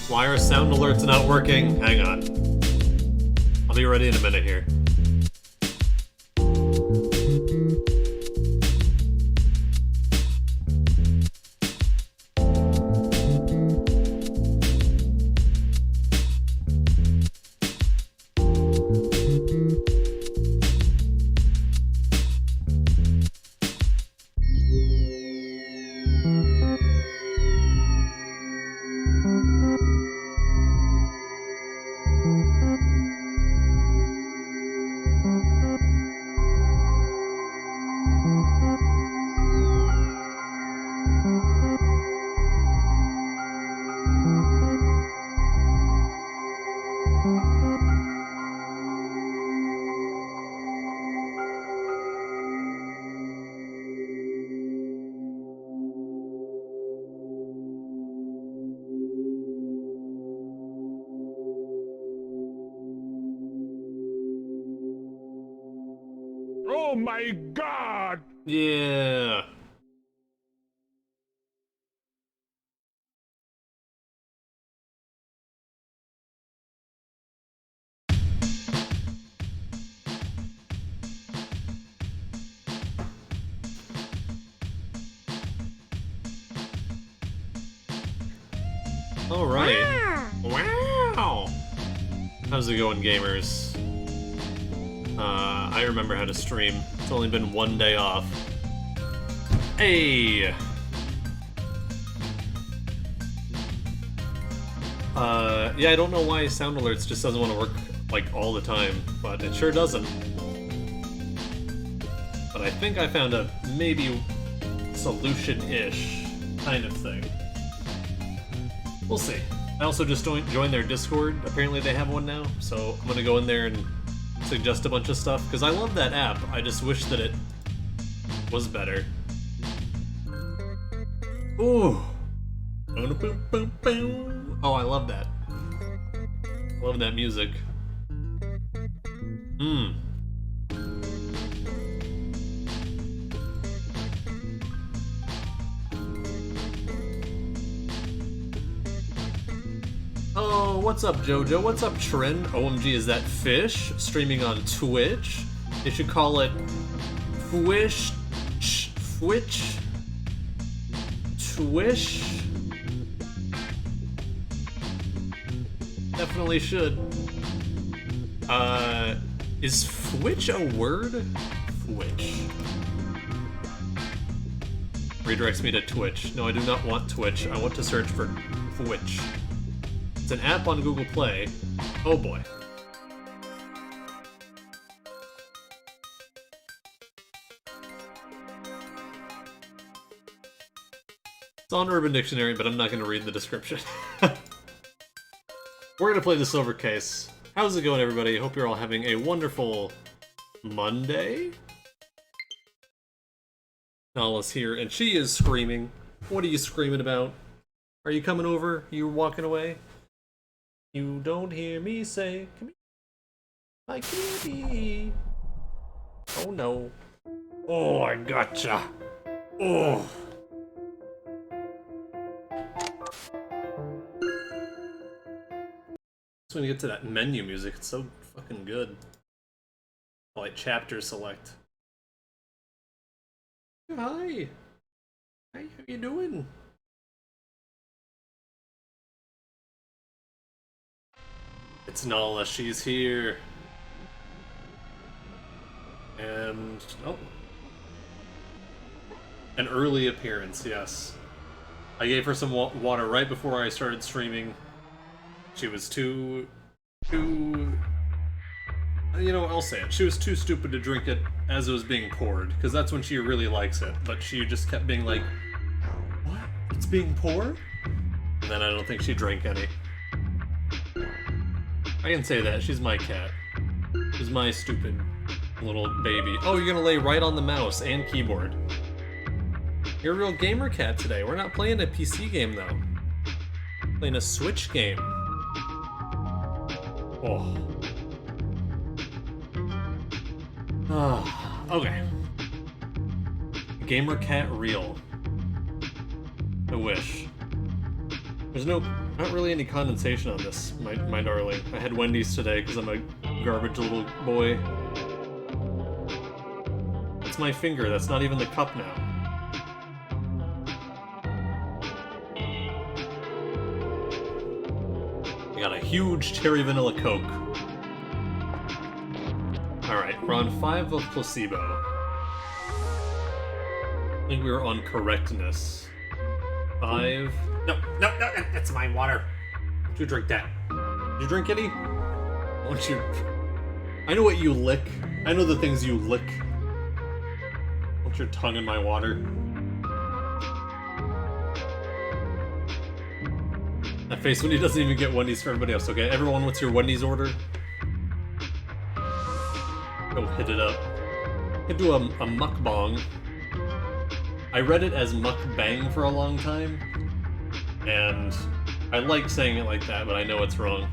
Why are sound alerts not working? Hang on. I'll be ready in a minute here. Oh my god! Yeah. All right. Wow. How's it going, gamers? I remember how to stream. It's only been one day off. Hey! Yeah, I don't know why Sound Alerts just doesn't want to work, like, all the time, but it sure doesn't. But I think I found a maybe solution-ish kind of thing. We'll see. I also just joined their Discord. Apparently they have one now, so I'm gonna go in there and suggest a bunch of stuff, because I love that app. I just wish that it was better. Ooh. Oh, I love that. Love that music. Oh, what's up, Jojo? What's up, Trin? OMG, is that Fish? Streaming on Twitch? They should call it Fwish... Twitch? Twish? Definitely should. Is Fwitch a word? Fwitch. Redirects me to Twitch. No, I do not want Twitch. I want to search for Fwitch. It's an app on Google Play. Oh boy. It's on Urban Dictionary, but I'm not going to read the description. We're going to play the Silver Case. How's it going, everybody? Hope you're all having a wonderful Monday. Nala's here, and she is screaming. What are you screaming about? Are you coming over? You walking away? You don't hear me say, come here, my kitty. Oh no. Oh, I gotcha. Oh. So when you get to that menu music, it's so fucking good. I like chapter select. Hi. Hi, how you doing? It's Nala, she's here. And... oh. An early appearance, yes. I gave her some water right before I started streaming. She was too... You know, I'll say it. She was too stupid to drink it as it was being poured, because that's when she really likes it. But she just kept being like, "What? It's being poured?" And then I don't think she drank any. I can say that. She's my cat. She's my stupid little baby. Oh, you're gonna lay right on the mouse and keyboard. You're a real gamer cat today. We're not playing a PC game, though. We're playing a Switch game. Oh. Okay. Gamer cat real. I wish. There's not really any condensation on this, my darling. I had Wendy's today because I'm a garbage little boy. It's my finger, that's not even the cup now. I got a huge cherry vanilla Coke. Alright, we're on 5 of placebo. I think we were on correctness. 5. No, that's my water. Don't you drink that. Did you drink any? Won't you? I know what you lick. I know the things you lick. Won't your tongue in my water? That face when he doesn't even get Wendy's for everybody else. Okay, everyone, what's your Wendy's order? Go hit it up. I could do a mukbang. I read it as mukbang for a long time, and I like saying it like that, but I know it's wrong.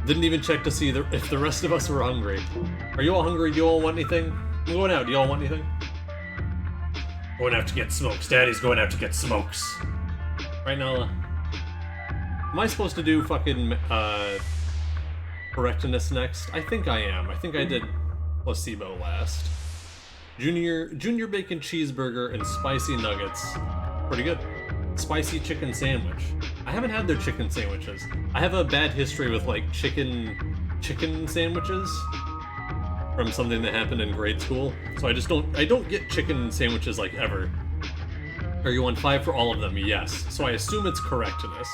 Didn't even check to see if the rest of us were hungry. Are you all hungry? Do you all want anything? I'm going out. Do you all want anything? Going out to get smokes. Daddy's going out to get smokes. Right, Nala? Am I supposed to do fucking, correctness next? I think I am. I think I did placebo last. Junior bacon cheeseburger and spicy nuggets. Pretty good. Spicy chicken sandwich. I haven't had their chicken sandwiches. I have a bad history with like chicken sandwiches from something that happened in grade school. So I don't get chicken sandwiches like ever. Are you on 5 for all of them? Yes. So I assume it's correctness.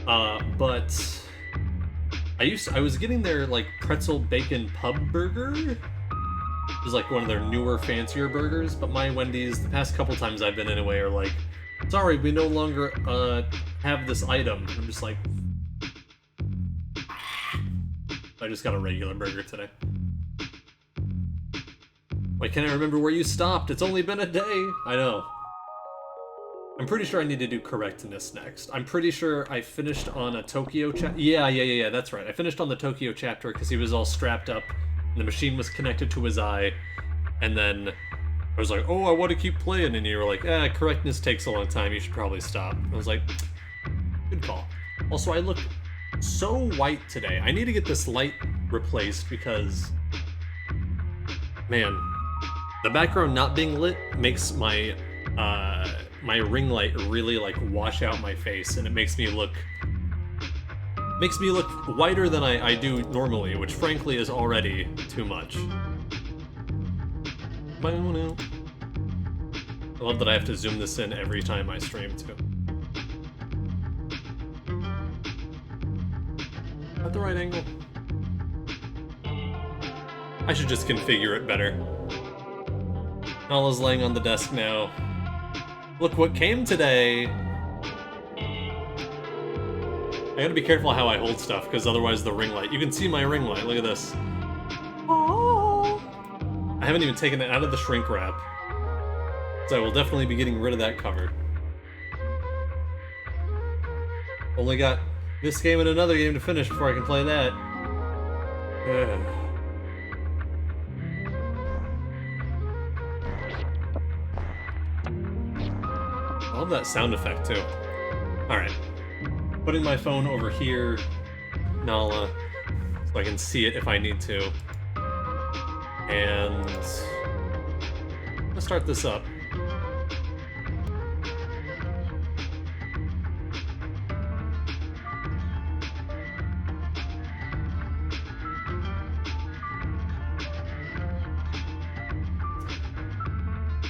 But I was getting their like pretzel bacon pub burger. It was like one of their newer, fancier burgers, but my Wendy's, the past couple times I've been anyway, are like, sorry, we no longer have this item. I'm just like, I just got a regular burger today. Why can't I remember where you stopped? It's only been a day. I know. I'm pretty sure I need to do correctness next. I'm pretty sure I finished on a Tokyo chapter. Yeah, that's right. I finished on the Tokyo chapter because he was all strapped up and the machine was connected to his eye. And then I was like, oh, I want to keep playing. And you were like, correctness takes a long time. You should probably stop. I was like, good call. Also, I look so white today. I need to get this light replaced because, man, the background not being lit makes my my ring light really like wash out my face, and it makes me look whiter than I do normally, which frankly is already too much. I love that I have to zoom this in every time I stream too. At the right angle. I should just configure it better. Nala's laying on the desk now. Look what came today! I gotta be careful how I hold stuff, because otherwise the ring light... You can see my ring light, look at this. Oh. I haven't even taken it out of the shrink wrap. So I will definitely be getting rid of that cover. Only got this game and another game to finish before I can play that. I love that sound effect too. Alright. Putting my phone over here, Nala, so I can see it if I need to. And let's start this up.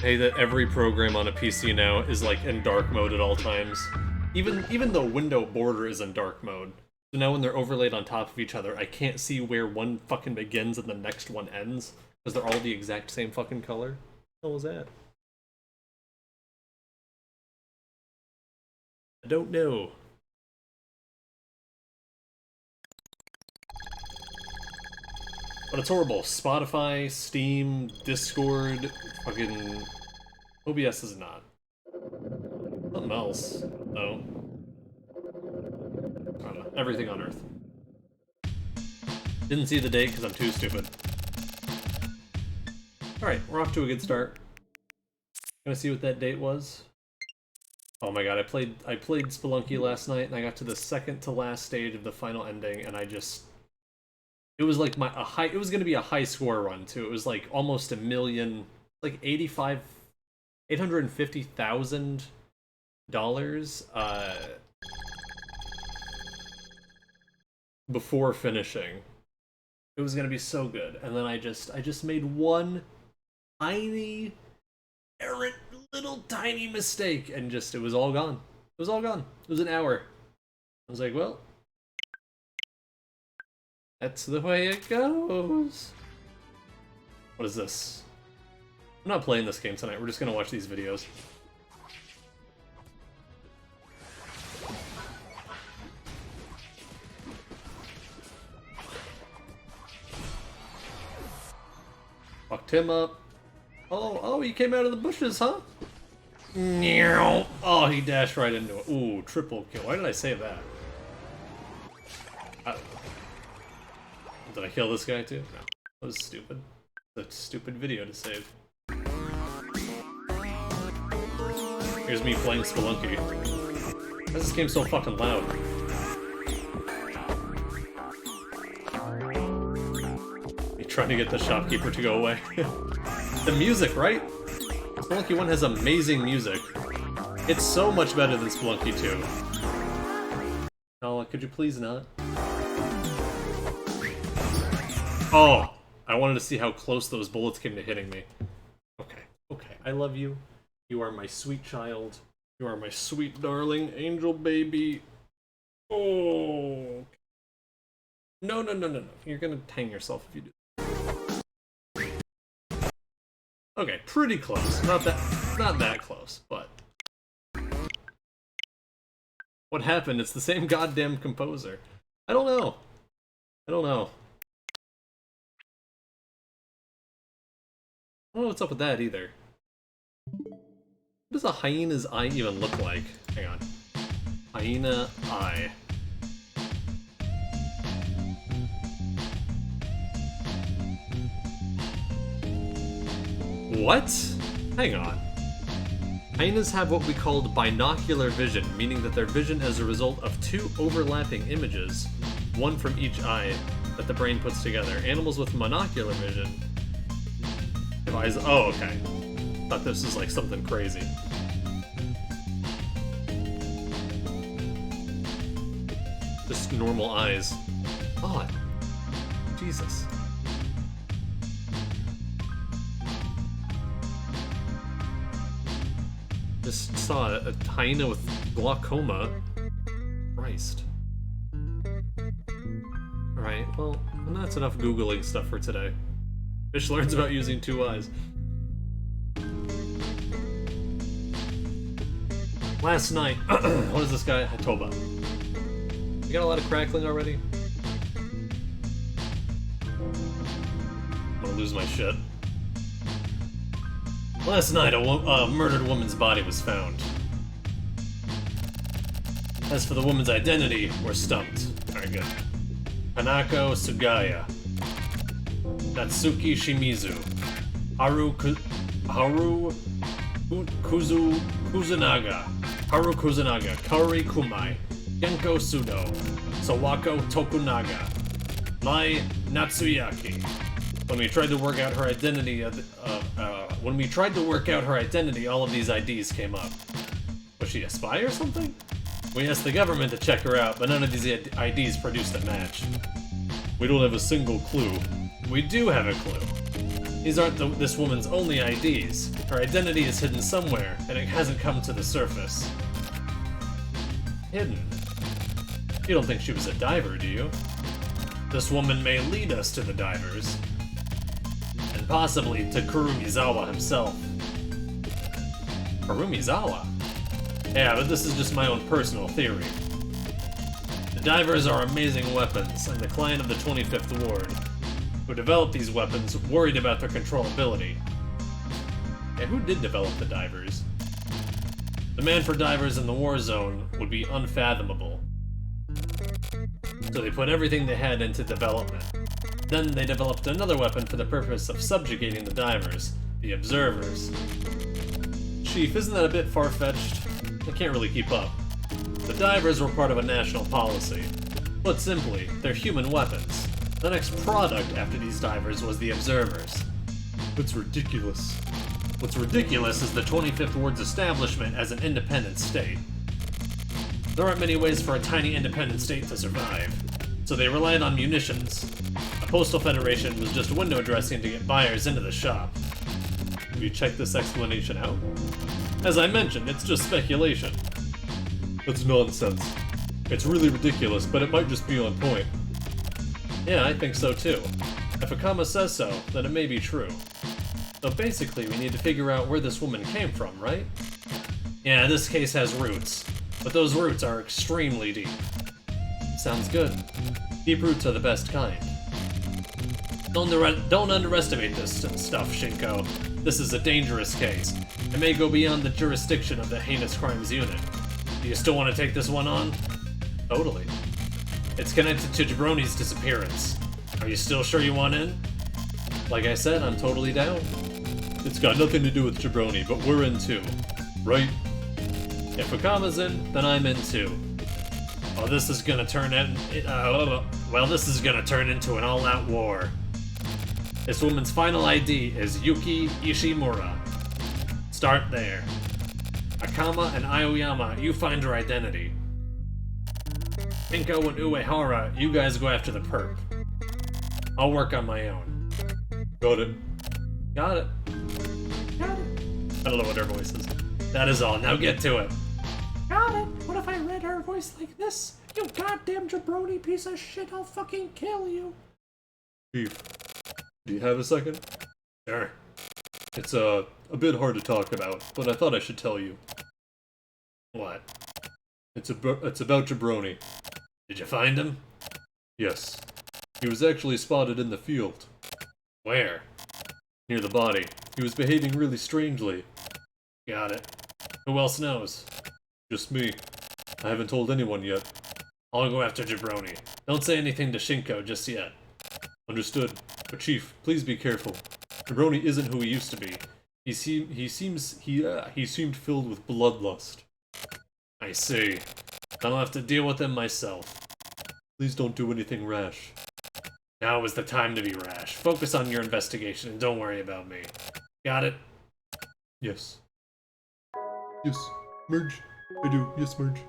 Hey, that every program on a PC now is like in dark mode at all times. Even the window border is in dark mode. So now when they're overlaid on top of each other, I can't see where one fucking begins and the next one ends because they're all the exact same fucking color. What was that? I don't know. But it's horrible. Spotify, Steam, Discord, fucking... OBS is not. Something else, though. I don't know. Everything on Earth. Didn't see the date because I'm too stupid. Alright, we're off to a good start. Gonna see what that date was. Oh my god, I played Spelunky last night and I got to the second to last stage of the final ending and I just... It was like it was gonna be a high score run too. It was like almost a million, like $850,000 before finishing. It was gonna be so good, and then I just made one tiny, errant, little tiny mistake, and just it was all gone. It was all gone. It was an hour. I was like, well. That's the way it goes. What is this? I'm not playing this game tonight. We're just gonna watch these videos. Fucked him up. Oh, he came out of the bushes, huh? Oh, he dashed right into it. Ooh, triple kill. Why did I save that? Did I kill this guy too? No. That was stupid. That's a stupid video to save. Here's me playing Spelunky. Why is this game so fucking loud? You trying to get the shopkeeper to go away? The music, right? Spelunky 1 has amazing music. It's so much better than Spelunky 2. Oh, could you please not? Oh, I wanted to see how close those bullets came to hitting me. Okay, I love you. You are my sweet child. You are my sweet darling angel baby. Oh. No. You're gonna hang yourself if you do. Okay, pretty close. Not that close, but... What happened? It's the same goddamn composer. I don't know. I don't know what's up with that either. What does a hyena's eye even look like? Hang on. Hyena eye. What? Hang on. Hyenas have what we called binocular vision, meaning that their vision is a result of two overlapping images, one from each eye, that the brain puts together. Animals with monocular vision have eyes. Oh, okay. Thought this was like something crazy. Just normal eyes. Odd. Jesus. Just saw a hyena with glaucoma. Christ. Alright, well, that's enough Googling stuff for today. Fish learns about using two eyes. Last night, what is this guy? Hatoba. You got a lot of crackling already? I'm gonna lose my shit. Last night, a murdered woman's body was found. As for the woman's identity, we're stumped. Very good. Hanako Sugaya. Natsuki Shimizu. Haru Kuzunaga. Haru Kuzunaga. Kari Kumai. Genko Sudo. Sawako Tokunaga. Mai Natsuyaki. When we tried to work out her identity, all of these IDs came up. Was she a spy or something? We asked the government to check her out, but none of these IDs produced a match. We don't have a single clue. We do have a clue. These aren't this woman's only IDs. Her identity is hidden somewhere, and it hasn't come to the surface. Hidden? You don't think she was a diver, do you? This woman may lead us to the divers. And possibly to Kurumizawa himself. Kurumizawa? Yeah, but this is just my own personal theory. The divers are amazing weapons, and the client of the 25th Ward, who developed these weapons, worried about their controllability. And who did develop the divers? The demand for divers in the war zone would be unfathomable. So they put everything they had into development. Then they developed another weapon for the purpose of subjugating the divers, the Observers. Chief, isn't that a bit far-fetched? I can't really keep up. The divers were part of a national policy. Put simply, they're human weapons. The next product after these divers was the Observers. It's ridiculous. What's ridiculous is the 25th Ward's establishment as an independent state. There aren't many ways for a tiny independent state to survive, so they relied on munitions. A postal federation was just window dressing to get buyers into the shop. Have you checked this explanation out? As I mentioned, it's just speculation. That's nonsense. It's really ridiculous, but it might just be on point. Yeah, I think so too. If Akama says so, then it may be true. So basically, we need to figure out where this woman came from, right? Yeah, this case has roots, but those roots are extremely deep. Sounds good. Deep roots are the best kind. Don't underestimate this stuff, Shinko. This is a dangerous case. It may go beyond the jurisdiction of the Heinous Crimes Unit. Do you still want to take this one on? Totally. It's connected to Jabroni's disappearance. Are you still sure you want in? Like I said, I'm totally down. It's got nothing to do with Jabroni, but we're in too. Right? If Akama's in, then I'm in too. Well, this is gonna turn this is gonna turn into an all-out war. This woman's final ID is Yuki Ishimura. Start there. Akama and Aoyama, you find her identity. Shinko and Uehara, you guys go after the perp. I'll work on my own. Got it. Got it. Got it. I don't know what her voice is. That is all. Now get to it. Got it. What if I read her voice like this? You goddamn jabroni piece of shit, I'll fucking kill you. Chief, do you have a second? Sure. It's a bit hard to talk about, but I thought I should tell you. What? It's about Jabroni. Did you find him? Yes. He was actually spotted in the field. Where? Near the body. He was behaving really strangely. Got it. Who else knows? Just me. I haven't told anyone yet. I'll go after Jabroni. Don't say anything to Shinko just yet. Understood. But Chief, please be careful. Jabroni isn't who he used to be. He seemed filled with bloodlust. I see. I'll have to deal with him myself. Please don't do anything rash. Now is the time to be rash. Focus on your investigation and don't worry about me. Got it? Yes. Yes. Merge. I do. Yes, merge.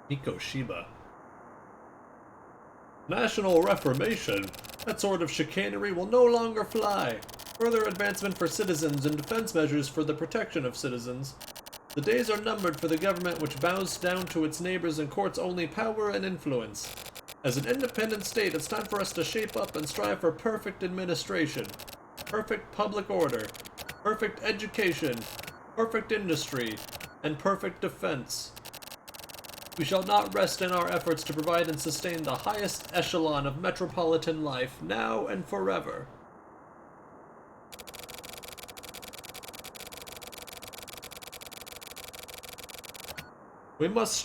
Mikoshiba. National Reformation? That sort of chicanery will no longer fly. Further advancement for citizens and defense measures for the protection of citizens. The days are numbered for the government which bows down to its neighbors and courts only power and influence. As an independent state, it's time for us to shape up and strive for perfect administration, perfect public order, perfect education, perfect industry, and perfect defense. We shall not rest in our efforts to provide and sustain the highest echelon of metropolitan life, now and forever. What we must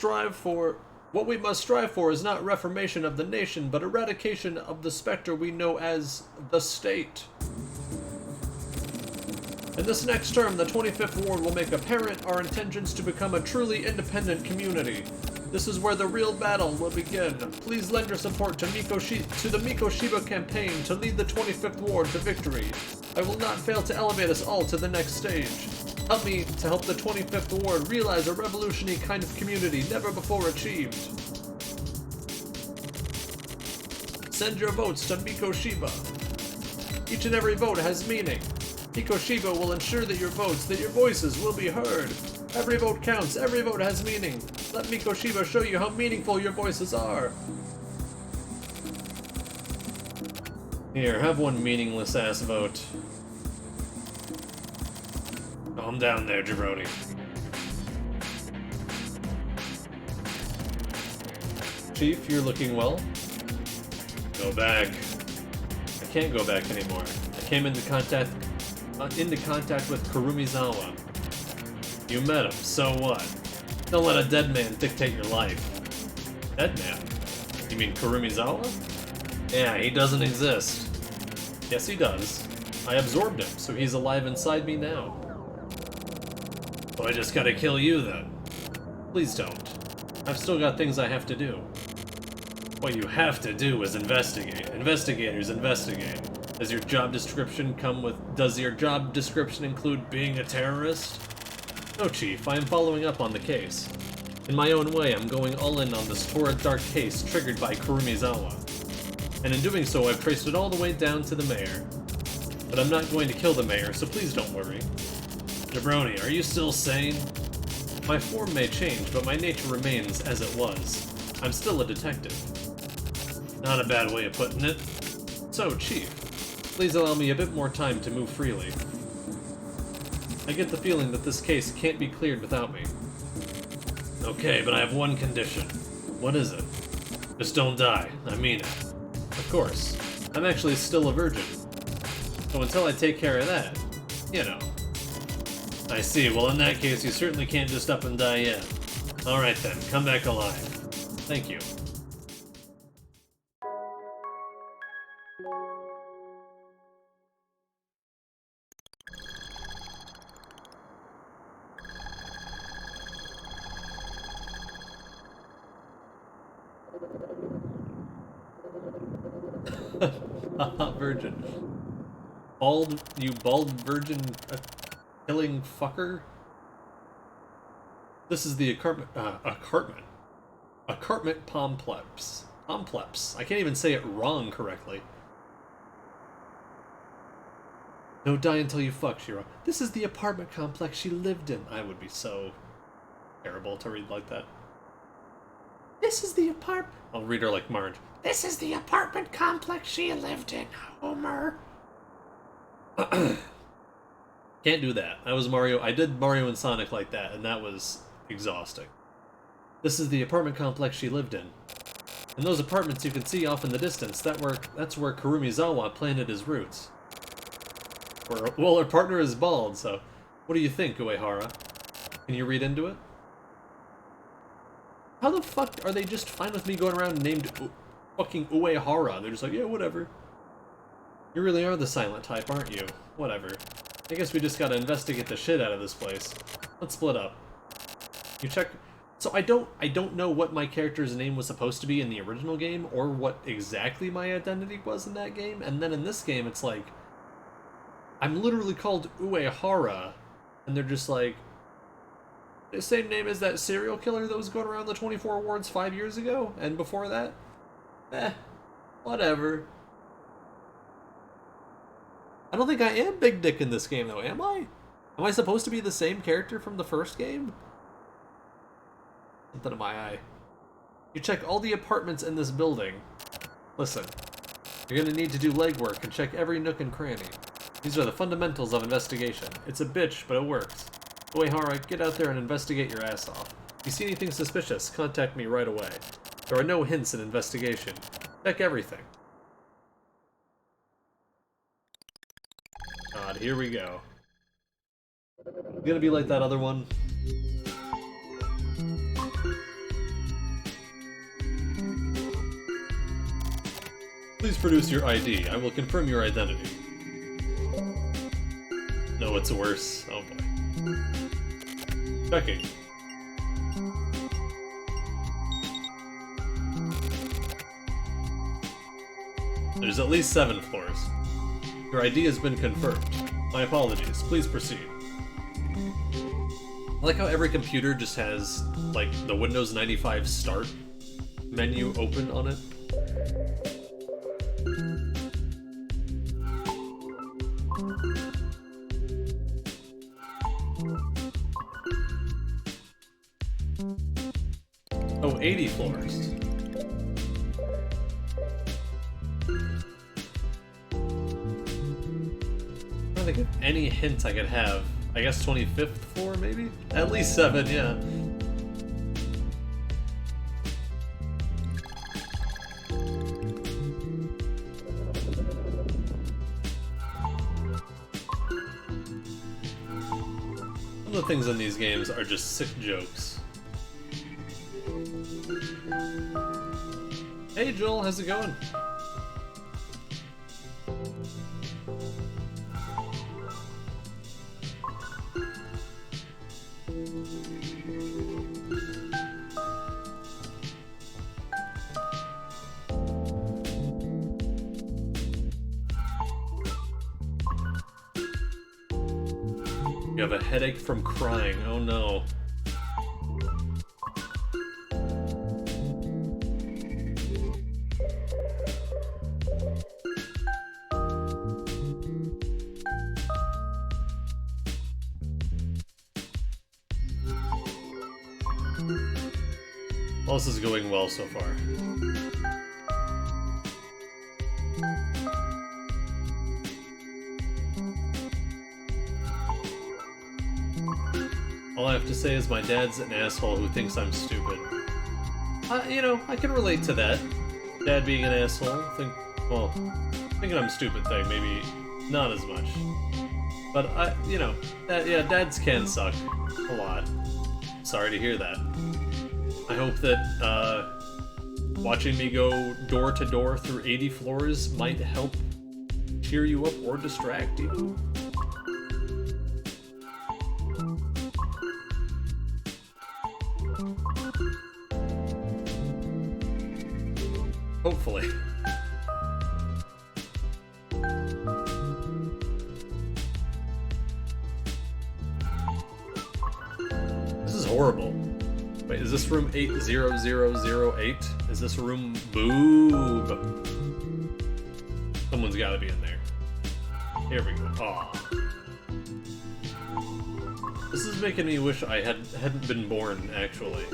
strive for is not reformation of the nation, but eradication of the specter we know as the state. In this next term, the 25th Ward will make apparent our intentions to become a truly independent community. This is where the real battle will begin. Please lend your support to the Mikoshiba campaign to lead the 25th Ward to victory. I will not fail to elevate us all to the next stage. Help me to help the 25th Ward realize a revolutionary kind of community never before achieved. send your votes to Mikoshiba. Each and every vote has meaning. Mikoshiba will ensure that your voices will be heard. Every vote counts, every vote has meaning. Let Mikoshiba show you how meaningful your voices are. Here, have one meaningless ass vote. Calm down there, Jabroni. Chief, you're looking well. Go back. I can't go back anymore. I came into contact with Kurumizawa. You met him, so what? Don't let a dead man dictate your life. Dead man? You mean Kurumizawa? Yeah, he doesn't exist. Yes, he does. I absorbed him, so he's alive inside me now. So I just gotta kill you then. Please don't. I've still got things I have to do. What you have to do is investigate. Investigators investigate. Does your job description include being a terrorist? No, Chief, I am following up on the case. In my own way, I'm going all in on this torrid dark case triggered by Kurumizawa. And in doing so, I've traced it all the way down to the mayor. But I'm not going to kill the mayor, so please don't worry. Jabroni, are you still sane? My form may change, but my nature remains as it was. I'm still a detective. Not a bad way of putting it. So, Chief, please allow me a bit more time to move freely. I get the feeling that this case can't be cleared without me. Okay, but I have one condition. What is it? Just don't die. I mean it. Of course. I'm actually still a virgin. So until I take care of that, you know. I see. Well, in that case, you certainly can't just up and die yet. Alright then, come back alive. Thank you. Virgin. You bald virgin killing fucker? This is the apartment complex. I can't even say it wrong correctly. Don't die until you fuck, Shiro. This is the apartment complex she lived in. I would be so terrible to read like that. This is the apartment. I'll read her like Marge. This is the apartment complex she lived in, Homer. Can't do that. I was Mario. I did Mario and Sonic like that, and that was exhausting. This is the apartment complex she lived in. And those apartments you can see off in the distance, that's where Kurumizawa planted his roots. Well, her partner is bald, so what do you think, Uehara? Can you read into it? How the fuck are they just fine with me going around named fucking Uehara? They're just like, yeah, whatever. You really are the silent type, aren't you? Whatever. I guess we just gotta investigate the shit out of this place. Let's split up. You check... So I don't know what my character's name was supposed to be in the original game, or what exactly my identity was in that game, and then in this game it's like... I'm literally called Uehara, and they're just like... The same name as that serial killer that was going around the 24 awards 5 years ago, and before that? Whatever. I don't think I am Big Dick in this game, though, am I? Am I supposed to be the same character from the first game? Something in my eye. You check all the apartments in this building. Listen, you're gonna need to do legwork and check every nook and cranny. These are the fundamentals of investigation. It's a bitch, but it works. Uehara, get out there and investigate your ass off. If you see anything suspicious, contact me right away. There are no hints in investigation. Check everything. God, here we go. It's gonna be like that other one. Please produce your ID. I will confirm your identity. No, it's worse. Oh boy. Checking. There's at least 7 floors. Your ID has been confirmed. My apologies. Please proceed. I like how every computer just has, like, the Windows 95 Start menu open on it. Oh, 80 floors. I don't think of any hint I could have. I guess 25th floor, maybe? At least 7, yeah. Some of the things in these games are just sick jokes. Hey Joel, how's it going? You have a headache from crying, oh no. All this is going well so far. All I have to say is my dad's an asshole who thinks I'm stupid. You know, I can relate to that. Dad being an asshole, thinking I'm stupid thing, maybe not as much. But you know, yeah, dads can suck a lot. Sorry to hear that. I hope that watching me go door to door through 80 floors might help cheer you up or distract you. Hopefully. This is horrible. Wait, is this room 80008? Is this room boob? Someone's gotta be in there. Here we go. Aw. This is making me wish I hadn't been born, actually.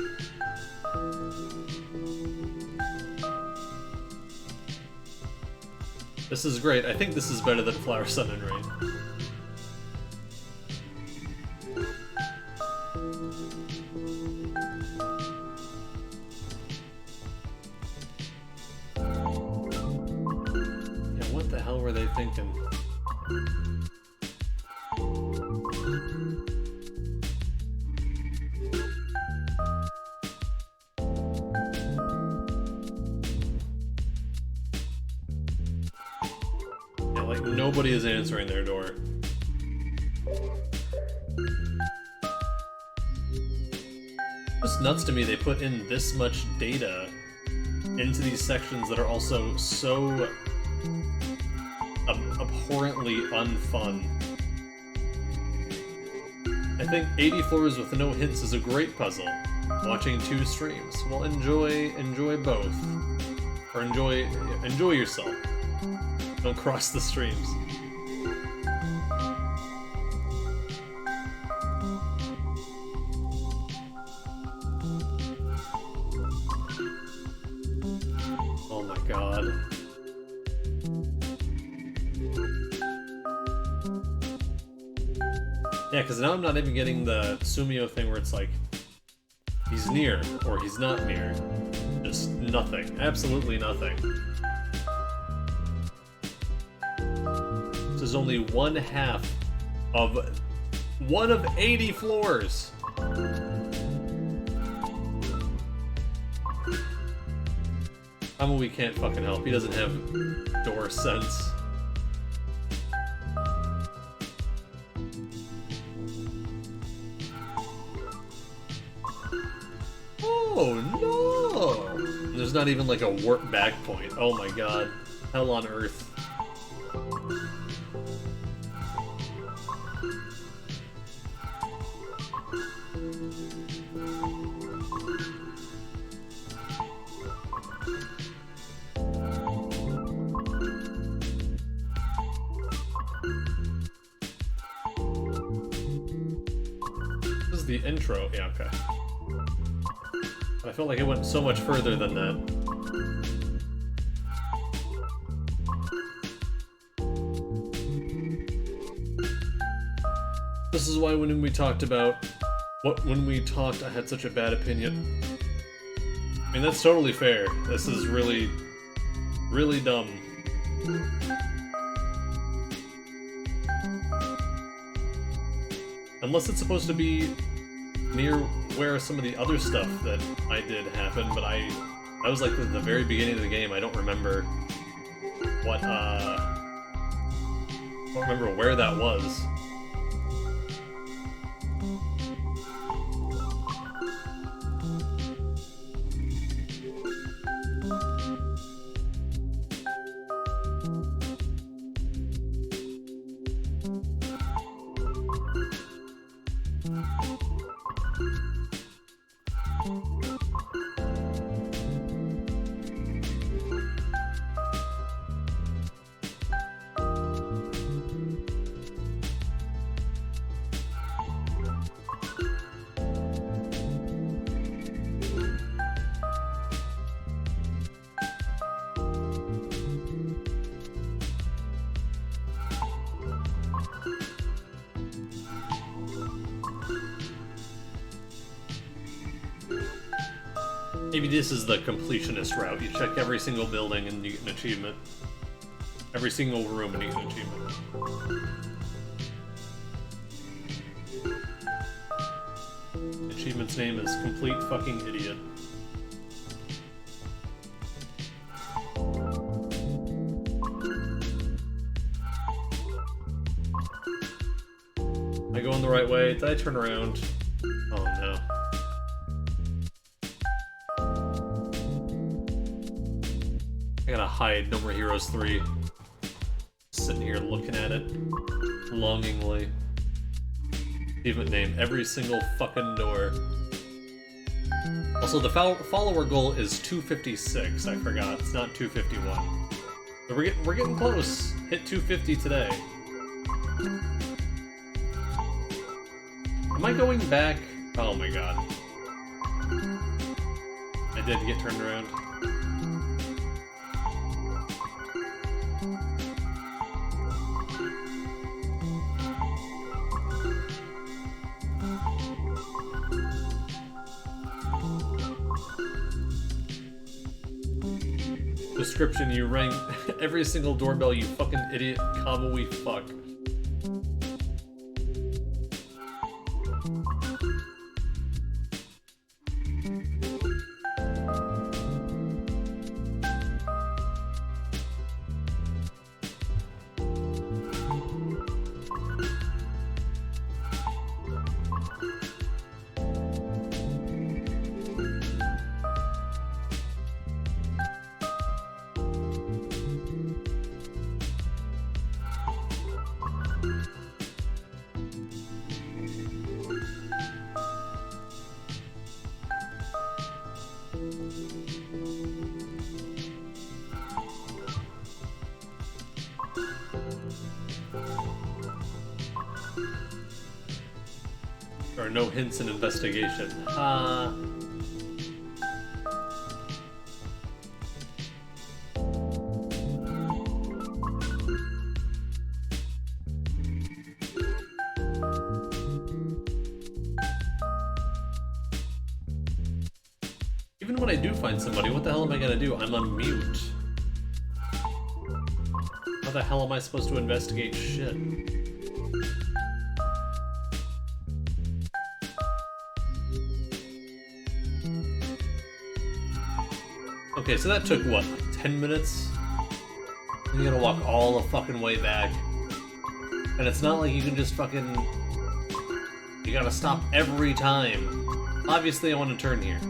This is great. I think this is better than Flower, Sun, and Rain. Yeah, what the hell were they thinking? Nobody is answering their door. It's nuts to me they put in this much data into these sections that are also so abhorrently unfun. I think 80 floors with no hints is a great puzzle. Watching 2 streams. Well, enjoy both. Or enjoy yourself. Don't cross the streams. Oh my god. Yeah, because now I'm not even getting the Sumio thing where it's like, he's near, or he's not near. Just nothing. Absolutely nothing. This is only one half of 80 floors. We can't fucking help. He doesn't have door sense. Oh no! There's not even like a warp back point. Oh my god. Hell on earth. the intro. Yeah, okay. I felt like it went so much further than that. This is why when we talked about I had such a bad opinion. I mean, that's totally fair. This is really, really dumb. Unless it's supposed to be near where some of the other stuff that I did happened, but I was like at the very beginning of the game. I don't remember what, I don't remember where that was. Maybe this is the completionist route. You check every single building and you get an achievement. Every single room and you get an achievement. The achievement's name is Complete Fucking Idiot. Am I going the right way? Did I turn around? Oh no. I gotta hide No More Heroes 3. Sitting here looking at it longingly. Achievement name, every single fucking door. Also, the follower goal is 256. I forgot. It's not 251. So we're getting close. Hit 250 today. Am I going back? Oh my god. I did get turned around. Description, you rang every single doorbell, you fucking idiot, comma we fuck. There are no hints in investigation. Even when I do find somebody, what the hell am I gonna do? I'm on mute. How the hell am I supposed to investigate shit? Okay, so that took, what, like 10 minutes? And you gotta walk all the fucking way back. And it's not like you can just fucking... You gotta stop every time. Obviously, I want to turn here.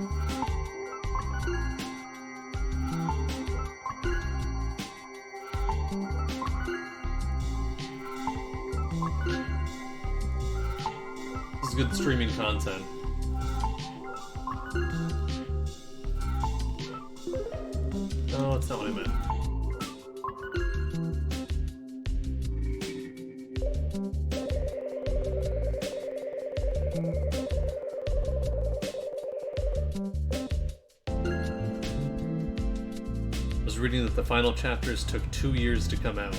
This is good streaming content. No, that's not what I meant. was reading that the final chapters took 2 years to come out.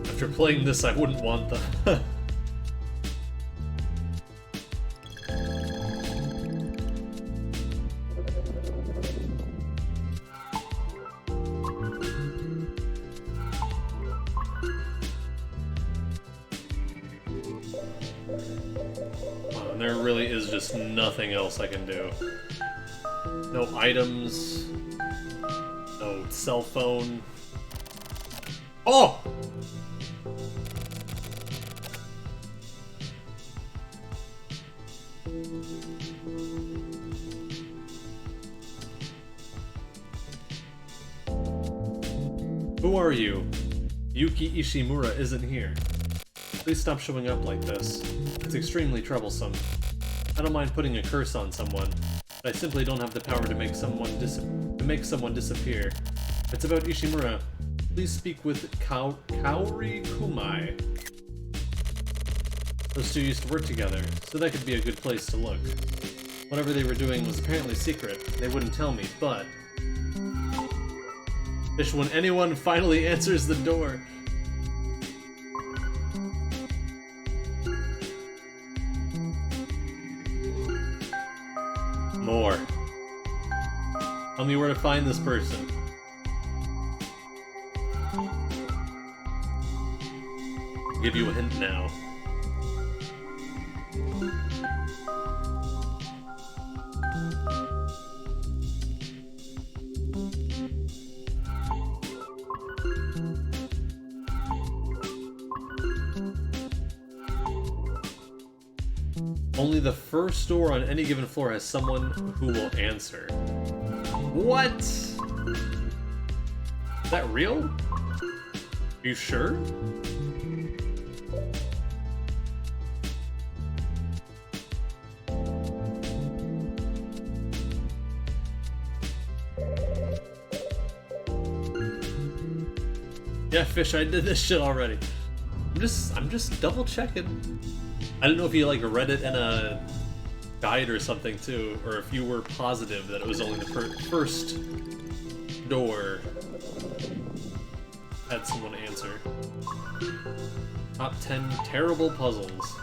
After playing this, I wouldn't want them. There really is just nothing else I can do. No items. No cell phone. Oh! Who are you? Yuki Ishimura isn't here. Please stop showing up like this. It's extremely troublesome. I don't mind putting a curse on someone, but I simply don't have the power to make someone disappear. If it's about Ishimura, please speak with Kaori Kumai. Those two used to work together, so that could be a good place to look. Whatever they were doing was apparently secret. They wouldn't tell me, but... Fish, when anyone finally answers the door. More. Tell me where to find this person. I'll give you a hint now. Only the first door on any given floor has someone who will answer. What? Is that real? Are you sure? Yeah, Fish, I did this shit already. I'm just double checking. I don't know if you like read it in a guide or something too, or if you were positive that it was only the first door had someone answer. Top 10 terrible puzzles.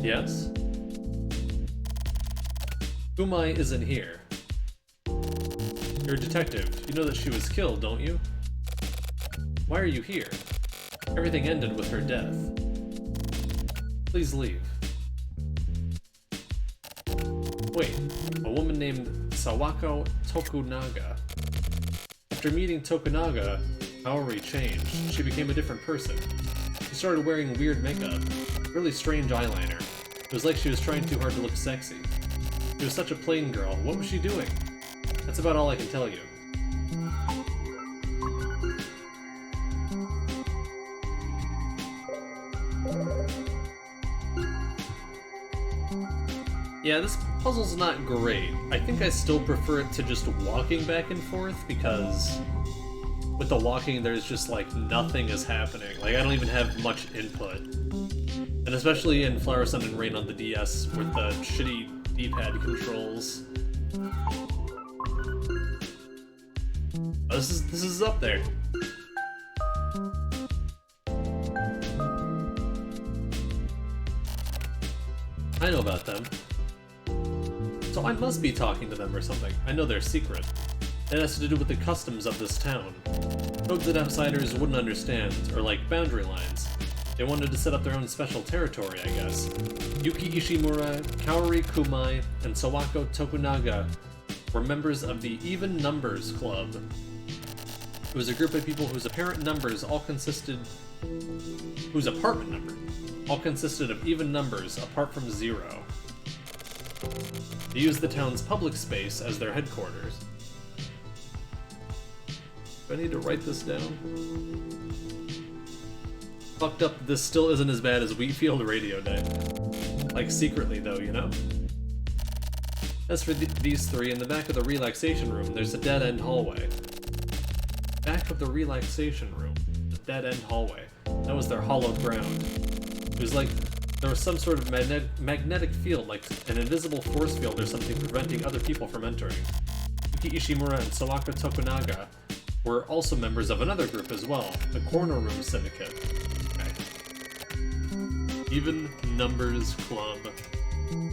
Yes? Kumai isn't here. You're a detective. You know that she was killed, don't you? Why are you here? Everything ended with her death. Please leave. Wait, a woman named Sawako Tokunaga. After meeting Tokunaga, Kaori changed. She became a different person. She started wearing weird makeup, really strange eyeliner. It was like she was trying too hard to look sexy. She was such a plain girl. What was she doing? That's about all I can tell you. Yeah, this puzzle's not great. I think I still prefer it to just walking back and forth, because with the walking there's just like nothing is happening. Like I don't even have much input. And especially in Flower Sun and Rain on the DS with the shitty D-pad controls. Oh, this is up there. I know about them. So I must be talking to them or something. I know their secret. It has to do with the customs of this town. Codes that outsiders wouldn't understand, or like boundary lines. They wanted to set up their own special territory, I guess. Yuki Ishimura, Kaori Kumai, and Sawako Tokunaga were members of the Even Numbers Club. It was a group of people whose apartment number all consisted of even numbers apart from 0. They used the town's public space as their headquarters. Do I need to write this down? Fucked up, this still isn't as bad as Wheatfield Radio Day. Like, secretly though, you know? As for these three, in the back of the relaxation room, there's a dead-end hallway. Back of the relaxation room, the dead-end hallway. That was their hallowed ground. It was like there was some sort of magnetic field, like an invisible force field or something preventing other people from entering. Yuki Ishimura and Sawaka Tokunaga were also members of another group as well, the Corner Room Syndicate. Okay. Even Numbers Club.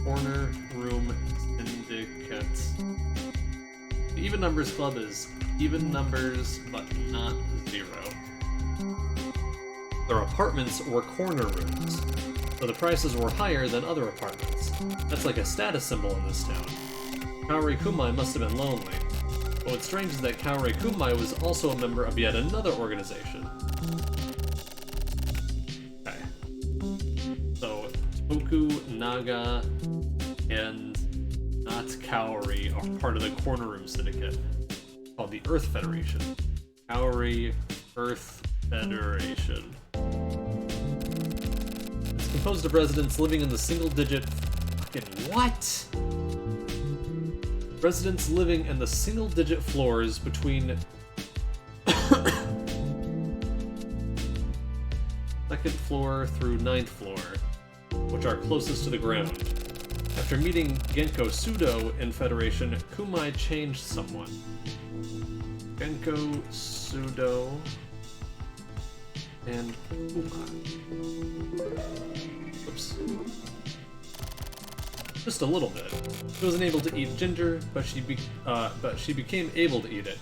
Corner Room Syndicate. The Even Numbers Club is even numbers, but not 0. Their apartments were corner rooms, so the prices were higher than other apartments. That's like a status symbol in this town. Kaori Kumai must have been lonely. But what's strange is that Kaori Kumai was also a member of yet another organization. Okay. So, Tokunaga and not Kaori are part of the Corner Room Syndicate, called the Earth Federation. Kaori Earth Federation. It's composed of residents living in the single-digit... Fucking what? Residents living in the single-digit floors between... second floor through 9th floor, which are closest to the ground. After meeting Genko Sudo in Federation, Kumai changed somewhat. Genko Sudo and Kumai. Oops. Just a little bit. She wasn't able to eat ginger, but she became able to eat it.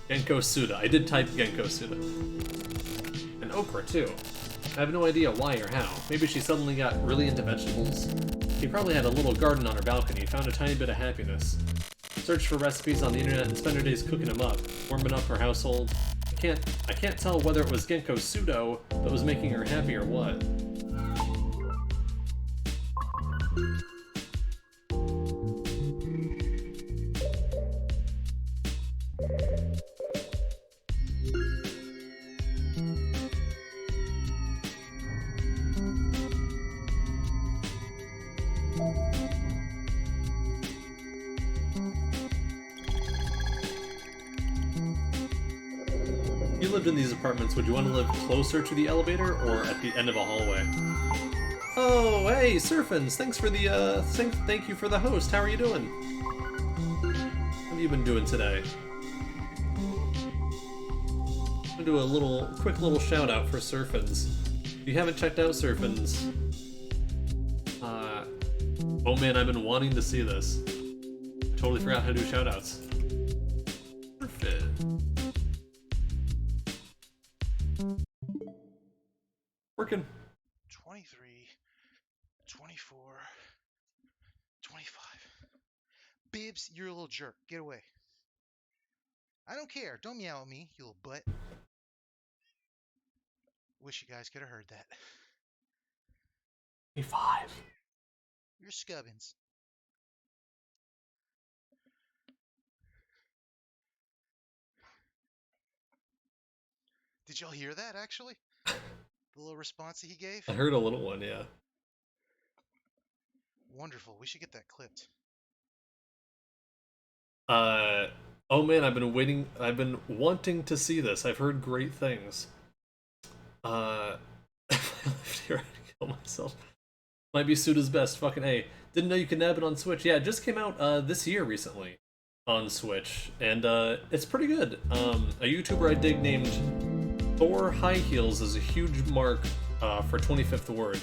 Genko Suda. I did type Genko Suda. And okra too. I have no idea why or how. Maybe she suddenly got really into vegetables. She probably had a little garden on her balcony, found a tiny bit of happiness. Searched for recipes on the internet and spent her days cooking them up, warming up her household. I can't tell whether it was Genko Sudo that was making her happy or what. If you lived in these apartments, would you want to live closer to the elevator or at the end of a hallway? Oh, hey, Surfins! Thanks for the, thank you for the host. How are you doing? What have you been doing today? I'm gonna do a quick little shout out for Surfins. If you haven't checked out Surfins, oh man, I've been wanting to see this. I totally forgot how to do shout outs. Surfin. Working. 23, 24, 25. Bibs, you're a little jerk. Get away. I don't care. Don't meow at me, you little butt. Wish you guys could have heard that. 25. You're Scubbins. Did y'all hear that, actually? The little response that he gave? I heard a little one, yeah. Wonderful. We should get that clipped. Oh man, I've been wanting to see this. I've heard great things. If I left here, I'd kill myself. Might be Suda's best, fucking A. Didn't know you could nab it on Switch. Yeah, it just came out this year recently on Switch, and it's pretty good. A YouTuber I dig named Thor High Heels is a huge mark for 25th Word.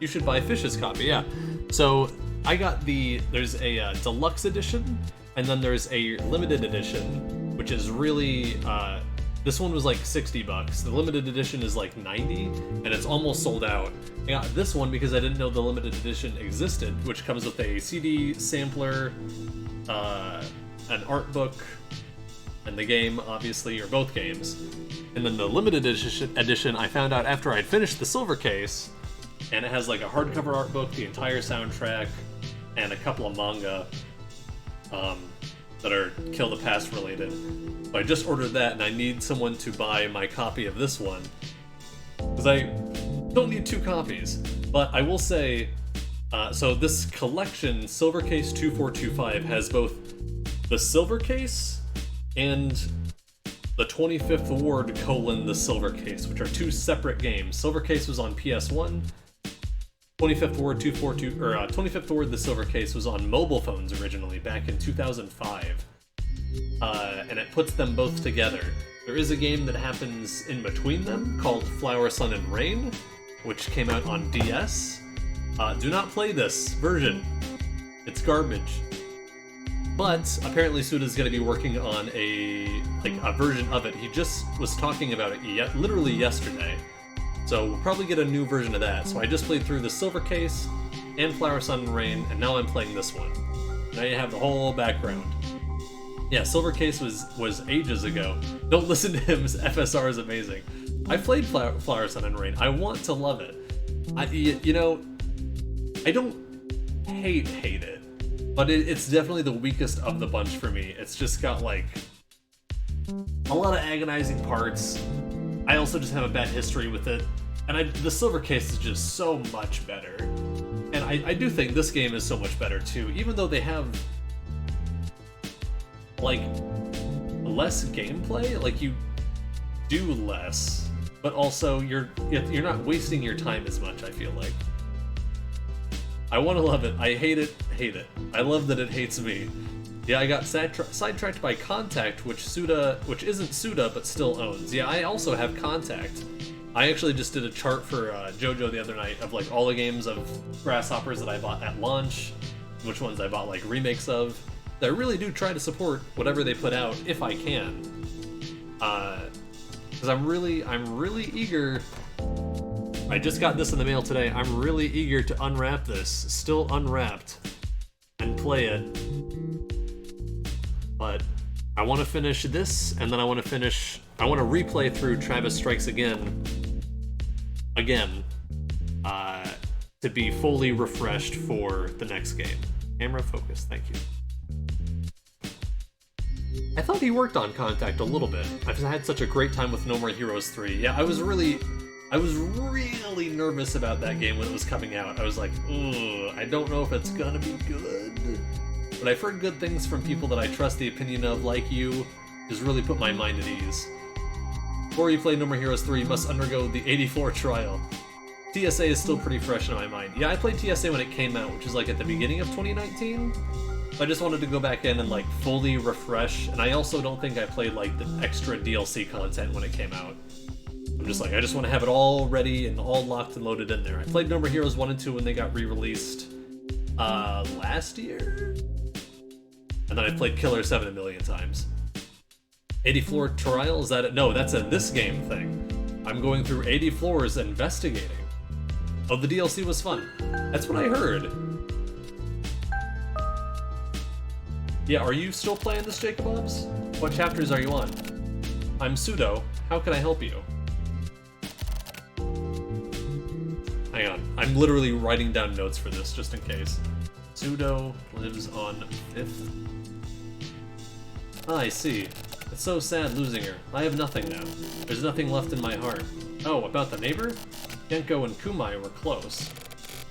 You should buy Fish's copy, yeah. So I got there's a deluxe edition, and then there's a limited edition, which is really, this one was like $60. The limited edition is like $90, and it's almost sold out. I got this one because I didn't know the limited edition existed, which comes with a CD sampler, an art book, and the game, obviously, or both games. And then the limited edition I found out after I'd finished the silver case, and it has like a hardcover art book, the entire soundtrack, and a couple of manga that are Kill the Past related. So I just ordered that, and I need someone to buy my copy of this one, because I don't need 2 copies. But I will say, so this collection, Silver Case 2425, has both the silver case and the 25th Ward : the silver case, which are 2 separate games. Silver case was on PS1, 25th Ward 242 or 25th Ward The Silver Case was on mobile phones originally back in 2005, and it puts them both together. There is a game that happens in between them called Flower, Sun, and Rain, which came out on DS. Do not play this version. It's garbage. But apparently Suda's going to be working on a version of it. He just was talking about it literally yesterday. So we'll probably get a new version of that. So I just played through the Silver Case and Flower, Sun, and Rain, and now I'm playing this one. Now you have the whole background. Yeah, Silver Case was ages ago. Don't listen to him, FSR is amazing. I played Flower, Sun, and Rain. I want to love it. You know, I don't hate it, but it's definitely the weakest of the bunch for me. It's just got, like, a lot of agonizing parts. I also just have a bad history with it, and the Silver Case is just so much better. And I do think this game is so much better too, even though they have, like, less gameplay. Like, you do less, but also you're not wasting your time as much, I feel like. I want to love it. I hate it. I love that it hates me. Yeah, I got sidetracked by Contact, which isn't Suda, but still owns. Yeah, I also have Contact. I actually just did a chart for JoJo the other night of, like, all the games of Grasshoppers that I bought at launch, which ones I bought, like, remakes of. I really do try to support whatever they put out, if I can. Because I'm really eager. I just got this in the mail today. I'm really eager to unwrap this, still unwrapped, and play it. But I want to finish this, and then I want to replay through Travis Strikes Again, to be fully refreshed for the next game. Camera focus, thank you. I thought he worked on Contact a little bit. I've had such a great time with No More Heroes 3. Yeah, I was really nervous about that game when it was coming out. I was like, ooh, I don't know if it's gonna be good. But I've heard good things from people that I trust the opinion of, like you. Just really put my mind at ease. Before you play No More Heroes 3, you must undergo the 84 trial. TSA is still pretty fresh in my mind. Yeah, I played TSA when it came out, which is like at the beginning of 2019. I just wanted to go back in and, like, fully refresh, and I also don't think I played, like, the extra DLC content when it came out. I'm just like, I just want to have it all ready and all locked and loaded in there. I played No More Heroes 1 and 2 when they got re-released last year? And then I played Killer 7 a million times. 80 floor trial, is that it? No, that's a this game thing. I'm going through 80 floors investigating. Oh, the DLC was fun. That's what I heard. Yeah, are you still playing this, Jacobobs? What chapters are you on? I'm Pseudo. How can I help you? Hang on. I'm literally writing down notes for this, just in case. Pseudo lives on 5th. Ah, I see. It's so sad losing her. I have nothing now. There's nothing left in my heart. Oh, about the neighbor? Genko and Kumai were close.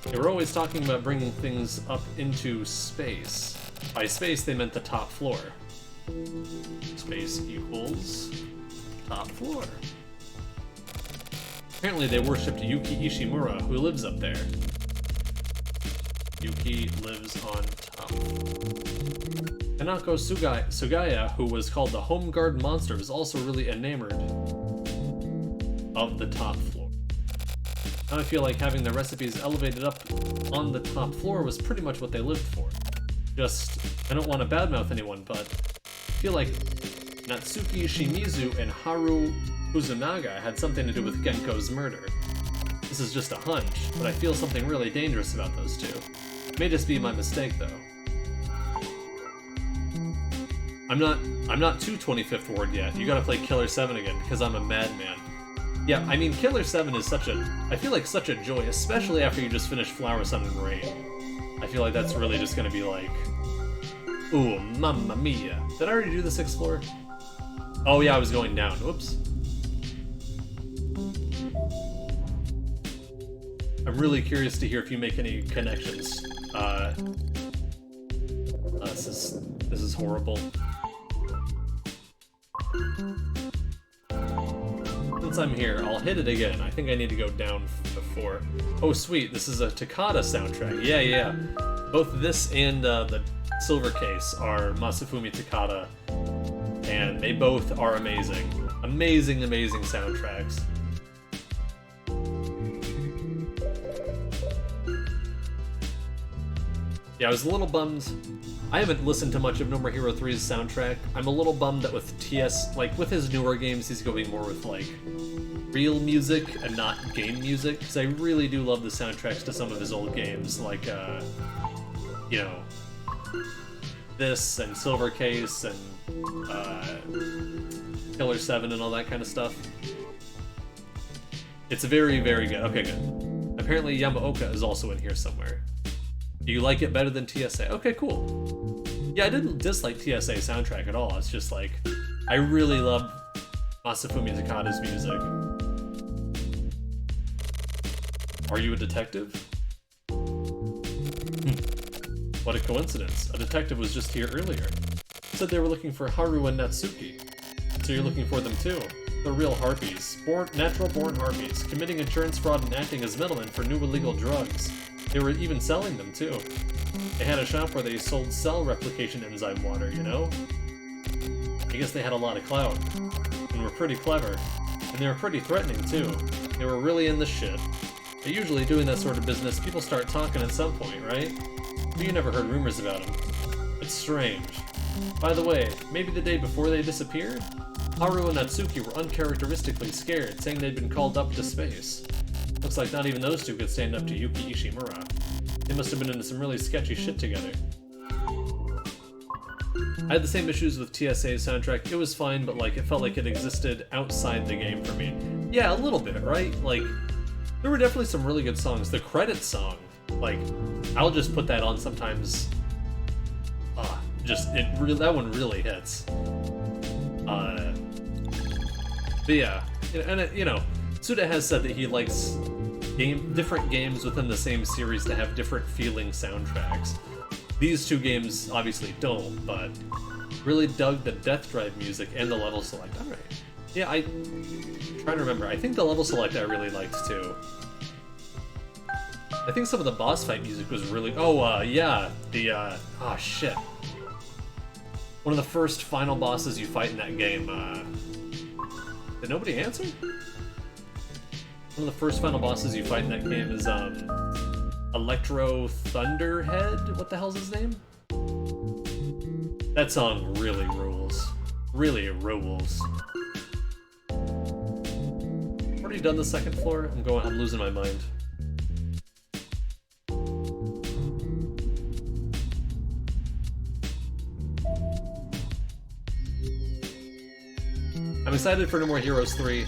They were always talking about bringing things up into space. By space, they meant the top floor. Space equals top floor. Apparently they worshipped Yuki Ishimura, who lives up there. Yuki lives on top. Kanako Sugaya, who was called the Home Guard Monster, was also really enamored of the top floor. Now I feel like having the recipes elevated up on the top floor was pretty much what they lived for. Just, I don't want to badmouth anyone, but I feel like Natsuki Shimizu and Haru Kuzunaga had something to do with Genko's murder. This is just a hunch, but I feel something really dangerous about those two. It may just be my mistake, though. I'm not too 25th Ward yet. You gotta play Killer 7 again, because I'm a madman. Yeah, I mean, Killer 7 is I feel like such a joy, especially after you just finish Flower, Sun, and Rain. I feel like that's really just gonna be like, ooh, mamma mia. Did I already do this explore? Oh yeah, I was going down. Whoops. I'm really curious to hear if you make any connections. This is horrible. since I'm here, I'll hit it again. I think I need to go down before. Oh, sweet. This is a Takada soundtrack. Yeah. Both this and the Silver Case are Masafumi Takada, and they both are amazing. Amazing soundtracks. Yeah, I was a little bummed. I haven't listened to much of No More Hero 3's soundtrack. I'm a little bummed that with TS, like with his newer games, he's going more with like real music and not game music, because I really do love the soundtracks to some of his old games, like you know, this and Silver Case and Killer 7 and all that kind of stuff. It's very, very good. Okay, good. Apparently Yamaoka is also in here somewhere. Do you like it better than TSA? Okay, cool. Yeah, I didn't dislike TSA soundtrack at all. It's just like, I really love Masafumi Takada's music. Are you a detective? What a coincidence. A detective was just here earlier. Said they were looking for Haru and Natsuki. So you're looking for them too. They're real harpies. Natural-born harpies, committing insurance fraud and acting as middlemen for new illegal drugs. They were even selling them too. They had a shop where they sold cell replication enzyme water, you know? I guess they had a lot of clout. And were pretty clever. And they were pretty threatening too. They were really in the shit. But usually doing that sort of business, people start talking at some point, right? But you never heard rumors about them. It's strange. By the way, maybe the day before they disappeared? Haru and Natsuki were uncharacteristically scared, saying they'd been called up to space. Looks like not even those two could stand up to Yuki Ishimura. They must have been into some really sketchy shit together. I had the same issues with TSA's soundtrack. It was fine, but like it felt like it existed outside the game for me. Yeah, a little bit, right? Like, there were definitely some really good songs. The credit song, like, I'll just put that on sometimes. That one really hits. But yeah, and you know, Suda has said that he likes different games within the same series to have different feeling soundtracks. These two games obviously don't, but really dug the Death Drive music and the level select. Alright. Yeah, I'm trying to remember. I think the level select I really liked too. I think some of the boss fight music was really... yeah. Oh, shit. One of the first final bosses you fight in that game, Did nobody answer? One of the first final bosses you fight in that game is, Electro Thunderhead? What the hell's his name? That song really rules. Really rules. Already done the second floor? I'm losing my mind. I'm excited for No More Heroes 3.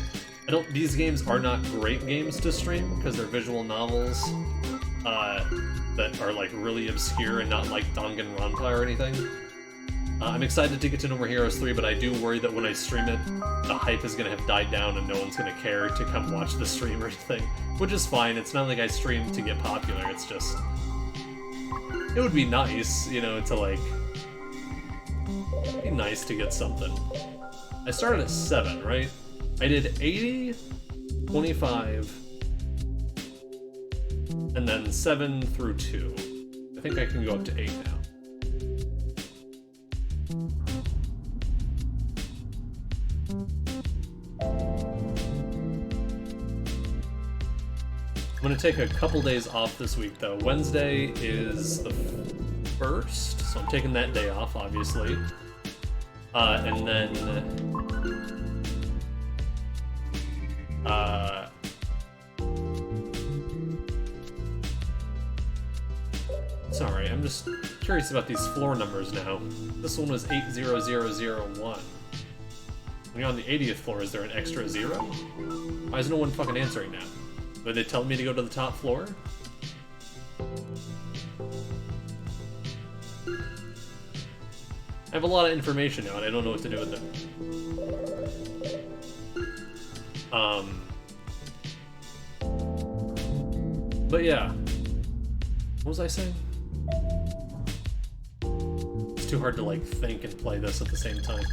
These games are not great games to stream because they're visual novels that are like really obscure and not like Danganronpa or anything. I'm excited to get to No More Heroes 3, but I do worry that when I stream it, the hype is going to have died down and no one's going to care to come watch the stream or anything, which is fine. It's not like I stream to get popular, it's just... It would be nice, you know, to like... It'd be nice to get something. I started at 7, right? I did 80, 25, and then 7 through 2. I think I can go up to 8 now. I'm gonna take a couple days off this week though. Wednesday is the 1st, so I'm taking that day off, obviously. And then... Sorry, I'm just curious about these floor numbers now. This one was 80001. When you're on the 80th floor, is there an extra 0? Why is no one fucking answering now? Are they telling me to go to the top floor? I have a lot of information now and I don't know what to do with it. But yeah. What was I saying? It's too hard to like think and play this at the same time.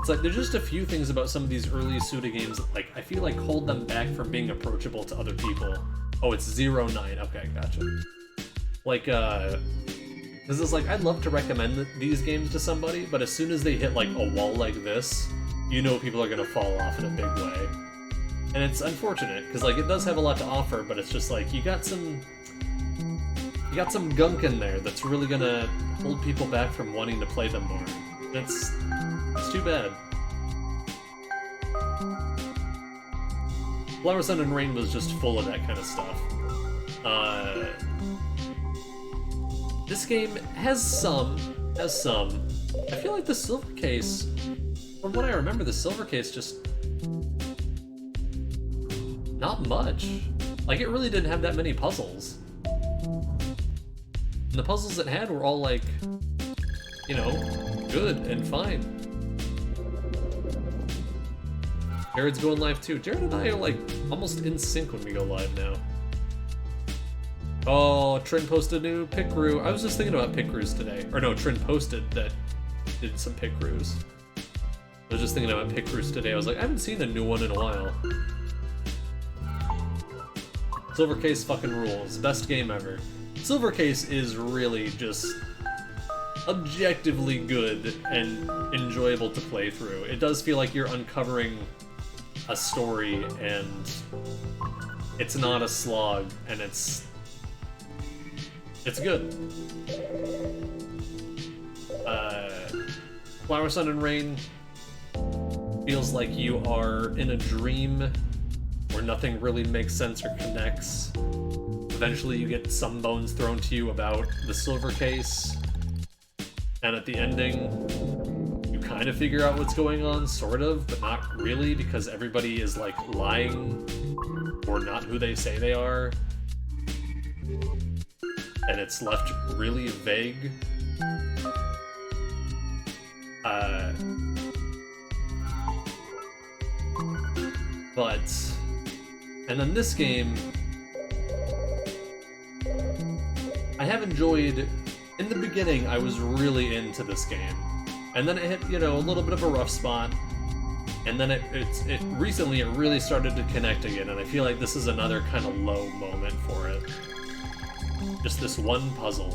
It's like there's just a few things about some of these early Suda games that, like, I feel like hold them back from being approachable to other people. Oh, it's 09. Okay, gotcha. Like, this is like, I'd love to recommend these games to somebody, but as soon as they hit like a wall like this, you know people are gonna fall off in a big way. And it's unfortunate, because like it does have a lot to offer, but it's just like you got some gunk in there that's really gonna hold people back from wanting to play them more. It's too bad. Flower, Sun, and Rain was just full of that kind of stuff. This game has some. I feel like the Silver Case, from what I remember, the Silver Case just not much. Like, it really didn't have that many puzzles. And the puzzles it had were all like, you know, good and fine. Jared's going live too. Jared and I are like almost in sync when we go live now. Oh, Trin posted a new pit crew. I was just thinking about pit crews today. Or no, Trin posted that did some pit crews. I was just thinking about pit crews today. I was like, I haven't seen a new one in a while. Silver Case fucking rules. Best game ever. Silver Case is really just objectively good and enjoyable to play through. It does feel like you're uncovering a story, and it's not a slog, and it's good. Flower, Sun, and Rain feels like you are in a dream where nothing really makes sense or connects. Eventually you get some bones thrown to you about the Silver Case, and at the ending you kind of figure out what's going on, sort of, but not really, because everybody is like lying or not who they say they are, and it's left really vague. And then this game, I have enjoyed. In the beginning, I was really into this game, and then it hit, you know, a little bit of a rough spot, and then it recently really started to connect again, and I feel like this is another kind of low moment for it. Just this one puzzle.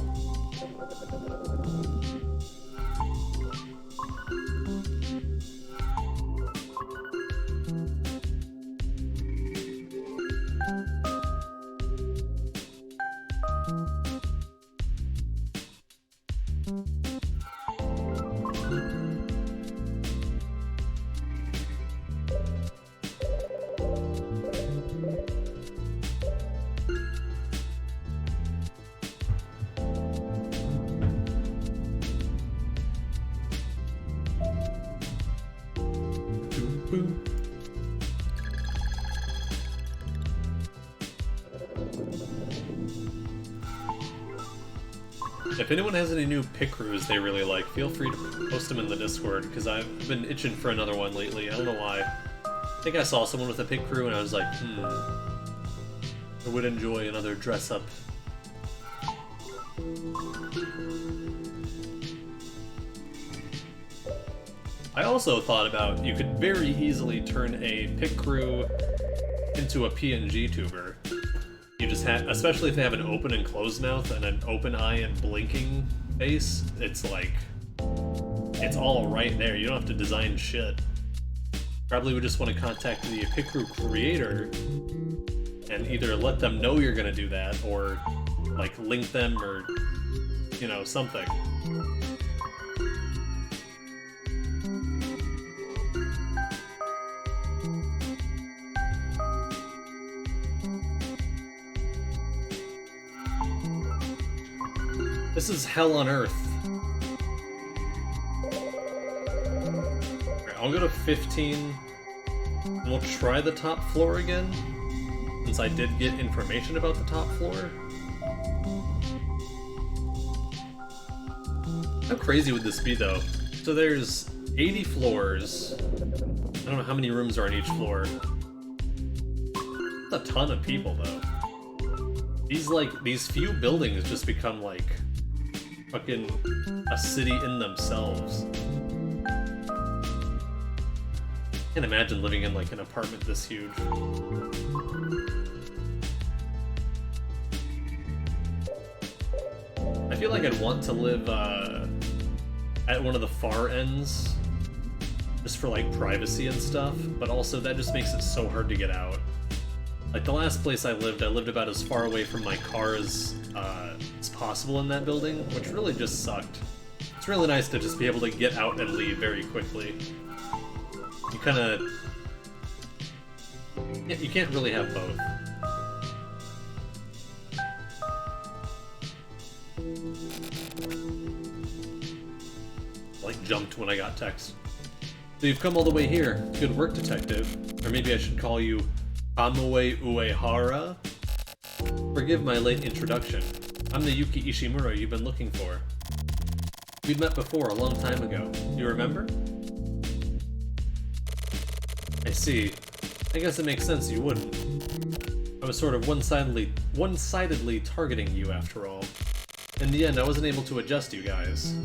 If anyone has any new pit crews they really like, feel free to post them in the Discord, because I've been itching for another one lately. I don't know why. I think I saw someone with a pit crew and I was like, I would enjoy another dress up. I also thought about, you could very easily turn a pit crew into a PNG tuber. You just have, especially if they have an open and closed mouth and an open eye and blinking face, it's like, it's all right there. You don't have to design shit. Probably would just want to contact the pit crew creator and either let them know you're gonna do that, or like link them, or, you know, something. This is hell on earth. Alright, I'll go to 15, and we'll try the top floor again, since I did get information about the top floor. How crazy would this be, though? So there's 80 floors. I don't know how many rooms are on each floor. That's a ton of people, though. These few buildings just become like fucking a city in themselves. Can't imagine living in like an apartment this huge. I feel like I'd want to live at one of the far ends, just for like privacy and stuff, but also that just makes it so hard to get out. Like the last place I lived about as far away from my car as possible in that building, which really just sucked. It's really nice to just be able to get out and leave very quickly. You kind of... You can't really have both. Like, jumped when I got text. So you've come all the way here. Good work, detective. Or maybe I should call you Kamue Uehara? Forgive my late introduction. I'm the Yuki Ishimura you've been looking for. We'd met before, a long time ago. You remember? I see. I guess it makes sense you wouldn't. I was sort of one-sidedly targeting you, after all. In the end, I wasn't able to adjust you guys.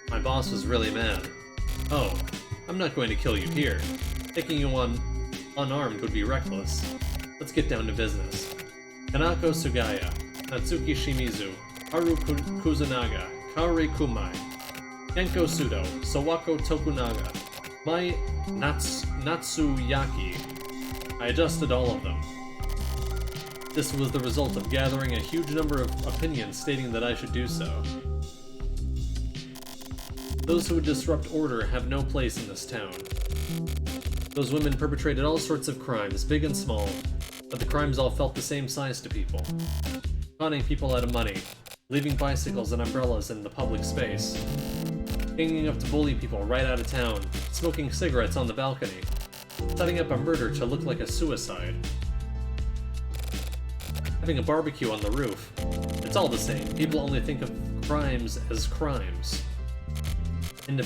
My boss was really mad. Oh, I'm not going to kill you here. Taking you on unarmed would be reckless. Let's get down to business. Kanako Sugaya, Natsuki Shimizu, Haru Kuzunaga, Kaori Kumai, Genko Sudo, Sawako Tokunaga, Mai Natsuyaki. I adjusted all of them. This was the result of gathering a huge number of opinions stating that I should do so. Those who would disrupt order have no place in this town. Those women perpetrated all sorts of crimes, big and small, but the crimes all felt the same size to people. Conning people out of money, leaving bicycles and umbrellas in the public space, ganging up to bully people right out of town, smoking cigarettes on the balcony, setting up a murder to look like a suicide, having a barbecue on the roof. It's all the same. People only think of crimes as crimes. In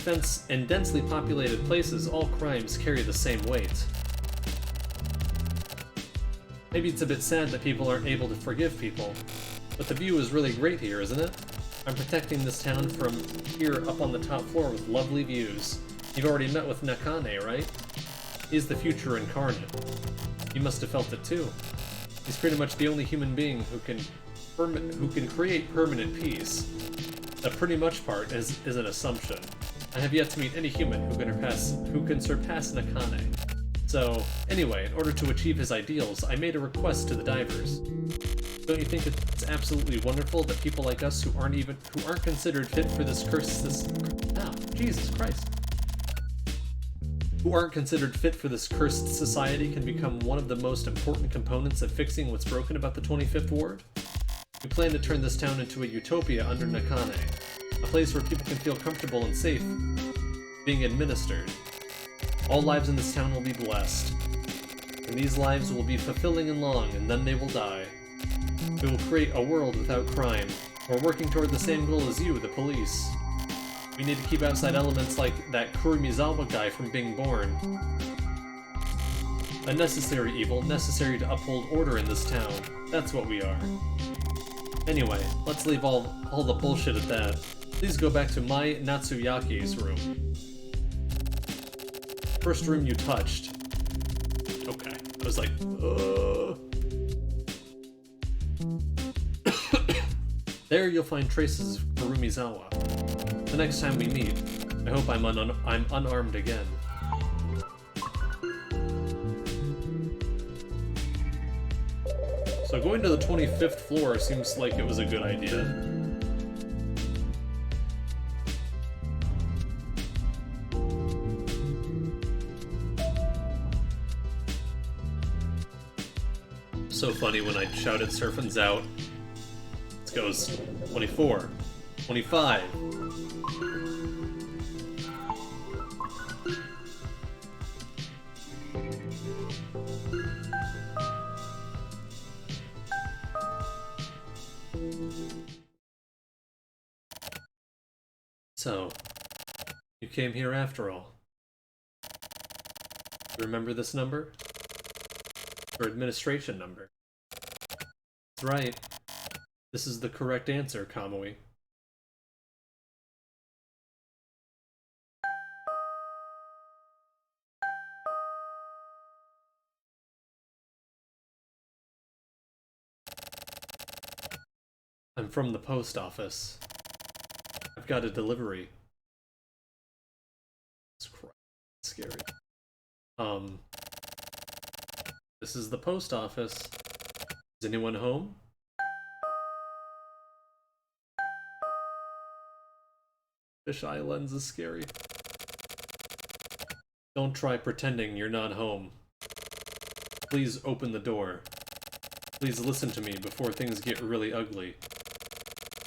densely populated places, all crimes carry the same weight. Maybe it's a bit sad that people aren't able to forgive people, but the view is really great here, isn't it? I'm protecting this town from here up on the top floor with lovely views. You've already met with Nakane, right? He's the future incarnate. You must have felt it too. He's pretty much the only human being who can create permanent peace. The pretty much part is an assumption. I have yet to meet any human who can surpass Nakane. So, anyway, in order to achieve his ideals, I made a request to the divers. Don't you think it's absolutely wonderful that people like us who aren't considered fit for this Jesus Christ. Who aren't considered fit for this cursed society can become one of the most important components of fixing what's broken about the 25th Ward? We plan to turn this town into a utopia under Nakane. A place where people can feel comfortable and safe being administered. All lives in this town will be blessed. And these lives will be fulfilling and long, and then they will die. We will create a world without crime. We're working toward the same goal as you, the police. We need to keep outside elements like that Kurimizawa guy from Being Born. A necessary evil, necessary to uphold order in this town. That's what we are. Anyway, let's leave all the bullshit at that. Please go back to Mai Natsuyaki's room. First room you touched. Okay. I was like, There you'll find traces of Kurumizawa. The next time we meet, I hope I'm unarmed again. So going to the 25th floor seems like it was a good idea. So funny when I shouted Surfin's out. It goes 24, 25. So, you came here after all. Remember this number? Your administration number. That's right. This is the correct answer, Kamui. I'm from the post office. I've got a delivery. It's scary. This is the post office. Is anyone home? Fisheye lens is scary. Don't try pretending you're not home. Please open the door. Please listen to me before things get really ugly.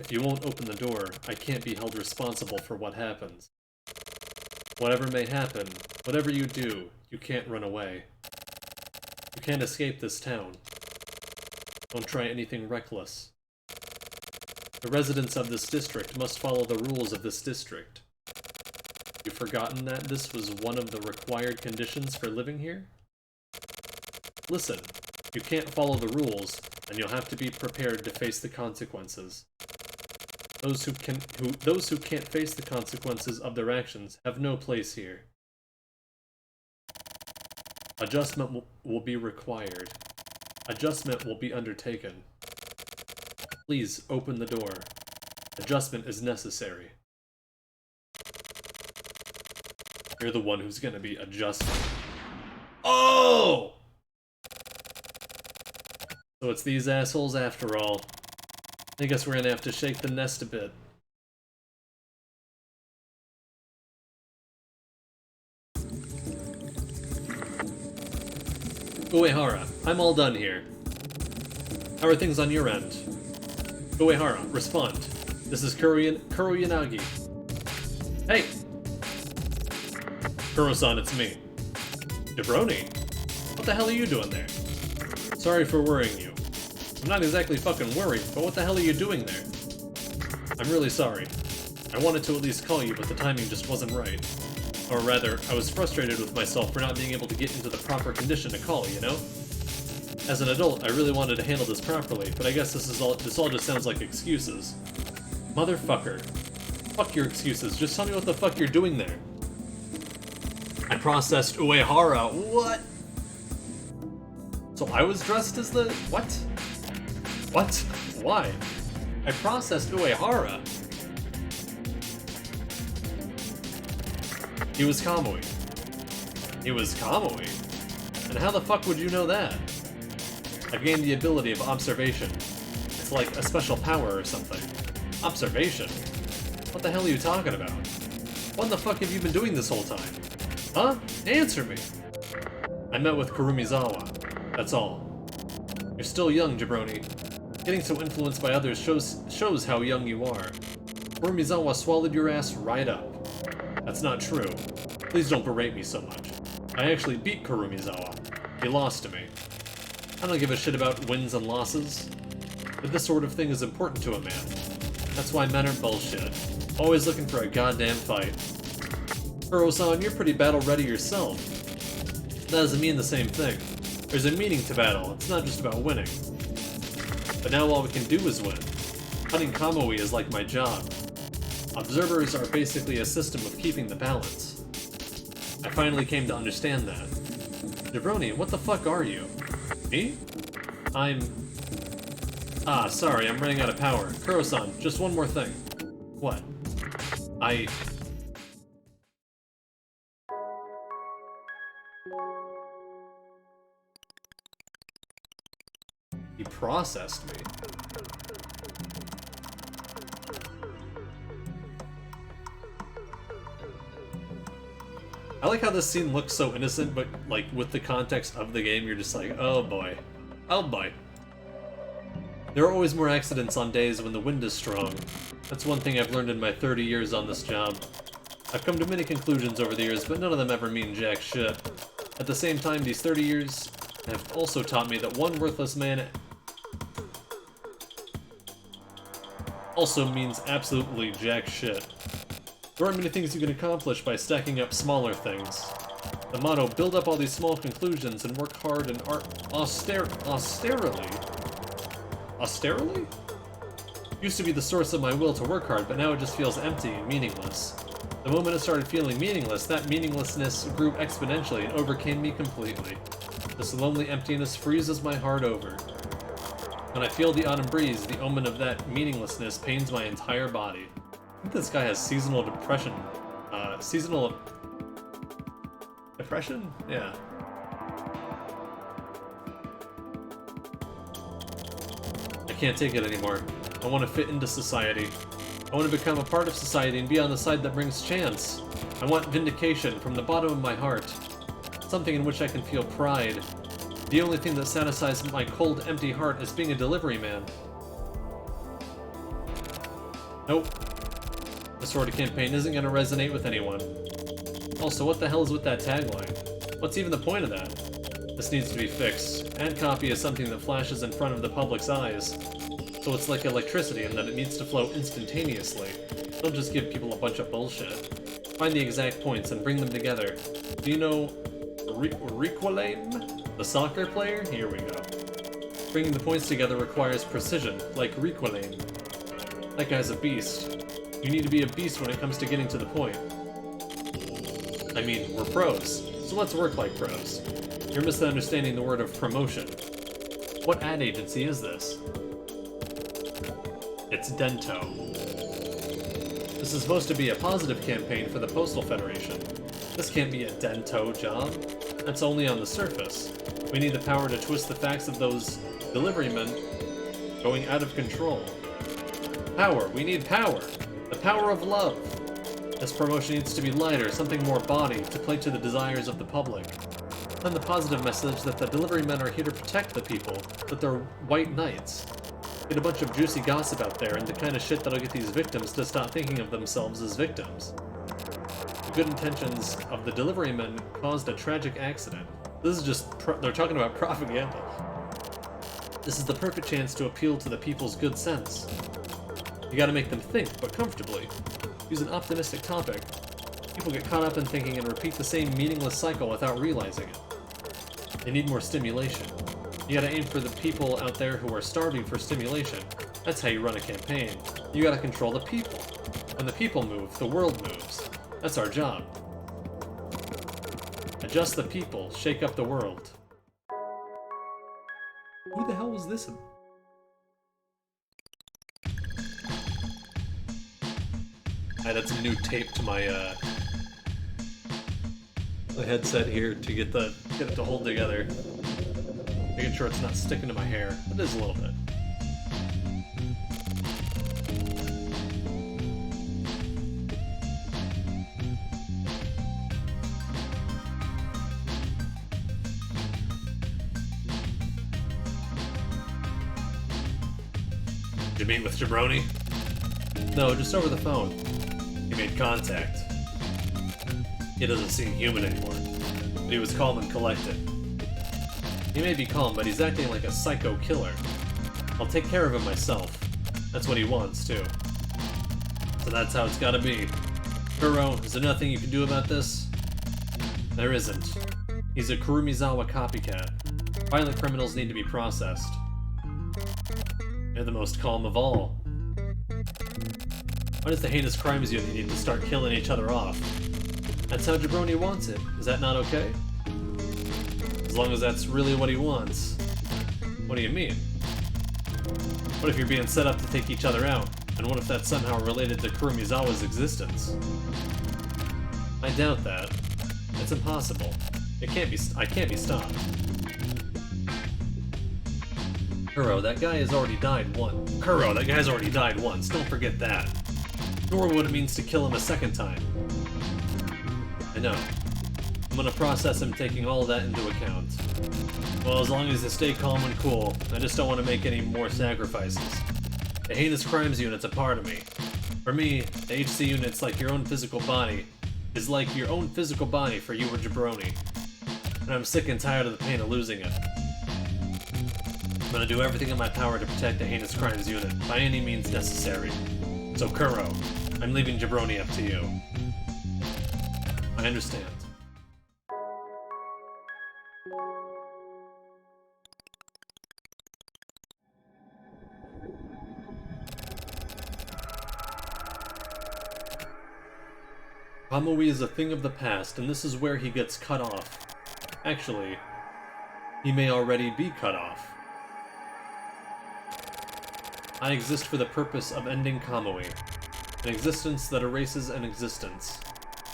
If you won't open the door, I can't be held responsible for what happens. Whatever may happen, whatever you do, you can't run away. You can't escape this town. Don't try anything reckless. The residents of this district must follow the rules of this district. You've forgotten that this was one of the required conditions for living here? Listen, you can't follow the rules, and you'll have to be prepared to face the consequences. Those who can't face the consequences of their actions have no place here. Adjustment will be required. Adjustment will be undertaken. Please open the door. Adjustment is necessary. You're the one who's gonna be adjusted. Oh! So it's these assholes after all. I guess we're gonna have to shake the nest a bit. Uehara, I'm all done here. How are things on your end? Uehara, respond. This is Kuroyanagi. Hey! Kuro-san, it's me. Jabroni? What the hell are you doing there? Sorry for worrying you. I'm not exactly fucking worried, but what the hell are you doing there? I'm really sorry. I wanted to at least call you, but the timing just wasn't right. Or rather, I was frustrated with myself for not being able to get into the proper condition to call, you know? As an adult, I really wanted to handle this properly, but I guess this all just sounds like excuses. Motherfucker. Fuck your excuses, just tell me what the fuck you're doing there. I processed Uehara. What? So I was dressed as the... What? What? Why? I processed Uehara. He was Kamui. He was Kamui? And how the fuck would you know that? I gained the ability of observation. It's like a special power or something. Observation? What the hell are you talking about? What the fuck have you been doing this whole time? Huh? Answer me! I met with Kurumizawa. That's all. You're still young, Jabroni. Getting so influenced by others shows how young you are. Kurumizawa swallowed your ass right up. That's not true. Please don't berate me so much. I actually beat Kurumizawa. He lost to me. I don't give a shit about wins and losses. But this sort of thing is important to a man. That's why men are bullshit. Always looking for a goddamn fight. Kuro-san, you're pretty battle-ready yourself. That doesn't mean the same thing. There's a meaning to battle, it's not just about winning. But now all we can do is win. Hunting Kamui is like my job. Observers are basically a system of keeping the balance. I finally came to understand that. Jabroni, what the fuck are you? Me? Ah, sorry, I'm running out of power. Kuro-san, just one more thing. What? He processed me. I like how this scene looks so innocent, but like with the context of the game, you're just like, oh boy. Oh boy. There are always more accidents on days when the wind is strong. That's one thing I've learned in my 30 years on this job. I've come to many conclusions over the years, but none of them ever mean jack shit. At the same time, these 30 years have also taught me that one worthless man also means absolutely jack shit. There aren't many things you can accomplish by stacking up smaller things. The motto, build up all these small conclusions and work hard and austerely? Austerely? Used to be the source of my will to work hard, but now it just feels empty and meaningless. The moment it started feeling meaningless, that meaninglessness grew exponentially and overcame me completely. This lonely emptiness freezes my heart over. When I feel the autumn breeze, the omen of that meaninglessness pains my entire body. I think this guy has seasonal depression. Seasonal depression? Yeah. I can't take it anymore. I want to fit into society. I want to become a part of society and be on the side that brings chance. I want vindication from the bottom of my heart. Something in which I can feel pride. The only thing that satisfies my cold, empty heart is being a delivery man. Nope. The sort of campaign isn't going to resonate with anyone. Also, what the hell is with that tagline? What's even the point of that? This needs to be fixed. Ad copy is something that flashes in front of the public's eyes. So it's like electricity in that it needs to flow instantaneously. Don't just give people a bunch of bullshit. Find the exact points and bring them together. Do you know Requelame? The soccer player? Here we go. Bringing the points together requires precision, like Requelame. That guy's a beast. You need to be a beast when it comes to getting to the point. I mean, we're pros, so let's work like pros. You're misunderstanding the word of promotion. What ad agency is this? It's Dento. This is supposed to be a positive campaign for the Postal Federation. This can't be a Dento job. That's only on the surface. We need the power to twist the facts of those deliverymen going out of control. Power. We need power. The power of love. This promotion needs to be lighter, something more body, to play to the desires of the public. Send the positive message that the deliverymen are here to protect the people, that they're white knights. Get a bunch of juicy gossip out there, and the kind of shit that'll get these victims to stop thinking of themselves as victims. The good intentions of the deliverymen caused a tragic accident. This is just, they're talking about propaganda. This is the perfect chance to appeal to the people's good sense. You gotta make them think, but comfortably. Use an optimistic topic. People get caught up in thinking and repeat the same meaningless cycle without realizing it. They need more stimulation. You gotta aim for the people out there who are starving for stimulation. That's how you run a campaign. You gotta control the people. When the people move, the world moves. That's our job. Adjust the people, shake up the world. Who the hell was this? That's a new tape to my headset here to get it to hold together. Making sure it's not sticking to my hair. It is a little bit. Did you meet with Jabroni? No, just over the phone. He made contact. He doesn't seem human anymore, but he was calm and collected. He may be calm, but he's acting like a psycho killer. I'll take care of him myself. That's what he wants, too. So that's how it's gotta be. Kuro, is there nothing you can do about this? There isn't. He's a Kurumizawa copycat. Violent criminals need to be processed. You're the most calm of all. Why does the heinous crimes unit need to start killing each other off? That's how Jabroni wants it. Is that not okay? As long as that's really what he wants. What do you mean? What if you're being set up to take each other out? And what if that's somehow related to Kurumizawa's existence? I doubt that. It's impossible. I can't be stopped. Kuro, that guy has already died once. Kuro, that guy's already died once. Don't forget that. Nor what it means to kill him a second time. I know. I'm gonna process him taking all of that into account. Well, as long as you stay calm and cool, I just don't want to make any more sacrifices. The heinous crimes unit's a part of me. For me, the HC unit's like your own physical body. Is like your own physical body for you or Jabroni. And I'm sick and tired of the pain of losing it. I'm gonna do everything in my power to protect the heinous crimes unit, by any means necessary. So Kuro, I'm leaving Jabroni up to you. I understand. Kamui is a thing of the past, and this is where he gets cut off. Actually, he may already be cut off. I exist for the purpose of ending Kamui, an existence that erases an existence.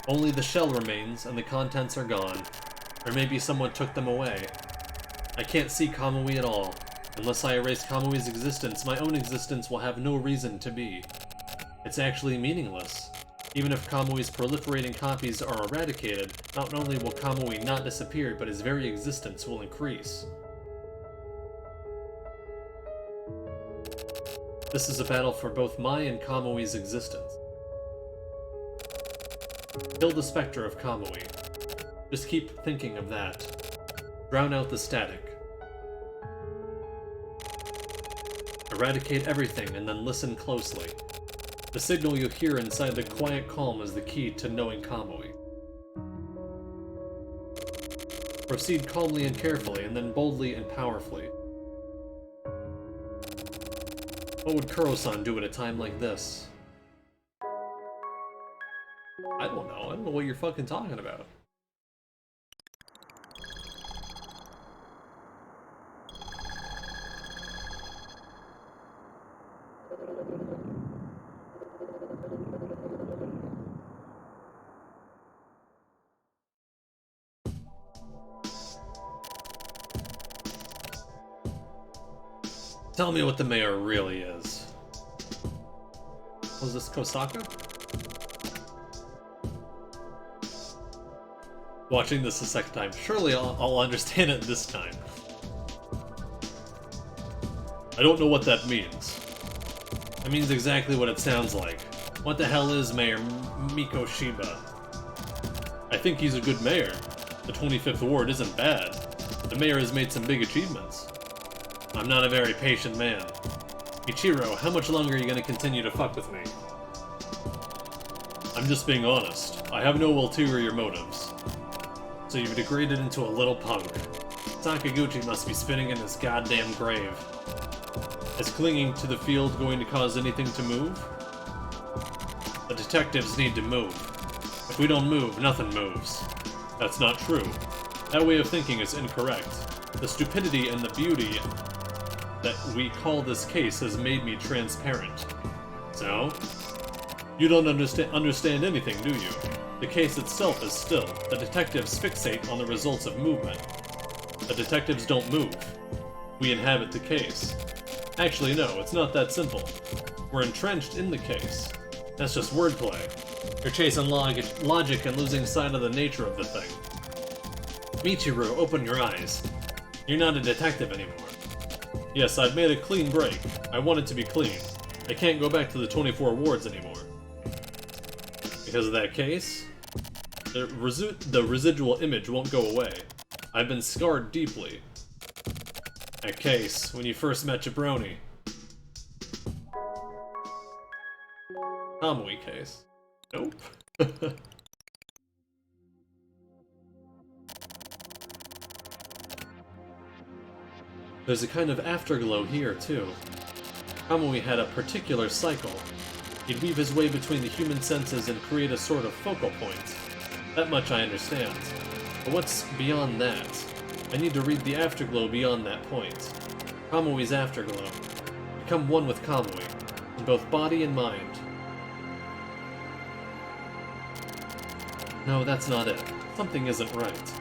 Only the shell remains and the contents are gone, or maybe someone took them away. I can't see Kamui at all. Unless I erase Kamui's existence, my own existence will have no reason to be. It's actually meaningless. Even if Kamui's proliferating copies are eradicated, not only will Kamui not disappear, but his very existence will increase. This is a battle for both my and Kamui's existence. Kill the specter of Kamui. Just keep thinking of that. Drown out the static. Eradicate everything and then listen closely. The signal you hear inside the quiet calm is the key to knowing Kamui. Proceed calmly and carefully, and then boldly and powerfully. What would Kuro-san do at a time like this? I don't know. I don't know what you're fucking talking about. Tell me what the mayor really is. Was this Kosaka? Watching this a second time, surely I'll understand it this time. I don't know what that means. It means exactly what it sounds like. What the hell is Mayor Mikoshiba? I think he's a good mayor. The 25th ward isn't bad. The mayor has made some big achievements. I'm not a very patient man. Ichiro, how much longer are you gonna continue to fuck with me? I'm just being honest. I have no ulterior motives. So you've degraded into a little punk. Sakaguchi must be spinning in his goddamn grave. Is clinging to the field going to cause anything to move? The detectives need to move. If we don't move, nothing moves. That's not true. That way of thinking is incorrect. The stupidity and the beauty that we call this case has made me transparent. So? You don't understand anything, do you? The case itself is still. The detectives fixate on the results of movement. The detectives don't move. We inhabit the case. Actually, no, it's not that simple. We're entrenched in the case. That's just wordplay. You're chasing logic and losing sight of the nature of the thing. Michiru, open your eyes. You're not a detective anymore. Yes, I've made a clean break. I want it to be clean. I can't go back to the 24 wards anymore. Because of that case, the residual image won't go away. I've been scarred deeply. That case, when you first met Jabroni. Kamui case. Nope. There's a kind of afterglow here, too. Kamui had a particular cycle. He'd weave his way between the human senses and create a sort of focal point. That much I understand. But what's beyond that? I need to read the afterglow beyond that point. Kamui's afterglow. Become one with Kamui, in both body and mind. No, that's not it. Something isn't right.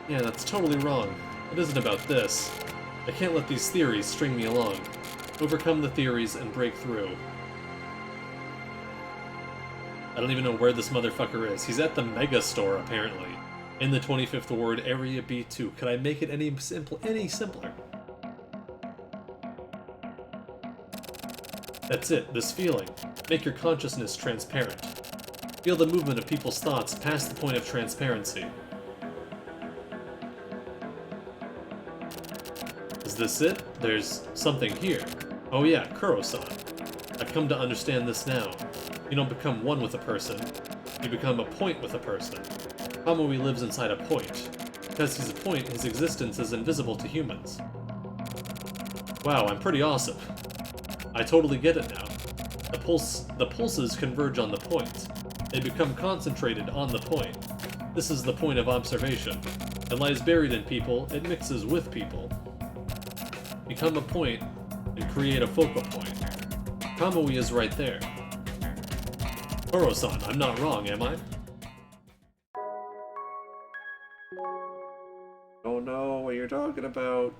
Yeah, that's totally wrong. It isn't about this. I can't let these theories string me along. Overcome the theories and break through. I don't even know where this motherfucker is. He's at the Mega Store, apparently. In the 25th Ward, Area B2. Could I make it any simpler? That's it, this feeling. Make your consciousness transparent. Feel the movement of people's thoughts past the point of transparency. Is this it? There's something here. Oh yeah, Kuro-san. I've come to understand this now. You don't become one with a person. You become a point with a person. Kamui lives inside a point. Because he's a point, his existence is invisible to humans. Wow, I'm pretty awesome. I totally get it now. The pulses converge on the point. They become concentrated on the point. This is the point of observation. It lies buried in people, it mixes with people. Become a point, and create a focal point. Kamui is right there. Koro-san, I'm not wrong, am I? Don't know what you're talking about.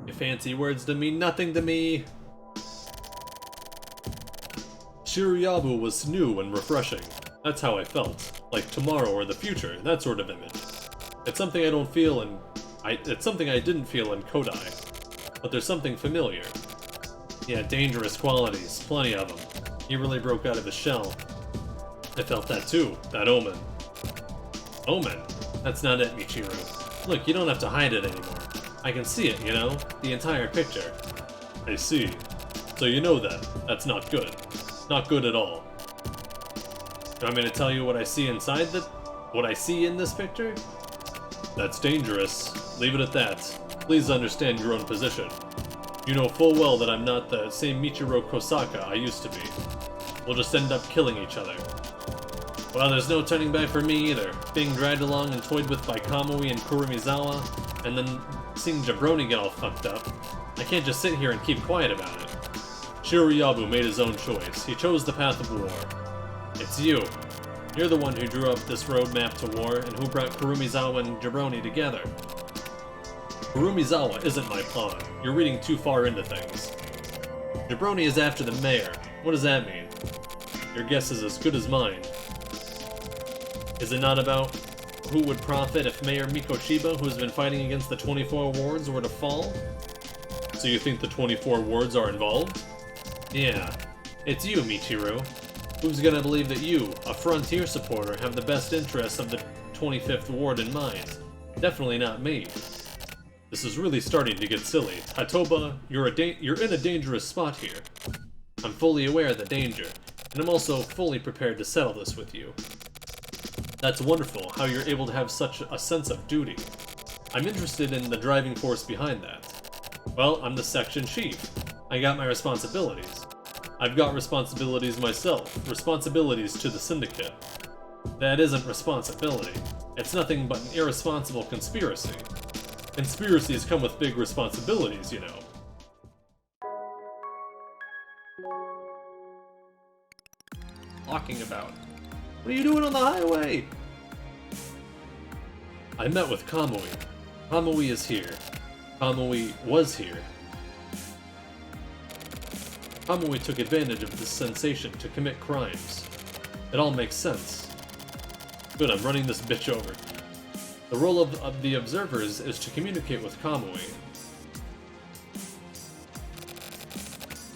Your fancy words to mean nothing to me. Shiryabu was new and refreshing. That's how I felt. Like tomorrow or the future, that sort of image. It's something I don't feel in... it's something I didn't feel in Kodai. But there's something familiar. Yeah, dangerous qualities. Plenty of them. He really broke out of his shell. I felt that too. That omen. Omen? That's not it, Michiru. Look, you don't have to hide it anymore. I can see it, you know? The entire picture. I see. So you know that. That's not good. Not good at all. Do you want me to tell you what I see inside what I see in this picture? That's dangerous. Leave it at that. Please understand your own position. You know full well that I'm not the same Michiro Kosaka I used to be. We'll just end up killing each other. Well, there's no turning back for me either. Being dragged along and toyed with by Kamui and Kurumizawa, and then seeing Jabroni get all fucked up. I can't just sit here and keep quiet about it. Shiryabu made his own choice. He chose the path of war. It's you. You're the one who drew up this roadmap to war, and who brought Kurumizawa and Jabroni together. Kurumizawa isn't my pawn. You're reading too far into things. Jabroni is after the mayor. What does that mean? Your guess is as good as mine. Is it not about who would profit if Mayor Mikoshiba, who's been fighting against the 24 wards, were to fall? So you think the 24 wards are involved? Yeah. It's you, Michiru. Who's gonna believe that you, a Frontier supporter, have the best interests of the 25th ward in mind? Definitely not me. This is really starting to get silly. Hatoba, you're in a dangerous spot here. I'm fully aware of the danger, and I'm also fully prepared to settle this with you. That's wonderful, how you're able to have such a sense of duty. I'm interested in the driving force behind that. Well, I'm the section chief. I got my responsibilities. I've got responsibilities myself, responsibilities to the syndicate. That isn't responsibility. It's nothing but an irresponsible conspiracy. Conspiracies come with big responsibilities, you know. Talking about. What are you doing on the highway? I met with Kamui. Kamui is here. Kamui was here. Kamui took advantage of this sensation to commit crimes. It all makes sense. Good, I'm running this bitch over. The role of the observers is to communicate with Kamui.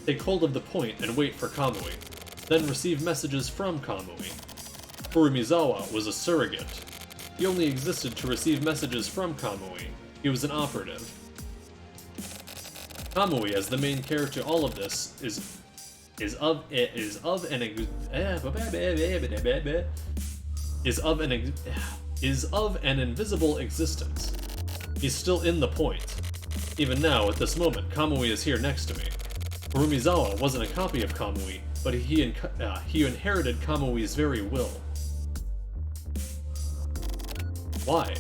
Take hold of the point and wait for Kamui, then receive messages from Kamui. Kurumizawa was a surrogate. He only existed to receive messages from Kamui. He was an operative. Kamui, as the main character to all of this, is of an invisible existence. He's still in the point. Even now, at this moment, Kamui is here next to me. Kurumizawa wasn't a copy of Kamui, but he inherited Kamui's very will. Why?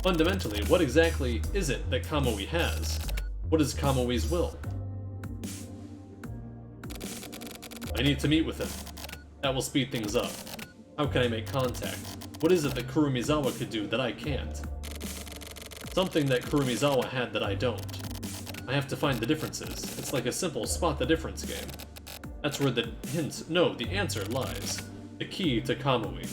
Fundamentally, what exactly is it that Kamui has? What is Kamui's will? I need to meet with him. That will speed things up. How can I make contact? What is it that Kurumizawa could do that I can't? Something that Kurumizawa had that I don't. I have to find the differences. It's like a simple spot the difference game. That's where the answer lies. The key to Kamui.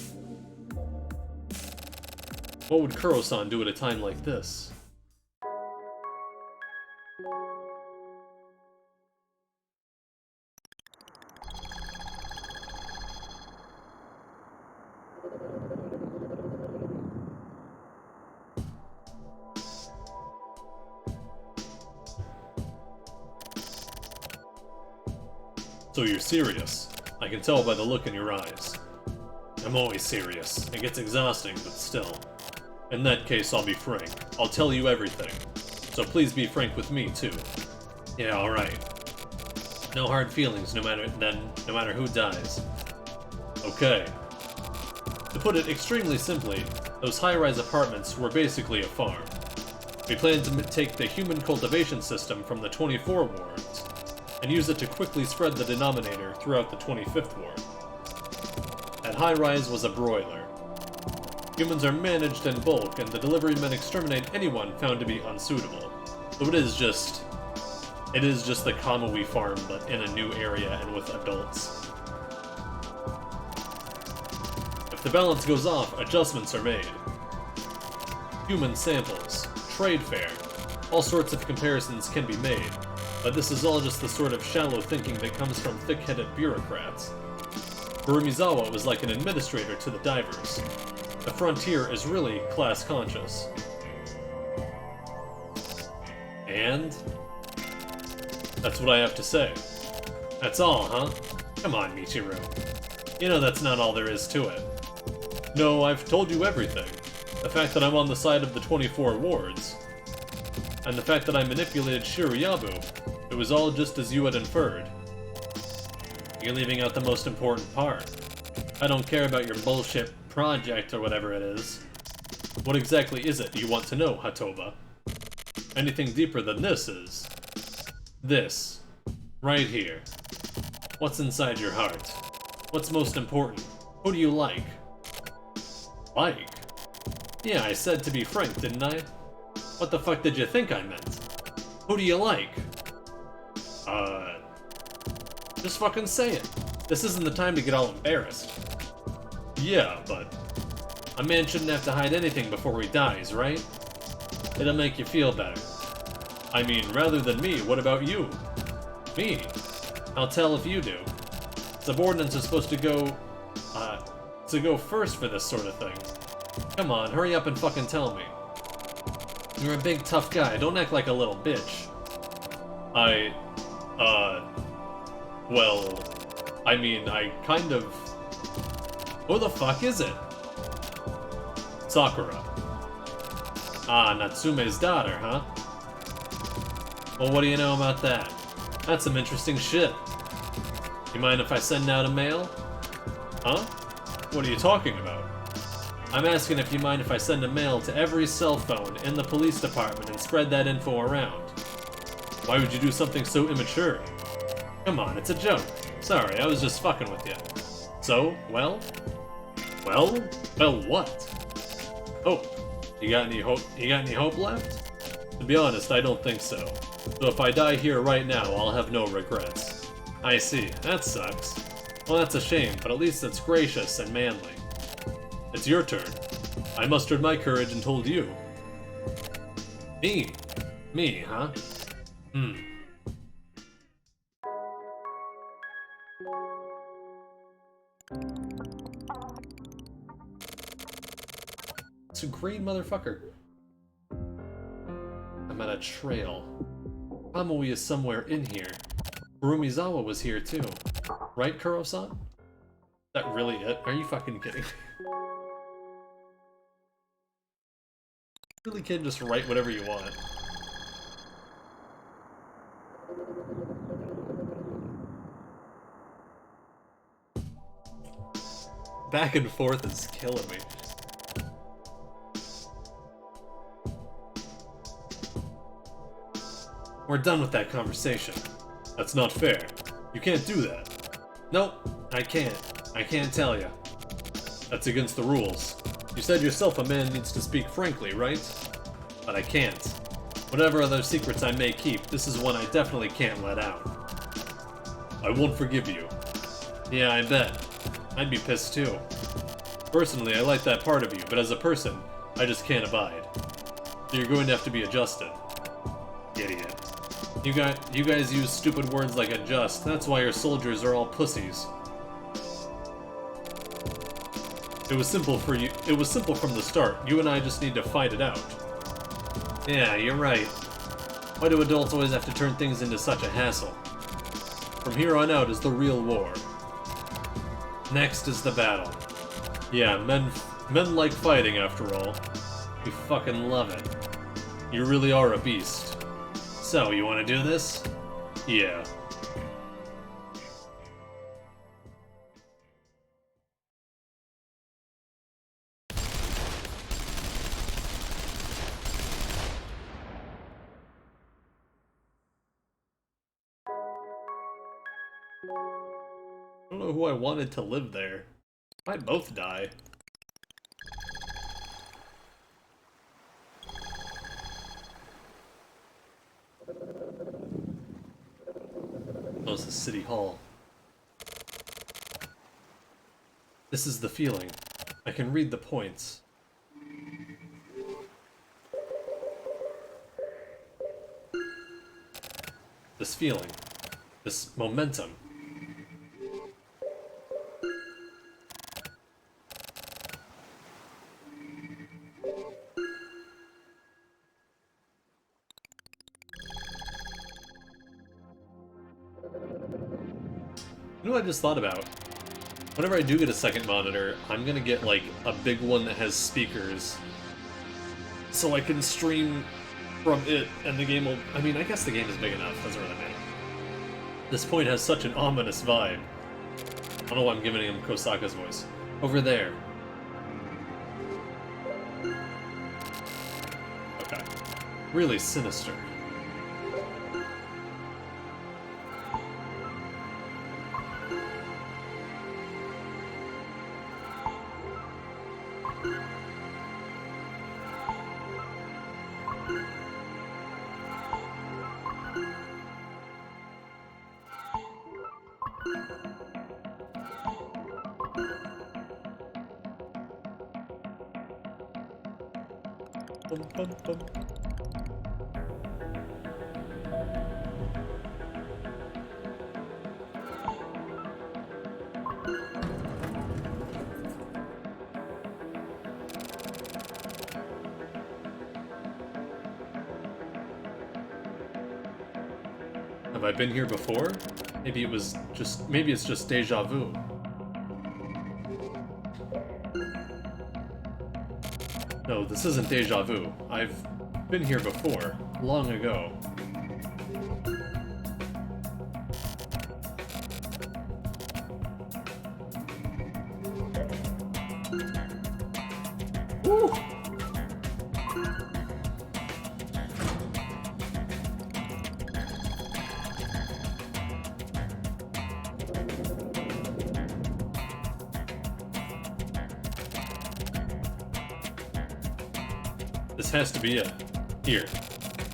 What would Kuro-san do at a time like this? So you're serious. I can tell by the look in your eyes. I'm always serious. It gets exhausting, but still. In that case, I'll be frank. I'll tell you everything. So please be frank with me, too. Yeah, alright. No hard feelings, no matter who dies. Okay. To put it extremely simply, those high-rise apartments were basically a farm. We planned to take the human cultivation system from the 24 wards and use it to quickly spread the denominator throughout the 25th ward. That high-rise was a broiler. Humans are managed in bulk, and the delivery men exterminate anyone found to be unsuitable. So it is just the Kamui farm, but in a new area and with adults. If the balance goes off, adjustments are made. Human samples, trade fair, all sorts of comparisons can be made, but this is all just the sort of shallow thinking that comes from thick-headed bureaucrats. Furumizawa was like an administrator to the divers. The frontier is really class-conscious. And that's what I have to say. That's all, huh? Come on, Michiru. You know that's not all there is to it. No, I've told you everything. The fact that I'm on the side of the 24 wards, and the fact that I manipulated Shiryabu, it was all just as you had inferred. You're leaving out the most important part. I don't care about your bullshit project or whatever it is. What exactly is it you want to know, Hatoba? Anything deeper than this is... this. Right here. What's inside your heart? What's most important? Who do you like? Like? Yeah, I said to be frank, didn't I? What the fuck did you think I meant? Who do you like? Just fucking say it. This isn't the time to get all embarrassed. Yeah, but... a man shouldn't have to hide anything before he dies, right? It'll make you feel better. I mean, rather than me, what about you? Me? I'll tell if you do. Subordinates are supposed to go first for this sort of thing. Come on, hurry up and fucking tell me. You're a big tough guy, don't act like a little bitch. Well, I mean, I kind of... Who the fuck is it? Sakura. Ah, Natsume's daughter, huh? Well, what do you know about that? That's some interesting shit. You mind if I send out a mail? Huh? What are you talking about? I'm asking if you mind if I send a mail to every cell phone in the police department and spread that info around. Why would you do something so immature? Come on, it's a joke. Sorry, I was just fucking with you. So, well? Well what? Hope. You got any hope left? To be honest, I don't think so. So if I die here right now, I'll have no regrets. I see, that sucks. Well, that's a shame, but at least it's gracious and manly. It's your turn. I mustered my courage and told you. Me? Me, huh? It's a green motherfucker. I'm at a trail. Kamui is somewhere in here. Furumizawa was here too. Right, Kuro-san? Is that really it? Are you fucking kidding me? You really can just write whatever you want. Back and forth is killing me. We're done with that conversation. That's not fair. You can't do that. Nope, I can't. I can't tell you. That's against the rules. You said yourself a man needs to speak frankly, right? But I can't. Whatever other secrets I may keep, this is one I definitely can't let out. I won't forgive you. Yeah, I bet. I'd be pissed too. Personally, I like that part of you, but as a person, I just can't abide. So you're going to have to be adjusted. Idiot. You guys use stupid words like adjust. That's why your soldiers are all pussies. It was simple for you. It was simple from the start. You and I just need to fight it out. Yeah, you're right. Why do adults always have to turn things into such a hassle? From here on out is the real war. Next is the battle. Yeah, men like fighting after all. We fucking love it. You really are a beast. So, you wanna do this? Yeah. I don't know who I wanted to live there. Might both die. Oh, this is City Hall. This is the feeling. I can read the points. This feeling. This momentum. You know what I just thought about? Whenever I do get a second monitor, I'm gonna get like a big one that has speakers, so I can stream from it, and the game will... I mean, I guess the game is big enough, doesn't really matter. This point has such an ominous vibe. I don't know why I'm giving him Kosaka's voice. Over there. Okay. Really sinister. Bum, bum, bum. Have I been here before? Maybe it's just deja vu. No, this isn't deja vu. I've been here before, long ago. Woo! This has to be it. Here.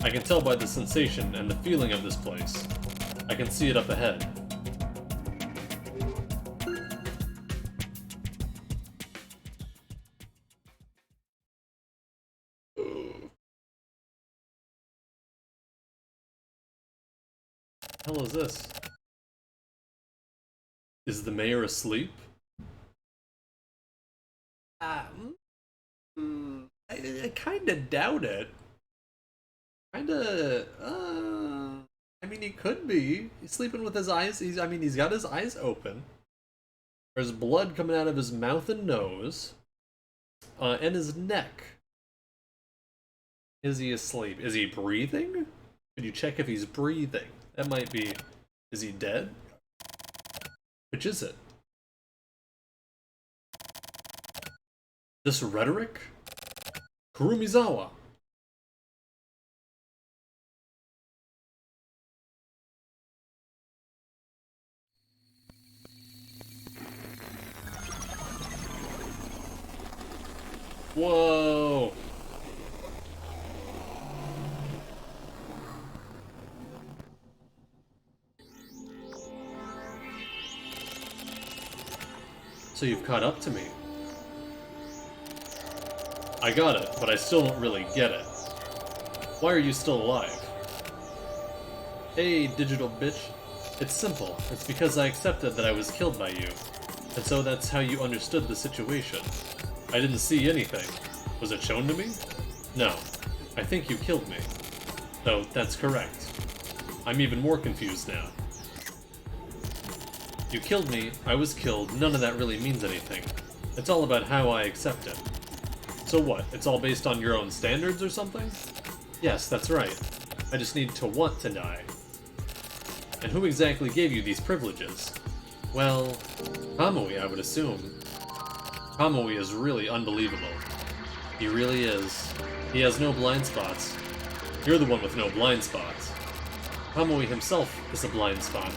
I can tell by the sensation and the feeling of this place. I can see it up ahead. What the hell is this? Is the mayor asleep? I kinda doubt it. Kinda, I mean, he could be. He's sleeping with his eyes, he's got his eyes open. There's blood coming out of his mouth and nose. And his neck. Is he asleep? Is he breathing? Could you check if he's breathing? That might be... Is he dead? Which is it? This rhetoric? Kurumizawa. Whoa. So you've caught up to me. I got it, but I still don't really get it. Why are you still alive? Hey, digital bitch. It's simple. It's because I accepted that I was killed by you. And so that's how you understood the situation. I didn't see anything. Was it shown to me? No. I think you killed me. So, that's correct. I'm even more confused now. You killed me, I was killed, none of that really means anything. It's all about how I accept it. So what, it's all based on your own standards or something? Yes, that's right. I just need to want to die. And who exactly gave you these privileges? Well, Kamui, I would assume. Kamui is really unbelievable. He really is. He has no blind spots. You're the one with no blind spots. Kamui himself is a blind spot.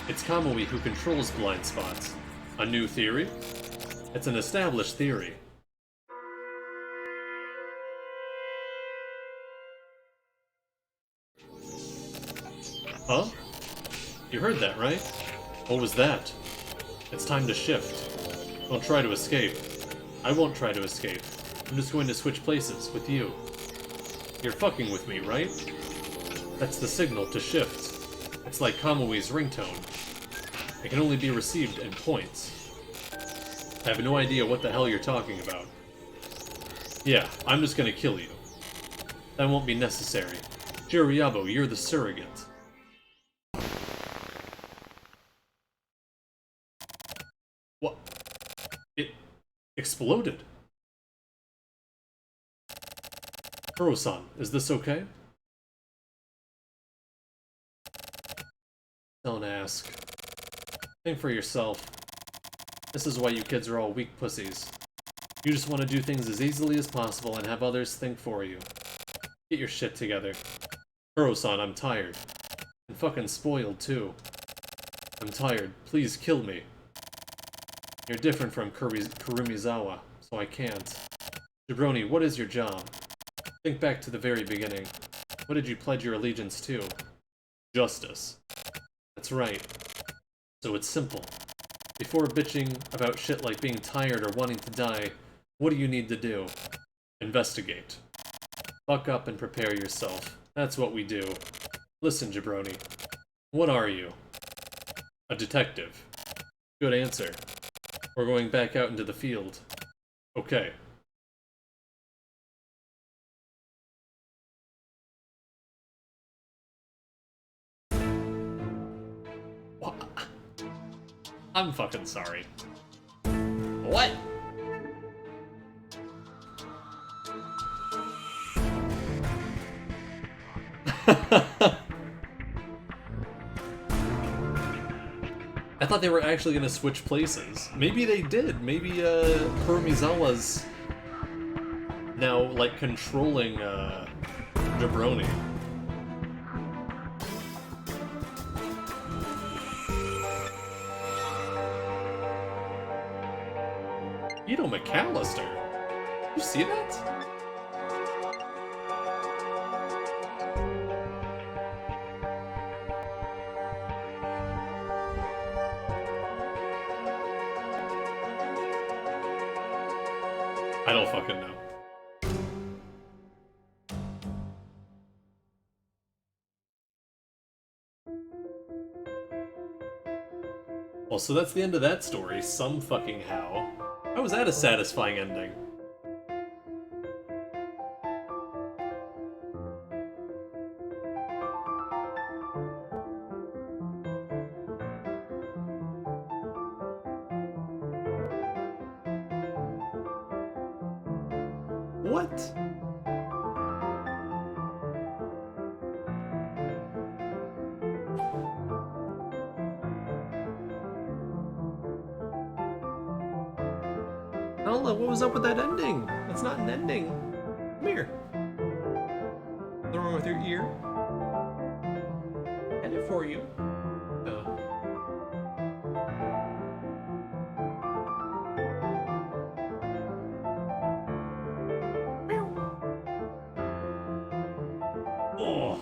It's Kamui who controls blind spots. A new theory? It's an established theory. Huh? You heard that, right? What was that? It's time to shift. Don't try to escape. I won't try to escape. I'm just going to switch places with you. You're fucking with me, right? That's the signal to shift. It's like Kamui's ringtone. It can only be received in points. I have no idea what the hell you're talking about. Yeah, I'm just gonna kill you. That won't be necessary. Jiriabo, you're the surrogate. What? It exploded. Kuro-san, is this okay? Don't ask. Think for yourself. This is why you kids are all weak pussies. You just want to do things as easily as possible and have others think for you. Get your shit together. Kuro-san, I'm tired. And fucking spoiled, too. I'm tired. Please kill me. You're different from Kurumizawa, so I can't. Jabroni, what is your job? Think back to the very beginning. What did you pledge your allegiance to? Justice. That's right. So it's simple. Before bitching about shit like being tired or wanting to die, what do you need to do? Investigate. Buck up and prepare yourself. That's what we do. Listen, Jabroni. What are you? A detective. Good answer. We're going back out into the field. Okay. What? I'm fucking sorry. What? I thought they were actually gonna switch places. Maybe they did. Maybe Kurumizawa's now like controlling Jabroni. Ito McAllister. You see that? I don't fucking know. Well, so that's the end of that story, some fucking how. How was that a satisfying ending? What? Nala, what was up with that ending? That's not an ending. Come here. What's wrong with your ear? Had it for you. Oh.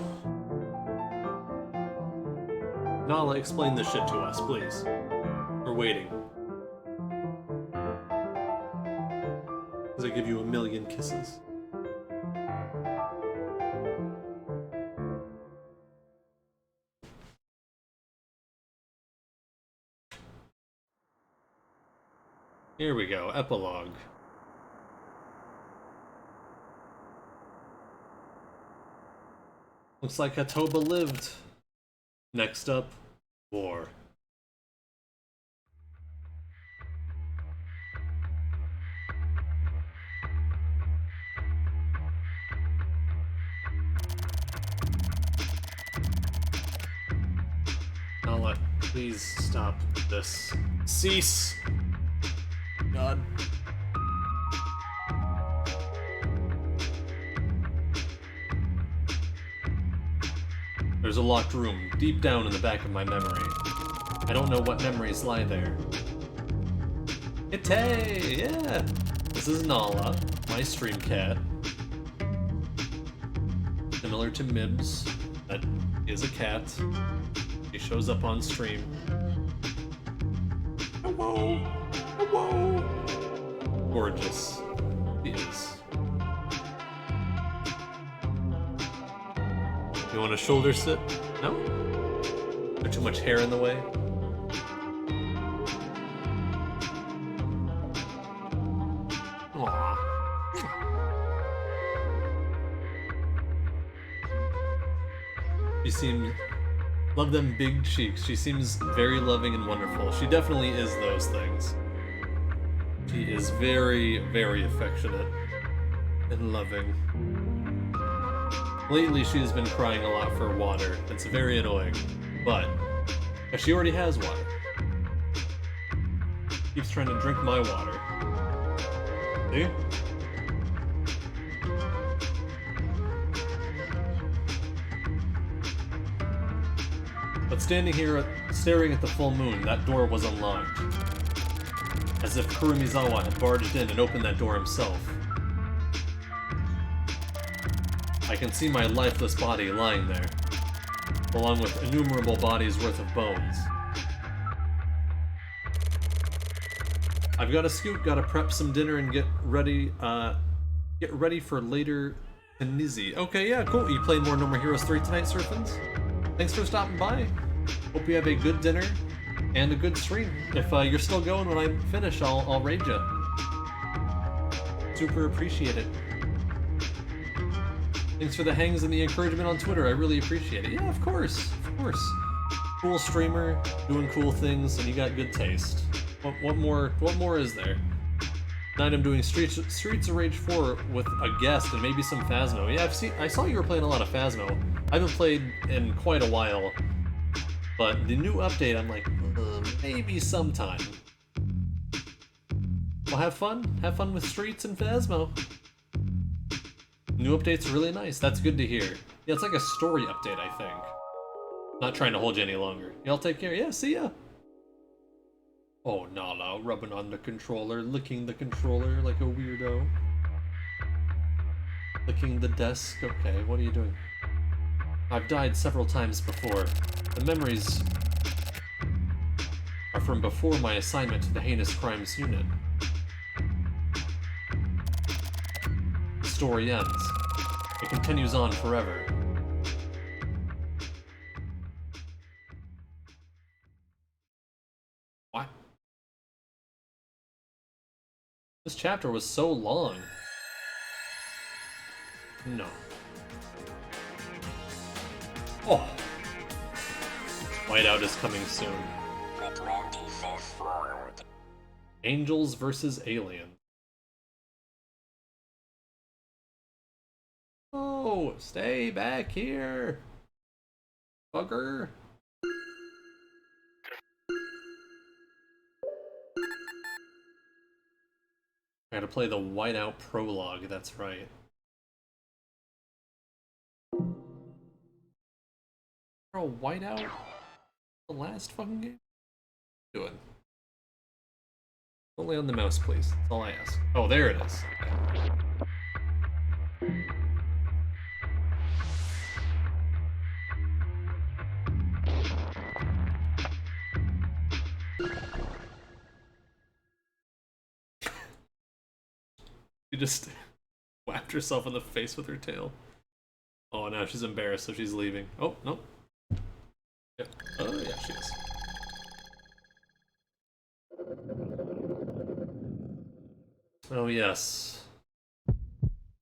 Nala, explain this shit to us, please. We're waiting. As I give you a million kisses. Here we go, epilogue. Looks like Hatoba lived. Next up, war. Nala, please stop this. Cease! God. There's a locked room deep down in the back of my memory. I don't know what memories lie there. Itay! Yeah! This is Nala, my stream cat. Similar to Mibs, that is a cat. He shows up on stream. Hello! Hello! Gorgeous. He is. You want a shoulder sit? No? There's too much hair in the way? Aww. She seems... Love them big cheeks. She seems very loving and wonderful. She definitely is those things. She is very, very affectionate and loving. Lately, she has been crying a lot for water. It's very annoying. But she already has water. Keeps trying to drink my water. See? But standing here, staring at the full moon, that door was unlocked. As if Kurumizawa had barged in and opened that door himself. I can see my lifeless body lying there, along with innumerable bodies worth of bones. I've got to scoot, gotta prep some dinner and get ready for later Tanizi. Okay, yeah, cool. You playing more No More Heroes 3 tonight, Surfins? Thanks for stopping by. Hope you have a good dinner and a good stream. If you're still going when I finish, I'll raid you. Super appreciate it. Thanks for the hangs and the encouragement on Twitter. I really appreciate it. Yeah, of course. Of course. Cool streamer, doing cool things, and you got good taste. What more is there? Tonight I'm doing Streets of Rage 4 with a guest and maybe some Phasmo. Yeah, I saw you were playing a lot of Phasmo. I haven't played in quite a while, but the new update, I'm like, maybe sometime. Well, have fun. Have fun with Streets and Phasmo. New update's really nice. That's good to hear. Yeah, it's like a story update, I think. Not trying to hold you any longer. Y'all take care. Yeah, see ya. Oh, Nala, rubbing on the controller, licking the controller like a weirdo. Licking the desk. Okay, what are you doing? I've died several times before. The memories are from before my assignment to the Heinous Crimes Unit. The story ends. It continues on forever. What? This chapter was so long. No. Oh. Whiteout is coming soon. Angels versus aliens. Oh, stay back here, bugger. I gotta play the Whiteout prologue, that's right. A Whiteout? The last fucking game? Doing. Only on the mouse, please. That's all I ask. Oh, there it is. She just whapped herself in the face with her tail. Oh, now she's embarrassed, so she's leaving. Oh, no. Yep. Oh, yeah, she is. Oh, yes.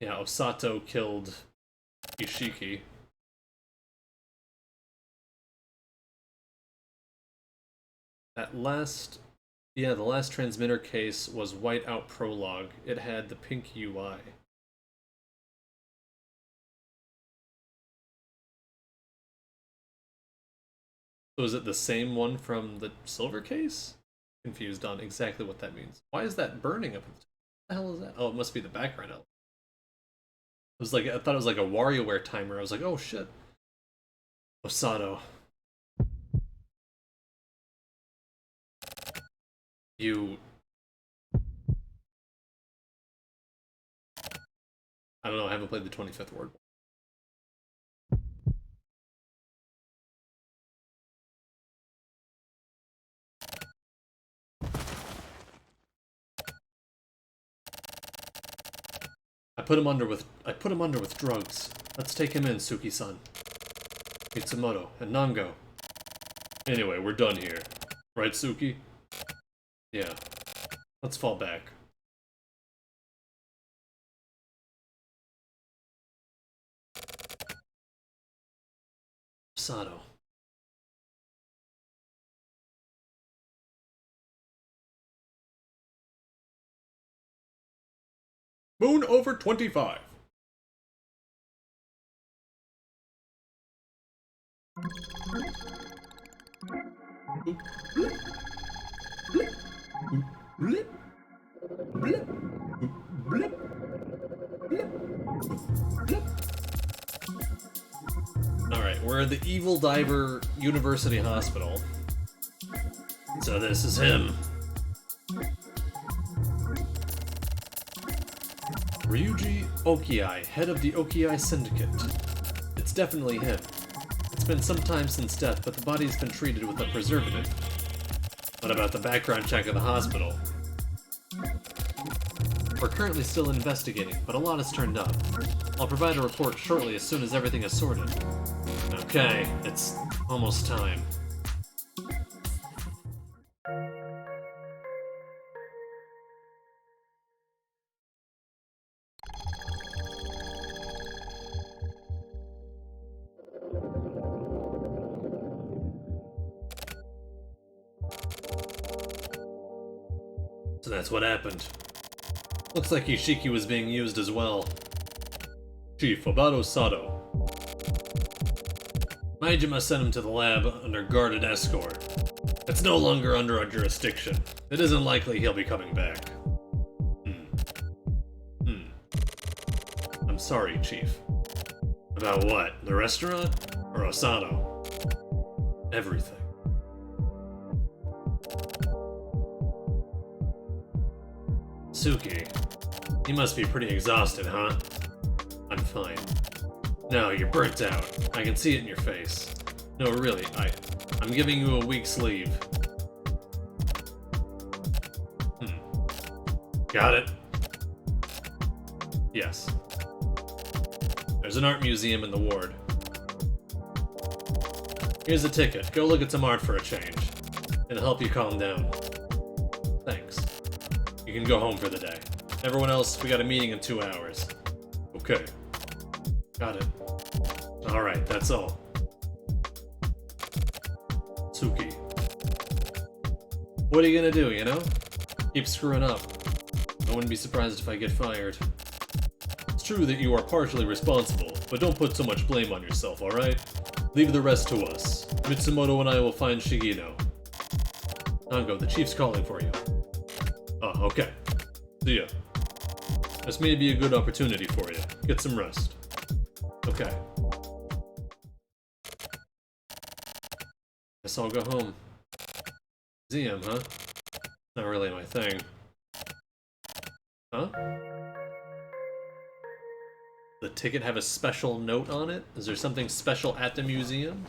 Yeah, Osato killed Ishiki. That last... Yeah, the last transmitter case was Whiteout Prologue. It had the pink UI. So is it the same one from the silver case? Confused on exactly what that means. Why is that burning up? What the hell is that? Oh, it must be the background element. It was like, I thought it was like a WarioWare timer. I was like, oh shit. Osato. You... I don't know, I haven't played the 25th Ward. I put him under with drugs. Let's take him in, Suki-san. Mitsumoto and Nango. Anyway, we're done here. Right, Suki? Yeah. Let's fall back. Sato. Moon over 25. Alright, we're at the Evil Diver University Hospital. So this is him. Ryuji Okiai, head of the Okiai Syndicate. It's definitely him. It's been some time since death, but the body's been treated with a preservative. What about the background check of the hospital? We're currently still investigating, but a lot has turned up. I'll provide a report shortly as soon as everything is sorted. Okay, it's almost time. So that's what happened. Looks like Ishiki was being used as well. Chief Obado Sato. Maijima sent him to the lab under guarded escort. It's no longer under our jurisdiction. It isn't likely he'll be coming back. I'm sorry, Chief. About what? The restaurant? Or Osato? Everything. Suki, you must be pretty exhausted, huh? I'm fine. No, you're burnt out. I can see it in your face. No, really, I'm giving you a week's leave. Got it? Yes. There's an art museum in the ward. Here's a ticket. Go look at some art for a change. It'll help you calm down. Thanks. You can go home for the day. Everyone else, we got a meeting in 2 hours. Okay. Got it. Alright, that's all. Suki. What are you gonna do, you know? Keep screwing up. I wouldn't be surprised if I get fired. It's true that you are partially responsible, but don't put so much blame on yourself, alright? Leave the rest to us. Mitsumoto and I will find Shigino. Nango, the chief's calling for you. Oh, okay. See ya. This may be a good opportunity for you. Get some rest. Okay. Guess I'll go home. Museum, huh? Not really my thing. Huh? The ticket have a special note on it? Is there something special at the museum?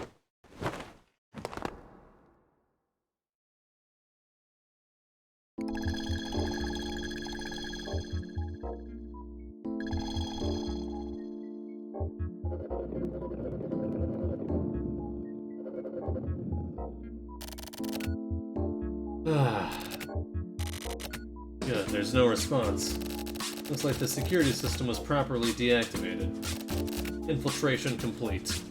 Good, there's no response. Looks like the security system was properly deactivated. Infiltration complete.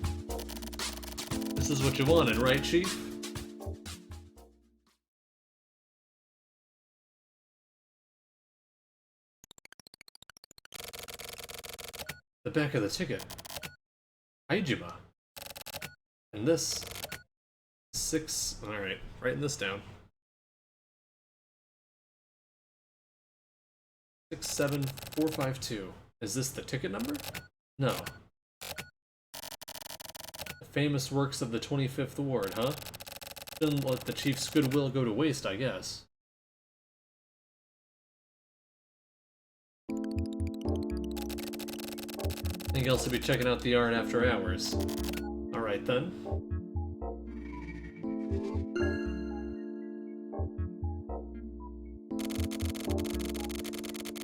This is what you wanted, right, Chief? The back of the ticket. Maijima. And this... 6... Alright, writing this down. 67452. Is this the ticket number? No. The famous works of the 25th Ward, huh? Didn't let the Chief's goodwill go to waste, I guess. I think I'll also be checking out the art after hours. Alright then.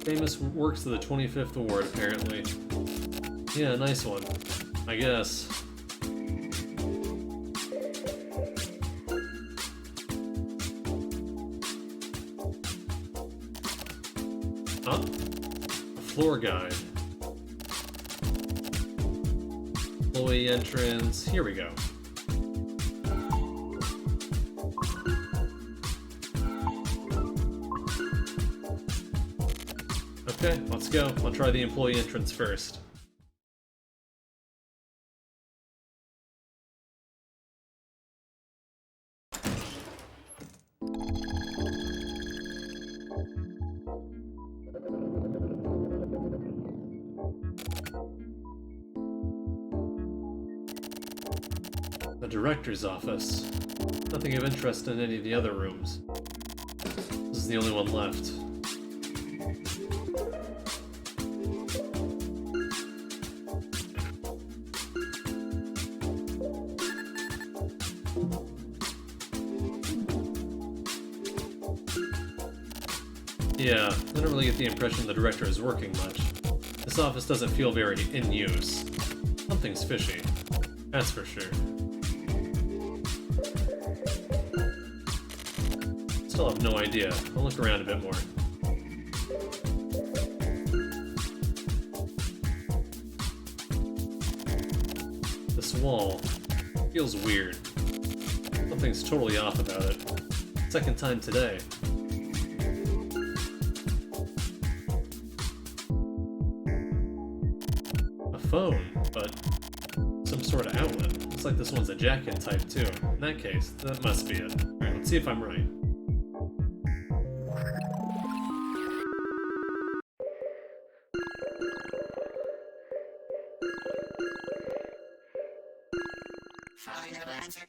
Famous works of the 25th Ward, apparently. Yeah, nice one. I guess. Huh? A floor guide. Employee entrance. Here we go. Okay, let's go. I'll try the employee entrance first. The director's office. Nothing of interest in any of the other rooms. This is the only one left. Yeah, I don't really get the impression the director is working much. This office doesn't feel very in use. Something's fishy. That's for sure. Still have no idea. I'll look around a bit more. This wall feels weird. Something's totally off about it. Second time today. A phone, but some sort of outlet. Looks like this one's a jack-in type too. In that case, that must be it. Alright, let's see if I'm right. Final answer.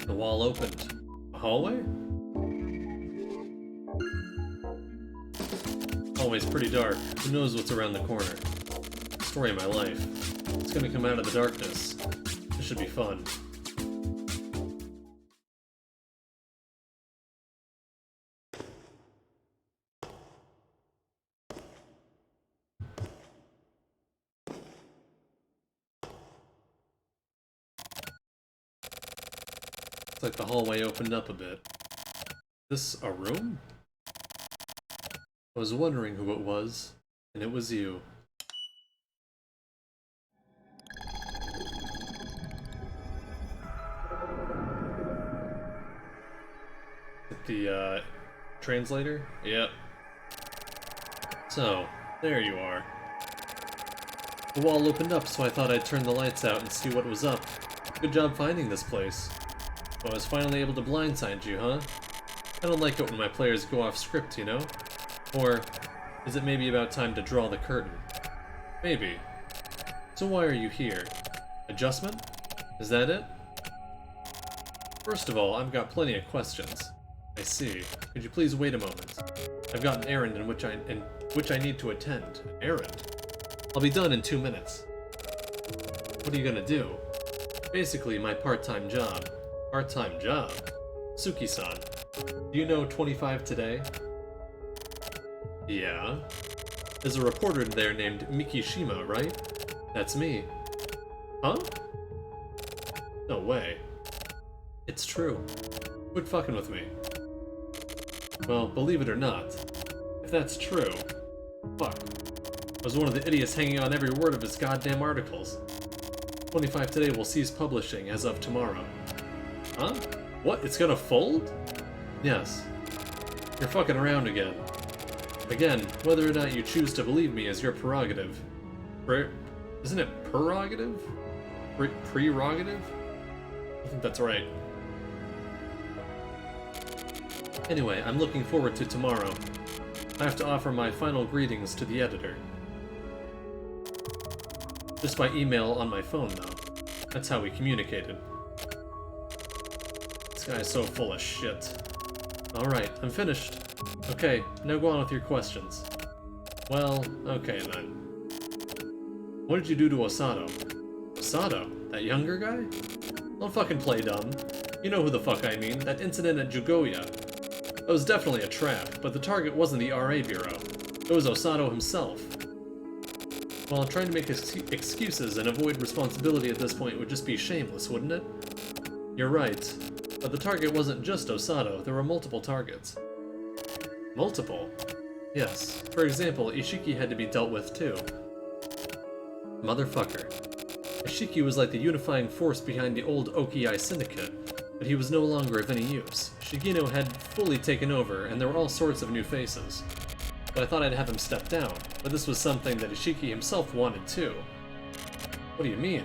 The wall opened. A hallway? Hallway's pretty dark. Who knows what's around the corner? Story of my life. It's gonna come out of the darkness. This should be fun. Looks like the hallway opened up a bit. This a room? I was wondering who it was, and it was you. The, translator? Yep. So, there you are. The wall opened up, so I thought I'd turn the lights out and see what was up. Good job finding this place. I was finally able to blindside you, huh? I don't like it when my players go off script, you know? Or, is it maybe about time to draw the curtain? Maybe. So why are you here? Adjustment? Is that it? First of all, I've got plenty of questions. I see. Could you please wait a moment? I've got an errand in which I need to attend. An errand? I'll be done in 2 minutes. What are you gonna do? Basically, my part-time job. Part-time job? Suki-san. Do you know 25 today? Yeah. There's a reporter there named Mikishima, right? That's me. Huh? No way. It's true. Quit fucking with me. Well, believe it or not, if that's true, fuck. I was one of the idiots hanging on every word of his goddamn articles. 25 Today will cease publishing as of tomorrow. Huh? What? It's gonna fold? Yes. You're fucking around again. Again, whether or not you choose to believe me is your prerogative. Isn't it prerogative? Prerogative? I think that's right. Anyway, I'm looking forward to tomorrow. I have to offer my final greetings to the editor. Just by email on my phone, though. That's how we communicated. This guy's so full of shit. Alright, I'm finished. Okay, now go on with your questions. Well, okay then. What did you do to Osato? Osato? That younger guy? Don't fucking play dumb. You know who the fuck I mean, that incident at Jugoya. That was definitely a trap, but the target wasn't the RA Bureau. It was Osato himself. Well, trying to make excuses and avoid responsibility at this point would just be shameless, wouldn't it? You're right. But the target wasn't just Osato, there were multiple targets. Multiple? Yes. For example, Ishiki had to be dealt with too. Motherfucker. Ishiki was like the unifying force behind the old Oki-Eye Syndicate, but he was no longer of any use. Shigino had fully taken over, and there were all sorts of new faces. But I thought I'd have him step down, but this was something that Ishiki himself wanted too. What do you mean?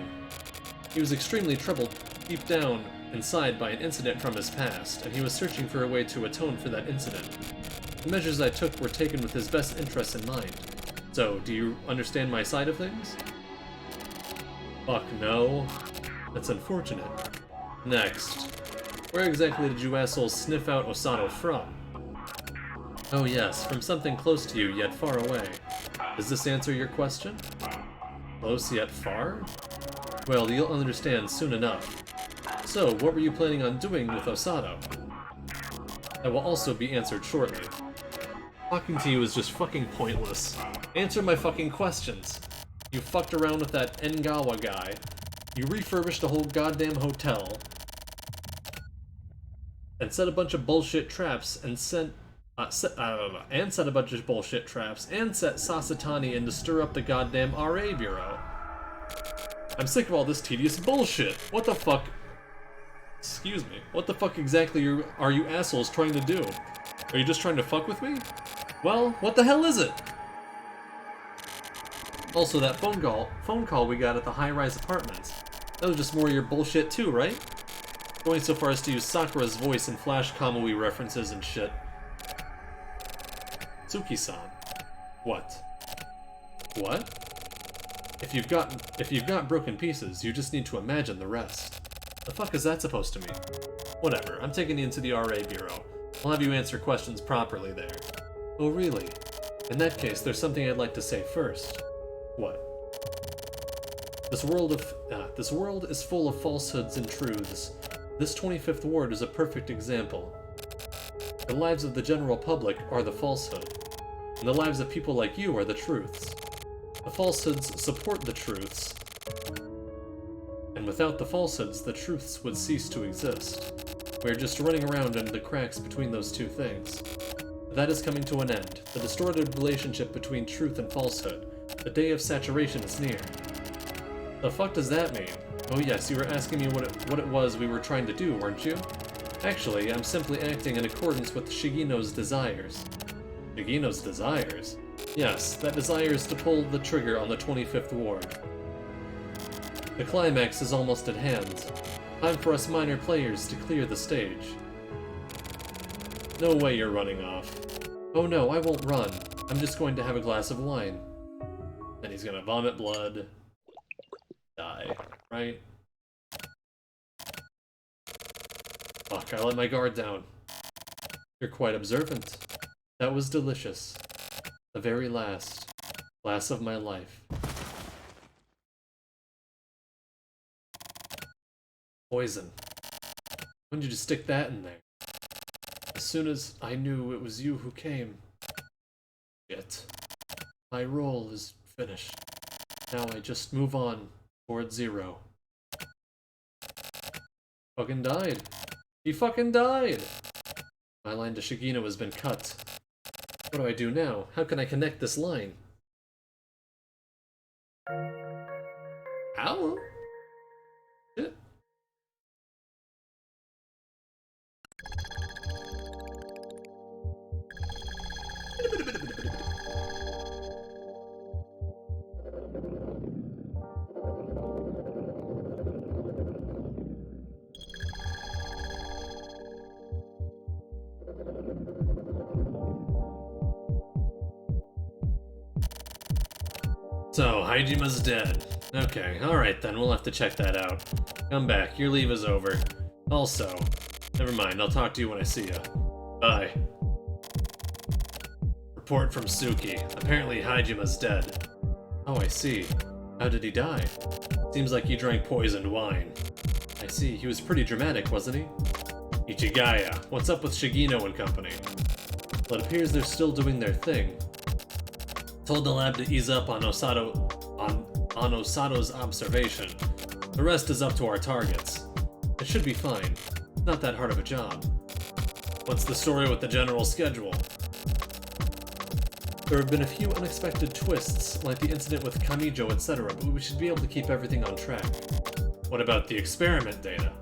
He was extremely troubled deep down inside by an incident from his past, and he was searching for a way to atone for that incident. The measures I took were taken with his best interests in mind. So, do you understand my side of things? Fuck no. That's unfortunate. Next. Where exactly did you assholes sniff out Osato from? Oh yes, from something close to you, yet far away. Does this answer your question? Close yet far? Well, you'll understand soon enough. So, what were you planning on doing with Osato? That will also be answered shortly. Talking to you is just fucking pointless. Answer my fucking questions. You fucked around with that Engawa guy. You refurbished a whole goddamn hotel. And set a bunch of bullshit traps and set a bunch of bullshit traps and set Sasatani in to stir up the goddamn RA Bureau. I'm sick of all this tedious bullshit. What the fuck? Excuse me. What the fuck exactly are you assholes trying to do? Are you just trying to fuck with me? Well, what the hell is it? Also, that phone call we got at the high-rise apartments. That was just more of your bullshit too, right? Going so far as to use Sakura's voice in Flash Kamui references and shit. Tsuki-san. What? What? If you've got broken pieces, you just need to imagine the rest. The fuck is that supposed to mean? Whatever, I'm taking you into the RA Bureau. I'll have you answer questions properly there. Oh really? In that case, there's something I'd like to say first. What? This world is full of falsehoods and truths. This 25th ward is a perfect example. The lives of the general public are the falsehood, and the lives of people like you are the truths. The falsehoods support the truths, and without the falsehoods, the truths would cease to exist. We're just running around under the cracks between those two things. That is coming to an end. The distorted relationship between truth and falsehood. The day of saturation is near. The fuck does that mean? Oh yes, you were asking me what it was we were trying to do, weren't you? Actually, I'm simply acting in accordance with Shigino's desires. Shigino's desires? Yes, that desire is to pull the trigger on the 25th ward. The climax is almost at hand. Time for us minor players to clear the stage. No way you're running off. Oh no, I won't run. I'm just going to have a glass of wine. Then he's gonna vomit blood. Die, right? Fuck, I let my guard down. You're quite observant. That was delicious. The very last glass of my life. Poison. When did you stick that in there? As soon as I knew it was you who came. Shit. My role is finished. Now I just move on towards zero. Fucking died. He fucking died! My line to Shigino has been cut. What do I do now? How can I connect this line? How? Shit. So, Haijima's dead. Okay, alright then, we'll have to check that out. Come back, your leave is over. Also, never mind, I'll talk to you when I see you. Bye. Report from Suki. Apparently Haijima's dead. Oh, I see. How did he die? Seems like he drank poisoned wine. I see, he was pretty dramatic, wasn't he? Ichigaya, what's up with Shigino and company? Well, it appears they're still doing their thing. Told the lab to ease up on Osato's observation. The rest is up to our targets. It should be fine. Not that hard of a job. What's the story with the general schedule? There have been a few unexpected twists, like the incident with Kamijo, etc., but we should be able to keep everything on track. What about the experiment data?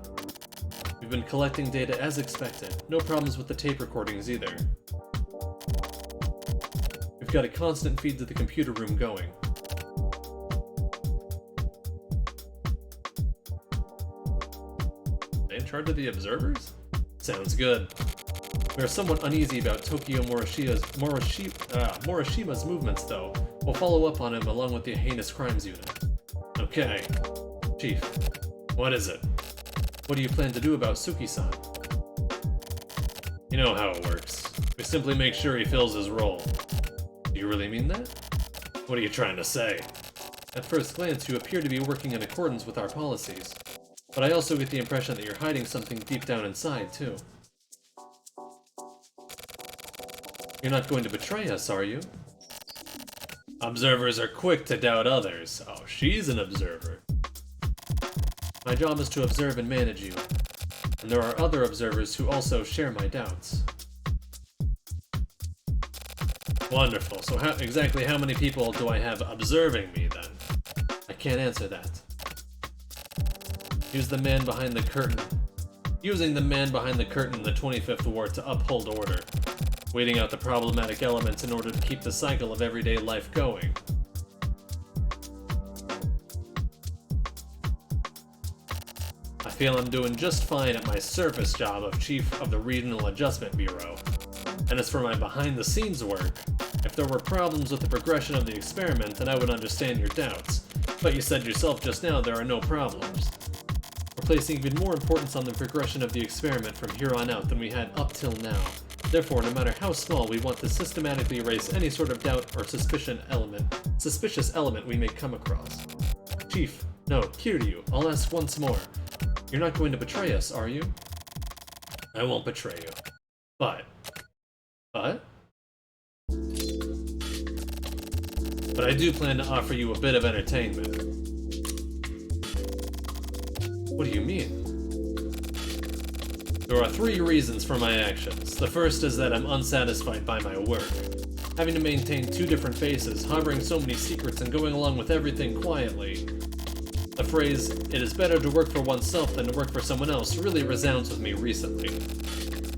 We've been collecting data as expected. No problems with the tape recordings either. We've got a constant feed to the computer room going. In charge of the observers? Sounds good. We are somewhat uneasy about Tokyo Morishima's movements, though. We'll follow up on him along with the Heinous Crimes Unit. Okay. Chief, what is it? What do you plan to do about Suki-san? You know how it works. We simply make sure he fills his role. Do you really mean that? What are you trying to say? At first glance, you appear to be working in accordance with our policies. But I also get the impression that you're hiding something deep down inside, too. You're not going to betray us, are you? Observers are quick to doubt others. Oh, she's an observer. My job is to observe and manage you. And there are other observers who also share my doubts. Wonderful. So exactly how many people do I have observing me, then? I can't answer that. Using the man behind the curtain in the 25th Ward to uphold order. Weeding out the problematic elements in order to keep the cycle of everyday life going. I feel I'm doing just fine at my surface job of Chief of the Regional Adjustment Bureau. And as for my behind-the-scenes work, if there were problems with the progression of the experiment, then I would understand your doubts. But you said yourself just now there are no problems. We're placing even more importance on the progression of the experiment from here on out than we had up till now. Therefore, no matter how small, we want to systematically erase any sort of doubt or suspicious element we may come across. Chief, no, Kiryu, I'll ask once more. You're not going to betray us, are you? I won't betray you. But? But I do plan to offer you a bit of entertainment. What do you mean? There are 3 reasons for my actions. The first is that I'm unsatisfied by my work. Having to maintain 2 different faces, harboring so many secrets, and going along with everything quietly. The phrase, "it is better to work for oneself than to work for someone else," really resounds with me recently.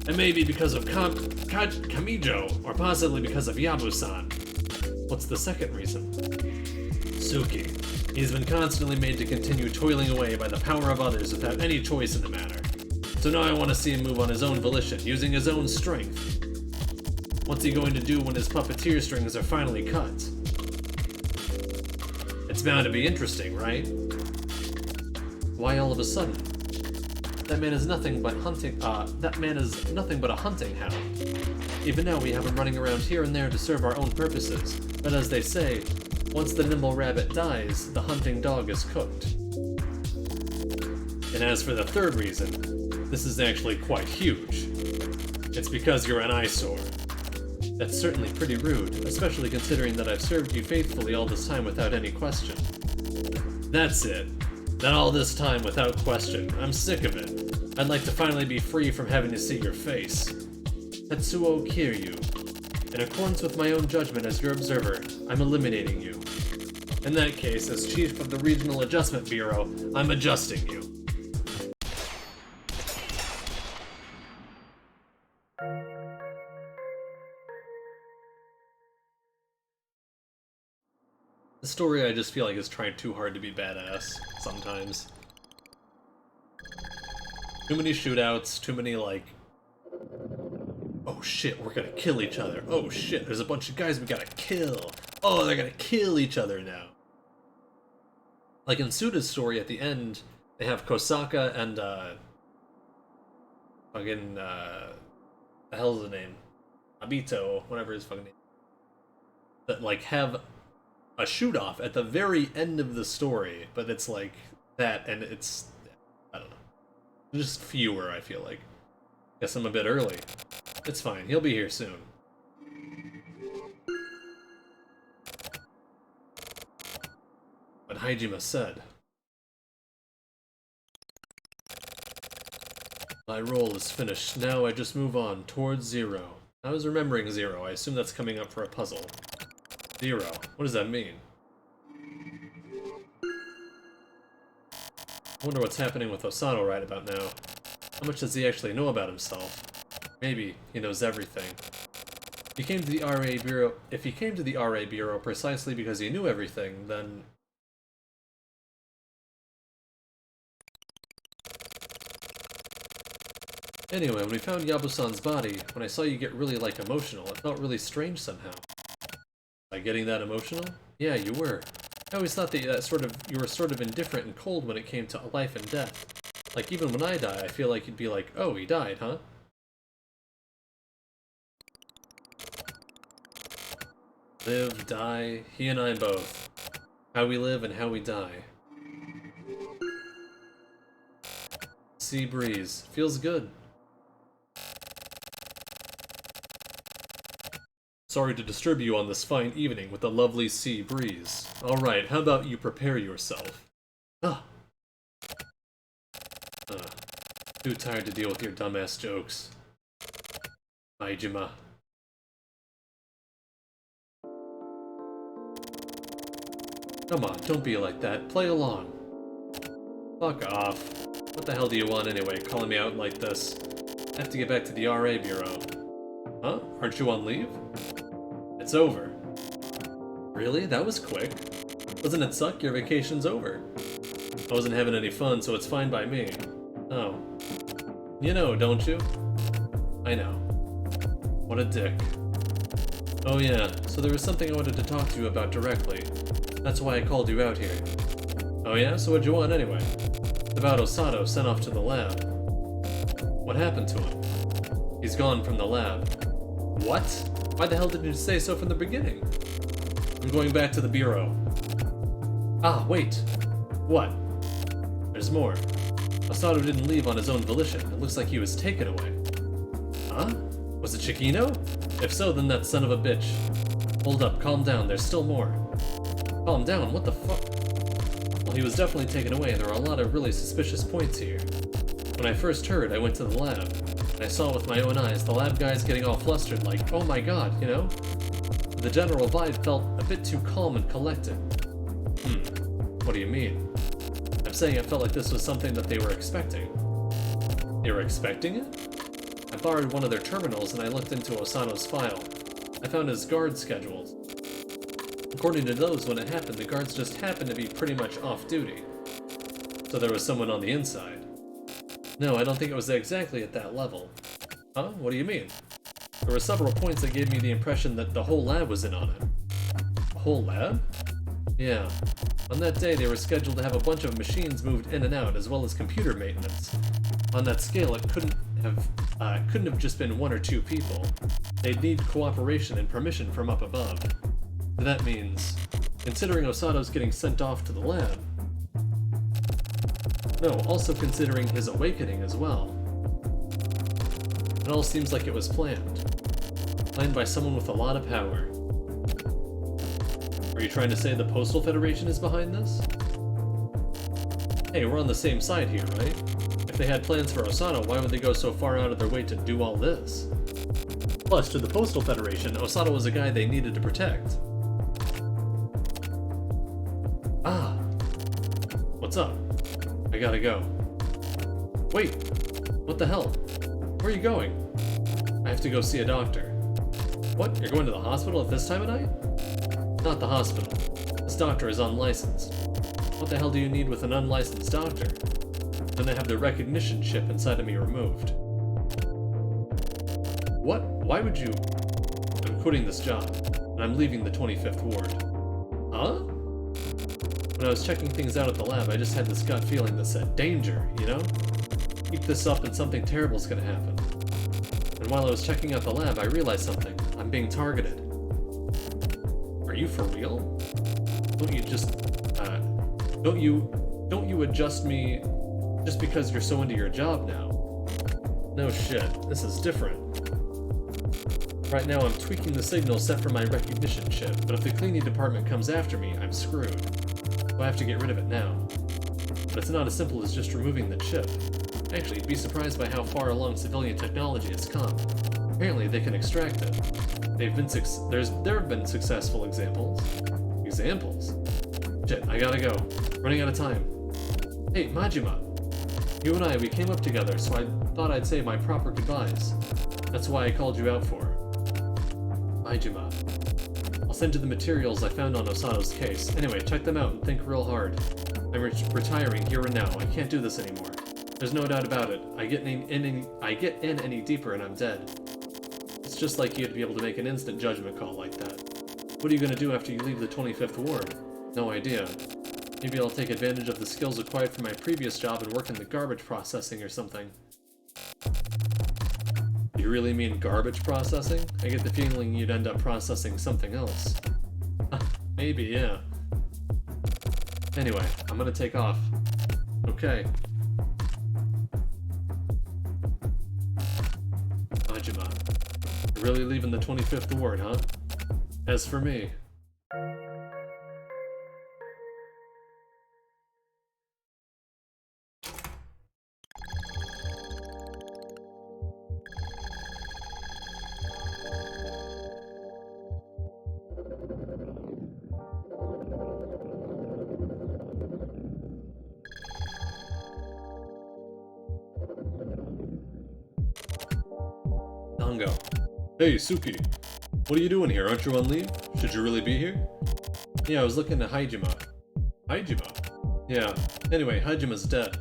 It may be because of Kamijo, or possibly because of Yabu-san. What's the second reason? Suki. He's been constantly made to continue toiling away by the power of others without any choice in the matter. So now I want to see him move on his own volition, using his own strength. What's he going to do when his puppeteer strings are finally cut? It's bound to be interesting, right? Why all of a sudden? That man is nothing but a hunting hound. Even now we have him running around here and there to serve our own purposes. But as they say, once the nimble rabbit dies, the hunting dog is cooked. And as for the third reason, this is actually quite huge. It's because you're an eyesore. That's certainly pretty rude, especially considering that I've served you faithfully all this time without any question. That's it. Not all this time without question. I'm sick of it. I'd like to finally be free from having to see your face. Tetsuo Kiryu. In accordance with my own judgment as your observer, I'm eliminating you. In that case, as Chief of the Regional Adjustment Bureau, I'm adjusting you. The story I just feel like is trying too hard to be badass, sometimes. Too many shootouts, too many like... Oh shit, we're gonna kill each other. Oh shit, there's a bunch of guys we gotta kill. Oh, they're gonna kill each other now. Like in Suda's story at the end, they have Kosaka and the hell's the name? Abito, whatever his fucking name. That like have a shoot off at the very end of the story, but it's like that, and it's, I don't know, just fewer. I feel like. Guess I'm a bit early. It's fine. He'll be here soon. What Hajime said. My role is finished. Now I just move on towards Zero. I was remembering Zero. I assume that's coming up for a puzzle. Zero. What does that mean? I wonder what's happening with Osato right about now. How much does he actually know about himself? Maybe he knows everything. If he came to the RA Bureau precisely because he knew everything, then... Anyway, when we found Yabu-san's body, when I saw you get really, like, emotional, it felt really strange somehow. By getting that emotional? Yeah, you were. I always thought that you were sort of indifferent and cold when it came to life and death. Like, even when I die, I feel like you'd be like, oh, he died, huh? Live, die, he and I both. How we live and how we die. Sea breeze. Feels good. Sorry to disturb you on this fine evening with a lovely sea breeze. Alright, how about you prepare yourself? Too tired to deal with your dumbass jokes. Maijima. Come on, don't be like that. Play along. Fuck off. What the hell do you want anyway, calling me out like this? I have to get back to the RA Bureau. Huh? Aren't you on leave? It's over. Really? That was quick. Doesn't it suck? Your vacation's over. I wasn't having any fun, so it's fine by me. Oh. You know, don't you? I know. What a dick. Oh yeah, so there was something I wanted to talk to you about directly. That's why I called you out here. Oh yeah? So what'd you want anyway? It's about Osato sent off to the lab. What happened to him? He's gone from the lab. What? Why the hell didn't you say so from the beginning? I'm going back to the Bureau. Ah, wait. What? There's more. Osato didn't leave on his own volition. It looks like he was taken away. Huh? Was it Shikino? If so, then that son of a bitch. Hold up, calm down, there's still more. Calm down, what the fuck? Well, he was definitely taken away. There are a lot of really suspicious points here. When I first heard, I went to the lab. And I saw with my own eyes the lab guys getting all flustered like, oh my god, you know? The general vibe felt a bit too calm and collected. What do you mean? I'm saying it felt like this was something that they were expecting. They were expecting it? I borrowed one of their terminals and I looked into Osato's file. I found his guard schedules. According to those, when it happened, the guards just happened to be pretty much off duty. So there was someone on the inside. No, I don't think it was exactly at that level. Huh? What do you mean? There were several points that gave me the impression that the whole lab was in on it. The whole lab? Yeah. On that day, they were scheduled to have a bunch of machines moved in and out, as well as computer maintenance. On that scale, it couldn't have just been one or two people. They'd need cooperation and permission from up above. That means, considering Osato's getting sent off to the lab. No, also considering his awakening as well. It all seems like it was planned. Planned by someone with a lot of power. Are you trying to say the Postal Federation is behind this? Hey, we're on the same side here, right? If they had plans for Osato, why would they go so far out of their way to do all this? Plus, to the Postal Federation, Osato was a guy they needed to protect. Ah! What's up? I gotta go. Wait! What the hell? Where are you going? I have to go see a doctor. What? You're going to the hospital at this time of night? Not the hospital. This doctor is unlicensed. What the hell do you need with an unlicensed doctor? Then I have the recognition chip inside of me removed. What? Why would you? I'm quitting this job, and I'm leaving the 25th ward. Huh? When I was checking things out at the lab, I just had this gut feeling that said, danger, you know? Keep this up and something terrible's gonna happen. And while I was checking out the lab, I realized something. I'm being targeted. Are you for real? Don't you just, don't you adjust me just because you're so into your job now? No shit, this is different. Right now I'm tweaking the signal set for my recognition chip, but if the cleaning department comes after me, I'm screwed. So I have to get rid of it now. But it's not as simple as just removing the chip. Actually, you'd be surprised by how far along civilian technology has come. Apparently they can extract it. There have been successful examples. Examples? Shit, I gotta go. Running out of time. Hey, Majima. You and I, we came up together, so I thought I'd say my proper goodbyes. That's why I called you out for. Majima. I'll send you the materials I found on Osato's case. Anyway, check them out and think real hard. I'm retiring here and now. I can't do this anymore. There's no doubt about it. I get in any deeper and I'm dead. It's just like you'd be able to make an instant judgment call like that. What are you gonna do after you leave the 25th Ward? No idea. Maybe I'll take advantage of the skills acquired from my previous job and work in the garbage processing or something. You really mean garbage processing? I get the feeling you'd end up processing something else. Maybe, yeah. Anyway, I'm gonna take off. Okay. Majima. You're really leaving the 25th Ward, huh? As for me... Nango. Hey, Suki. What are you doing here? Aren't you on leave? Should you really be here? Yeah, I was looking at Hajima. Hajima? Yeah. Anyway, Hajima's dead.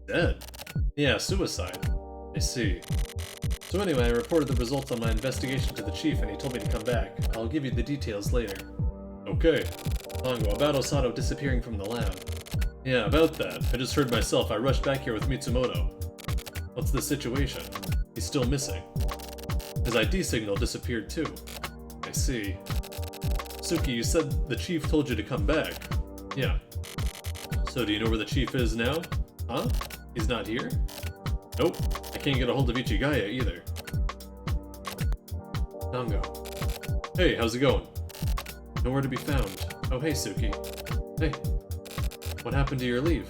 Dead? Yeah, suicide. I see. So anyway, I reported the results on my investigation to the chief and he told me to come back. I'll give you the details later. Okay. Nango, about Osato disappearing from the lab. Yeah, about that. I just heard myself. I rushed back here with Mitsumoto. What's the situation? He's still missing. His ID signal disappeared too. I see. Suki, you said the chief told you to come back. Yeah. So do you know where the chief is now? Huh? He's not here? Nope. I can't get a hold of Ichigaya either. Nango. Hey, how's it going? Nowhere to be found. Oh hey, Suki. Hey. What happened to your leave?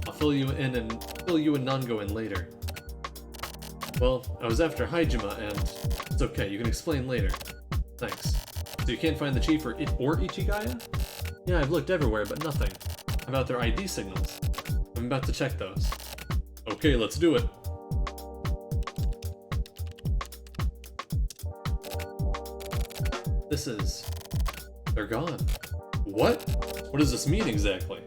I'll fill you and Nango in later. Well, I was after Hajima and... It's okay, you can explain later. Thanks. So you can't find the chief or Ichigaya? Yeah, I've looked everywhere, but nothing. How about their ID signals? I'm about to check those. Okay, let's do it. This is... They're gone. What? What does this mean exactly?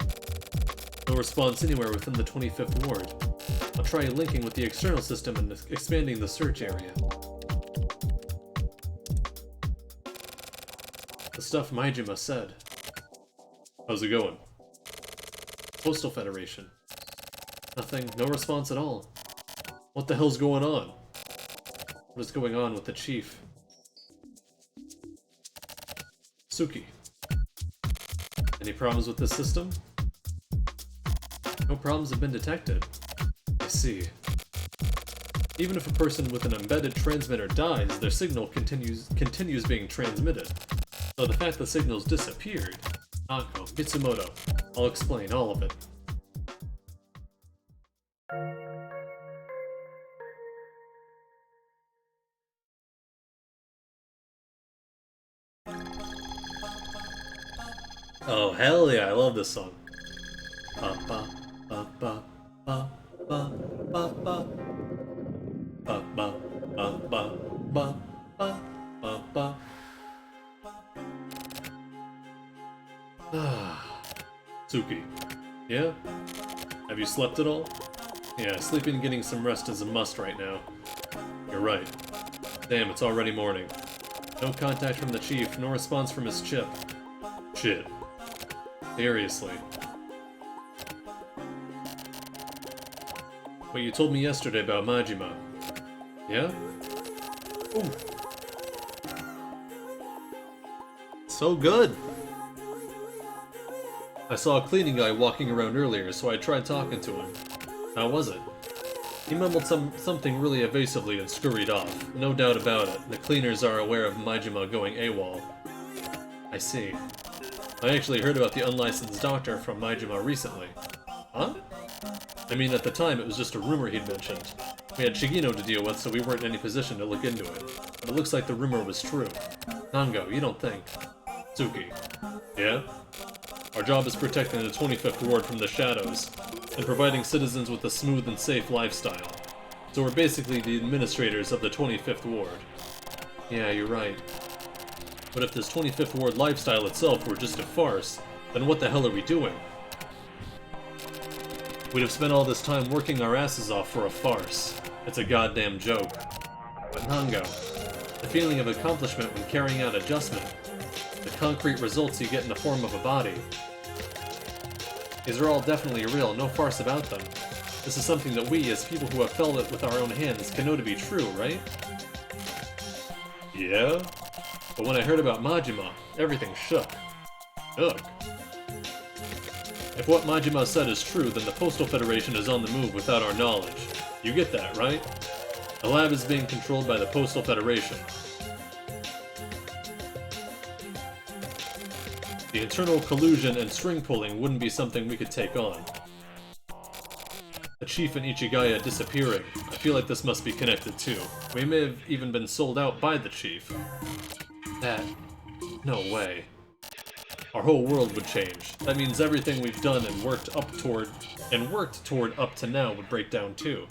No response anywhere within the 25th Ward. I'll try linking with the external system and expanding the search area. The stuff Majima said. How's it going? Postal Federation. Nothing, no response at all. What the hell's going on? What is going on with the chief? Suki. Any problems with this system? No problems have been detected. I see. Even if a person with an embedded transmitter dies, their signal continues being transmitted. So the fact the signals disappeared... Nango, Mitsumoto. I'll explain all of it. Oh, hell yeah, I love this song. Ba ba ba ba ba ba ba ba ba ba ba ba ba ba ba. Suki. Yeah? Have you slept at all? Yeah, sleeping and getting some rest is a must right now. You're right. Damn, it's already morning. No contact from the chief, no response from his chip. Shit. Seriously. What you told me yesterday about Majima. Yeah? Ooh. So good! I saw a cleaning guy walking around earlier, so I tried talking to him. How was it? He mumbled something really evasively and scurried off. No doubt about it, the cleaners are aware of Majima going AWOL. I see. I actually heard about the unlicensed doctor from Majima recently. Huh? I mean, at the time, it was just a rumor he'd mentioned. We had Shigino to deal with, so we weren't in any position to look into it. But it looks like the rumor was true. Nango, you don't think? Tsuki. Yeah? Our job is protecting the 25th Ward from the shadows, and providing citizens with a smooth and safe lifestyle. So we're basically the administrators of the 25th Ward. Yeah, you're right. But if this 25th Ward lifestyle itself were just a farce, then what the hell are we doing? We'd have spent all this time working our asses off for a farce. It's a goddamn joke. But Nango, the feeling of accomplishment when carrying out adjustment, the concrete results you get in the form of a body, these are all definitely real, no farce about them. This is something that we, as people who have felt it with our own hands, can know to be true, right? Yeah? But when I heard about Majima, everything shook. Ugh. If what Majima said is true, then the Postal Federation is on the move without our knowledge. You get that, right? The lab is being controlled by the Postal Federation. The internal collusion and string pulling wouldn't be something we could take on. The chief and Ichigaya disappearing, I feel like this must be connected too. We may have even been sold out by the chief. That... no way. Our whole world would change. That means everything we've done and worked toward up to now would break down too.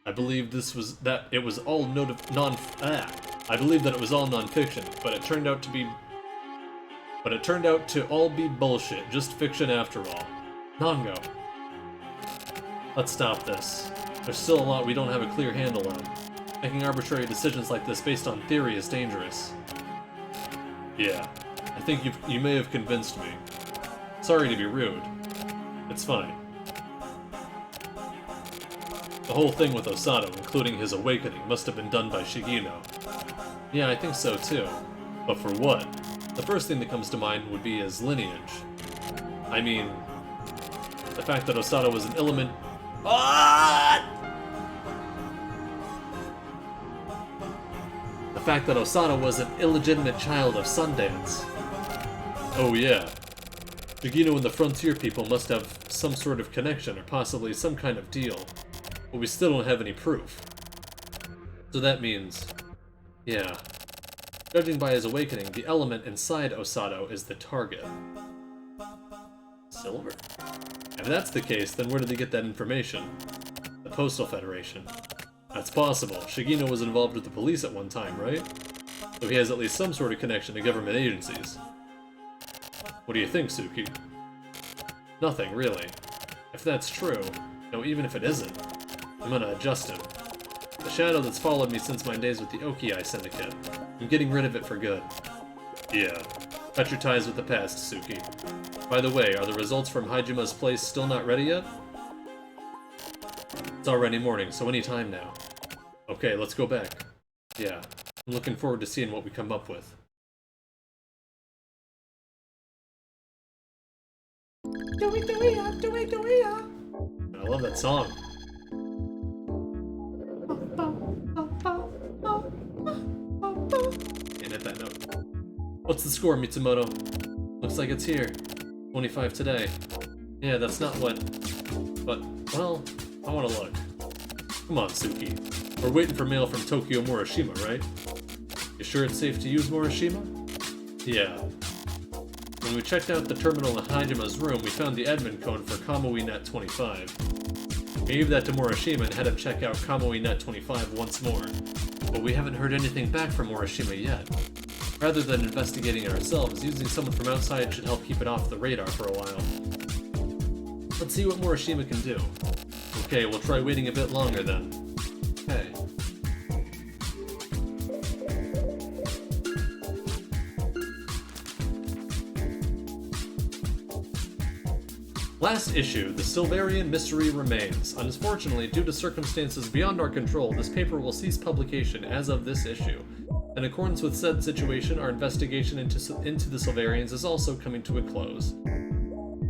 I believe I believe that it was all non-fiction, but it turned out to all be bullshit, just fiction after all. Nango. Let's stop this. There's still a lot we don't have a clear handle on. Making arbitrary decisions like this based on theory is dangerous. Yeah, I think you may have convinced me. Sorry to be rude. It's fine. The whole thing with Osato, including his awakening, must have been done by Shigino. Yeah, I think so too. But for what? The first thing that comes to mind would be his lineage. I mean, the fact that Osato was an element... The fact that Osato was an illegitimate child of Sundance. Oh yeah. Shigino and the Frontier people must have some sort of connection or possibly some kind of deal. But we still don't have any proof. So that means... yeah. Judging by his awakening, the element inside Osato is the target. Silver? If that's the case, then where did he get that information? The Postal Federation. That's possible. Shigino was involved with the police at one time, right? So he has at least some sort of connection to government agencies. What do you think, Suki? Nothing, really. If that's true, no, even if it isn't, I'm gonna adjust him. The shadow that's followed me since my days with the Oki-Eye Syndicate. I'm getting rid of it for good. Yeah. Cut your ties with the past, Suki. By the way, are the results from Hajima's place still not ready yet? It's already morning, so any time now. Okay, let's go back. Yeah. I'm looking forward to seeing what we come up with. I love that song. Can't hit that note. What's the score, Mitsumoto? Looks like it's here. 25 today. Yeah, that's not what... but, well, I wanna look. Come on, Suki. We're waiting for mail from Tokyo Morishima, right? You sure it's safe to use Morishima? Yeah. When we checked out the terminal in Hajima's room, we found the admin code for Kamui Net 25. We gave that to Morishima and had him check out Kamui Net 25 once more. But we haven't heard anything back from Morishima yet. Rather than investigating it ourselves, using someone from outside should help keep it off the radar for a while. Let's see what Morishima can do. Okay, we'll try waiting a bit longer then. Okay. Last issue, the Silverian mystery remains. Unfortunately, due to circumstances beyond our control, this paper will cease publication as of this issue. In accordance with said situation, our investigation into the Silverians is also coming to a close.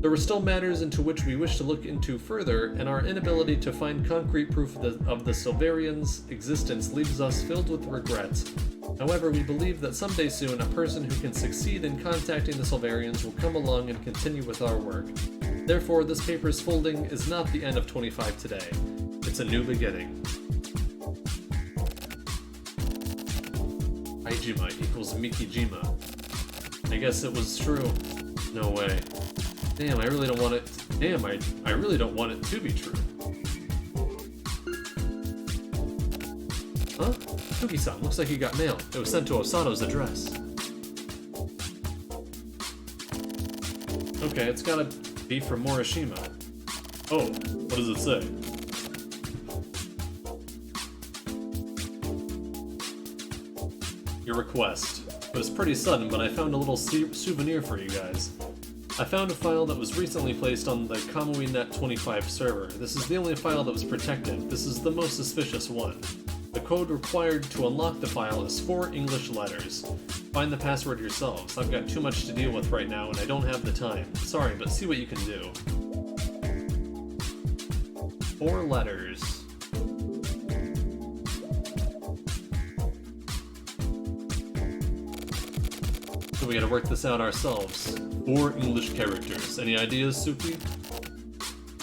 There were still matters into which we wish to look into further, and our inability to find concrete proof of the Silverians' existence leaves us filled with regrets. However, we believe that someday soon a person who can succeed in contacting the Silverians will come along and continue with our work. Therefore, this paper's folding is not the end of 25 today. It's a new beginning. Aijima equals Mikijima. I guess it was true. No way. Damn, I really don't want it. Damn, I really don't want it to be true. Huh? Suki-san, looks like you got mail. It was sent to Osato's address. Okay, it's gotta be from Morishima. Oh, what does it say? Your request. It was pretty sudden, but I found a little souvenir for you guys. I found a file that was recently placed on the KamuiNet 25 server. This is the only file that was protected. This is the most suspicious one. The code required to unlock the file is 4 English letters. Find the password yourselves. I've got too much to deal with right now and I don't have the time. Sorry, but see what you can do. 4 letters. So we gotta work this out ourselves. 4 English characters. Any ideas, Suki?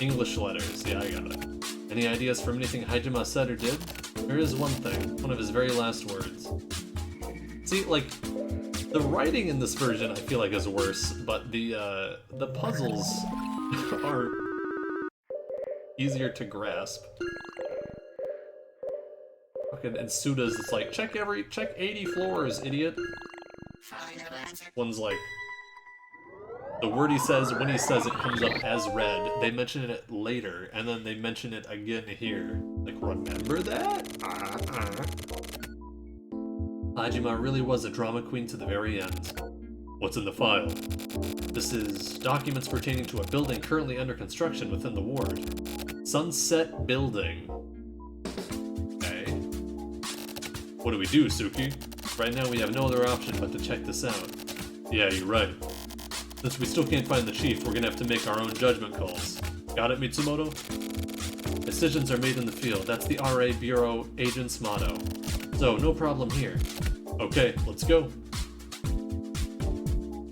English letters. Yeah, I got it. Any ideas from anything Haijima said or did? There is one thing. One of his very last words. See, like, the writing in this version I feel like is worse, but the puzzles are easier to grasp. Fucking and Suda's it's like, check 80 floors, idiot. Final answer. One's like, the word he says, when he says it comes up as read. They mention it later, and then they mention it again here. Like, remember that? Hajima really was a drama queen to the very end. What's in the file? This is documents pertaining to a building currently under construction within the ward. Sunset Building. Okay. What do we do, Suki? Right now we have no other option but to check this out. Yeah, you're right. Since we still can't find the chief, we're gonna have to make our own judgment calls. Got it, Mitsumoto? Decisions are made in the field. That's the RA Bureau agent's motto. So, no problem here. Okay, let's go.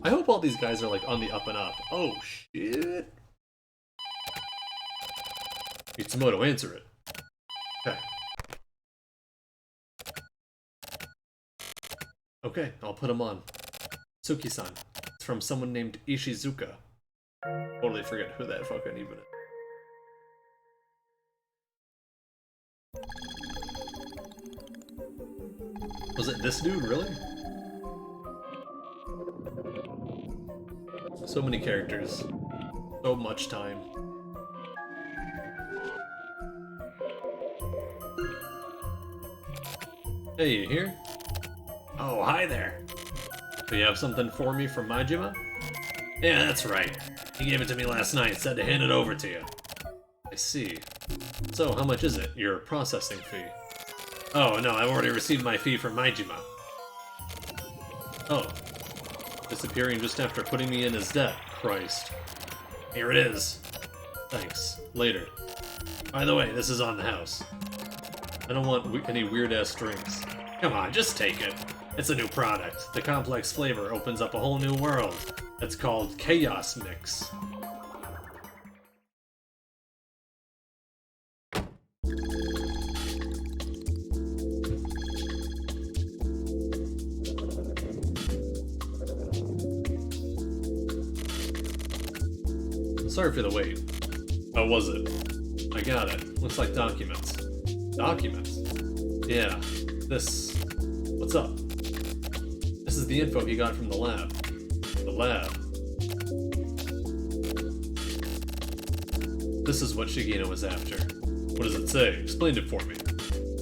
I hope all these guys are like on the up and up. Oh, shit. Mitsumoto, answer it. Okay. Okay, I'll put him on. Suki-san. It's from someone named Ishizuka. Totally forget who that fucking even is. Was it this dude, really? So many characters. So much time. Hey, you here? Oh, hi there. Do you have something for me from Majima? Yeah, that's right. He gave it to me last night, said to hand it over to you. I see. So, how much is it, your processing fee? Oh, no, I've already received my fee from Majima. Oh. Disappearing just after putting me in his debt. Christ. Here it is. Thanks. Later. By the way, this is on the house. I don't want any weird-ass drinks. Come on, just take it. It's a new product. The complex flavor opens up a whole new world. It's called Chaos Mix. Sorry for the wait. How was it? I got it. Looks like documents. Documents? Yeah. This... What's up? This is the info he got from the lab. The lab. This is what Shigino was after. What does it say? Explain it for me.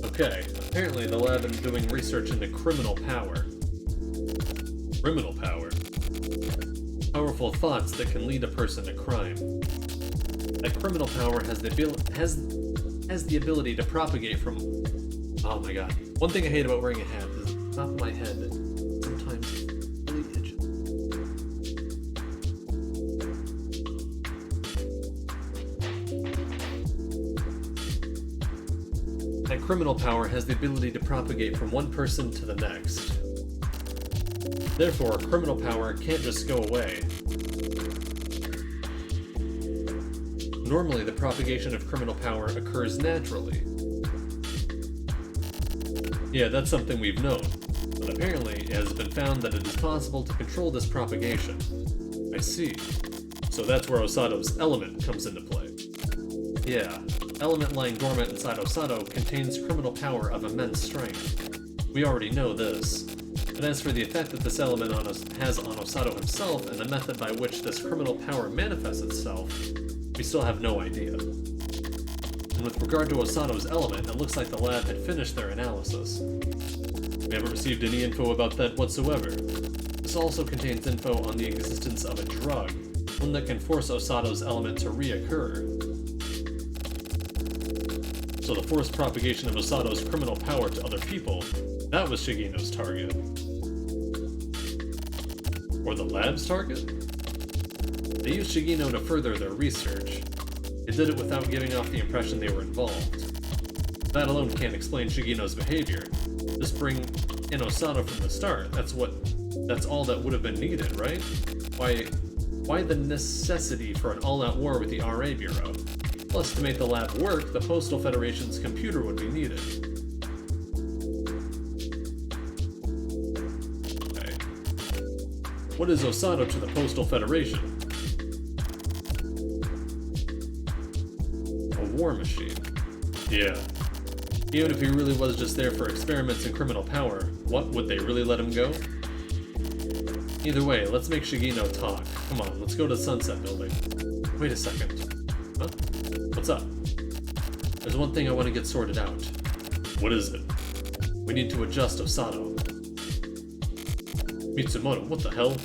Okay, apparently the lab is doing research into criminal power. Criminal power? powerful thoughts that can lead a person to crime. That criminal power has the ability to propagate from... Oh my god. One thing I hate about wearing a hat is the top of my head sometimes really itches. That criminal power has the ability to propagate from one person to the next. Therefore, criminal power can't just go away. Normally, the propagation of criminal power occurs naturally. Yeah, that's something we've known, but apparently it has been found that it is possible to control this propagation. I see. So that's where Osato's element comes into play. Yeah, element lying dormant inside Osato contains criminal power of immense strength. We already know this. But as for the effect that this element has on Osato himself and the method by which this criminal power manifests itself, we still have no idea. And with regard to Osato's element, it looks like the lab had finished their analysis. We haven't received any info about that whatsoever. This also contains info on the existence of a drug, one that can force Osato's element to reoccur. So the forced propagation of Osato's criminal power to other people, that was Shigeno's target. Or the lab's target? They used Shigeno to further their research. They did it without giving off the impression they were involved. That alone can't explain Shigeno's behavior. Just bring in Osato from the start. That's all that would have been needed, right? Why the necessity for an all-out war with the RA Bureau? Plus, to make the lab work, the Postal Federation's computer would be needed. Okay. What is Osato to the Postal Federation? A war machine. Yeah. Even if he really was just there for experiments in criminal power, what, would they really let him go? Either way, let's make Shigeno talk. Come on, let's go to the Sunset Building. Wait a second. Huh? What's up? There's one thing I want to get sorted out. What is it? We need to adjust Osato. Mitsumoto, what the hell?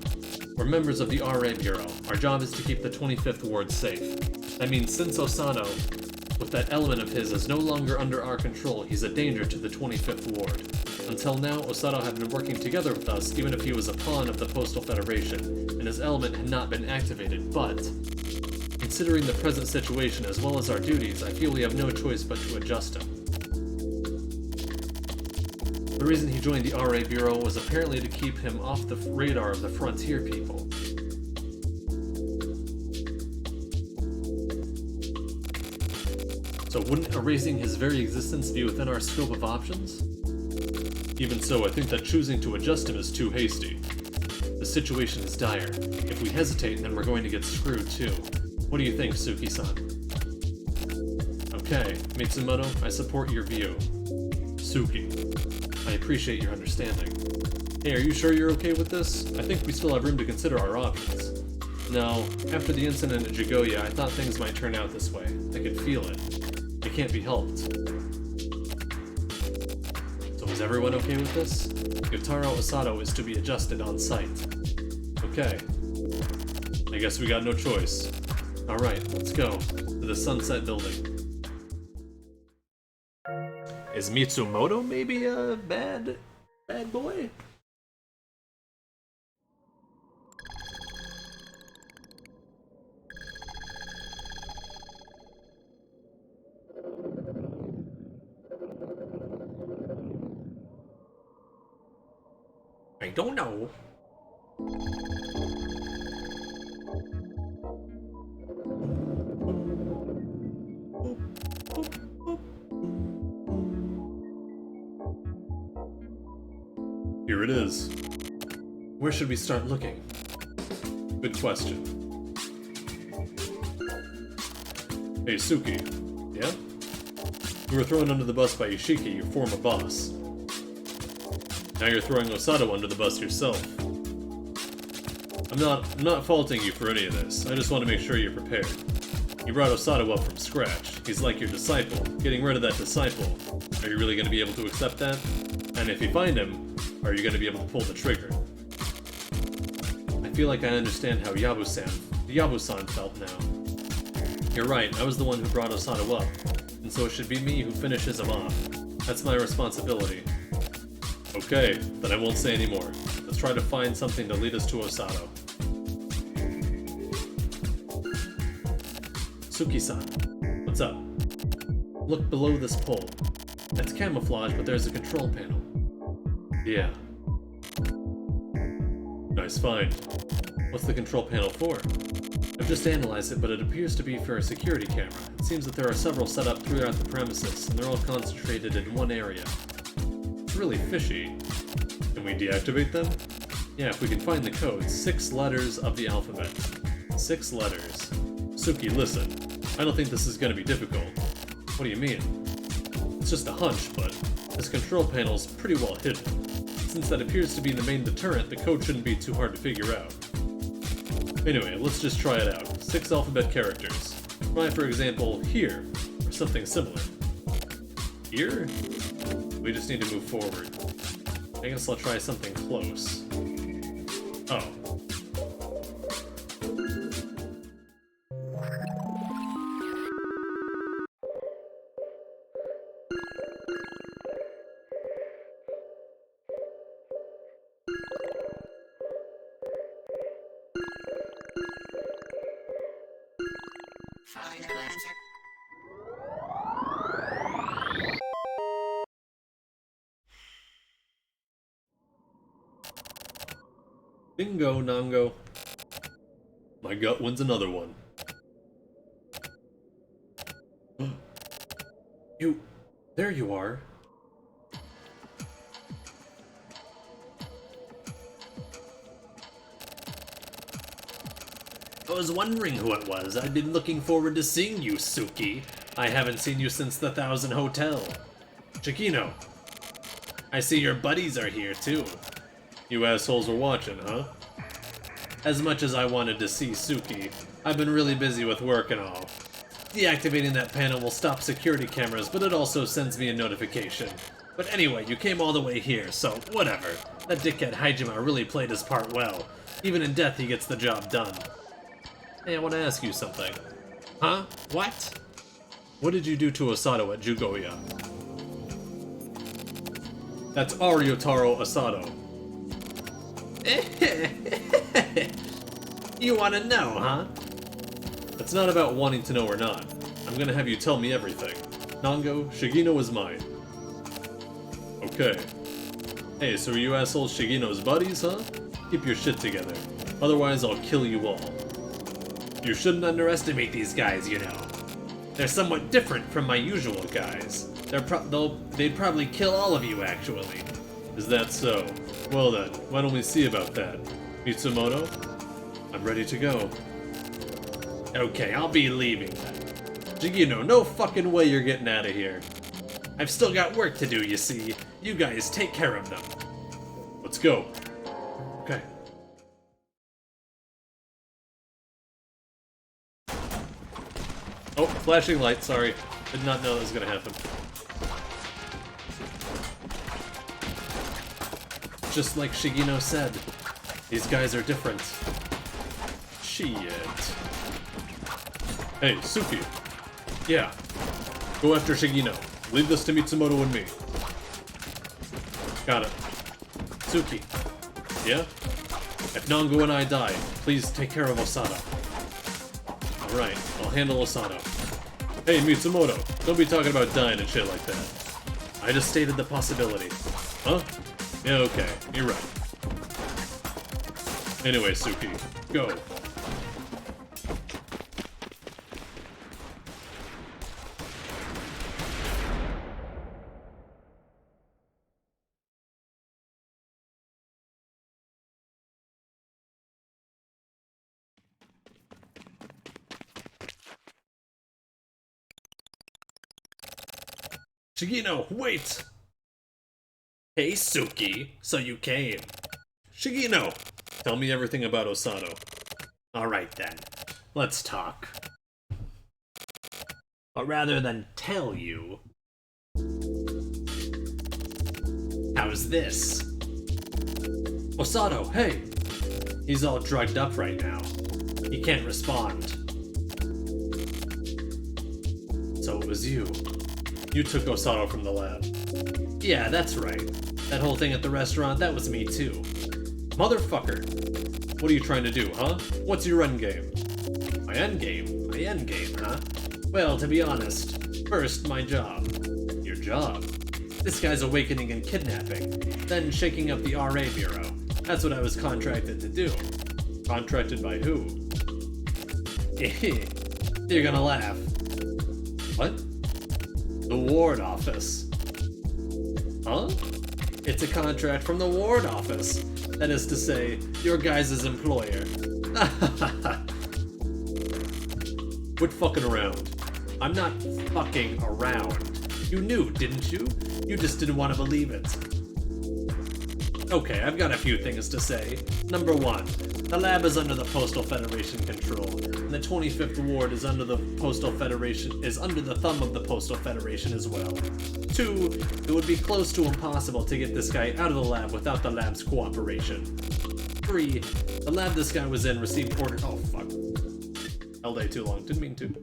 We're members of the RA Bureau. Our job is to keep the 25th Ward safe. That means since Osato, with that element of his, is no longer under our control, he's a danger to the 25th Ward. Until now, Osato had been working together with us even if he was a pawn of the Postal Federation, and his element had not been activated, but... considering the present situation as well as our duties, I feel we have no choice but to adjust him. The reason he joined the RA Bureau was apparently to keep him off the radar of the Frontier people. So wouldn't erasing his very existence be within our scope of options? Even so, I think that choosing to adjust him is too hasty. The situation is dire. If we hesitate, then we're going to get screwed too. What do you think, Suki-san? Okay, Mitsumoto, I support your view. Suki, I appreciate your understanding. Hey, are you sure you're okay with this? I think we still have room to consider our options. No, after the incident at Jigoya, I thought things might turn out this way. I could feel it. It can't be helped. So is everyone okay with this? Yotaro Osato is to be adjusted on site. Okay. I guess we got no choice. Alright, let's go. To the Sunset Building. Is Mitsumoto maybe a bad boy? I don't know. Here it is. Where should we start looking? Good question. Hey, Suki. Yeah? You were thrown under the bus by Ishiki, your former boss. Now you're throwing Osato under the bus yourself. I'm not faulting you for any of this. I just want to make sure you're prepared. You brought Osato up from scratch. He's like your disciple. Getting rid of that disciple. Are you really going to be able to accept that? And if you find him, are you going to be able to pull the trigger? I feel like I understand how Yabu-san felt now. You're right, I was the one who brought Osato up, and so it should be me who finishes him off. That's my responsibility. Okay, then I won't say any more. Let's try to find something to lead us to Osato. Suki-san, what's up? Look below this pole. It's camouflage, but there's a control panel. Yeah. Nice find. What's the control panel for? I've just analyzed it, but it appears to be for a security camera. It seems that there are several set up throughout the premises, and they're all concentrated in one area. It's really fishy. Can we deactivate them? Yeah, if we can find the codes. 6 letters of the alphabet. 6 letters. Suki, listen. I don't think this is gonna be difficult. What do you mean? It's just a hunch, but this control panel's pretty well hidden. Since that appears to be the main deterrent, the code shouldn't be too hard to figure out. Anyway, let's just try it out. 6 alphabet characters. Try, for example, here, or something similar. Here? We just need to move forward. I guess I'll try something close. Oh. Final answer. Bingo, Nango. My gut wins another one. There you are. I was wondering who it was. I've been looking forward to seeing you, Suki. I haven't seen you since the Thousand Hotel. Chiquino. I see your buddies are here, too. You assholes are watching, huh? As much as I wanted to see Suki, I've been really busy with work and all. Deactivating that panel will stop security cameras, but it also sends me a notification. But anyway, you came all the way here, so whatever. That dickhead Haijima really played his part well. Even in death, he gets the job done. Hey, I want to ask you something. Huh? What? What did you do to Osato at Jugoya? That's Aryotaro Osato. You want to know, huh? It's not about wanting to know or not. I'm gonna have you tell me everything. Nango, Shigino is mine. Okay. Hey, so are you assholes Shigino's buddies, huh? Keep your shit together. Otherwise, I'll kill you all. You shouldn't underestimate these guys, you know. They're somewhat different from my usual guys. They'd probably kill all of you, actually. Is that so? Well then, why don't we see about that? Mitsumoto? I'm ready to go. Okay, I'll be leaving then. Shigino, no fucking way you're getting out of here. I've still got work to do, you see. You guys take care of them. Let's go. Okay. Oh, flashing light, sorry. Did not know that was gonna happen. Just like Shigino said, these guys are different. Shit. Hey, Suki. Yeah. Go after Shigino. Leave this to Mitsumoto and me. Got it. Suki. Yeah? If Nango and I die, please take care of Osato. Alright, I'll handle Osato. Hey, Mitsumoto, don't be talking about dying and shit like that. I just stated the possibility. Huh? Yeah, okay, you're right. Anyway, Suki, go. Shigino, wait! Hey, Suki, so you came. Shigino, tell me everything about Osato. Alright then, let's talk. But rather than tell you... How's this? Osato, hey! He's all drugged up right now. He can't respond. So it was you. You took Osato from the lab. Yeah, that's right. That whole thing at the restaurant, that was me too. Motherfucker. What are you trying to do, huh? What's your end game? My end game? My end game, huh? Well, to be honest, first, my job. Your job? This guy's awakening and kidnapping, then shaking up the RA Bureau. That's what I was contracted to do. Contracted by who? You're gonna laugh. What? The Ward Office. Huh? It's a contract from the Ward Office. That is to say, your guys' employer. Quit fucking around. I'm not fucking around. You knew, didn't you? You just didn't want to believe it. Okay, I've got a few things to say. Number one, the lab is under the Postal Federation control, and the 25th Ward is under the Postal Federation under the thumb of the Postal Federation as well. Two, it would be close to impossible to get this guy out of the lab without the lab's cooperation. Three, the lab this guy was in received orders. Oh fuck. Held A too long. Didn't mean to.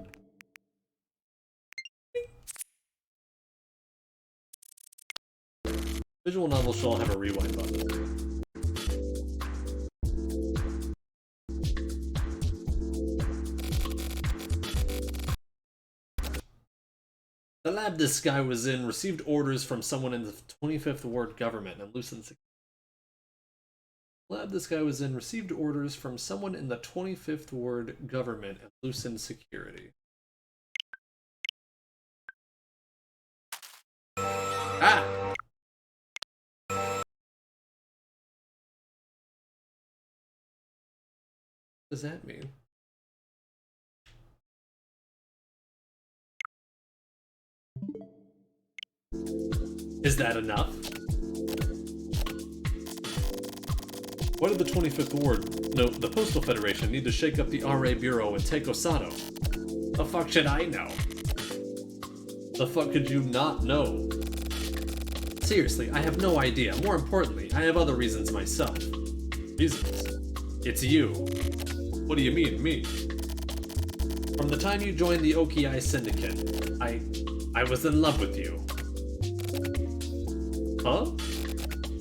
Visual novels shall have a rewind button. The lab this guy was in received orders from someone in the 25th Ward government and loosened security. The lab this guy was in received orders from someone in the 25th Ward government and loosened security. Ah! What does that mean? Is that enough? Why did the 25th Ward, no, the Postal Federation, need to shake up the RA Bureau and take Osato? The fuck should I know? The fuck could you not know? Seriously, I have no idea. More importantly, I have other reasons myself. Reasons? It's you. What do you mean, me? From the time you joined the Oki Syndicate, I was in love with you. Huh?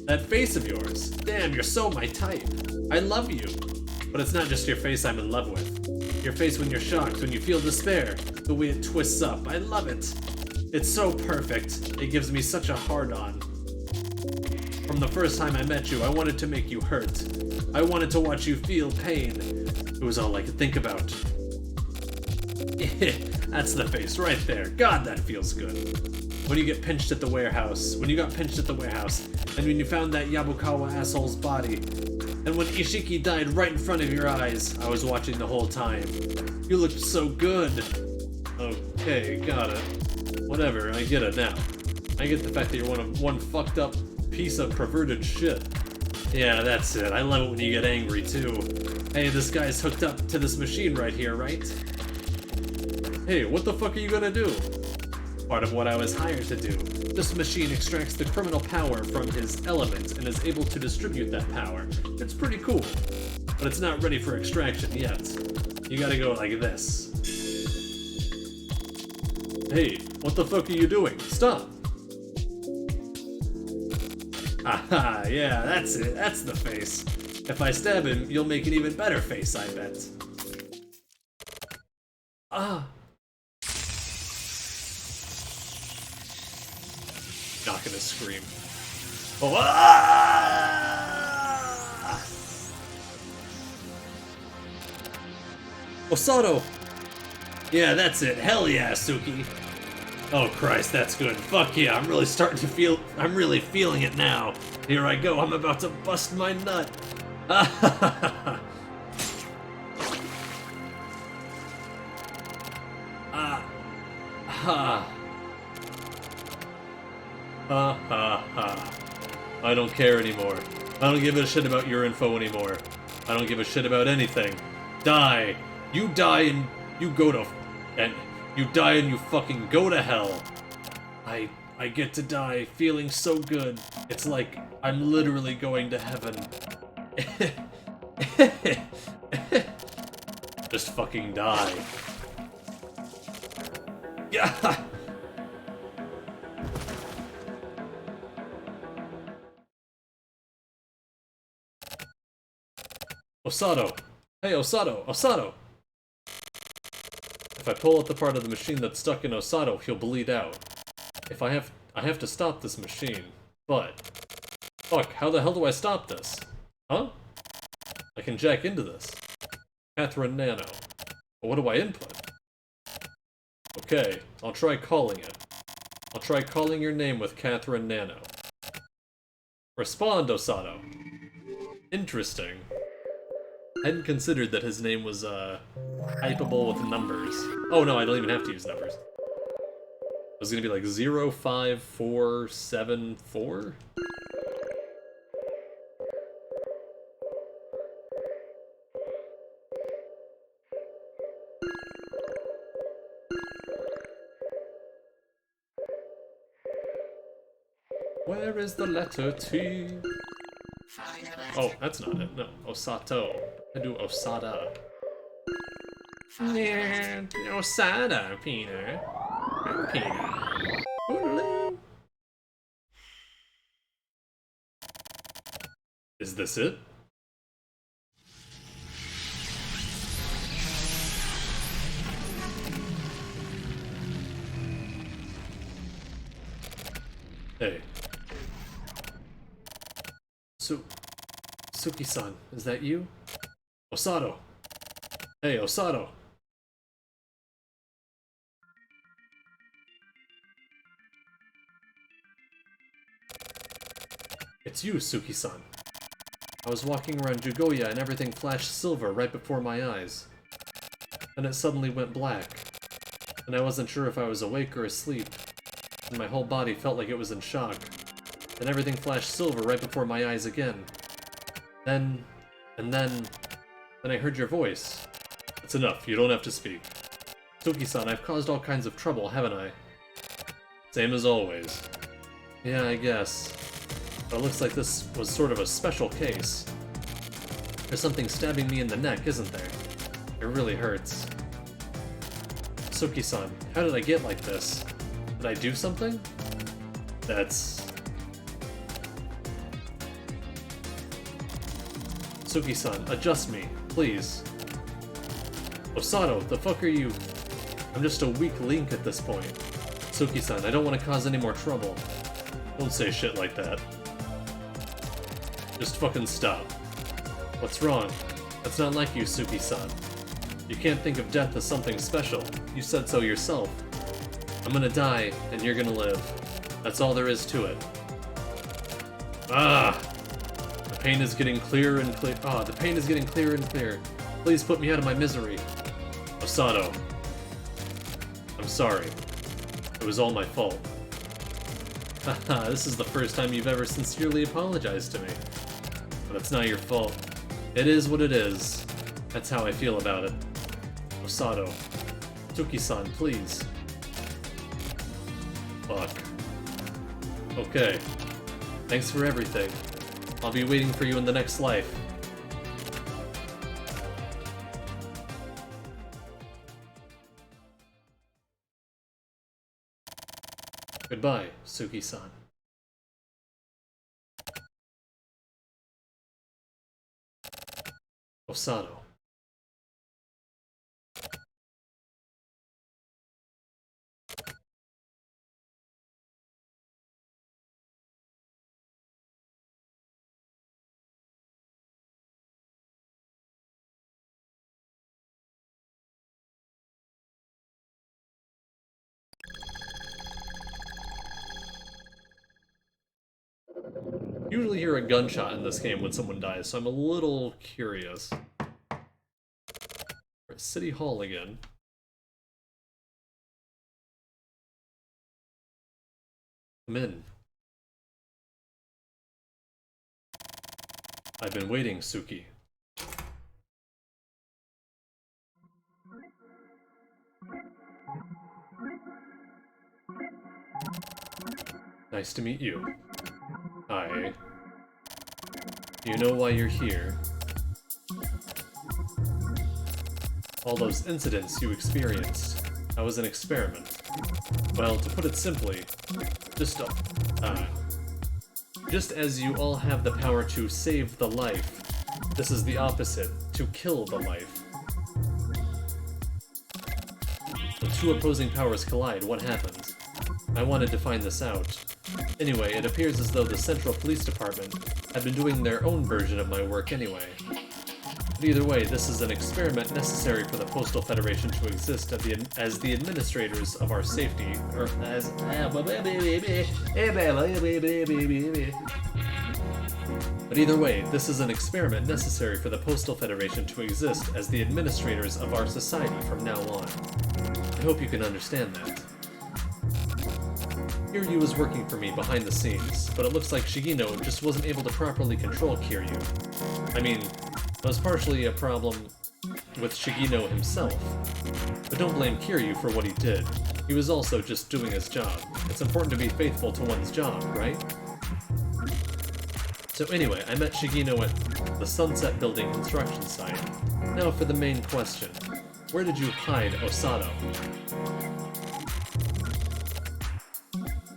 That face of yours. Damn, you're so my type. I love you. But it's not just your face I'm in love with. Your face when you're shocked, when you feel despair. The way it twists up. I love it. It's so perfect. It gives me such a hard-on. From the first time I met you, I wanted to make you hurt. I wanted to watch you feel pain. It was all I could think about. That's the face right there. God, that feels good. When you get pinched at the warehouse, and when you found that Yabukawa asshole's body, and when Ishiki died right in front of your eyes, I was watching the whole time. You looked so good. Okay, got it. Whatever, I get it now. I get the fact that you're one fucked up piece of perverted shit. Yeah, that's it. I love it when you get angry too. Hey, this guy's hooked up to this machine right here, right? Hey, what the fuck are you gonna do? Part of what I was hired to do. This machine extracts the criminal power from his element and is able to distribute that power. It's pretty cool, but it's not ready for extraction yet. You gotta go like this. Hey, what the fuck are you doing? Stop! Aha, yeah, that's it. That's the face. If I stab him, you'll make an even better face, I bet. Ah. Not gonna scream. Oh, ah! Osato! Yeah, that's it. Hell yeah, Suki. Oh Christ, that's good. Fuck yeah, I'm really feeling it now. Here I go, I'm about to bust my nut. Ah, ha. Ha ha ha. I don't care anymore. I don't give a shit about your info anymore. I don't give a shit about anything. Die. You die and you go to... and you die and you fucking go to hell. I get to die feeling so good. It's like I'm literally going to heaven. Just fucking die. Yeah! Osato! Hey, Osato! Osato! If I pull at the part of the machine that's stuck in Osato, he'll bleed out. If I have to stop this machine. But... Fuck, how the hell do I stop this? Huh? I can jack into this. Catherine Nano. But what do I input? Okay, I'll try calling it. I'll try calling your name with Catherine Nano. Respond, Osato. Interesting. Hadn't considered that his name was, typeable with numbers. Oh no, I don't even have to use numbers. It was gonna be like 05474? Where is the letter T? Final Oh, answer. that's not it. No, Osato. I do Osada. Final Yeah, Osada, Peter. Peter. Oodaloo. Is this it? Hey. Suki-san, is that you? Osato! Hey, Osato! It's you, Suki-san. I was walking around Jugoya and everything flashed silver right before my eyes. Then it suddenly went black. And I wasn't sure if I was awake or asleep. And my whole body felt like it was in shock. Then everything flashed silver right before my eyes again. Then I heard your voice. It's enough, you don't have to speak. Suki-san, I've caused all kinds of trouble, haven't I? Same as always. Yeah, I guess. But it looks like this was sort of a special case. There's something stabbing me in the neck, isn't there? It really hurts. Suki-san, how did I get like this? Did I do something? That's... Suki-san, adjust me, please. Osato, the fuck are you? I'm just a weak link at this point. Suki-san, I don't want to cause any more trouble. Don't say shit like that. Just fucking stop. What's wrong? That's not like you, Suki-san. You can't think of death as something special. You said so yourself. I'm gonna die, and you're gonna live. That's all there is to it. Ah! The pain is getting clearer and clear. Ah, the pain is getting clearer and clearer. Please put me out of my misery. Osato. I'm sorry. It was all my fault. Haha, this is the first time you've ever sincerely apologized to me. But it's not your fault. It is what it is. That's how I feel about it. Osato. Suki-san, please. Fuck. Okay. Thanks for everything. I'll be waiting for you in the next life. Goodbye, Suki-san. Osato. Usually hear a gunshot in this game when someone dies, so I'm a little curious. We're at City Hall again. Come in. I've been waiting, Suki. Nice to meet you. Hi. Do you know why you're here? All those incidents you experienced. That was an experiment. Well, to put it simply, just as you all have the power to save the life, this is the opposite, to kill the life. When two opposing powers collide, what happens? I wanted to find this out. Anyway, it appears as though the Central Police Department had been doing their own version of my work anyway. But either way, this is an experiment necessary for the Postal Federation to exist as the administrators of our safety, or as... But either way, this is an experiment necessary for the Postal Federation to exist as the administrators of our society from now on. I hope you can understand that. Kiryu was working for me behind the scenes, but it looks like Shigino just wasn't able to properly control Kiryu. I mean, it was partially a problem with Shigino himself. But don't blame Kiryu for what he did. He was also just doing his job. It's important to be faithful to one's job, right? So anyway, I met Shigino at the Sunset Building construction site. Now for the main question. Where did you hide Osato?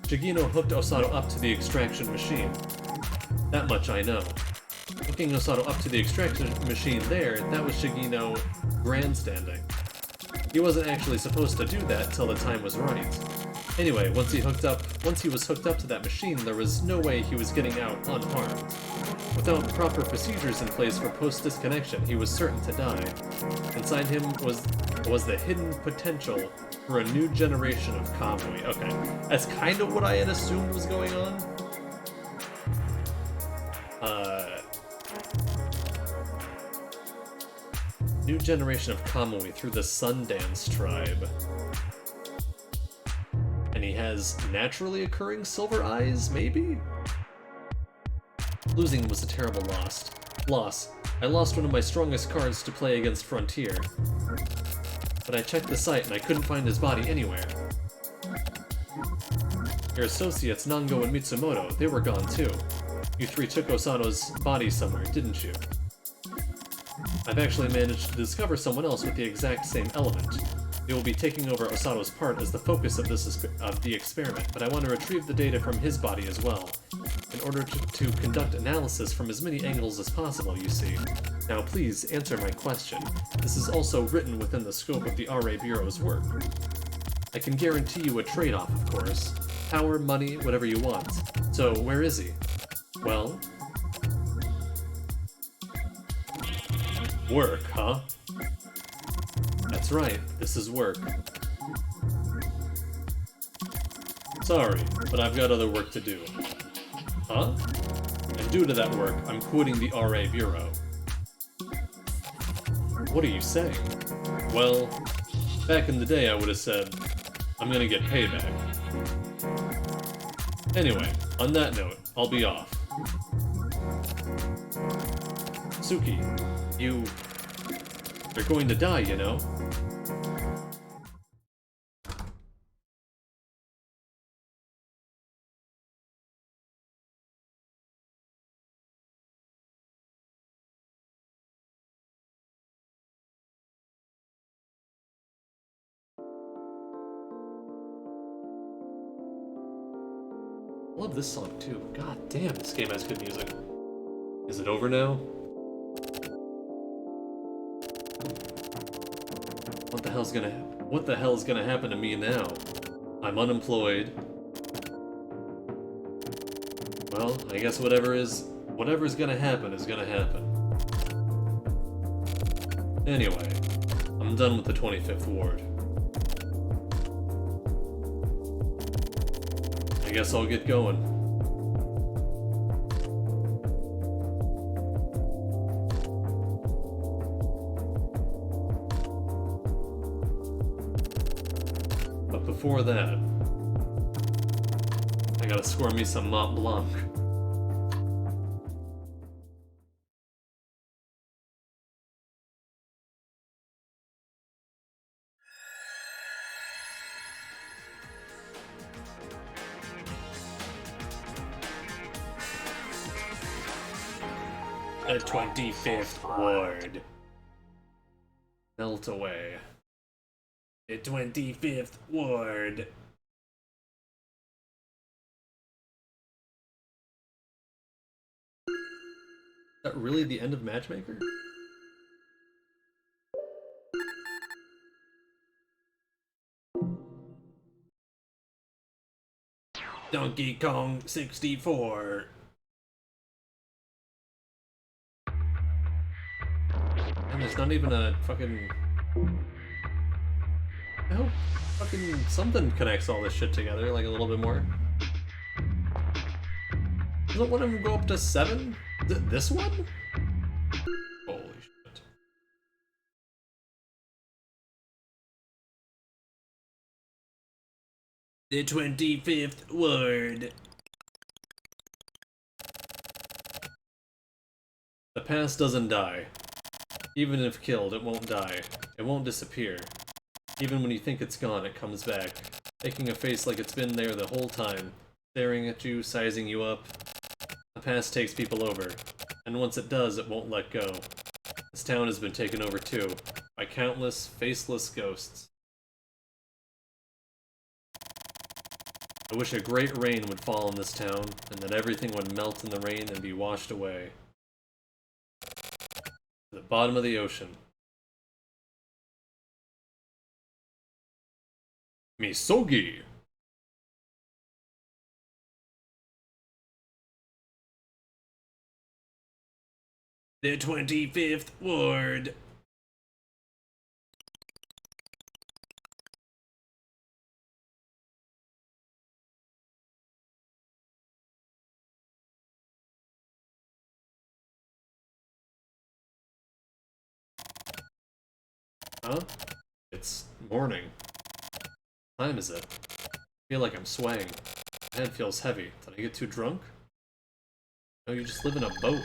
Shigino hooked Osato up to the extraction machine. That much I know. Hooking Osato up to the extraction machine there, that was Shigino grandstanding. He wasn't actually supposed to do that till the time was right. Anyway, once he was hooked up to that machine, there was no way he was getting out unharmed. Without proper procedures in place for post-disconnection, he was certain to die. Inside him was the hidden potential for a new generation of Kamui. Okay, that's kind of what I had assumed was going on. New generation of Kamui through the Sundance tribe. And he has naturally occurring silver eyes, maybe? Losing was a terrible loss. I lost one of my strongest cards to play against Frontier. But I checked the site and I couldn't find his body anywhere. Your associates, Nango and Mitsumoto, they were gone too. You three took Osato's body somewhere, didn't you? I've actually managed to discover someone else with the exact same element. They will be taking over Osato's part as the focus of the experiment, but I want to retrieve the data from his body as well, in order to conduct analysis from as many angles as possible, you see. Now please, answer my question. This is also written within the scope of the RA Bureau's work. I can guarantee you a trade-off, of course. Power, money, whatever you want. So, where is he? Well... Work, huh? That's right, this is work. Sorry, but I've got other work to do. Huh? And due to that work, I'm quitting the RA Bureau. What are you saying? Well, back in the day I would have said, I'm gonna get payback. Anyway, on that note, I'll be off. Suki, you're going to die, you know? I love this song too. God damn, this game has good music. Is it over now? What the hell's gonna happen to me now? I'm unemployed. Well, I guess whatever's gonna happen is gonna happen. Anyway, I'm done with the 25th Ward. I guess I'll get going. But before that, I gotta score me some Mont Blanc. The 25th Ward. Melt away. The 25th Ward. Is that really the end of Matchmaker? Donkey Kong 64. And there's not even a fucking... I hope fucking something connects all this shit together, like a little bit more. Doesn't one of them go up to 7? This one? Holy shit. The 25th Ward. The past doesn't die. Even if killed, it won't die. It won't disappear. Even when you think it's gone, it comes back, making a face like it's been there the whole time, staring at you, sizing you up. The past takes people over, and once it does, it won't let go. This town has been taken over too, by countless, faceless ghosts. I wish a great rain would fall in this town, and that everything would melt in the rain and be washed away. To the bottom of the ocean. Misogi! The 25th Ward! Huh? It's morning. What time is it? I feel like I'm swaying. My head feels heavy. Did I get too drunk? No, you just live in a boat.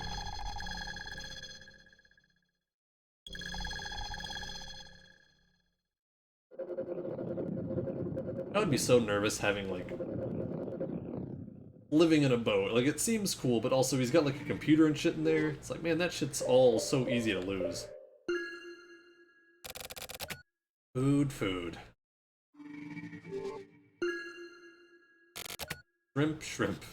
I would be so nervous having, like, living in a boat. Like, it seems cool, but also he's got, like, a computer and shit in there. It's like, man, that shit's all so easy to lose. Food. Shrimp.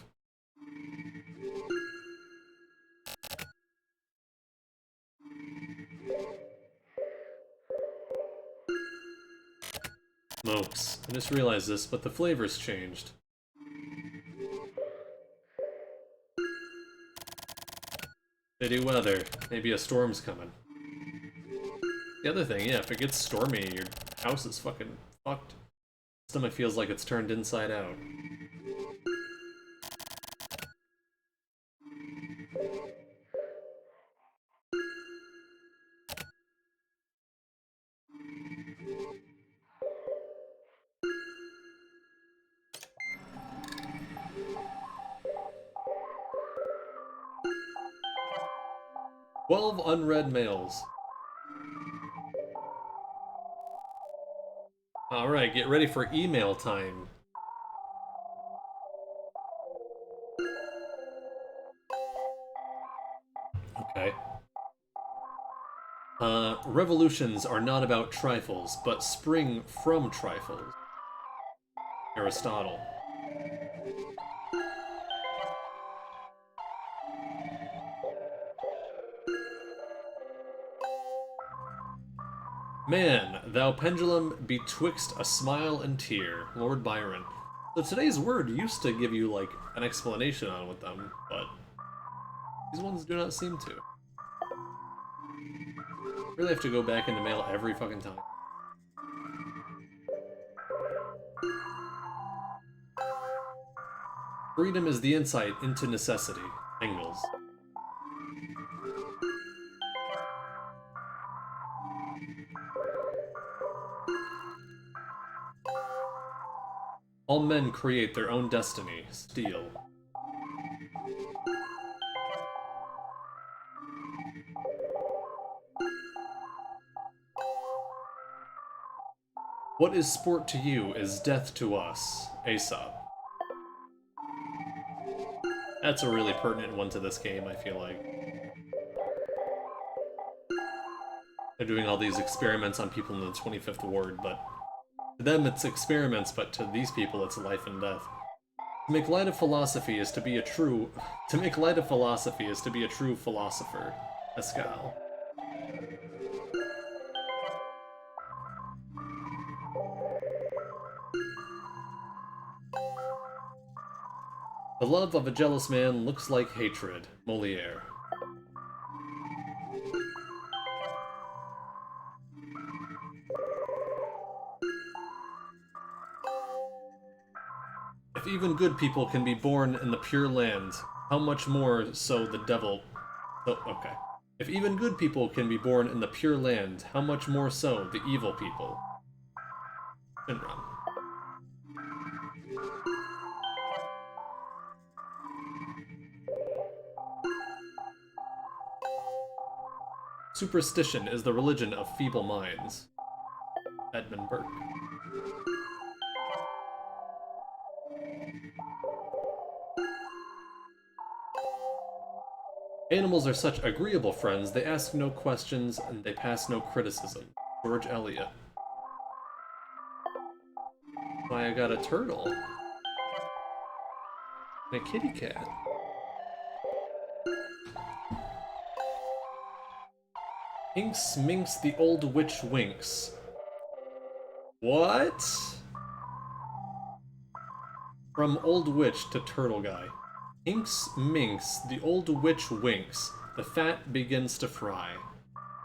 Smokes. I just realized this, but the flavor's changed. Shitty weather. Maybe a storm's coming. The other thing, yeah, if it gets stormy, your house is fucking fucked. Stomach feels like it's turned inside out. Unread mails. Alright, get ready for email time. Okay. Revolutions are not about trifles, but spring from trifles. Aristotle. Man, thou pendulum betwixt a smile and tear. Lord Byron. So today's word used to give you, like, an explanation on with them, but these ones do not seem to. Really have to go back into mail every fucking time. Freedom is the insight into necessity. Engels. All men create their own destiny. Steele. What is sport to you is death to us. Aesop. That's a really pertinent one to this game, I feel like. they're doing all these experiments on people in the 25th ward, but to them it's experiments, but to these people it's life and death. To make light of philosophy is to be a true philosopher, Pascal. The love of a jealous man looks like hatred, Molière. If even good people can be born in the pure land, how much more so the devil... Oh, okay. If even good people can be born in the pure land, how much more so the evil people? Shinran. Superstition is the religion of feeble minds. Edmund Burke. Animals are such agreeable friends, they ask no questions and they pass no criticism. George Eliot. Why, I got a turtle. And a kitty cat. Inks minks the old witch winks. What? From old witch to turtle guy. Inks minks, the old witch winks, the fat begins to fry.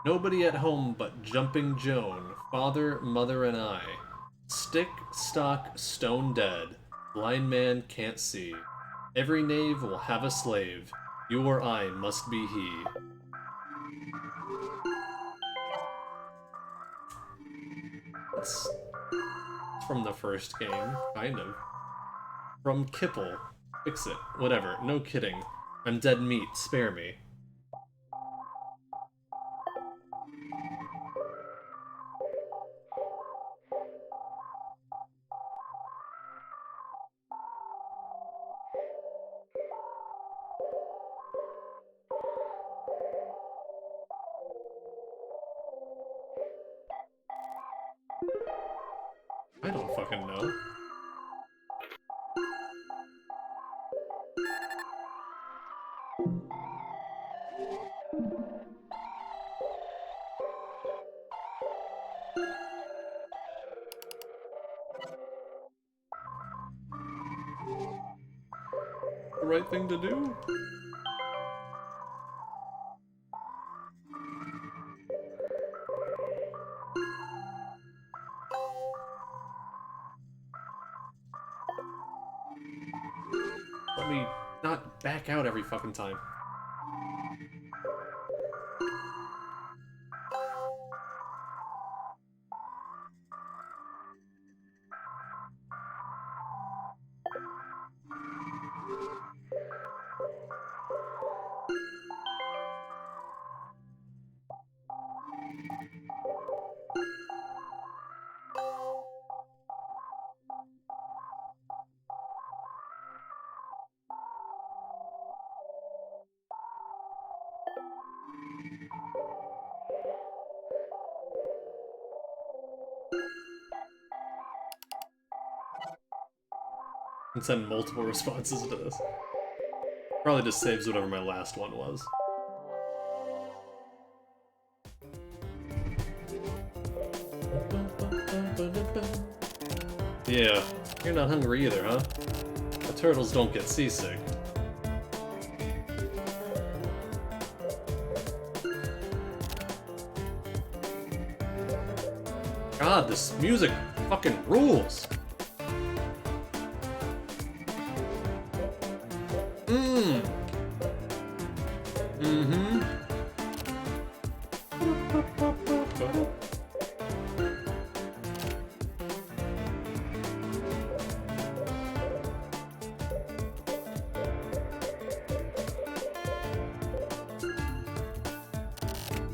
Nobody at home but Jumping Joan, father, mother, and I. Stick, stock, stone dead, blind man can't see. Every knave will have a slave, you or I must be he. That's from the first game, kind of. From Kipple. Fix it. Whatever. No kidding. I'm dead meat. Spare me. I don't fucking know. The right thing to do? Let me not back out every fucking time. And send multiple responses to this. Probably just saves whatever my last one was. Yeah, you're not hungry either, huh? The turtles don't get seasick. God, this music fucking rules!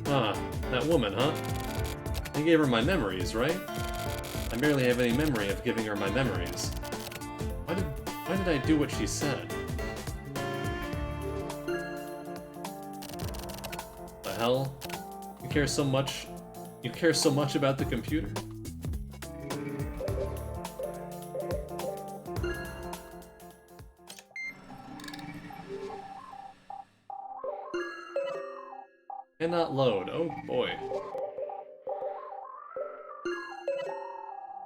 Ah, that woman, huh? I gave her my memories, right? I barely have any memory of giving her my memories. Why did I do what she said? The hell? You care so much You care so much about the computer? Cannot load. Oh boy.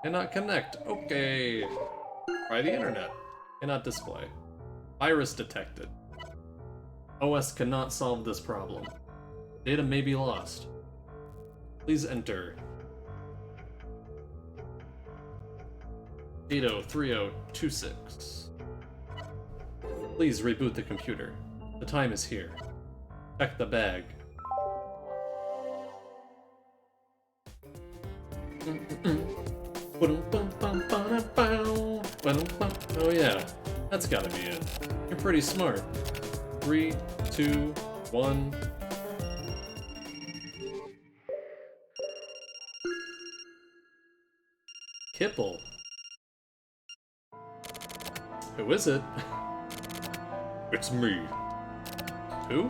Cannot connect. Okay. Try the internet. Cannot display. Virus detected. OS cannot solve this problem. Data may be lost. Please enter. 803026. Please reboot the computer. The time is here. Check the bag. Oh yeah, that's gotta be it. You're pretty smart. 3, 2, 1. Kipple. Who is it? It's me. Who?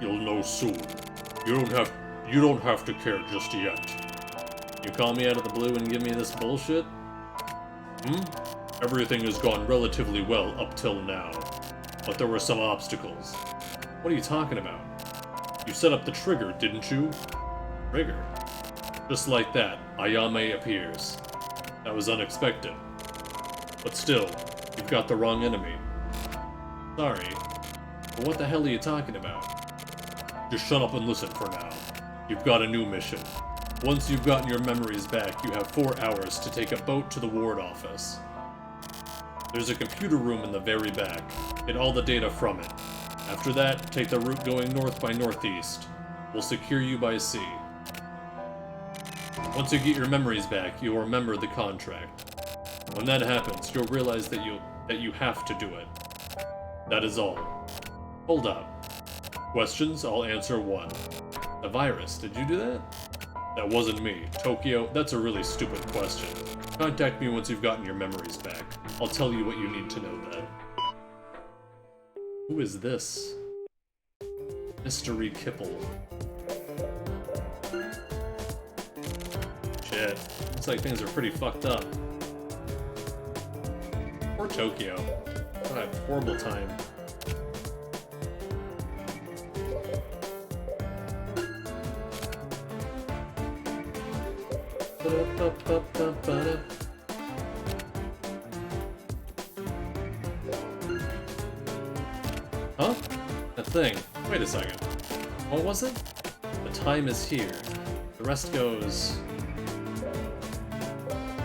You'll know soon. You don't have to care just yet. You call me out of the blue and give me this bullshit? Everything has gone relatively well up till now, but there were some obstacles. What are you talking about? You set up the trigger, didn't you? Trigger? Just like that, Ayame appears. That was unexpected. But still, you've got the wrong enemy. Sorry. But what the hell are you talking about? Just shut up and listen for now. You've got a new mission. Once you've gotten your memories back, you have 4 hours to take a boat to the ward office. There's a computer room in the very back. Get all the data from it. After that, take the route going north by northeast. We'll secure you by sea. Once you get your memories back, you'll remember the contract. When that happens, you'll realize that you have to do it. That is all. Hold up. Questions? I'll answer one. The virus, did you do that? That wasn't me. Tokyo, that's a really stupid question. Contact me once you've gotten your memories back. I'll tell you what you need to know then. Who is this? Mystery Kipple. Shit. Looks like things are pretty fucked up. Poor Tokyo. What a horrible time. Huh? That thing. Wait a second. What was it? The time is here. The rest goes...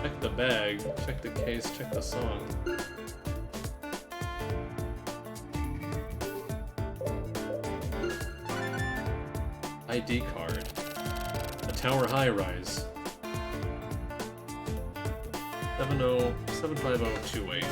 Check the bag, check the case, check the song. ID card. A tower high-rise. 75028.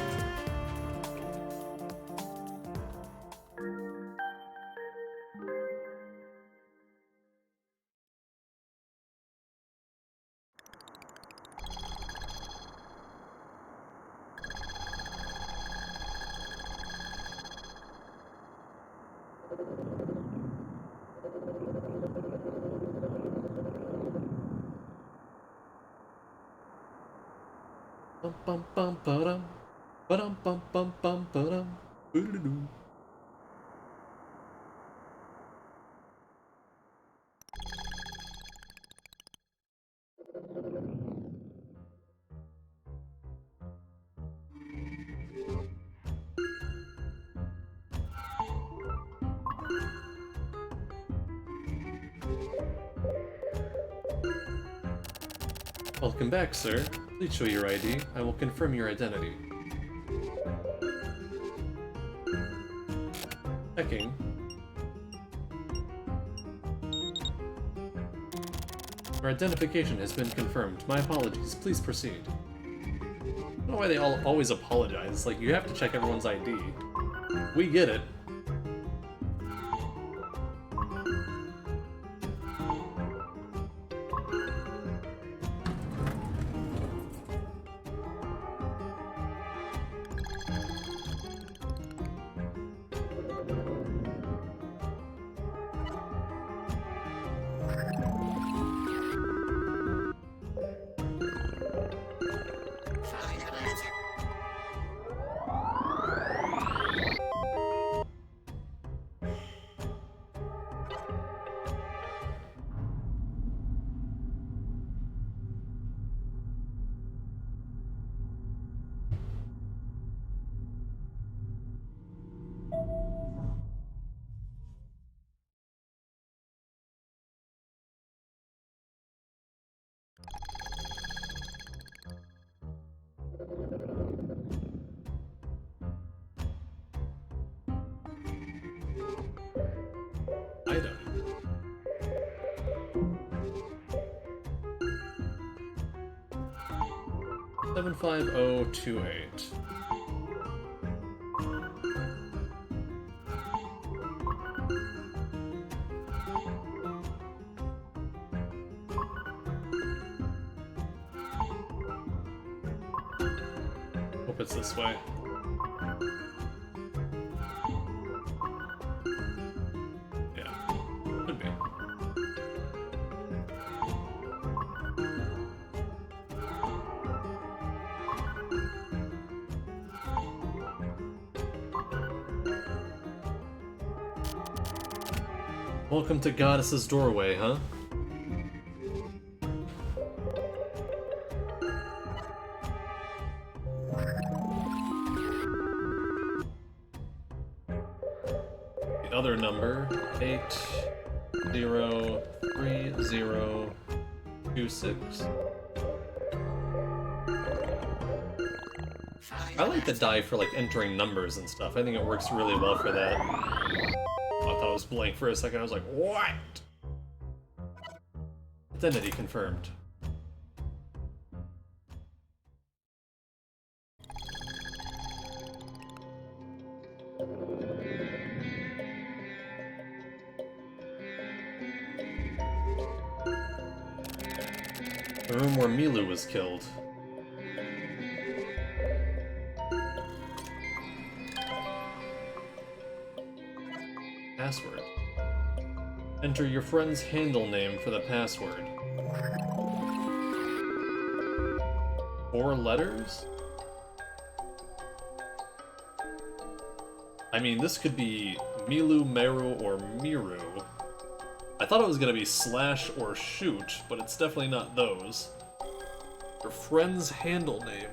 Bum bum ba-dum. Ba-dum bum bum bum ba-dum. Boo-doo-doo. Welcome back, sir. Please show your ID. I will confirm your identity. Checking. Your identification has been confirmed. My apologies. Please proceed. I don't know why they always apologize. It's like, you have to check everyone's ID. We get it. 75028. Hope it's this way. Yeah, could be. Welcome to Goddess's Doorway, huh? The other number, 803026. I like the die for like entering numbers and stuff. I think it works really well for that. I thought it was blank for a second. I was like, what? Identity confirmed. The room where Milu was killed. Password. Enter your friend's handle name for the password. 4 letters? I mean, this could be Milu, Meru, or Miru. I thought it was gonna be slash or shoot, but it's definitely not those. Your friend's handle name.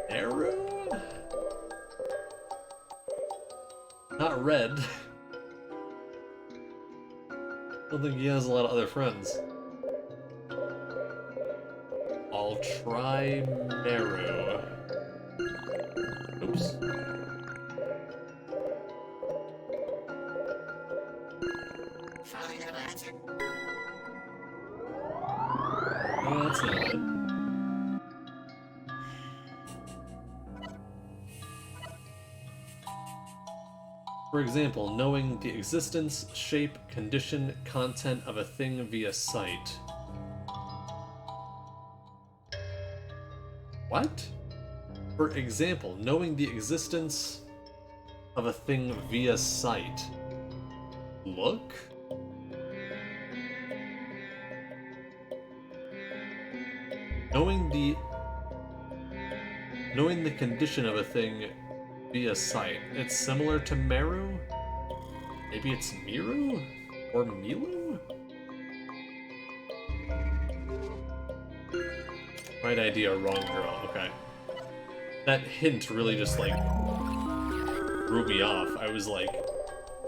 Meru? Not Red. Don't think he has a lot of other friends. I'll try Meru. Oops. Final answer. Oh, that's not it. For example, knowing the existence, shape, condition, content of a thing via sight. What? For example, knowing the existence of a thing via sight. Look? Knowing the condition of a thing via sight. It's similar to Meru? Maybe it's Miru? Or Milu? Right idea, wrong girl. Okay. That hint really just, like, threw me off. I was like,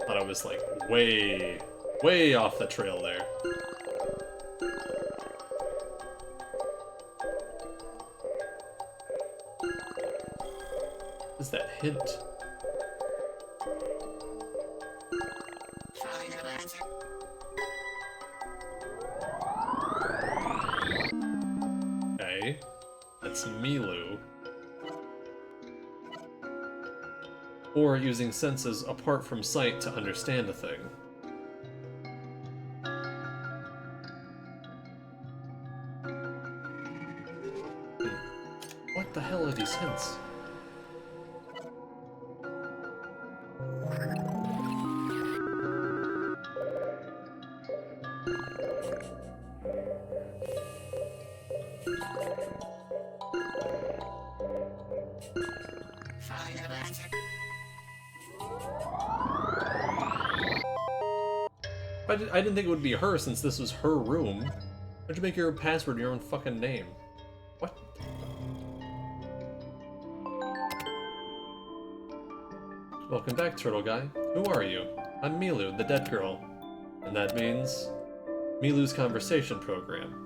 thought I was, like, way, way off the trail there. What is that hint? Final answer. Okay. That's Milu. Or using senses apart from sight to understand a thing. What the hell are these hints? Final answer. I didn't think it would be her since this was her room. Why'd you make your password your own fucking name? What? Welcome back, Turtle Guy. Who are you? I'm Milu, the dead girl. And that means... Milu's conversation program.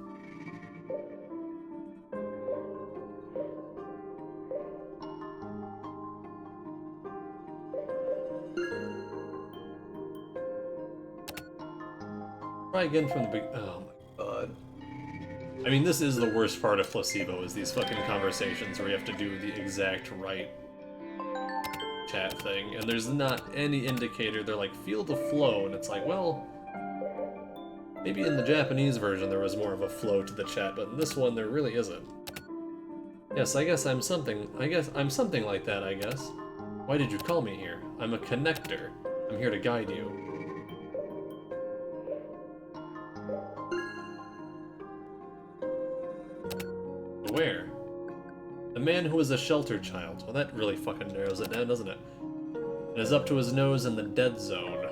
Try again from the big. Oh my god. I mean, this is the worst part of Placebo, is these fucking conversations where you have to do the exact right chat thing, and there's not any indicator. They're like, feel the flow, and it's like, well, maybe in the Japanese version there was more of a flow to the chat, but in this one there really isn't. Yes, I guess I'm something like that, I guess. Why did you call me here? I'm a connector. I'm here to guide you. Where? The man who was a shelter child. Well, that really fucking narrows it down, doesn't it? And is up to his nose in the dead zone.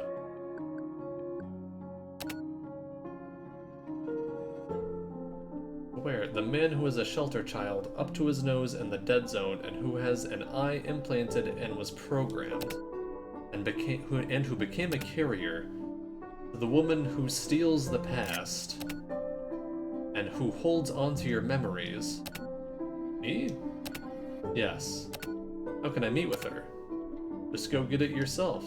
Where? The man who was a shelter child, up to his nose in the dead zone, and who has an eye implanted and was programmed, and who became a carrier. The woman who steals the past, and who holds onto your memories. Me? Yes. How can I meet with her? Just go get it yourself.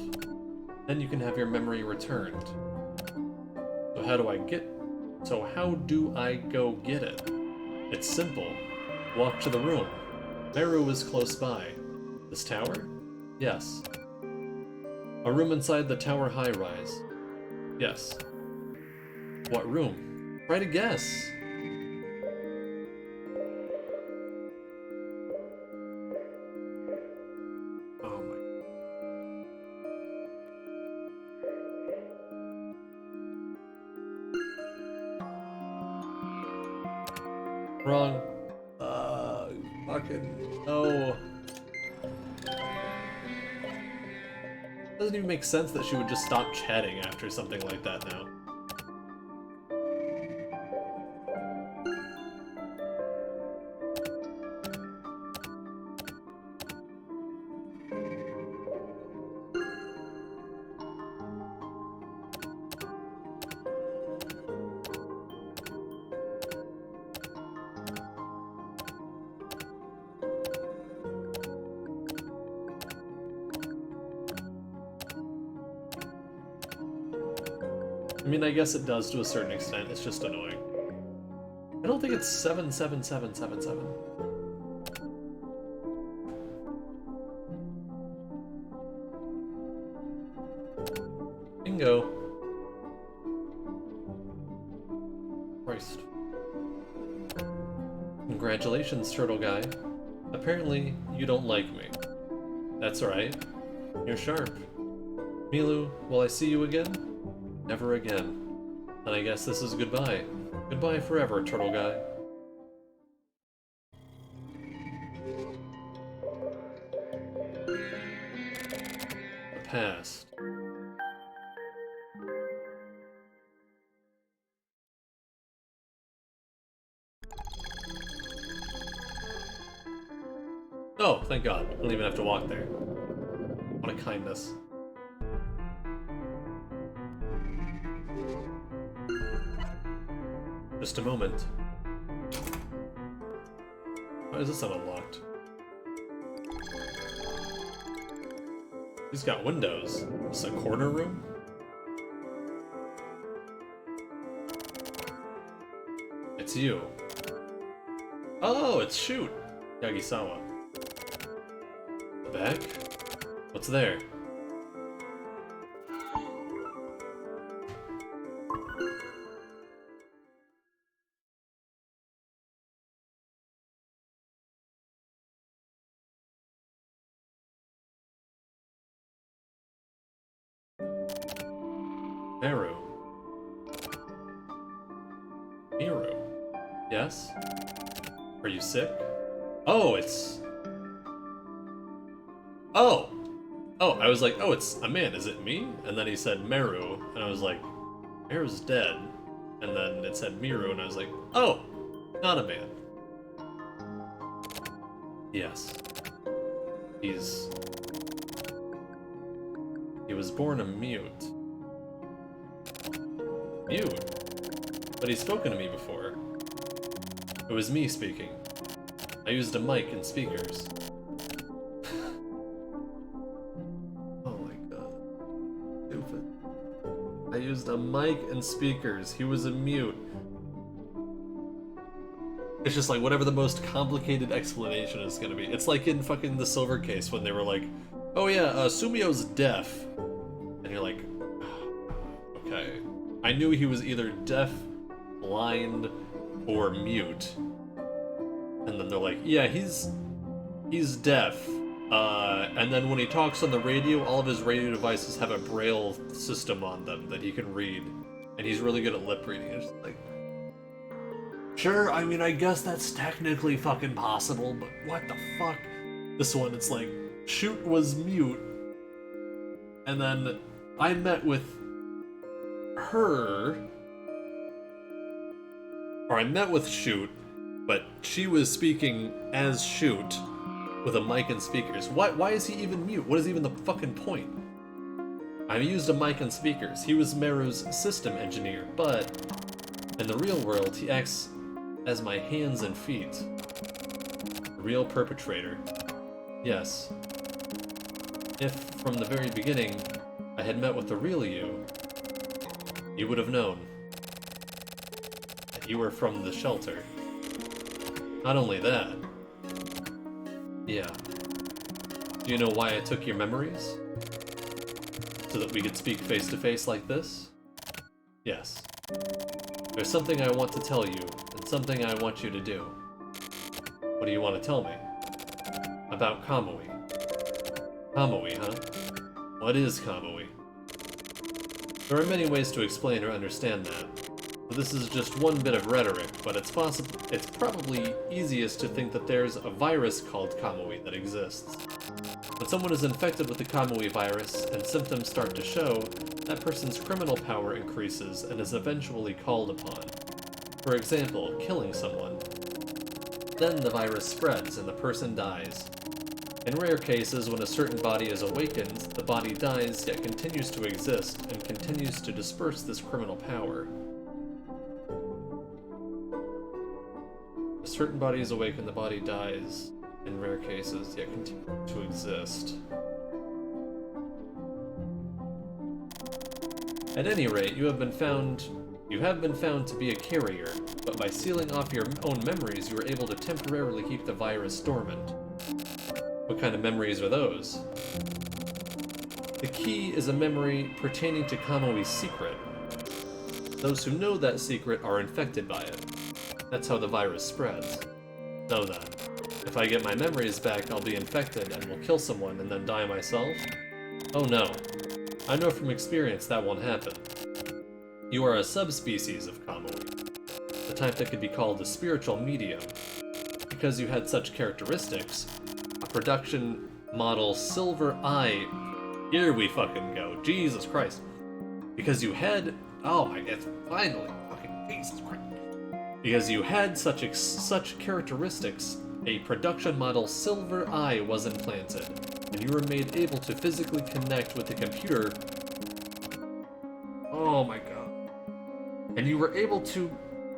Then you can have your memory returned. So how do I go get it? It's simple. Walk to the room. Meru is close by. This tower? Yes. A room inside the tower high-rise. Yes. What room? Try to guess. Oh my. Wrong. Fucking no. Doesn't even make sense that she would just stop chatting after something like that now. I mean, I guess it does to a certain extent, it's just annoying. I don't think it's 77777. Bingo. Christ. Congratulations, turtle guy. Apparently, you don't like me. That's right. You're sharp. Milu, will I see you again? Never again. Then I guess this is goodbye. Goodbye forever, turtle guy. The past. Oh, thank God. I don't even have to walk there. What a kindness. Just a moment. Why is this unlocked? He's got windows. Is this a corner room? It's you. Oh, it's Shoot! Yagisawa. The back? What's there? Meru. Miru. Yes? Are you sick? Oh, it's... Oh! Oh, I was like, oh, it's a man, is it me? And then he said Meru, and I was like, Meru's dead. And then it said Miru, and I was like, oh! Not a man. Yes. He was born a mute. Mute? But he's spoken to me before. It was me speaking. I used a mic and speakers. Oh my god. Stupid. I used a mic and speakers. He was a mute. It's just like whatever the most complicated explanation is gonna be. It's like in fucking the Silver Case when they were like, oh yeah, Sumio's deaf. And you're like, okay. I knew he was either deaf, blind, or mute. And then they're like, yeah, he's deaf. And then when he talks on the radio, all of his radio devices have a braille system on them that he can read. And he's really good at lip reading. It's like, sure, I mean, I guess that's technically fucking possible, but what the fuck? This one, it's like, Shoot was mute. And then I met with her, or I met with Shoot, but she was speaking as Shoot with a mic and speakers. Why is he even mute? What is even the fucking point? I used a mic and speakers. He was Meru's system engineer, but in the real world, he acts as my hands and feet. The real perpetrator. Yes. If, from the very beginning, I had met with the real you, you would have known that you were from the shelter. Not only that, yeah. Do you know why I took your memories? So that we could speak face to face like this? Yes. There's something I want to tell you, and something I want you to do. What do you want to tell me? About Kamui. Kamui, huh? What is Kamui? There are many ways to explain or understand that. So this is just one bit of rhetoric, but it's probably easiest to think that there's a virus called Kamui that exists. When someone is infected with the Kamui virus and symptoms start to show, that person's criminal power increases and is eventually called upon. For example, killing someone. Then the virus spreads and the person dies. In rare cases, when a certain body is awakened, the body dies yet continues to exist and continues to disperse this criminal power. A certain body is awakened, the body dies, in rare cases, yet continues to exist. At any rate, you have been found to be a carrier, but by sealing off your own memories, you were able to temporarily keep the virus dormant. What kind of memories are those? The key is a memory pertaining to Kamui's secret. Those who know that secret are infected by it. That's how the virus spreads. So then, if I get my memories back, I'll be infected and will kill someone and then die myself? Oh no. I know from experience that won't happen. You are a subspecies of Kamui, the type that could be called a spiritual medium. Because you had such characteristics, a production model Silver Eye... Here we fucking go, Jesus Christ. Because you had... Oh my god, finally, fucking Jesus Christ. Because you had such characteristics, a production model Silver Eye was implanted, and you were made able to physically connect with the computer. Oh my god. And you were able to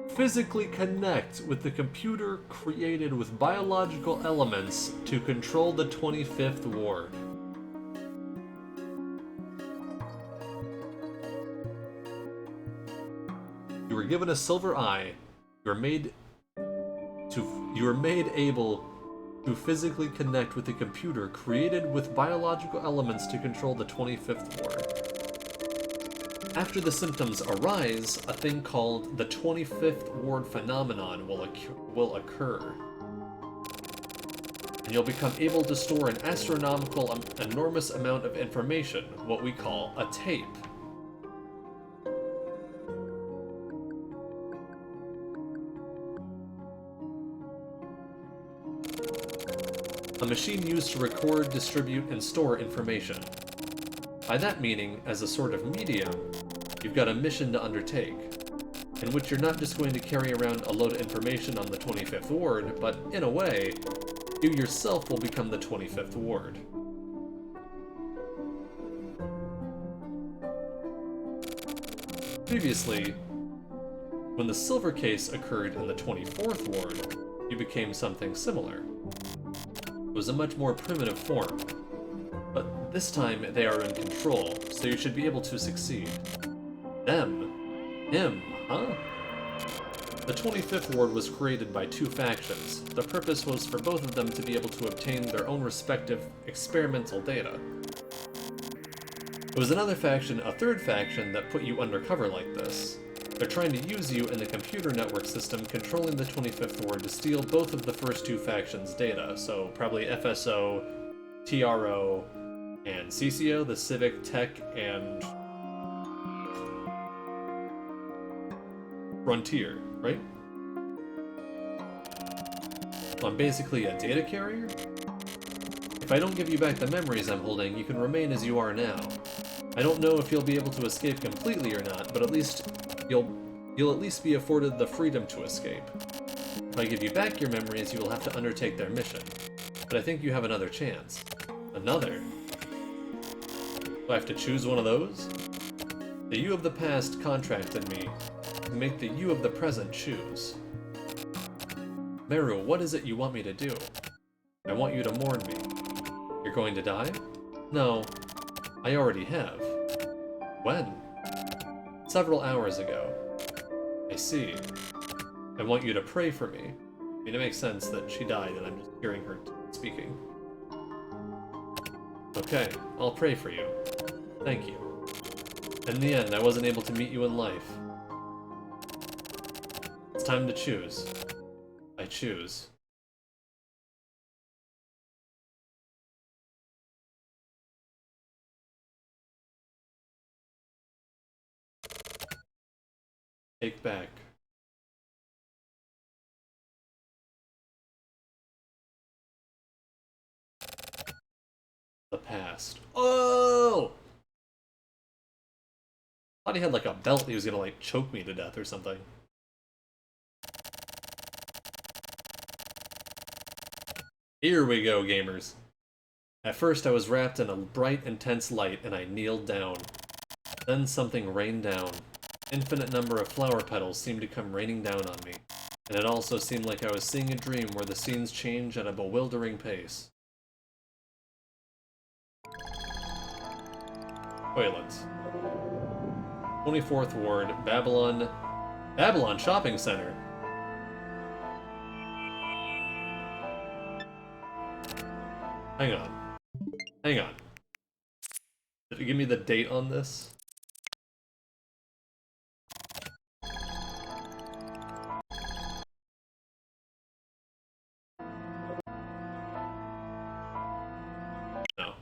physically connect with the computer created with biological elements to control the 25th Ward. You were given a silver eye. You were made able to physically connect with the computer created with biological elements to control the 25th Ward. After the symptoms arise, a thing called the 25th Ward phenomenon will occur. And you'll become able to store an astronomical, enormous amount of information, what we call a tape. A machine used to record, distribute, and store information. By that meaning, as a sort of medium, you've got a mission to undertake, in which you're not just going to carry around a load of information on the 25th Ward, but in a way, you yourself will become the 25th Ward. Previously, when the Silver Case occurred in the 24th Ward, you became something similar. It was a much more primitive form, but this time they are in control, so you should be able to succeed. Them. Him, huh? The 25th Ward was created by two factions. The purpose was for both of them to be able to obtain their own respective experimental data. It was another faction, a third faction, that put you undercover like this. They're trying to use you in the computer network system controlling the 25th Ward to steal both of the first two factions' data, so probably FSO, TRO, and CCO, the Civic, Tech, and Frontier, right? So I'm basically a data carrier? If I don't give you back the memories I'm holding, you can remain as you are now. I don't know if you'll be able to escape completely or not, but at least you'll at least be afforded the freedom to escape. If I give you back your memories, you will have to undertake their mission. But I think you have another chance. Another? Do I have to choose one of those? The you of the past contracted me to make the you of the present choose. Meru, what is it you want me to do? I want you to mourn me. You're going to die? No, I already have. When? Several hours ago. I see. I want you to pray for me. I mean, it makes sense that she died and I'm just hearing her speaking. Okay, I'll pray for you. Thank you. In the end, I wasn't able to meet you in life. It's time to choose. I choose. Take back. The past. Oh! Thought he had like a belt he was gonna like choke me to death or something. Here we go, gamers. At first I was wrapped in a bright, intense light and I kneeled down. Then something rained down. Infinite number of flower petals seemed to come raining down on me, and it also seemed like I was seeing a dream where the scenes change at a bewildering pace. Toilets. 24th Ward, Babylon Shopping Center. Hang on. Hang on. Did you give me the date on this? No.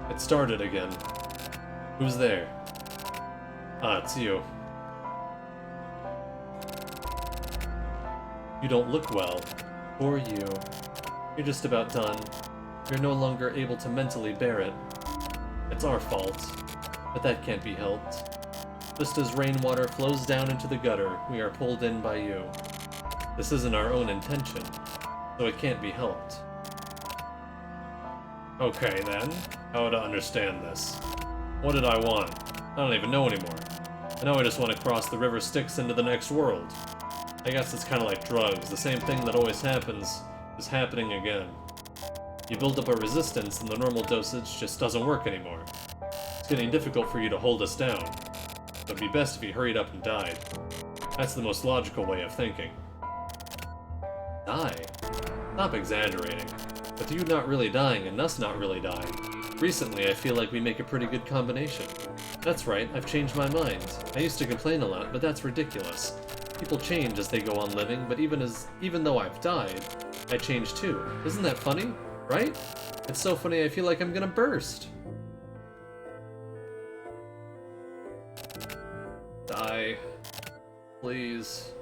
It started again. Who's there? Ah, it's you. You don't look well. Poor you. You're just about done. You're no longer able to mentally bear it. It's our fault, but that can't be helped. Just as rainwater flows down into the gutter, we are pulled in by you. This isn't our own intention, so it can't be helped. Okay then, how to understand this? What did I want? I don't even know anymore. I know I just want to cross the river Styx into the next world. I guess it's kind of like drugs. The same thing that always happens is happening again. You build up a resistance and the normal dosage just doesn't work anymore. It's getting difficult for you to hold us down. It would be best if you hurried up and died. That's the most logical way of thinking. Die? Stop exaggerating. With you not really dying and us not really dying, recently I feel like we make a pretty good combination. That's right, I've changed my mind. I used to complain a lot, but that's ridiculous. People change as they go on living, but even though I've died, I change too. Isn't that funny? Right? It's so funny I feel like I'm gonna burst. Die. Please.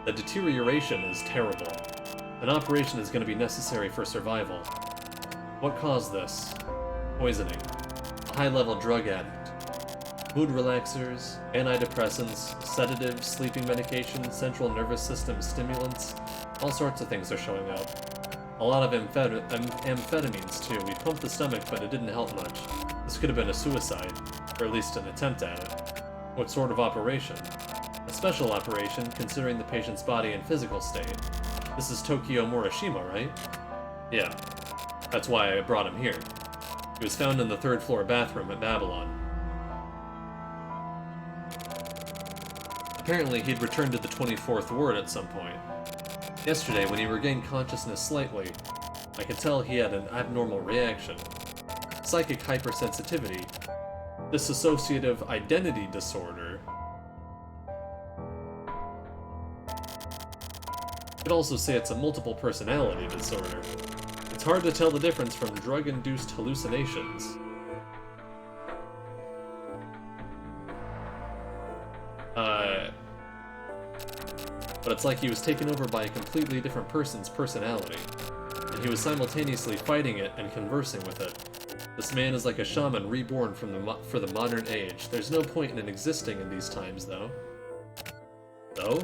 The deterioration is terrible. An operation is going to be necessary for survival. What caused this? poisoning, a high-level drug addict, mood relaxers, antidepressants, sedatives, sleeping medication, central nervous system stimulants, all sorts of things are showing up. A lot of amphetamines too. We pumped the stomach, but it didn't help much. This could have been a suicide, or at least an attempt at it. What sort of operation? A special operation, considering the patient's body and physical state. This is Tokyo Morishima, right? Yeah. That's why I brought him here. He was found in the third-floor bathroom at Babylon. Apparently, he'd returned to the 24th ward at some point. Yesterday, when he regained consciousness slightly, I could tell he had an abnormal reaction. Psychic hypersensitivity, dissociative identity disorder. You could also say it's a multiple personality disorder. It's hard to tell the difference from drug-induced hallucinations. But it's like he was taken over by a completely different person's personality, and he was simultaneously fighting it and conversing with it. This man is like a shaman reborn for the modern age. There's no point in it existing in these times, though. So,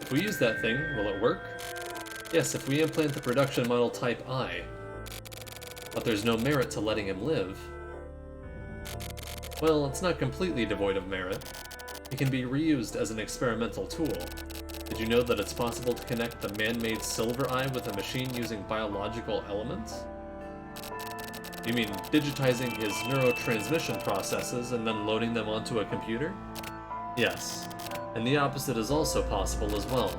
if we use that thing, will it work? Yes, if we implant the production model Type I. But there's no merit to letting him live. Well, it's not completely devoid of merit. It can be reused as an experimental tool. Did you know that it's possible to connect the man-made Silver Eye with a machine using biological elements? You mean digitizing his neurotransmission processes and then loading them onto a computer? Yes. And the opposite is also possible as well.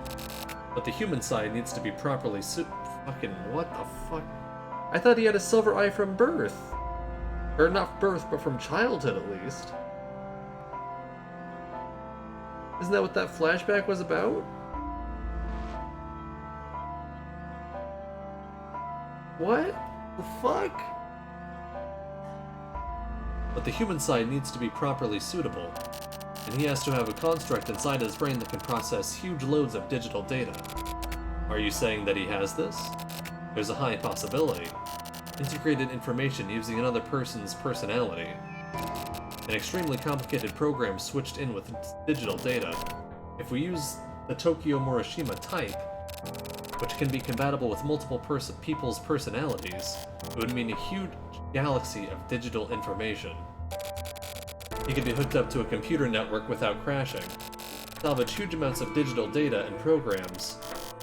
But the human side needs to be properly fucking what the fuck? I thought he had a Silver Eye from birth. Or not birth, but from childhood at least. Isn't that what that flashback was about? What the fuck? But the human side needs to be properly suitable, and he has to have a construct inside his brain that can process huge loads of digital data. Are you saying that he has this? There's a high possibility. Integrated information using another person's personality. An extremely complicated program switched in with digital data. If we use the Tokyo Morishima type, which can be compatible with multiple people's personalities, it would mean a huge galaxy of digital information. He could be hooked up to a computer network without crashing, salvage huge amounts of digital data and programs,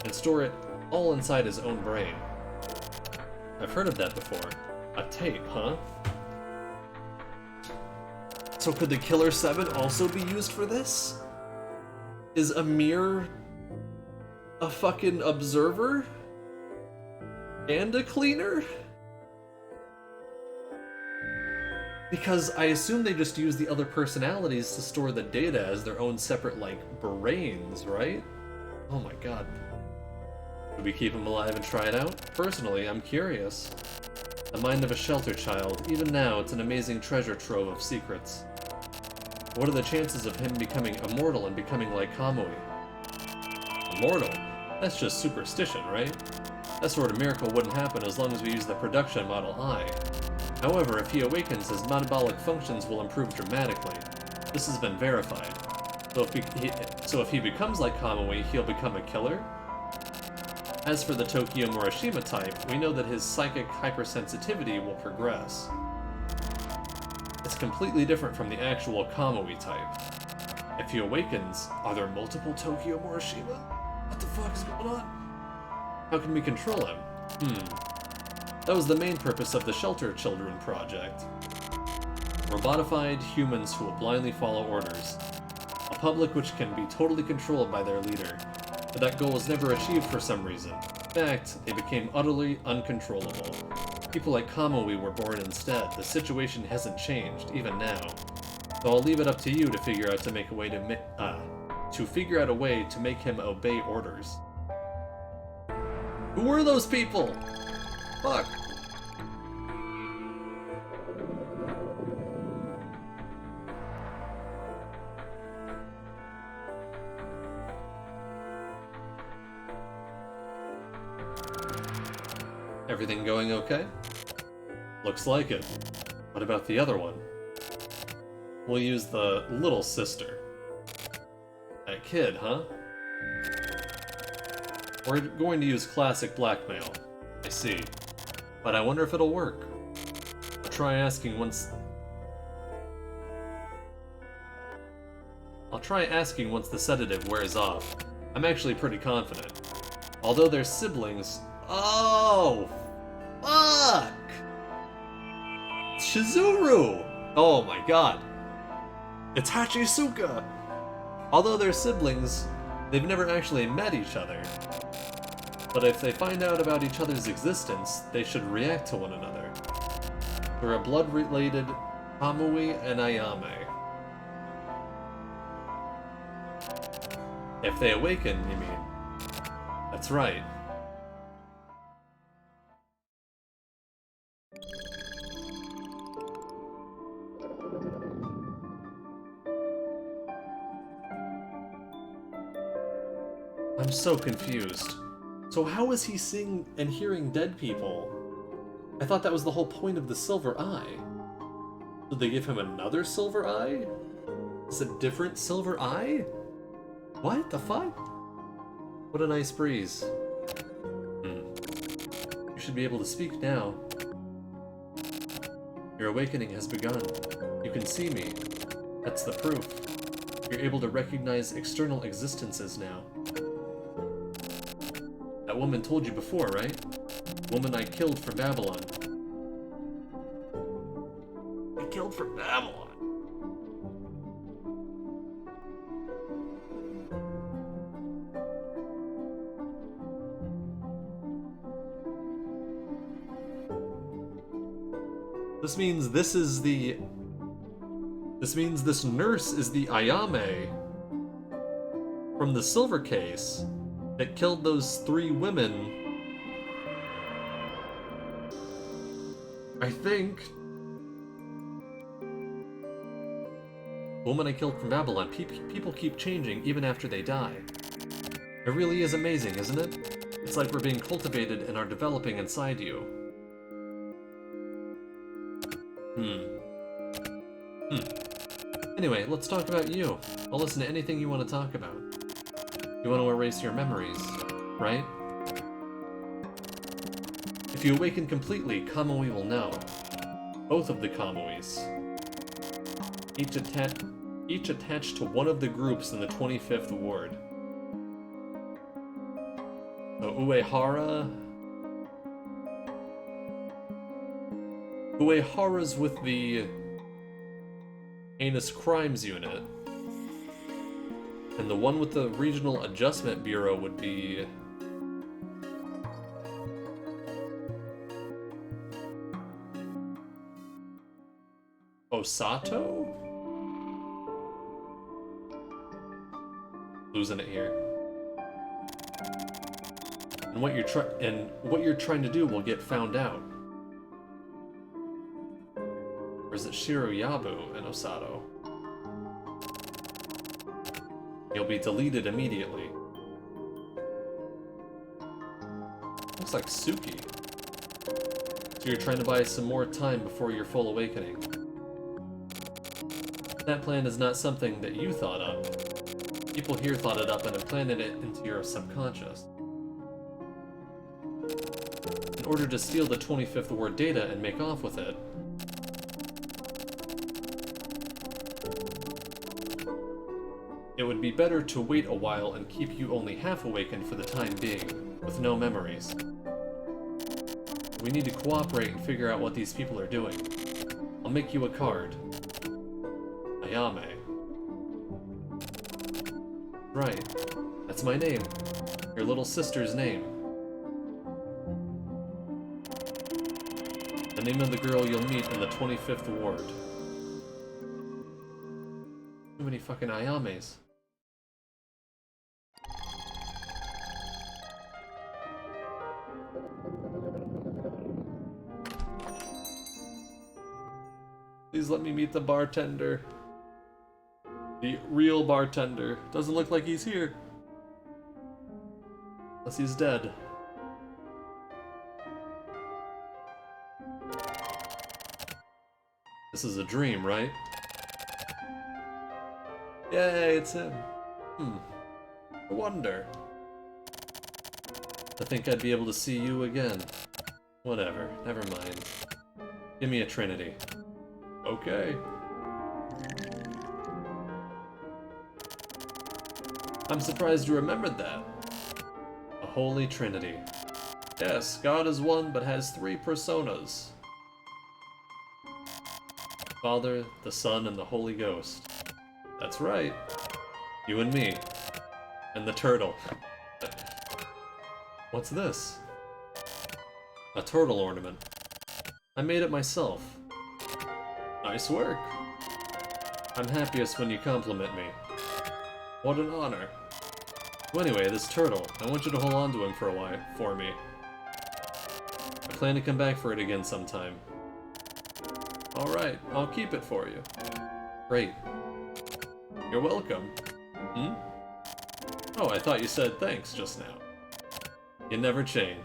and store it all inside his own brain. I've heard of that before. A tape, huh? So could the Killer 7 also be used for this? Is Amir a fucking observer? And a cleaner? Because I assume they just use the other personalities to store the data as their own separate, like, brains, right? Oh my god. Should we keep him alive and try it out? Personally, I'm curious. The mind of a shelter child. Even now, it's an amazing treasure trove of secrets. What are the chances of him becoming immortal and becoming like Kamui? Immortal? That's just superstition, right? That sort of miracle wouldn't happen as long as we use the production model I. However, if he awakens, his metabolic functions will improve dramatically. This has been verified. So if he becomes like Kamui, he'll become a killer? As for the Tokyo Morishima type, we know that his psychic hypersensitivity will progress. It's completely different from the actual Kamui type. If he awakens, are there multiple Tokyo Morishima? What the fuck is going on? How can we control him? That was the main purpose of the Shelter Children project. Robotified humans who will blindly follow orders. A public which can be totally controlled by their leader. But that goal was never achieved for some reason. In fact, they became utterly uncontrollable. People like Kamui were born instead. The situation hasn't changed, even now. So I'll leave it up to you to figure out a way to make him obey orders. Who were those people? Fuck. Everything going okay? Looks like it. What about the other one? We'll use the little sister. That kid, huh? We're going to use classic blackmail. I see. But I wonder if it'll work. I'll try asking once the sedative wears off. I'm actually pretty confident. Although they're siblings... Oh! Fuck! Shizuru! Oh my god. It's Hachisuka! Although they're siblings, they've never actually met each other. But if they find out about each other's existence, they should react to one another. They're a blood-related Kamui and Ayame. If they awaken, you mean? That's right. I'm so confused. So how is he seeing and hearing dead people? I thought that was the whole point of the silver eye. Did they give him another silver eye? Is it a different silver eye? What the fuck? What a nice breeze. You should be able to speak now. Your awakening has begun. You can see me. That's the proof. You're able to recognize external existences now. That woman told you before, right? Woman I killed for Babylon. I killed for Babylon. This means this nurse is the Ayame from the silver case that killed those 3 women. I think. Woman I killed from Babylon. People keep changing even after they die. It really is amazing, isn't it? It's like we're being cultivated and are developing inside you. Anyway, let's talk about you. I'll listen to anything you want to talk about. You want to erase your memories, right? If you awaken completely, Kamui will know. Both of the Kamuis. Each attached to one of the groups in the 25th ward. So Uehara's with the Heinous Crimes Unit. And the one with the Regional Adjustment Bureau would be... Osato? Losing it here. And what you're trying to do will get found out. Or is it Shiroyabu and Osato? You'll be deleted immediately. Looks like Suki. So you're trying to buy some more time before your full awakening. That plan is not something that you thought up. People here thought it up and implanted it into your subconscious. In order to steal the 25th ward data and make off with it, it would be better to wait a while and keep you only half awakened for the time being, with no memories. We need to cooperate and figure out what these people are doing. I'll make you a card. Ayame. Right. That's my name. Your little sister's name. The name of the girl you'll meet in the 25th ward. Too many fucking Ayames. Please let me meet the bartender. The real bartender. Doesn't look like he's here. Unless he's dead. This is a dream, right? Yay, it's him. I wonder. I think I'd be able to see you again. Whatever, never mind. Give me a Trinity. Okay. I'm surprised you remembered that. A Holy Trinity. Yes, God is one but has 3 personas. Father, the Son, and the Holy Ghost. That's right. You and me. And the turtle. What's this? A turtle ornament. I made it myself. Nice work. I'm happiest when you compliment me. What an honor. Well, anyway, this turtle, I want you to hold on to him for a while, for me. I plan to come back for it again sometime. Alright, I'll keep it for you. Great. You're welcome. Hmm? Oh, I thought you said thanks just now. You never change.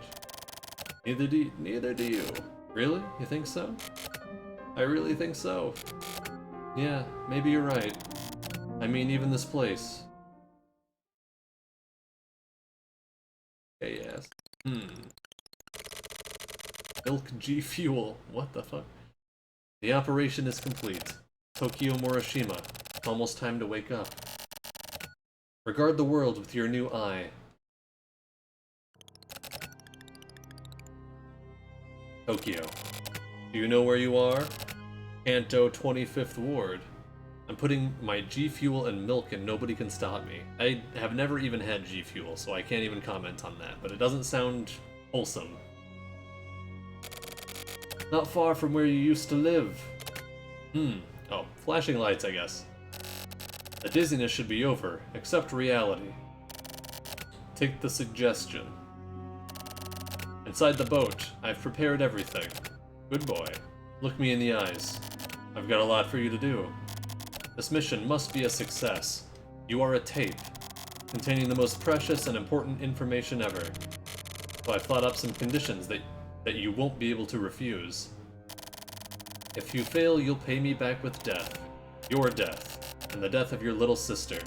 Neither do you. Really? You think so? I really think so. Yeah, maybe you're right. I mean, even this place. Okay, yes. Milk G Fuel. What the fuck? The operation is complete. Tokyo Morishima. It's almost time to wake up. Regard the world with your new eye. Tokyo. Do you know where you are? Kanto 25th Ward. I'm putting my G Fuel and milk and nobody can stop me. I have never even had G Fuel, so I can't even comment on that, but it doesn't sound wholesome. Not far from where you used to live. Oh, flashing lights, I guess. The dizziness should be over. Accept reality. Take the suggestion. Inside the boat, I've prepared everything. Good boy. Look me in the eyes. I've got a lot for you to do. This mission must be a success. You are a tape, containing the most precious and important information ever. So I've thought up some conditions that you won't be able to refuse. If you fail, you'll pay me back with death. Your death, and the death of your little sister.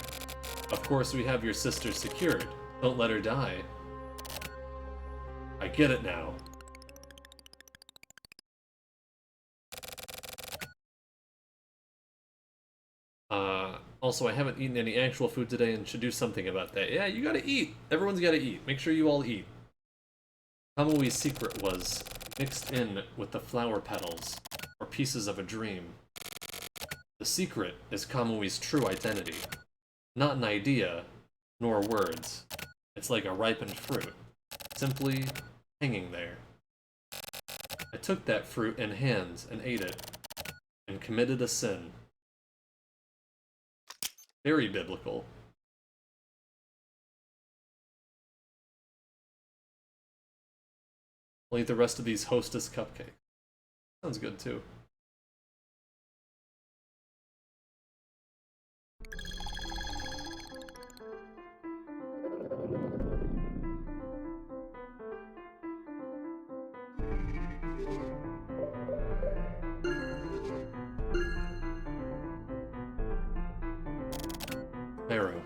Of course, we have your sister secured. Don't let her die. I get it now. Also, I haven't eaten any actual food today and should do something about that. Yeah, you gotta eat! Everyone's gotta eat. Make sure you all eat. Kamui's secret was mixed in with the flower petals, or pieces of a dream. The secret is Kamui's true identity. Not an idea, nor words. It's like a ripened fruit, simply hanging there. I took that fruit in hands and ate it, and committed a sin. Very biblical. I'll eat the rest of these Hostess cupcakes. Sounds good too. Arrow.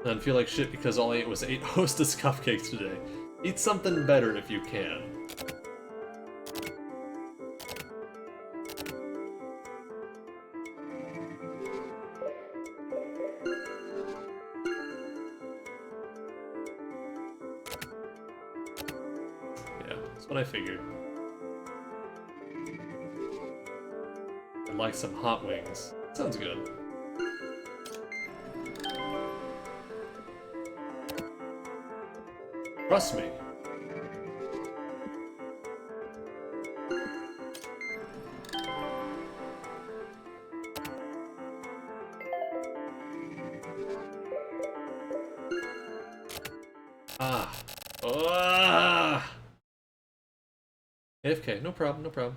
I feel like shit because all I ate was 8 Hostess cupcakes today. Eat something better if you can. Yeah, that's what I figured. I'd like some hot wings. Sounds good. Trust me. AFK, no problem, no problem.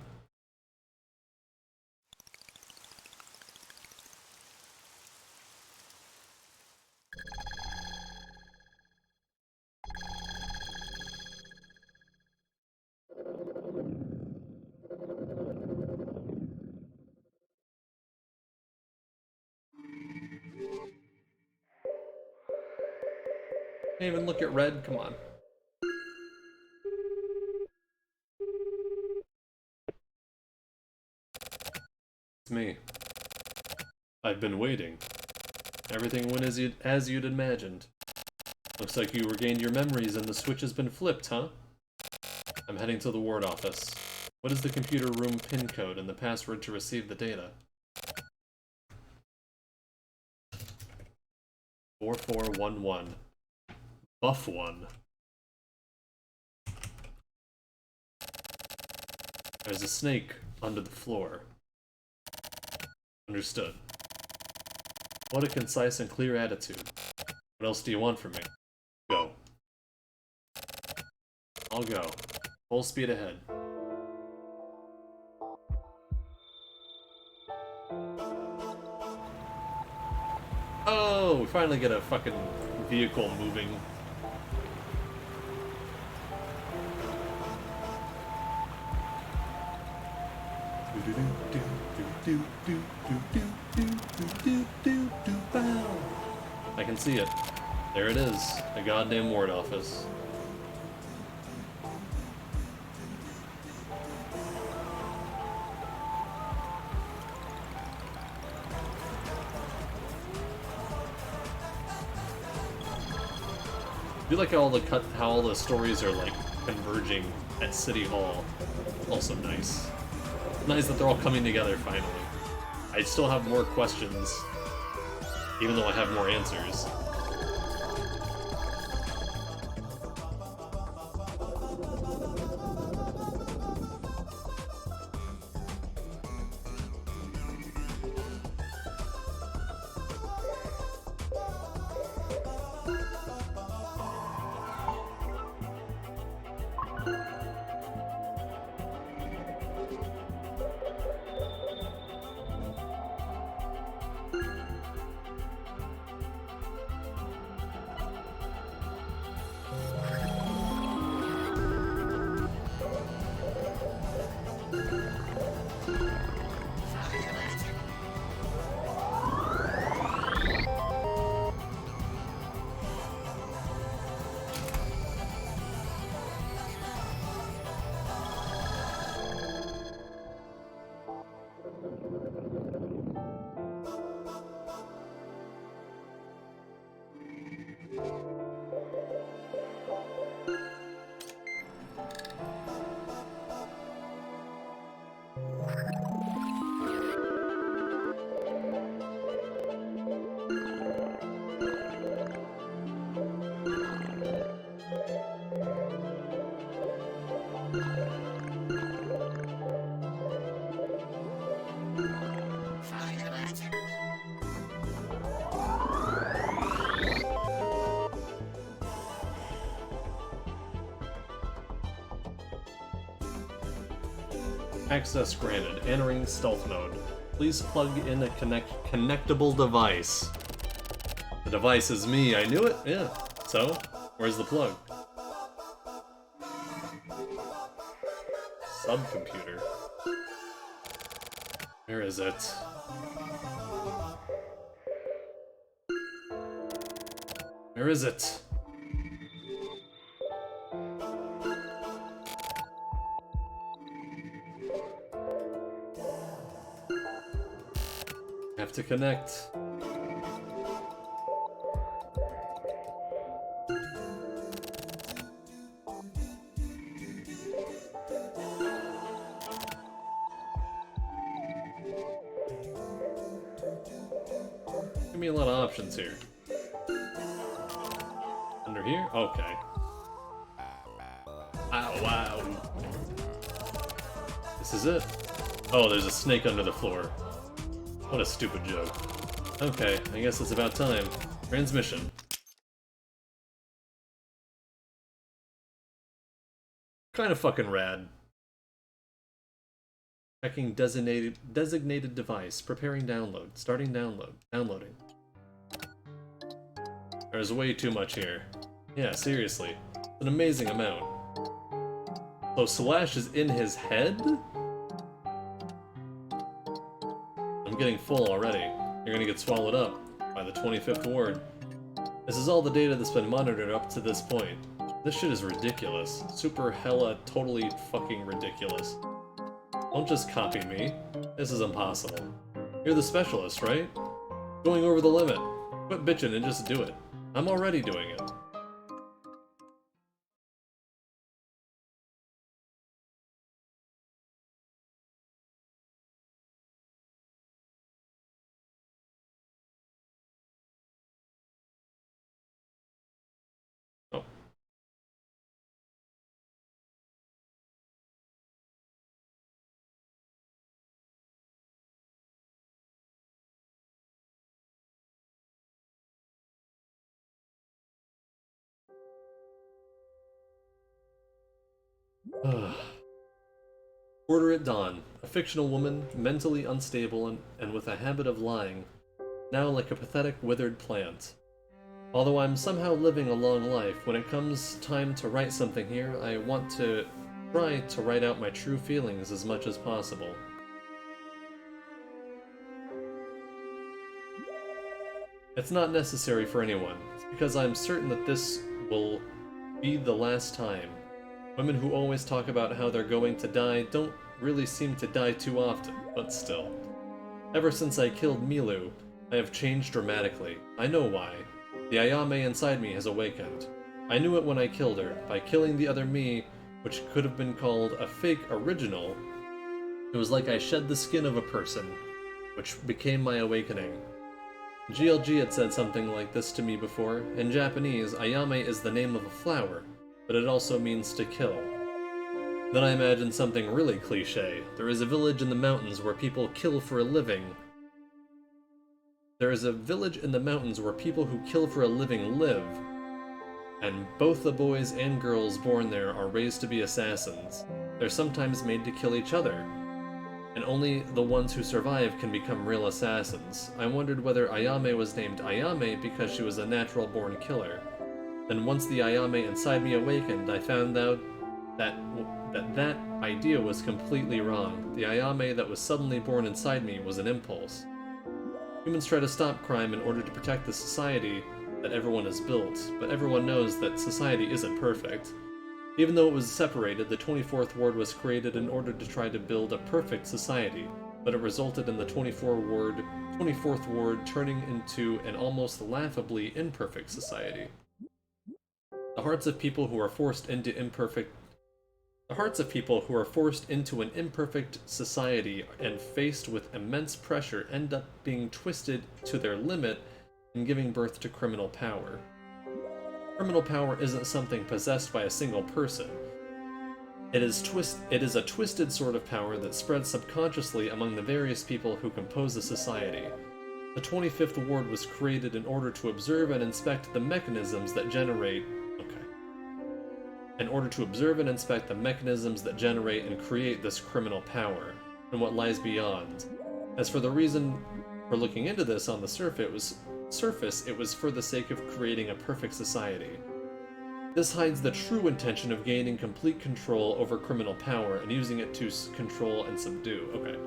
Can't even look at red, come on. It's me. I've been waiting. Everything went as you'd imagined. Looks like you regained your memories and the switch has been flipped, huh? I'm heading to the ward office. What is the computer room PIN code and the password to receive the data? 4411. Buff 1. There's a snake under the floor. Understood. What a concise and clear attitude. What else do you want from me? Go. I'll go. Full speed ahead. Oh, we finally get a fucking vehicle moving. I can see it. There it is. The goddamn ward office. I feel like how all the stories are like converging at City Hall. Also nice. Nice that they're all coming together finally. I still have more questions, even though I have more answers. Follow the lantern. Access granted. Entering stealth mode. Please plug in a connectable device. The device is me. I knew it. Yeah. So, where's the plug? Subcomputer. Where is it? Where is it? Have to connect. Give me a lot of options here. Under here? Okay. Ow, wow. This is it. Oh, there's a snake under the floor. What a stupid joke. Okay, I guess it's about time. Transmission. Kind of fucking rad. Checking designated device. Preparing download. Starting download. Downloading. There's way too much here. Yeah, seriously. It's an amazing amount. So Slash is in his head? I'm getting full already. You're gonna get swallowed up by the 25th ward. This is all the data that's been monitored up to this point. This shit is ridiculous. Super hella totally fucking ridiculous. Don't just copy me. This is impossible. You're the specialist, right? Going over the limit. Quit bitching and just do it. I'm already doing it. Oh. Order at Dawn, a fictional woman, mentally unstable and with a habit of lying, now like a pathetic withered plant. Although I'm somehow living a long life, when it comes time to write something here, I want to try to write out my true feelings as much as possible. It's not necessary for anyone. It's because I'm certain that this will be the last time. Women who always talk about how they're going to die don't really seem to die too often, but still. Ever since I killed Milu, I have changed dramatically. I know why. The Ayame inside me has awakened. I knew it when I killed her. By killing the other me, which could have been called a fake original, it was like I shed the skin of a person, which became my awakening. GLG had said something like this to me before. In Japanese, Ayame is the name of a flower, but it also means to kill. Then I imagined something really cliché. There is a village in the mountains where people kill for a living. There is a village in the mountains where people who kill for a living live, and both the boys and girls born there are raised to be assassins. They're sometimes made to kill each other, and only the ones who survive can become real assassins. I wondered whether Ayame was named Ayame because she was a natural-born killer. Then once the Ayame inside me awakened, I found out that idea was completely wrong. The Ayame that was suddenly born inside me was an impulse. Humans try to stop crime in order to protect the society that everyone has built, but everyone knows that society isn't perfect. Even though it was separated, the 24th Ward was created in order to try to build a perfect society, but it resulted in the 24th Ward turning into an almost laughably imperfect society. The hearts of people who are forced into an imperfect society and faced with immense pressure end up being twisted to their limit and giving birth to criminal power. Criminal power isn't something possessed by a single person. It is a twisted sort of power that spreads subconsciously among the various people who compose a society. The 25th Ward was created in order to observe and inspect the mechanisms that generate and create this criminal power, and what lies beyond. As for the reason for looking into this on the surface, it was for the sake of creating a perfect society. This hides the true intention of gaining complete control over criminal power and using it to control and subdue. Okay.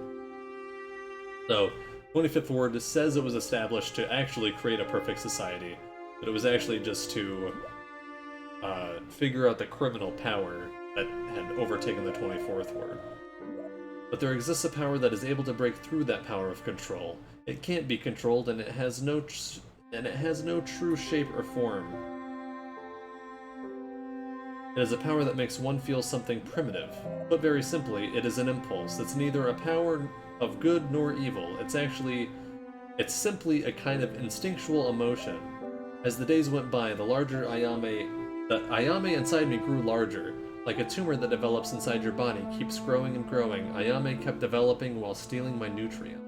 So, 25th Ward says it was established to actually create a perfect society, but it was actually just to figure out the criminal power that had overtaken the 24th Ward. But there exists a power that is able to break through that power of control. It can't be controlled, and it has no true shape or form. It is a power that makes one feel something primitive. Put very simply, it is an impulse. It's neither a power of good nor evil. It's simply a kind of instinctual emotion. As the days went by, the Ayame inside me grew larger. Like a tumor that develops inside your body keeps growing and growing, Ayame kept developing while stealing my nutrient.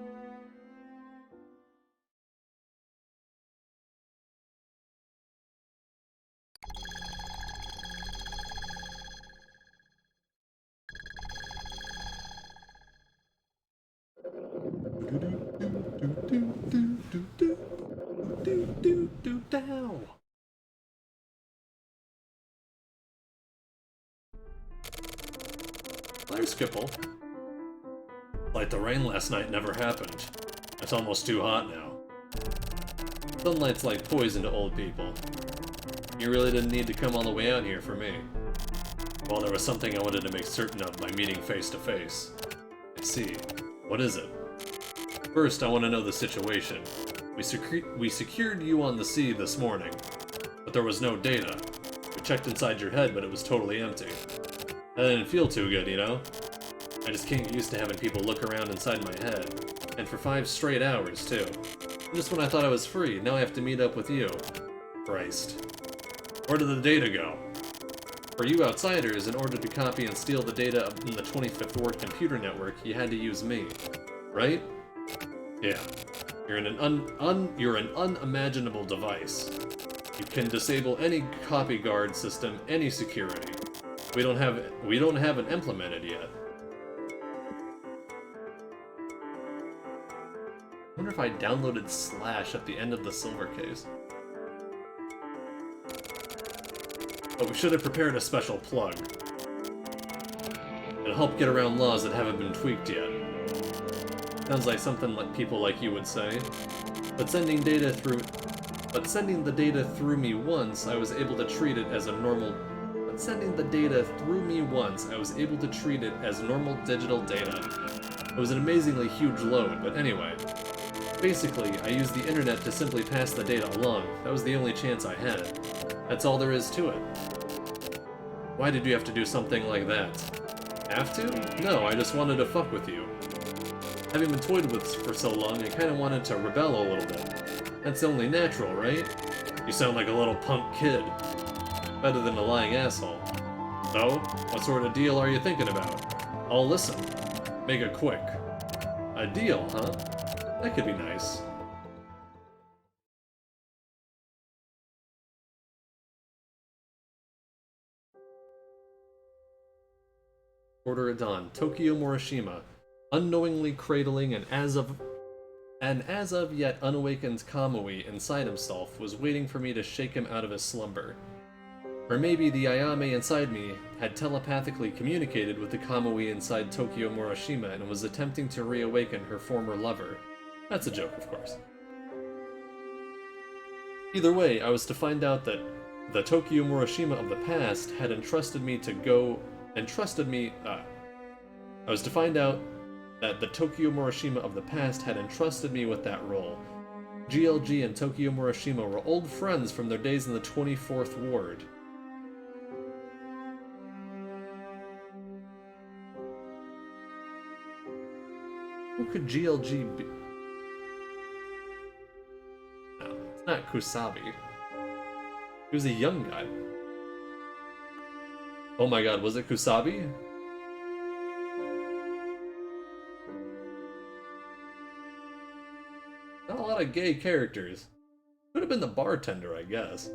There's Skipple. Like the rain last night never happened. It's almost too hot now. Sunlight's like poison to old people. You really didn't need to come all the way out here for me. Well, there was something I wanted to make certain of by meeting face to face. I see. What is it? First, I want to know the situation. We secured you on the sea this morning, but there was no data. We checked inside your head, but it was totally empty. That didn't feel too good, you know? I just can't get used to having people look around inside my head. And for 5 straight hours, too. Just when I thought I was free, now I have to meet up with you. Christ. Where did the data go? For you outsiders, in order to copy and steal the data in the 25th Ward computer network, you had to use me. Right? Yeah. You're an unimaginable device. You can disable any copy guard system, any security. We don't have it implemented yet. I wonder if I downloaded Slash at the end of the silver case. But we should have prepared a special plug. It'll help get around laws that haven't been tweaked yet. Sounds like something like people like you would say. But sending the data through me once, I was able to treat it as normal digital data. It was an amazingly huge load, but anyway. Basically, I used the internet to simply pass the data along. That was the only chance I had. That's all there is to it. Why did you have to do something like that? Have to? No, I just wanted to fuck with you. Having been toyed with for so long, I kinda wanted to rebel a little bit. That's only natural, right? You sound like a little punk kid. Better than a lying asshole. So, what sort of deal are you thinking about? I'll listen. Make it quick. A deal, huh? That could be nice. Order at dawn. Tokyo Morishima, unknowingly cradling an as of yet unawakened Kamui inside himself, was waiting for me to shake him out of his slumber. Or maybe the Ayame inside me had telepathically communicated with the Kamui inside Tokyo Morishima and was attempting to reawaken her former lover. That's a joke, of course. Either way, I was to find out that the Tokyo Morishima of the past had entrusted me to go... I was to find out that the Tokyo Morishima of the past had entrusted me with that role. GLG and Tokyo Morishima were old friends from their days in the 24th Ward. Who could GLG be? No, it's not Kusabi. He was a young guy. Oh my god, was it Kusabi? Not a lot of gay characters. Could have been the bartender, I guess.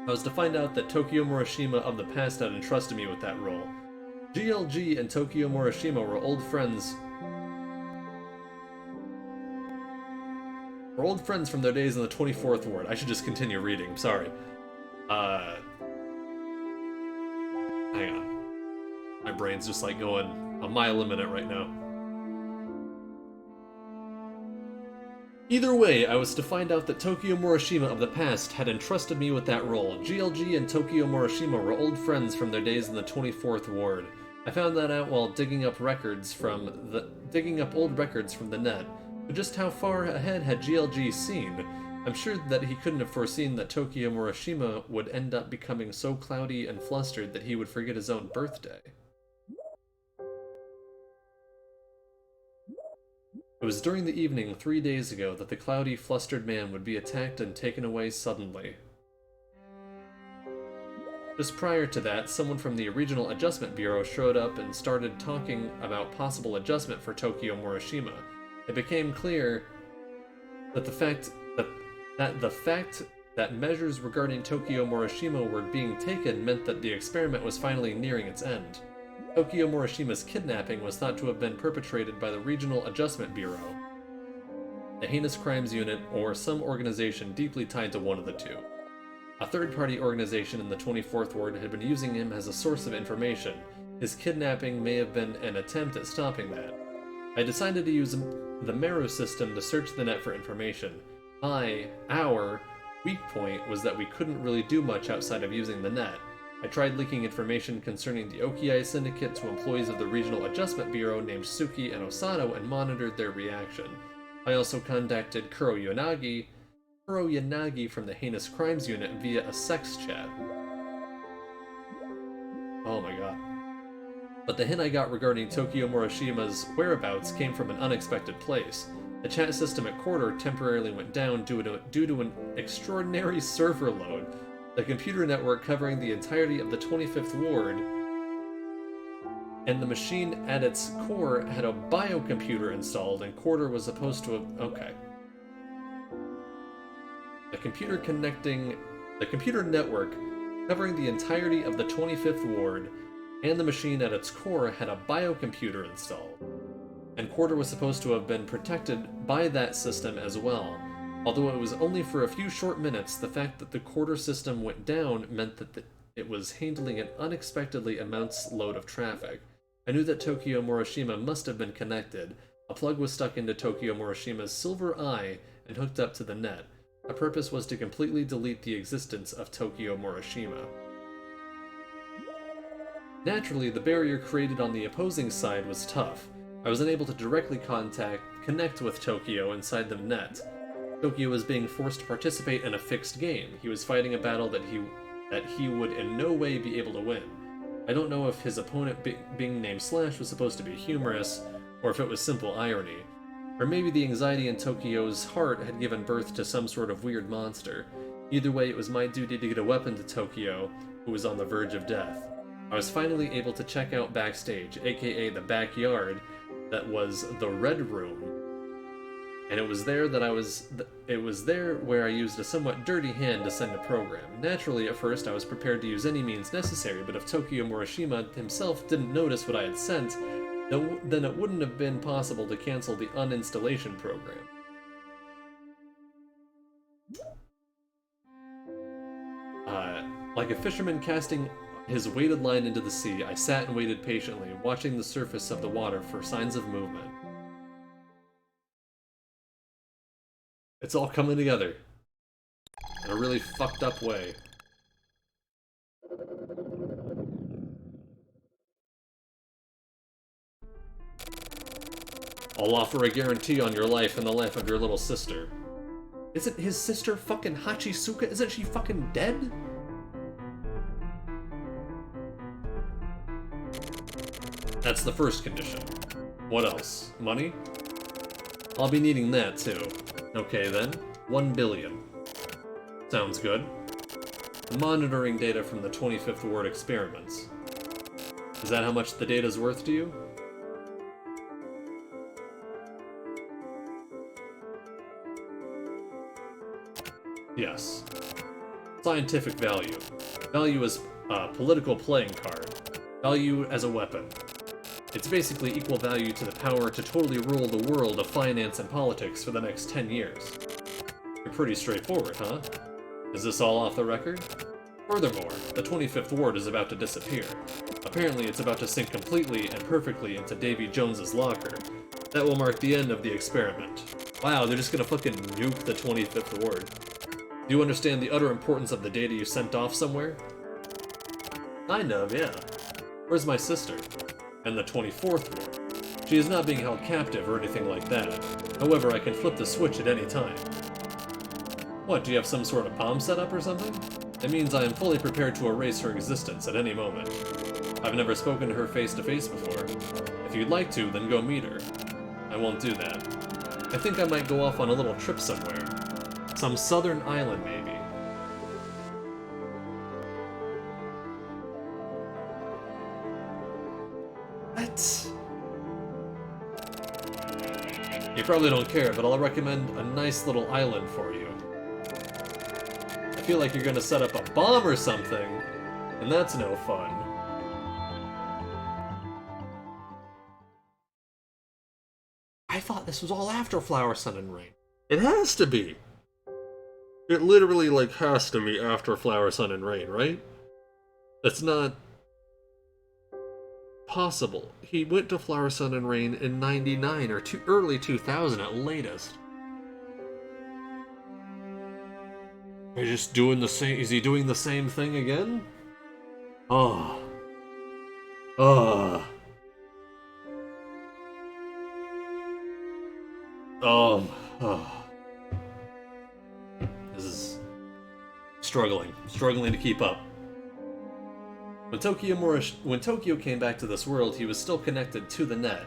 I was to find out that Tokyo Morishima of the past had entrusted me with that role. GLG and Tokyo Morishima were old friends. We're old friends from their days in the 24th Ward. I should just continue reading, sorry. Hang on. My brain's just like going a mile a minute right now. Either way, I was to find out that Tokyo Morishima of the past had entrusted me with that role. GLG and Tokyo Morishima were old friends from their days in the 24th Ward. I found that out while digging up old records from the net. But just how far ahead had GLG seen? I'm sure that he couldn't have foreseen that Tokyo Morishima would end up becoming so cloudy and flustered that he would forget his own birthday. It was during the evening 3 days ago that the cloudy, flustered man would be attacked and taken away suddenly. Just prior to that, someone from the Regional Adjustment Bureau showed up and started talking about possible adjustment for Tokyo Morishima. It became clear that the fact that measures regarding Tokyo Morishima were being taken meant that the experiment was finally nearing its end. Tokyo Morishima's kidnapping was thought to have been perpetrated by the Regional Adjustment Bureau, the Heinous Crimes Unit, or some organization deeply tied to one of the two. A third-party organization in the 24th Ward had been using him as a source of information. His kidnapping may have been an attempt at stopping that. I decided to use the Meru system to search the net for information. Our weak point was that we couldn't really do much outside of using the net. I tried leaking information concerning the Okiai Syndicate to employees of the Regional Adjustment Bureau named Suki and Osato and monitored their reaction. I also contacted Kuroyanagi from the Heinous Crimes Unit via a sex chat. Oh my god. But the hint I got regarding Tokyo Morishima's whereabouts came from an unexpected place. The chat system at Quarter temporarily went down due to an extraordinary server load. The computer network covering the entirety of the 25th Ward and the machine at its core had a biocomputer installed, and Quarter was supposed to have... Okay. The computer network covering the entirety of the 25th Ward and the machine at its core had a biocomputer installed, and Quarter was supposed to have been protected by that system as well. Although it was only for a few short minutes, the fact that the Quarter system went down meant that it was handling an unexpectedly immense load of traffic. I knew that Tokyo Morishima must have been connected. A plug was stuck into Tokyo Morishima's silver eye and hooked up to the net. My purpose was to completely delete the existence of Tokyo Morishima. Naturally, the barrier created on the opposing side was tough. I was unable to directly connect with Tokyo inside the net. Tokyo was being forced to participate in a fixed game. He was fighting a battle that he would in no way be able to win. I don't know if his opponent being named Slash was supposed to be humorous, or if it was simple irony. Or maybe the anxiety in Tokyo's heart had given birth to some sort of weird monster. Either way, it was my duty to get a weapon to Tokyo, who was on the verge of death. I was finally able to check out backstage, aka the backyard, that was the Red Room. And it was there where I used a somewhat dirty hand to send a program. Naturally, at first I was prepared to use any means necessary, but if Tokyo Morishima himself didn't notice what I had sent, then it wouldn't have been possible to cancel the uninstallation program. Like a fisherman casting his weighted line into the sea, I sat and waited patiently, watching the surface of the water for signs of movement. It's all coming together in a really fucked up way. I'll offer a guarantee on your life and the life of your little sister. Isn't his sister fucking Hachisuka? Isn't she fucking dead? That's the first condition. What else? Money? I'll be needing that too. Okay then, 1 billion. Sounds good. Monitoring data from the 25th Ward experiments. Is that how much the data's worth to you? Yes. Scientific value. Value as a political playing card. Value as a weapon. It's basically equal value to the power to totally rule the world of finance and politics for the next 10 years. You're pretty straightforward, huh? Is this all off the record? Furthermore, the 25th Ward is about to disappear. Apparently it's about to sink completely and perfectly into Davy Jones's locker. That will mark the end of the experiment. Wow, they're just gonna fucking nuke the 25th Ward. Do you understand the utter importance of the data you sent off somewhere? Kind of, yeah. Where's my sister? And the 24th Ward. She is not being held captive or anything like that. However, I can flip the switch at any time. What, do you have some sort of bomb set up or something? It means I am fully prepared to erase her existence at any moment. I've never spoken to her face to face before. If you'd like to, then go meet her. I won't do that. I think I might go off on a little trip somewhere. Some southern island, maybe. What? You probably don't care, but I'll recommend a nice little island for you. I feel like you're gonna set up a bomb or something, and that's no fun. I thought this was all after Flower, Sun, and Rain. It has to be! It literally, like, has to be after Flower, Sun, and Rain, right? That's not possible. He went to Flower, Sun, and Rain in '99 or early 2000 at latest. Are you just doing the same? Is he doing the same thing again? Oh. Oh. Oh. This is struggling to keep up. When Tokyo came back to this world, he was still connected to the net.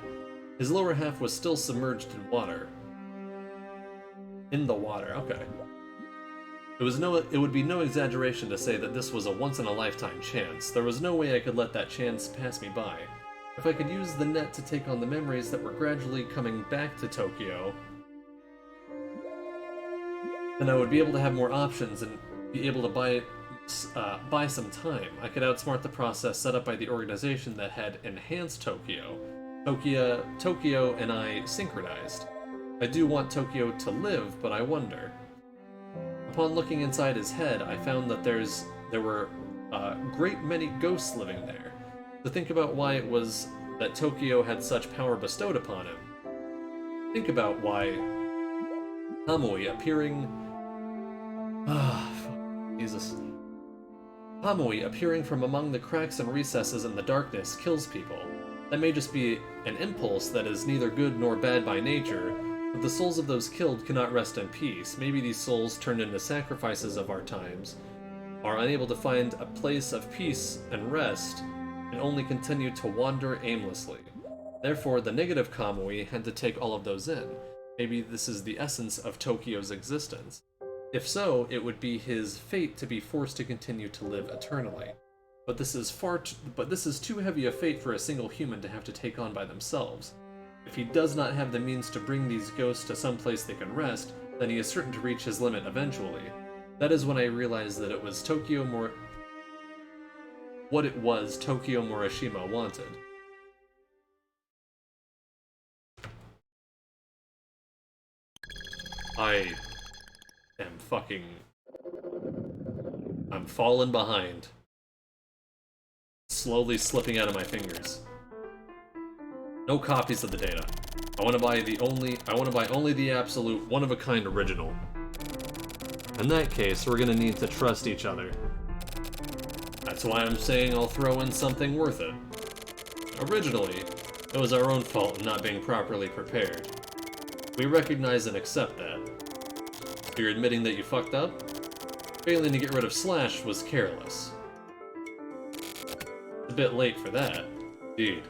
His lower half was still submerged in water. In the water, okay. It would be no exaggeration to say that this was a once-in-a-lifetime chance. There was no way I could let that chance pass me by. If I could use the net to take on the memories that were gradually coming back to Tokyo, then I would be able to have more options and be able to buy some time. I could outsmart the process set up by the organization that had enhanced Tokyo. Tokyo and I synchronized. I do want Tokyo to live, but I wonder. Upon looking inside his head, I found that there were a great many ghosts living there. To think about why it was that Tokyo had such power bestowed upon him. Think about why Kamui appearing... Jesus. Kamui appearing from among the cracks and recesses in the darkness kills people. That may just be an impulse that is neither good nor bad by nature, but the souls of those killed cannot rest in peace. Maybe these souls, turned into sacrifices of our times, are unable to find a place of peace and rest, and only continue to wander aimlessly. Therefore, the negative Kamui had to take all of those in. Maybe this is the essence of Tokyo's existence. If so, it would be his fate to be forced to continue to live eternally. But this is too heavy a fate for a single human to have to take on by themselves. If he does not have the means to bring these ghosts to some place they can rest, then he is certain to reach his limit eventually. That is when I realized that it was Tokyo Morishima wanted. I'm falling behind. Slowly slipping out of my fingers. No copies of the data. I want to buy only the absolute one-of-a-kind original. In that case, we're gonna need to trust each other. That's why I'm saying I'll throw in something worth it. Originally, it was our own fault in not being properly prepared. We recognize and accept that. You're admitting that you fucked up? Failing to get rid of Slash was careless. It's a bit late for that. Indeed.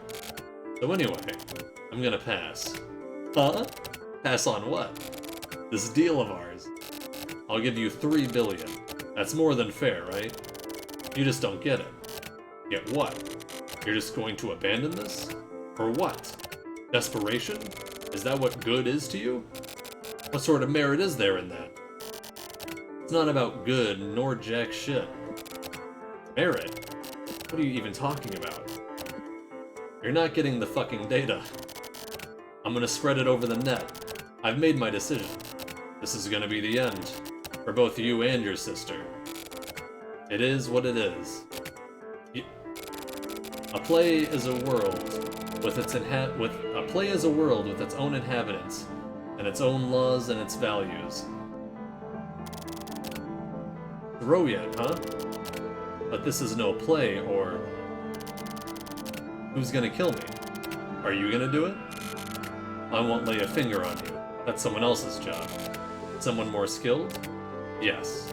So anyway, I'm gonna pass. Huh? Pass on what? This deal of ours. I'll give you 3 billion. That's more than fair, right? You just don't get it. Get what? You're just going to abandon this? For what? Desperation? Is that what good is to you? What sort of merit is there in that? It's not about good, nor jack shit. Merit? What are you even talking about? You're not getting the fucking data. I'm gonna spread it over the net. I've made my decision. This is gonna be the end. For both you and your sister. It is what it is. A play is a world with its own inhabitants, and its own laws and its values. Throw yet, huh? But this is no play, or... Who's gonna kill me? Are you gonna do it? I won't lay a finger on you. That's someone else's job. Someone more skilled? Yes.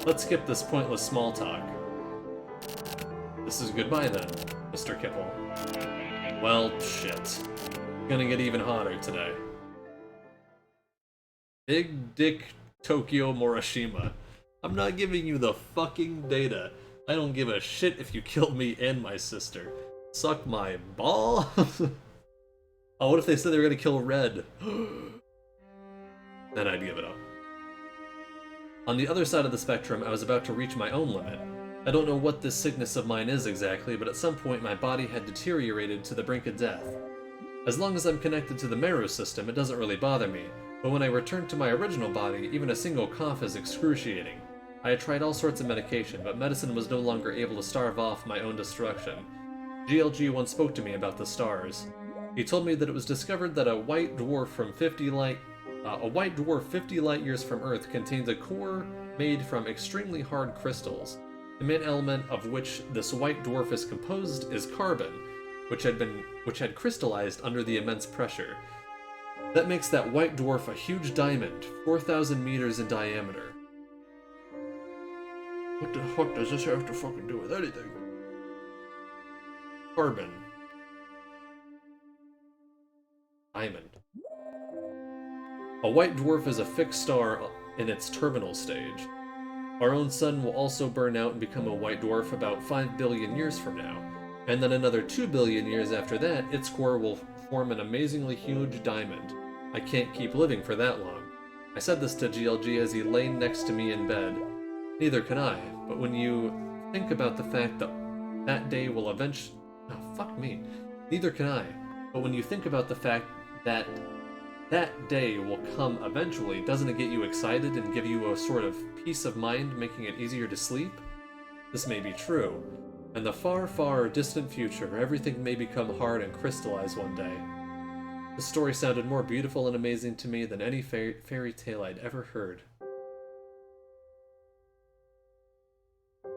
Let's skip this pointless small talk. This is goodbye then, Mr. Kipple. Well, shit. Gonna get even hotter today. Big Dick Tokyo Morishima. I'm not giving you the fucking data. I don't give a shit if you kill me and my sister. Suck my ball? Oh, what if they said they were gonna kill Red? Then I'd give it up. On the other side of the spectrum, I was about to reach my own limit. I don't know what this sickness of mine is exactly, but at some point my body had deteriorated to the brink of death. As long as I'm connected to the Meru system, it doesn't really bother me, but when I return to my original body, even a single cough is excruciating. I had tried all sorts of medication, but medicine was no longer able to starve off my own destruction. GLG once spoke to me about the stars. He told me that it was discovered that a white dwarf 50 light years from Earth contains a core made from extremely hard crystals. The main element of which this white dwarf is composed is carbon, which had crystallized under the immense pressure. That makes that white dwarf a huge diamond, 4,000 meters in diameter. What the fuck does this have to fucking do with anything? Carbon. Diamond. A white dwarf is a fixed star in its terminal stage. Our own sun will also burn out and become a white dwarf about 5 billion years from now. And then another 2 billion years after that, its core will form an amazingly huge diamond. I can't keep living for that long. I said this to GLG as he lay next to me in bed. Neither can I, but when you think about the fact that that day will eventually... Oh, fuck me. Neither can I, but when you think about the fact that that day will come eventually, doesn't it get you excited and give you a sort of peace of mind, making it easier to sleep? This may be true. In the far, far distant future, everything may become hard and crystallize one day. The story sounded more beautiful and amazing to me than any fairy tale I'd ever heard.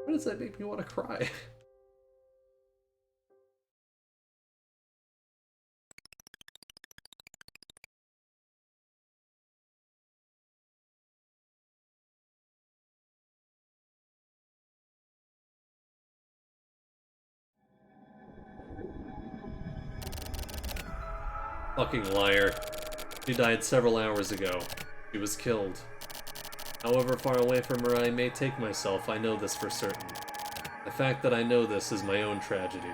Why does that make me want to cry? Fucking liar. She died several hours ago. She was killed. However far away from her I may take myself, I know this for certain. The fact that I know this is my own tragedy.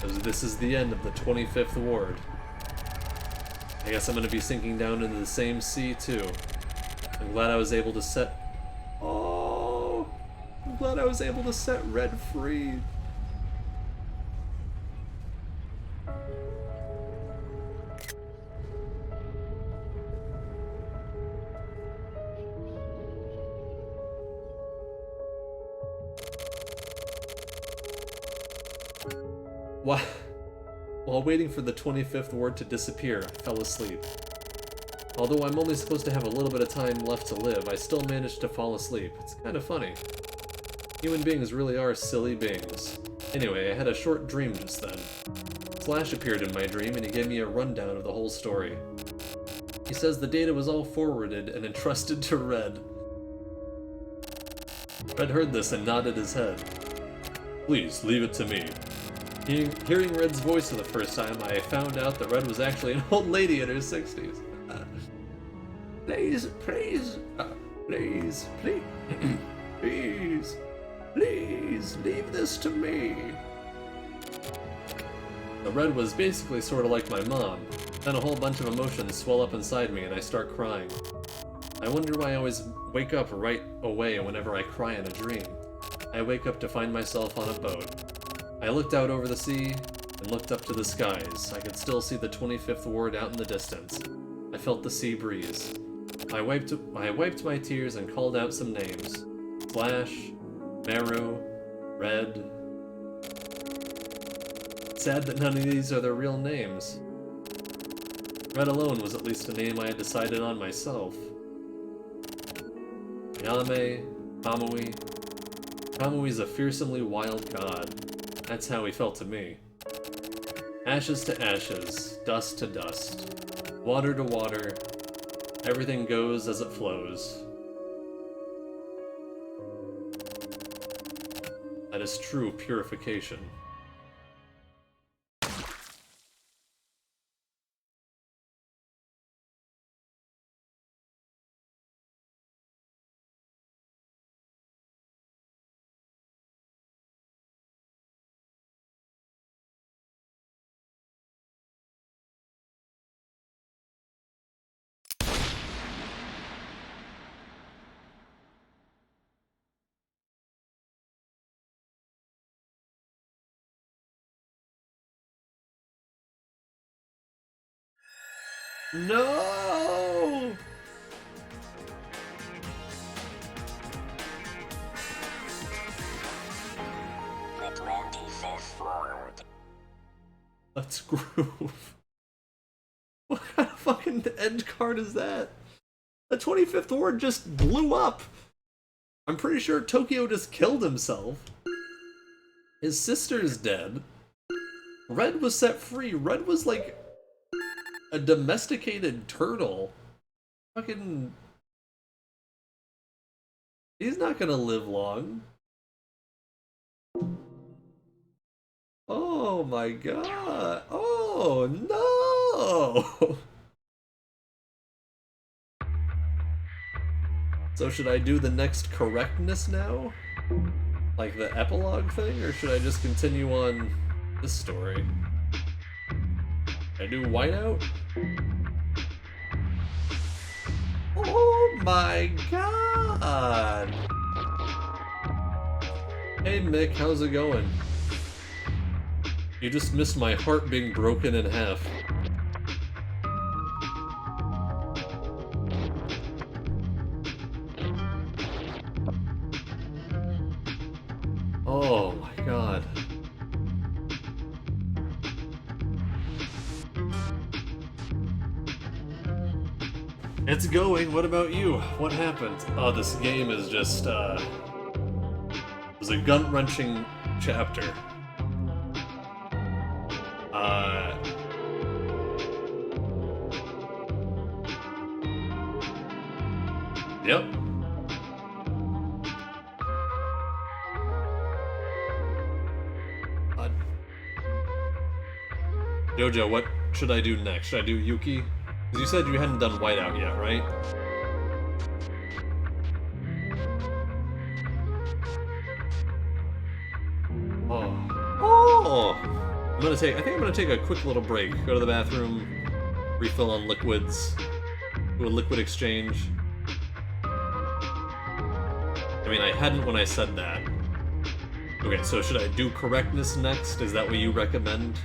As this is the end of the 25th Ward. I guess I'm gonna be sinking down into the same sea too. I'm glad I was able to set... Oh! I'm glad I was able to set Red free. While waiting for the 25th ward to disappear, I fell asleep. Although I'm only supposed to have a little bit of time left to live, I still managed to fall asleep. It's kind of funny. Human beings really are silly beings. Anyway, I had a short dream just then. Slash appeared in my dream and he gave me a rundown of the whole story. He says the data was all forwarded and entrusted to Red. Red heard this and nodded his head. Please, leave it to me. Hearing Red's voice for the first time, I found out that Red was actually an old lady in her 60s. Please, leave this to me. The Red was basically sort of like my mom. Then a whole bunch of emotions swell up inside me and I start crying. I wonder why I always wake up right away whenever I cry in a dream. I wake up to find myself on a boat. I looked out over the sea and looked up to the skies. I could still see the 25th ward out in the distance. I felt the sea breeze. I wiped my tears and called out some names. Slash, Meru, Red. Sad that none of these are their real names. Red alone was at least a name I had decided on myself. Yame, Kamui. Kamui's a fearsomely wild god. That's how he felt to me. Ashes to ashes, dust to dust, water to water, everything goes as it flows. That is true purification. No! The 25th Ward. Let's groove. What kind of fucking end card is that? The 25th Ward just blew up. I'm pretty sure Tokyo just killed himself. His sister's dead. Red was set free. Red was like a domesticated turtle. Fucking... He's not gonna live long. Oh my god. Oh no! So should I do the next correctness now? Like the epilogue thing? Or should I just continue on this story? Should I do whiteout? Oh my god! Hey Mick, how's it going? You just missed my heart being broken in half. Oh my god. It's going. What about you? What happened? Oh, this game is just, it was a gut-wrenching chapter. Yep. Jojo, what should I do next? Should I do Yuki? Because you said you hadn't done Whiteout yet, right? Oh! I think I'm gonna take a quick little break. Go to the bathroom, refill on liquids, do a liquid exchange. I mean, I hadn't when I said that. Okay, so should I do correctness next? Is that what you recommend?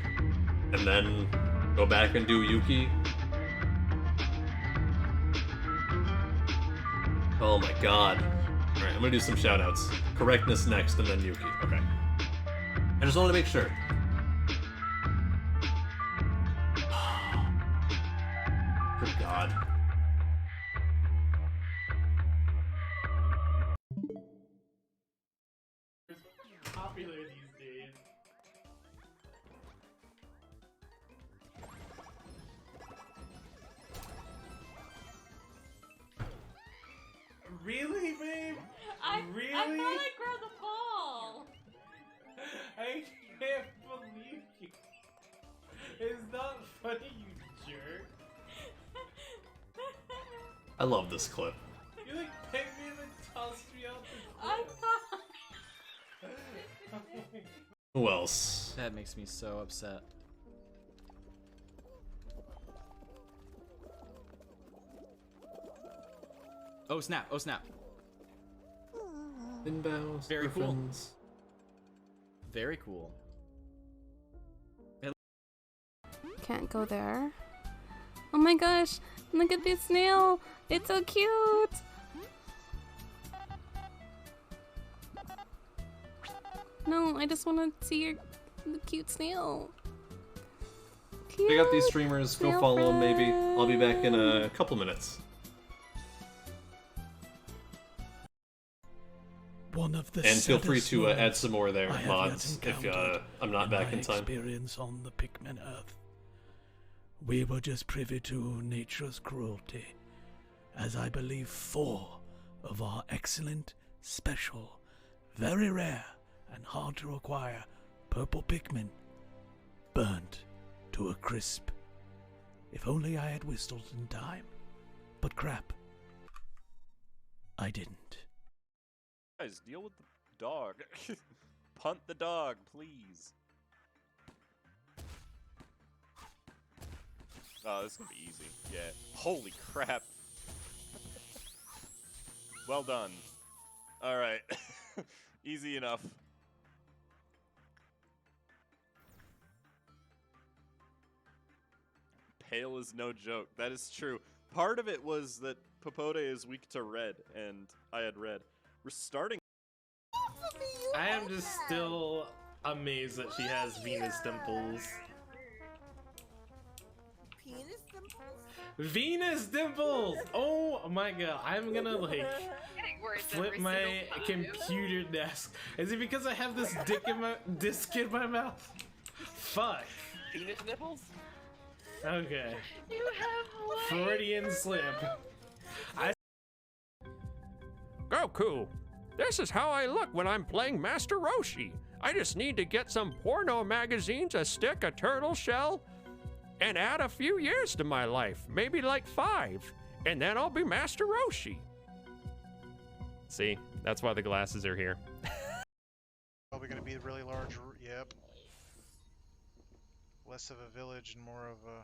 And then go back and do Yuki? Oh my god. Alright, I'm gonna do some shoutouts. Correctness next and then Yuki. Okay. I just wanted to make sure. Good god. Popular these days. Really, babe? Really? I thought I grabbed the ball. I can't believe you. It's not funny, you jerk. I love this clip. You like pegged me and then tossed me out the I cliff. thought. Who else? That makes me so upset. Oh snap, oh snap. Inbounds, Very cool. griffins. Very cool. Can't go there. Oh my gosh, look at this snail. It's so cute. No, I just want to see the cute snail. Cute. Check out these streamers, go snail follow them maybe. I'll be back in a friend. couple minutes. One of the And feel free saddest to add moments some more there, I have mods, yet if encountered I'm not back in my time. experience on the Pikmin Earth. We were just privy to nature's cruelty, as I believe 4 of our excellent, special, very rare, and hard to acquire purple Pikmin burnt to a crisp. If only I had whistled in time. But crap, I didn't. Guys, deal with the dog. Punt the dog, please. Oh, this is gonna be easy. Yeah. Holy crap. Well done. Alright. Easy enough. Pale is no joke. That is true. Part of it was that Popote is weak to red, and I had red. We're starting. I am just still amazed that she has Venus dimples. Penis Venus dimples! Oh my god, I'm gonna like Getting worse flip every my single time. computer desk. Is it because I have this disc in my mouth? Fuck. Penis nipples? Okay. You have what? Freudian slip. Goku, this is how I look when I'm playing Master Roshi. I just need to get some porno magazines, a stick, a turtle shell, and add a few years to my life, maybe like 5, and then I'll be Master Roshi. See, that's why the glasses are here. Probably gonna be really large. Yep. Less of a village and more of a.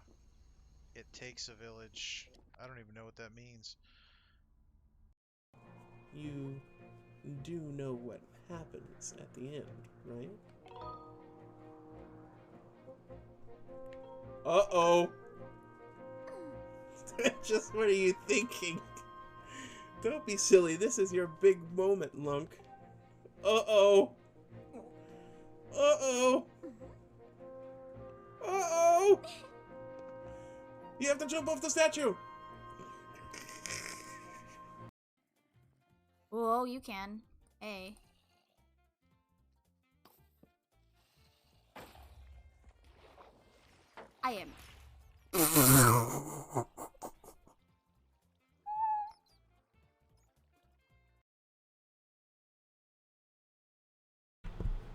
It takes a village. I don't even know what that means. You do know what happens at the end, right? Uh-oh. Just what are you thinking? Don't be silly. This is your big moment, Lunk. Uh-oh. Uh-oh. Uh-oh. You have to jump off the statue. Whoa, you can. Hey. I am.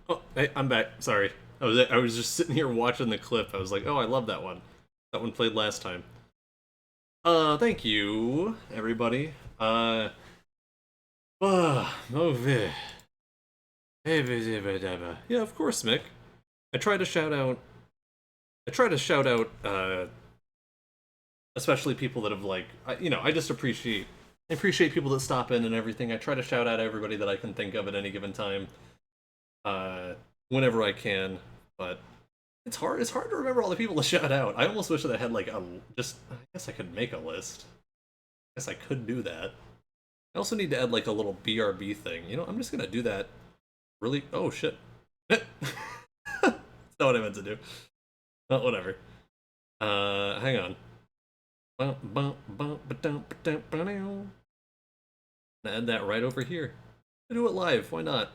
Oh, hey, I'm back. Sorry. I was just sitting here watching the clip. I was like, oh, I love that one. That one played last time. Thank you, everybody. Yeah, of course, Mick. I try to shout out, especially people that have, like, I just appreciate people that stop in and everything. I try to shout out everybody that I can think of at any given time, whenever I can, but it's hard to remember all the people to shout out. I almost wish that I had, like, I guess I could make a list. I guess I could do that. I also need to add, like, a little BRB thing. I'm just gonna do that. Really? Oh, shit. That's not what I meant to do. Well, whatever. Hang on. Add that right over here. Do it live, why not?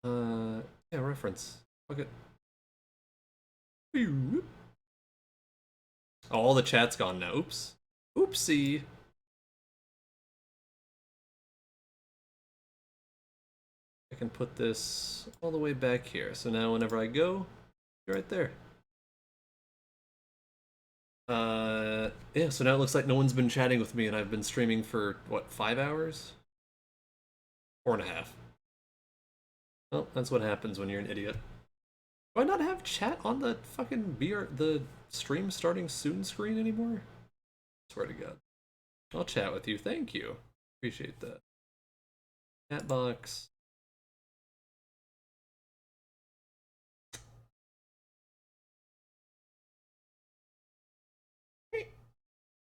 Yeah, reference. Okay. Oh, all the chat's gone now. Oops. Oopsie. I can put this all the way back here. So now whenever I go, you're right there. Yeah, so now it looks like no one's been chatting with me and I've been streaming for, what, 5 hours? 4.5. Well, that's what happens when you're an idiot. Do I not have chat on the fucking the stream starting soon screen anymore? Swear to God. I'll chat with you, thank you. Appreciate that. Chat box.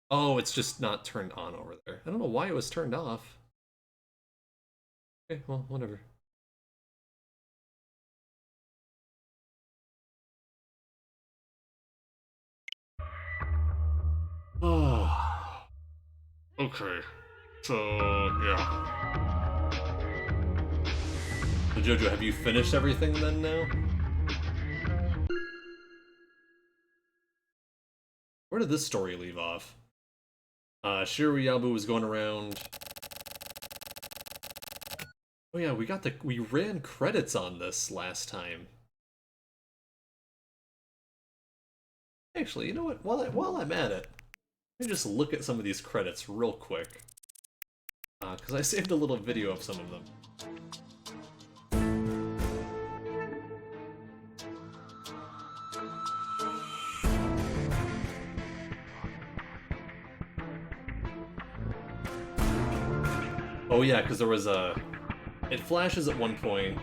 Oh, it's just not turned on over there. I don't know why it was turned off. Okay, well, whatever. Oh. Okay. So, yeah. So, Jojo, have you finished everything then now? Where did this story leave off? Shiroyabu was going around. Oh yeah, we ran credits on this last time. Actually, you know what? While I'm at it, let me just look at some of these credits real quick. Because I saved a little video of some of them. Oh yeah, because there was a... It flashes at one point.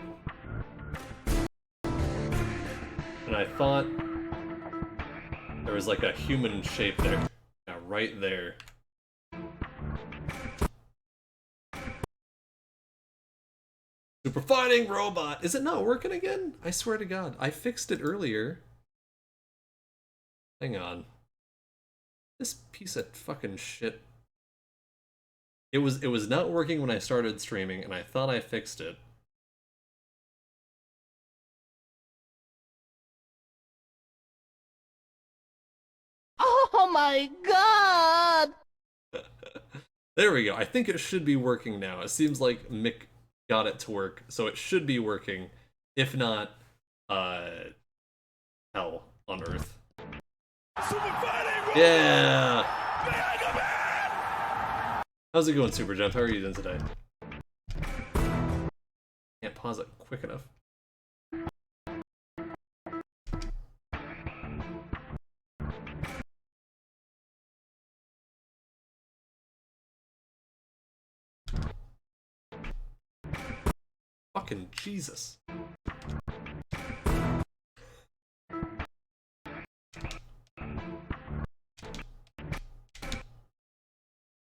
And I thought there was like a human shape there. Yeah, right there. Super fighting robot! Is it not working again? I swear to God. I fixed it earlier. Hang on. This piece of fucking shit. It was not working when I started streaming, and I thought I fixed it. Oh my god! There we go. I think it should be working now. It seems like Mick got it to work, so it should be working. If not, hell on earth. Yeah! How's it going, Super Jump? How are you doing today? Can't pause it quick enough. Fucking Jesus.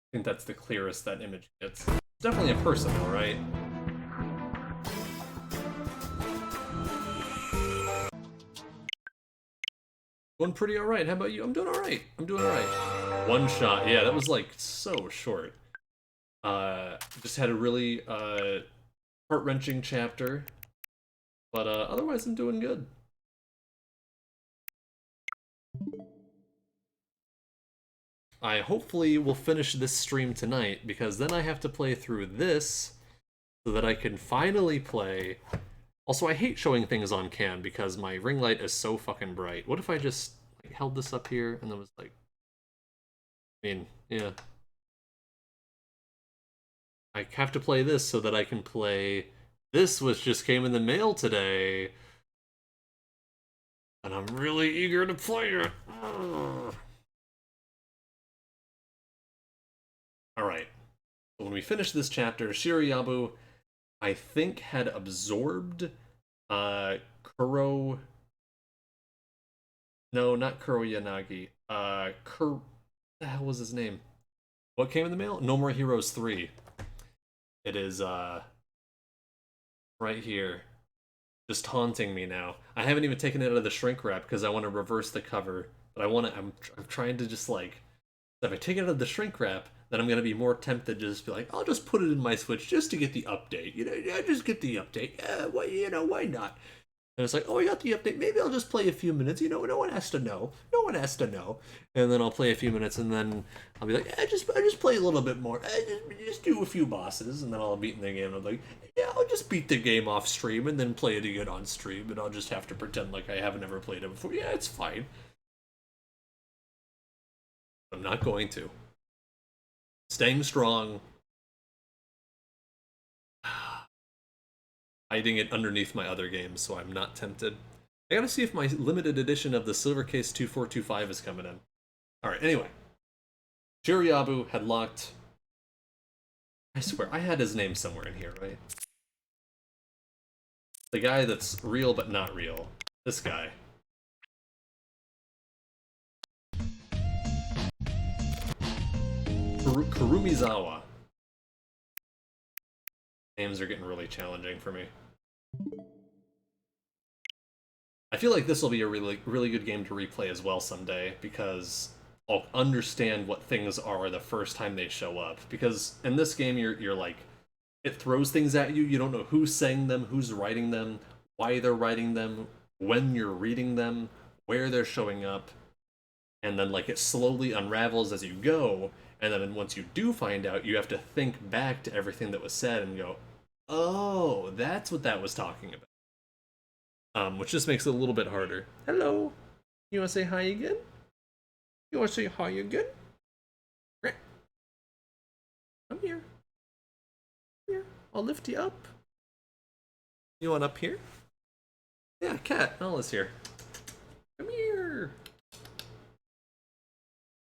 I think that's the clearest that image gets. It's definitely a person, though, right? Going pretty alright. How about you? I'm doing alright. I'm doing alright. One shot. Yeah, that was like so short. Just had a really heart-wrenching chapter. But otherwise I'm doing good. I hopefully will finish this stream tonight, because then I have to play through this so that I can finally play. Also, I hate showing things on cam because my ring light is so fucking bright. What if I just like, held this up here and then was like... I mean, yeah. I have to play this so that I can play this, which just came in the mail today. And I'm really eager to play it. Alright. So when we finish this chapter, Shiryabu, I think, had absorbed Kuro... No, not Kuro Yanagi. What the hell was his name? What came in the mail? No More Heroes 3. It is, right here. Just haunting me now. I haven't even taken it out of the shrink wrap because I want to reverse the cover. But I'm trying to just like... If I take it out of the shrink wrap, then I'm going to be more tempted to just be like, I'll just put it in my Switch just to get the update. You know, yeah, just get the update. Yeah, well, you know, why not? And it's like, oh, I got the update. Maybe I'll just play a few minutes. You know, no one has to know. No one has to know. And then I'll play a few minutes, and then I'll be like, I just play a little bit more. Just do a few bosses, and then I'll beat the game. I'm like, yeah, I'll just beat the game off stream, and then play it again on stream, and I'll just have to pretend like I haven't ever played it before. Yeah, it's fine. I'm not going to. Staying strong. Hiding it underneath my other games so I'm not tempted. I gotta see if my limited edition of the Silver Case 2425 is coming in. Alright, anyway. Shiryabu had locked... I swear, I had his name somewhere in here, right? The guy that's real but not real. This guy. Kurumizawa. Names are getting really challenging for me. I feel like this will be a really good game to replay as well someday, because I'll understand what things are the first time they show up. Because in this game, you're like, it throws things at you, you don't know who's saying them, who's writing them, why they're writing them, when you're reading them, where they're showing up, and then like it slowly unravels as you go, and then once you do find out, you have to think back to everything that was said and go, oh, that's what that was talking about. Which just makes it a little bit harder. Hello. You want to say hi again? You want to say hi again? Come here. Come here. I'll lift you up. You want up here? Yeah, cat. Nala's here. Come here.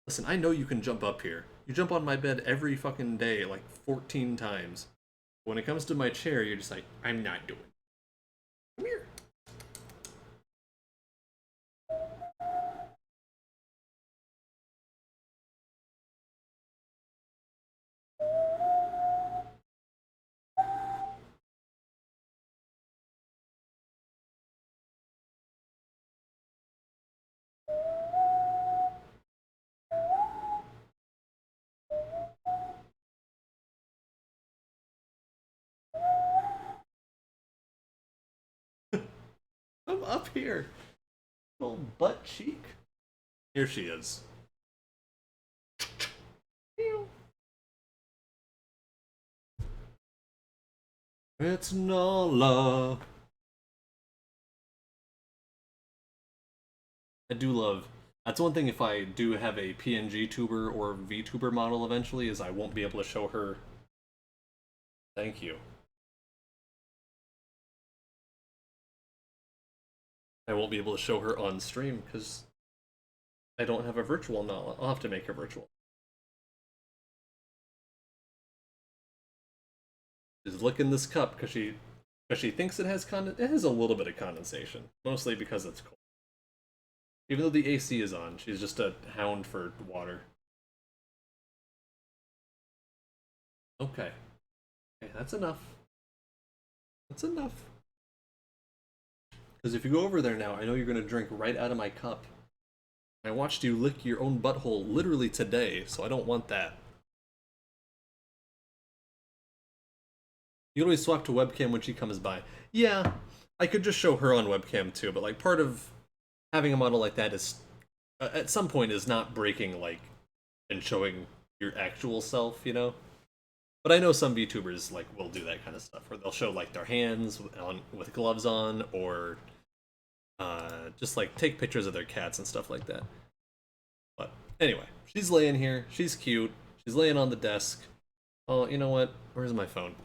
Listen, I know you can jump up here. You jump on my bed every fucking day, like 14 times. When it comes to my chair, you're just like, I'm not doing it. Come here. Come up here. Little butt cheek. Here she is. It's Nala. I do love. That's one thing if I do have a PNG tuber or VTuber model eventually, is I won't be able to show her. Thank you. I won't be able to show her on stream because I don't have a virtual Nala. I'll have to make her virtual. She's licking this cup because she thinks it has it has a little bit of condensation, mostly because it's cold. Even though the AC is on, she's just a hound for water. Okay. Okay, that's enough. That's enough. Because if you go over there now, I know you're going to drink right out of my cup. I watched you lick your own butthole literally today, so I don't want that. You can always swap to webcam when she comes by. Yeah, I could just show her on webcam too, but like part of having a model like that is, at some point, is not breaking like and showing your actual self, you know? But I know some VTubers like will do that kind of stuff, where they'll show like their hands with gloves on, or just like take pictures of their cats and stuff like that. But anyway, she's laying here. She's cute. She's laying on the desk. Oh, you know what? Where's my phone?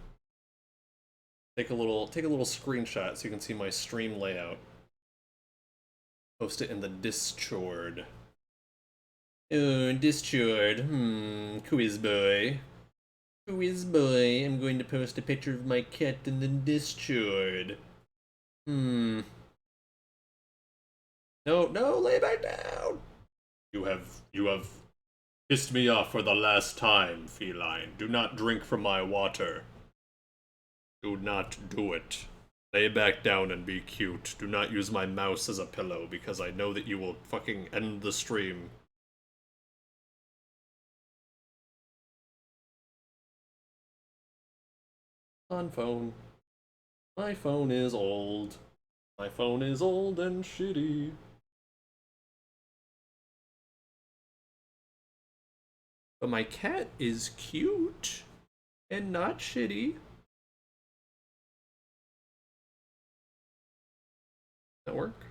Take a little screenshot so you can see my stream layout. Post it in the Discord. Oh, Discord. Quiz boy. Quiz boy. I'm going to post a picture of my cat in the Discord. No, lay back down. You have pissed me off for the last time, feline. Do not drink from my water. Do not do it. Lay back down and be cute. Do not use my mouse as a pillow, because I know that you will fucking end the stream. On phone. My phone is old. My phone is old and shitty. But my cat is cute and not shitty. That work?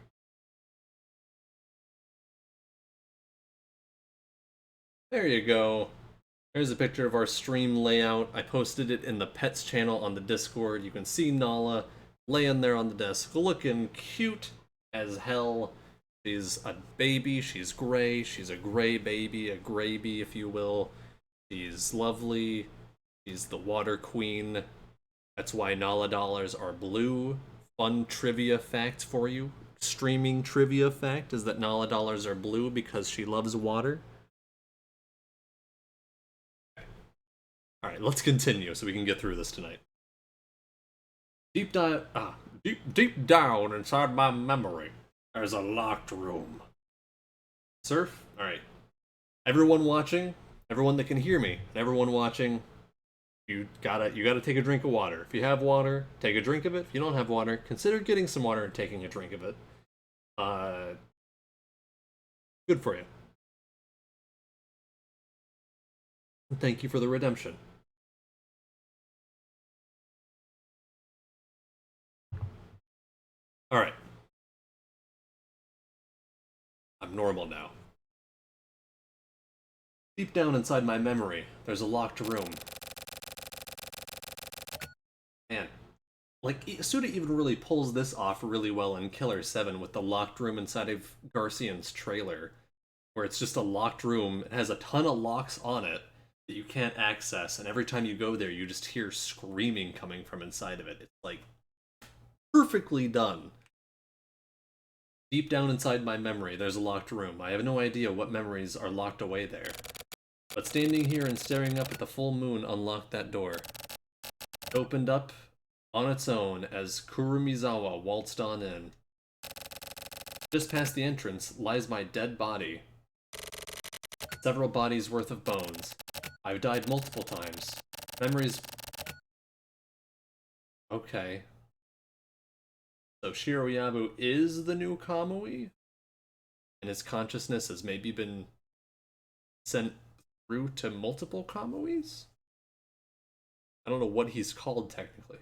There you go. There's a picture of our stream layout. I posted it in the pets channel on the Discord. You can see Nala laying there on the desk, looking cute as hell. She's a baby. She's gray. She's a gray baby, a graybie, if you will. She's lovely. She's the water queen. That's why Nala dollars are blue. Fun trivia fact for you. Streaming trivia fact is that Nala dollars are blue because she loves water. Alright, let's continue so we can get through this tonight. Deep down inside my memory, there's a locked room. Surf? Alright. Everyone watching, everyone that can hear me, and everyone watching, you gotta take a drink of water. If you have water, take a drink of it. If you don't have water, consider getting some water and taking a drink of it. Good for you. Thank you for the redemption. Alright. I'm normal now. Deep down inside my memory, there's a locked room. Man. Like, Suda even really pulls this off really well in Killer 7 with the locked room inside of Garcian's trailer. Where it's just a locked room, it has a ton of locks on it that you can't access, and every time you go there, you just hear screaming coming from inside of it. It's like, perfectly done. Deep down inside my memory, there's a locked room. I have no idea what memories are locked away there. But standing here and staring up at the full moon unlocked that door. It opened up on its own as Kurumizawa waltzed on in. Just past the entrance lies my dead body. Several bodies worth of bones. I've died multiple times. Memories... Okay. So Shiroyabu is the new Kamui, and his consciousness has maybe been sent through to multiple Kamuis? I don't know what he's called technically.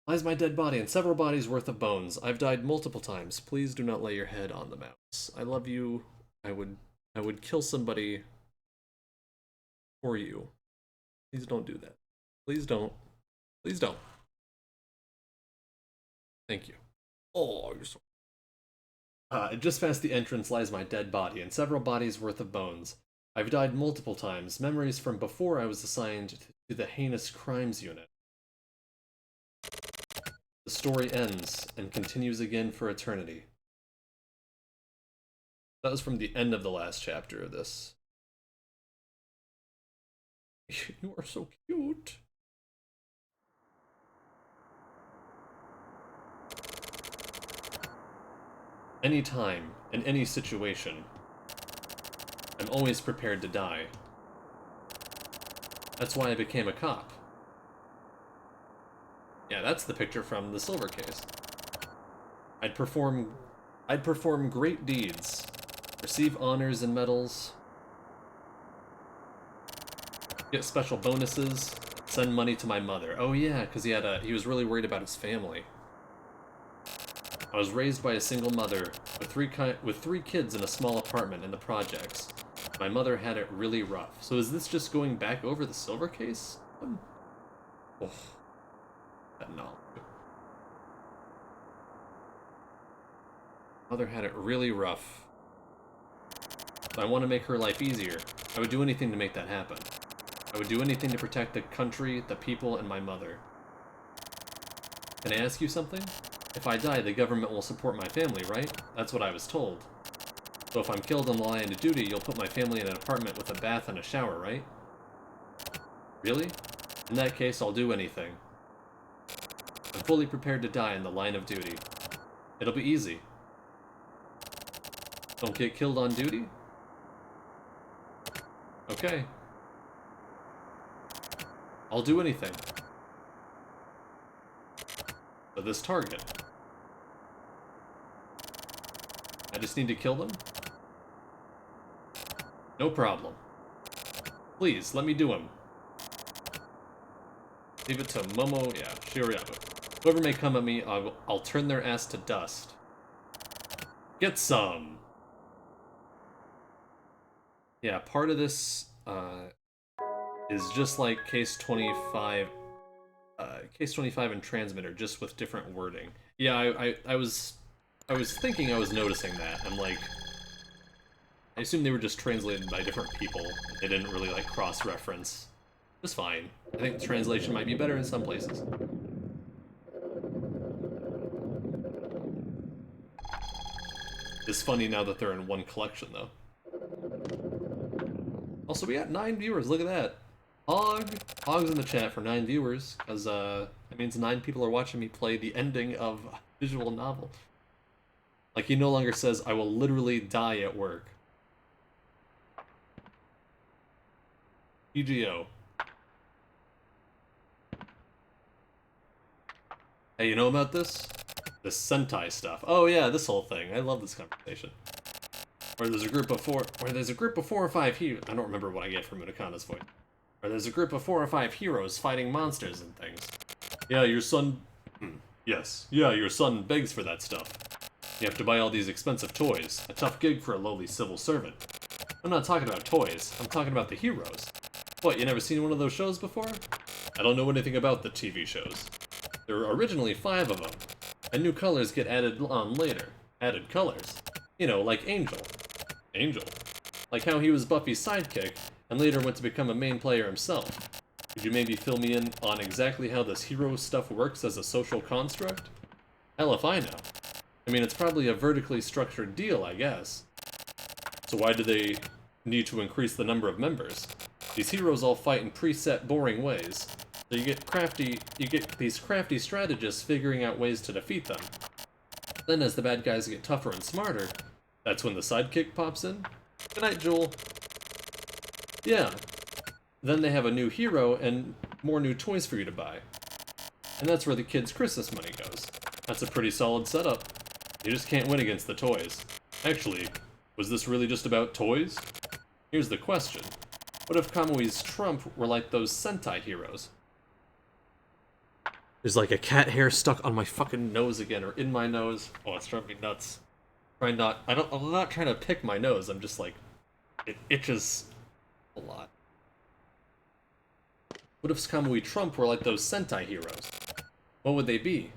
Lies my dead body and several bodies worth of bones. I've died multiple times. Please do not lay your head on the mouse. I love you. I would kill somebody for you. Please don't do that. Please don't. Please don't. Thank you. Oh, you're so... just past the entrance lies my dead body and several bodies worth of bones. I've died multiple times. Memories from before I was assigned to the heinous crimes unit. The story ends and continues again for eternity. That was from the end of the last chapter of this. You are so cute. Anytime, in any situation, I'm always prepared to die. That's why I became a cop. Yeah, that's the picture from the silver case. I'd perform great deeds, receive honors and medals, get special bonuses, send money to my mother. Oh yeah, because he was really worried about his family. I was raised by a single mother with three kids in a small apartment in the projects. My mother had it really rough. So is this just going back over the silver case? Oh, that knowledge. Mother had it really rough. If I want to make her life easier, I would do anything to make that happen. I would do anything to protect the country, the people, and my mother. Can I ask you something? If I die, the government will support my family, right? That's what I was told. So if I'm killed on the line of duty, you'll put my family in an apartment with a bath and a shower, right? Really? In that case, I'll do anything. I'm fully prepared to die in the line of duty. It'll be easy. Don't get killed on duty? Okay. I'll do anything. For this target. I just need to kill them? No problem. Please, let me do him. Leave it to Momo, yeah, Shiroyabu. Whoever may come at me, I'll turn their ass to dust. Get some! Yeah, part of this, is just like Case 25... Case 25 and Transmitter, just with different wording. Yeah, I was thinking I was noticing that. I'm like... I assume they were just translated by different people. They didn't really, like, cross-reference. It's fine. I think the translation might be better in some places. It's funny now that they're in one collection, though. Also, we got 9 viewers, look at that. Hog's in the chat for 9 viewers, because, that means 9 people are watching me play the ending of a visual novel. Like, he no longer says, I will literally die at work. PGO. Hey, you know about this? This Sentai stuff. Oh yeah, this whole thing. I love this conversation. Where there's a group of 4 or 5 heroes. I don't remember what I get from Munakana's voice. Where there's a group of 4 or 5 heroes fighting monsters and things. Yeah, your son... Yes. Yeah, your son begs for that stuff. You have to buy all these expensive toys. A tough gig for a lowly civil servant. I'm not talking about toys. I'm talking about the heroes. What, you never seen one of those shows before? I don't know anything about the TV shows. There were originally 5 of them. And new colors get added on later. Added colors. You know, like Angel. Angel. Like how he was Buffy's sidekick, and later went to become a main player himself. Could you maybe fill me in on exactly how this hero stuff works as a social construct? Hell if I know. I mean, it's probably a vertically structured deal, I guess. So why do they need to increase the number of members? These heroes all fight in preset, boring ways. So you get these crafty strategists figuring out ways to defeat them. Then as the bad guys get tougher and smarter, that's when the sidekick pops in. Good night, Joel. Yeah. Then they have a new hero and more new toys for you to buy. And that's where the kids' Christmas money goes. That's a pretty solid setup. You just can't win against the toys. Actually, was this really just about toys? Here's the question. What if Kamui's trump were like those Sentai heroes? There's like a cat hair stuck on my fucking nose again, or in my nose. Oh, it's driving me nuts. I'm not trying to pick my nose, I'm just like, it itches a lot. What if Kamui Trump were like those Sentai heroes? What would they be?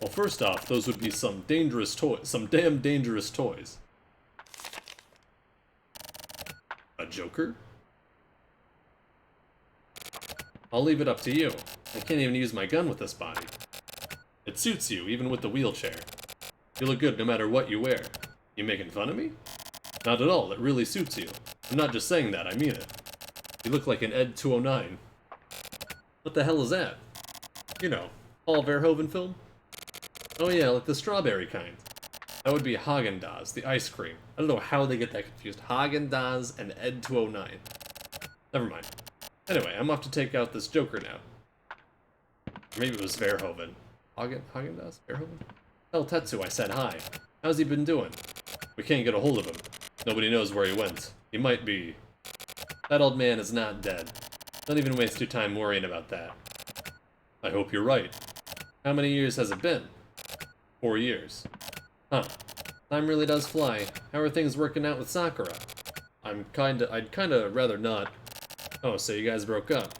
Well, first off, those would be some dangerous toys, some damn dangerous toys. A Joker? I'll leave it up to you. I can't even use my gun with this body. It suits you, even with the wheelchair. You look good no matter what you wear. You making fun of me? Not at all, it really suits you. I'm not just saying that, I mean it. You look like an Ed 209. What the hell is that? You know, Paul Verhoeven film? Oh yeah, like the strawberry kind. That would be Haagen-Dazs, the ice cream. I don't know how they get that confused. Haagen-Dazs and Ed 209. Never mind. Anyway, I'm off to take out this Joker now. Maybe it was Verhoeven. Haagen-Dazs? Verhoeven? Tell Tetsu I said hi. How's he been doing? We can't get a hold of him. Nobody knows where he went. He might be... That old man is not dead. Don't even waste your time worrying about that. I hope you're right. How many years has it been? 4 years. Huh. Time really does fly. How are things working out with Sakura? I'd kinda rather not. Oh, so you guys broke up.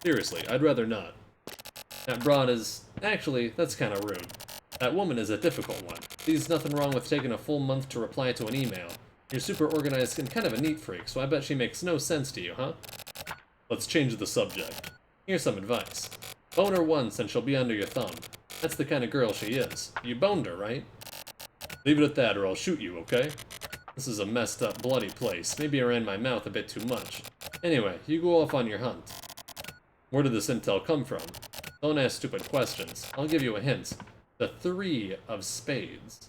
Seriously, I'd rather not. That broad is... Actually, that's kinda rude. That woman is a difficult one. Sees nothing wrong with taking a full month to reply to an email. You're super organized and kind of a neat freak, so I bet she makes no sense to you, huh? Let's change the subject. Here's some advice. Bone her once and she'll be under your thumb. That's the kind of girl she is. You boned her, right? Leave it at that or I'll shoot you, okay? This is a messed up, bloody place. Maybe I ran my mouth a bit too much. Anyway, you go off on your hunt. Where did this intel come from? Don't ask stupid questions. I'll give you a hint. The 3 of spades.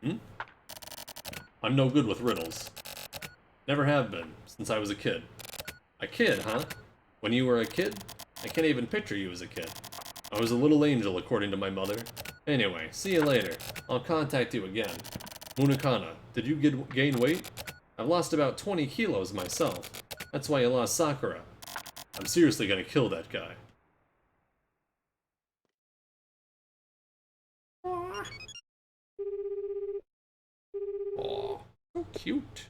I'm no good with riddles. Never have been, since I was a kid. A kid, huh? When you were a kid? I can't even picture you as a kid. I was a little angel, according to my mother. Anyway, see you later. I'll contact you again. Munakana, did you gain weight? I've lost about 20 kilos myself. That's why you lost Sakura. I'm seriously gonna kill that guy. Aw, so cute.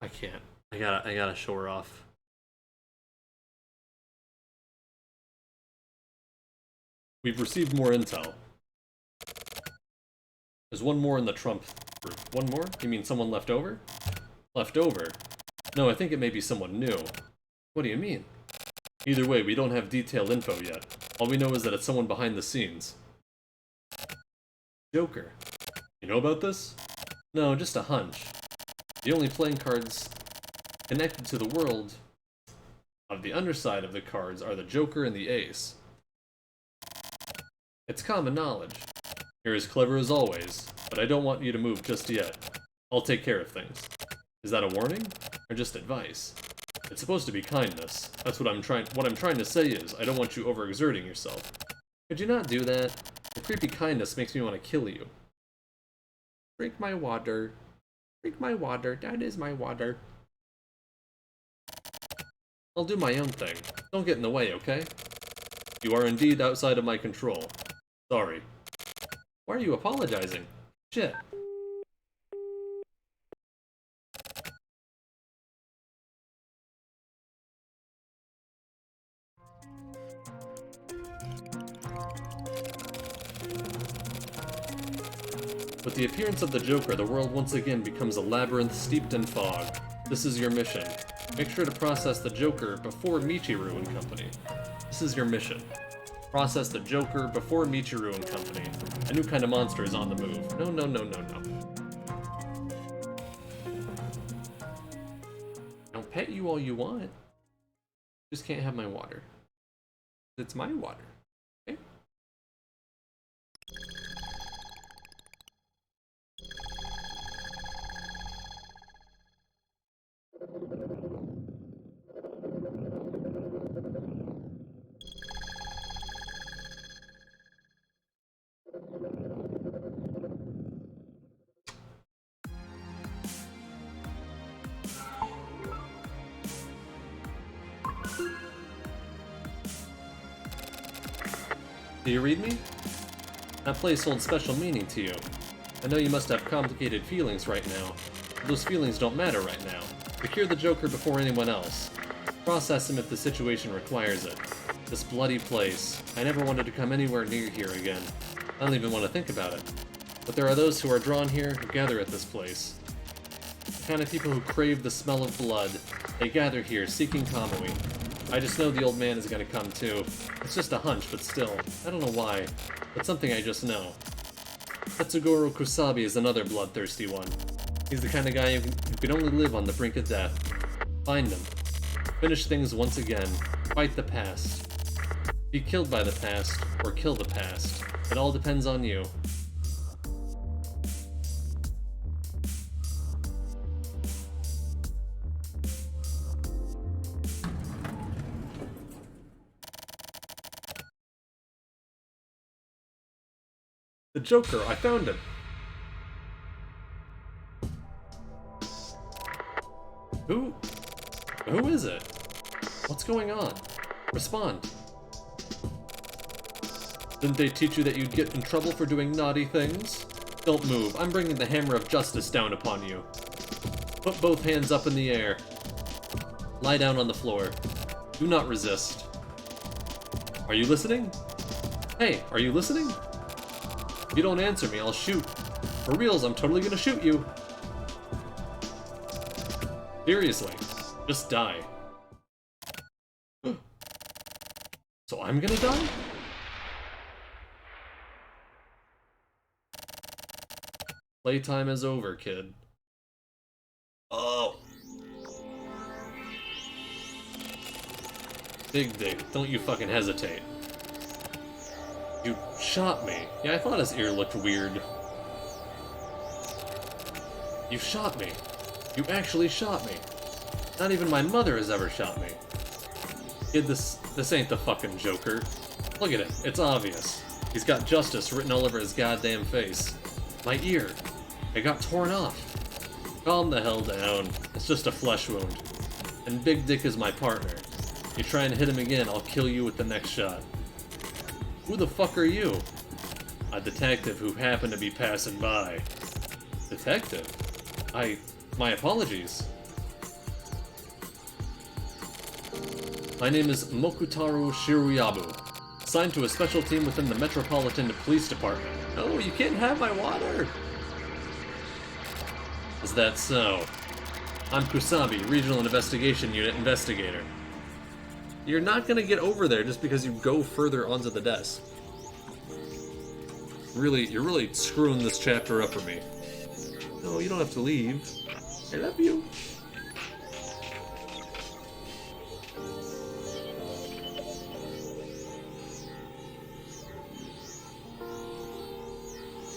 I can't. I gotta show her off. We've received more intel. There's one more in the Trump group. One more? You mean someone left over? Left over? No, I think it may be someone new. What do you mean? Either way, we don't have detailed info yet. All we know is that it's someone behind the scenes. Joker. You know about this? No, just a hunch. The only playing cards connected to the world of the underside of the cards are the Joker and the Ace. It's common knowledge. You're as clever as always, but I don't want you to move just yet. I'll take care of things. Is that a warning? Or just advice? It's supposed to be kindness. That's what I'm trying to say is, I don't want you overexerting yourself. Could you not do that? The creepy kindness makes me want to kill you. Drink my water. Drink my water. That is my water. I'll do my own thing. Don't get in the way, okay? You are indeed outside of my control. Sorry. Why are you apologizing? Shit. With the appearance of the Joker, the world once again becomes a labyrinth steeped in fog. This is your mission. Make sure to process the Joker before Michiru and Company. This is your mission. Process the Joker before Michiru and Company. A new kind of monster is on the move. No, no, no, no, no. I'll pet you all you want. Just can't have my water. It's my water. Okay? Do you read me? That place holds special meaning to you. I know you must have complicated feelings right now, but those feelings don't matter right now. Secure the Joker before anyone else. Process him if the situation requires it. This bloody place. I never wanted to come anywhere near here again. I don't even want to think about it. But there are those who are drawn here who gather at this place. The kind of people who crave the smell of blood. They gather here, seeking Kamui. I just know the old man is gonna come too. It's just a hunch, but still. I don't know why, but something I just know. Tetsugoro Kusabi is another bloodthirsty one. He's the kind of guy who could only live on the brink of death. Find him. Finish things once again. Fight the past. Be killed by the past, or kill the past. It all depends on you. The Joker, I found him. Who is it? What's going on? Respond. Didn't they teach you that you'd get in trouble for doing naughty things? Don't move. I'm bringing the hammer of justice down upon you. Put both hands up in the air. Lie down on the floor. Do not resist. Are you listening? Hey, are you listening? If you don't answer me, I'll shoot. For reals, I'm totally gonna shoot you. Seriously, just die. So I'm gonna die? Playtime is over, kid. Oh. Big Dick, don't you fucking hesitate. You shot me. Yeah, I thought his ear looked weird. You shot me. You actually shot me. Not even my mother has ever shot me. Kid, this ain't the fucking Joker. Look at it, it's obvious. He's got justice written all over his goddamn face. My ear. It got torn off. Calm the hell down. It's just a flesh wound. And Big Dick is my partner. You try and hit him again, I'll kill you with the next shot. Who the fuck are you? A detective who happened to be passing by. Detective? My apologies. My name is Mokutaro Shiruyabu, assigned to a special team within the Metropolitan Police Department. No, you can't have my water! Is that so? I'm Kusabi, Regional Investigation Unit Investigator. You're not gonna get over there just because you go further onto the desk. You're really screwing this chapter up for me. No, you don't have to leave. I love you.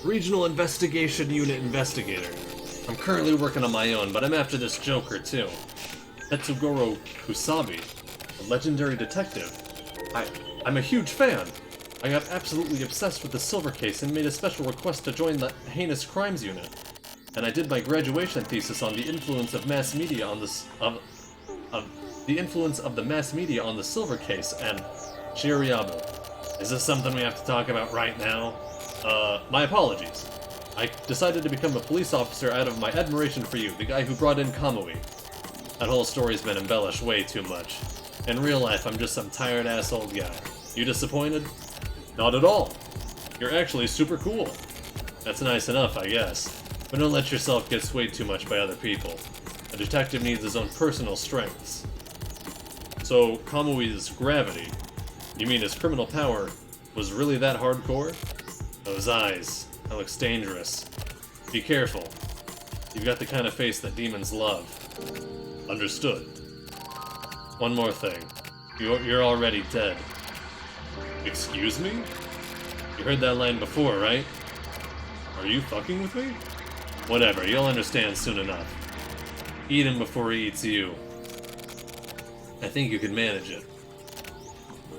Regional Investigation Unit Investigator. I'm currently working on my own, but I'm after this Joker too. Tetsugoro Kusabi, a legendary detective. I'm a huge fan. I got absolutely obsessed with the Silver Case and made a special request to join the Heinous Crimes Unit. And I did my graduation thesis on the influence of mass media on this the influence of the mass media on the Silver Case and Shiryabu. Is this something we have to talk about right now? My apologies. I decided to become a police officer out of my admiration for you, the guy who brought in Kamui. That whole story's been embellished way too much. In real life, I'm just some tired-ass old guy. You disappointed? Not at all. You're actually super cool. That's nice enough, I guess. But don't let yourself get swayed too much by other people. A detective needs his own personal strengths. So, Kamui's gravity, you mean his criminal power, was really that hardcore? Those eyes, that looks dangerous. Be careful. You've got the kind of face that demons love. Understood. One more thing. You're already dead. Excuse me? You heard that line before, right? Are you fucking with me? Whatever, you'll understand soon enough. Eat him before he eats you. I think you can manage it.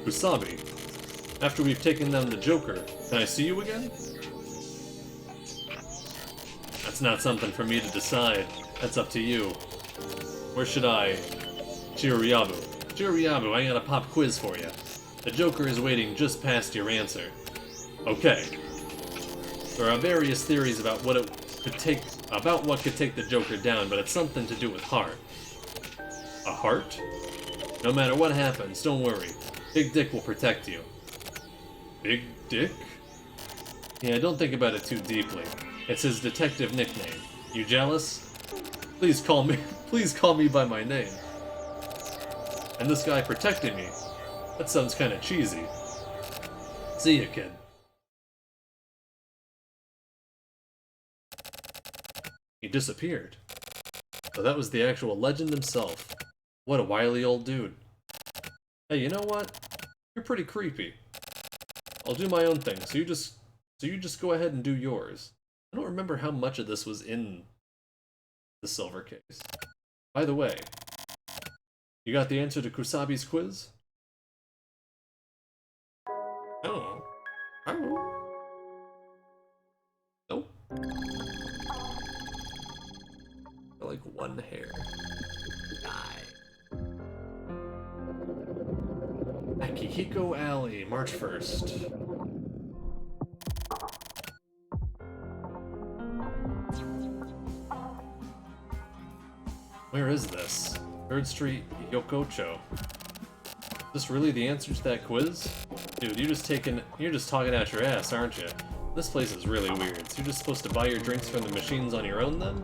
Kusabi, after we've taken down the Joker, can I see you again? That's not something for me to decide. That's up to you. Where should I... Shiryabu, I got a pop quiz for you. The Joker is waiting just past your answer. Okay. There are various theories about what could take the Joker down, but it's something to do with heart. A heart? No matter what happens, don't worry. Big Dick will protect you. Big Dick? Yeah, don't think about it too deeply. It's his detective nickname. You jealous? Please call me by my name. And this guy protecting me. That sounds kinda cheesy. See ya, kid. He disappeared. So that was the actual legend himself. What a wily old dude. Hey, you know what? You're pretty creepy. I'll do my own thing, so you just go ahead and do yours. I don't remember how much of this was in the silver case. By the way, you got the answer to Kusabi's quiz? Oh. Oh. Nope. Like one hair. Die. Akihiko Alley, March 1st. Where is this? 3rd Street, Yokocho. Is this really the answer to that quiz? Dude, you're just talking out your ass, aren't you? This place is really weird. So you're just supposed to buy your drinks from the machines on your own then?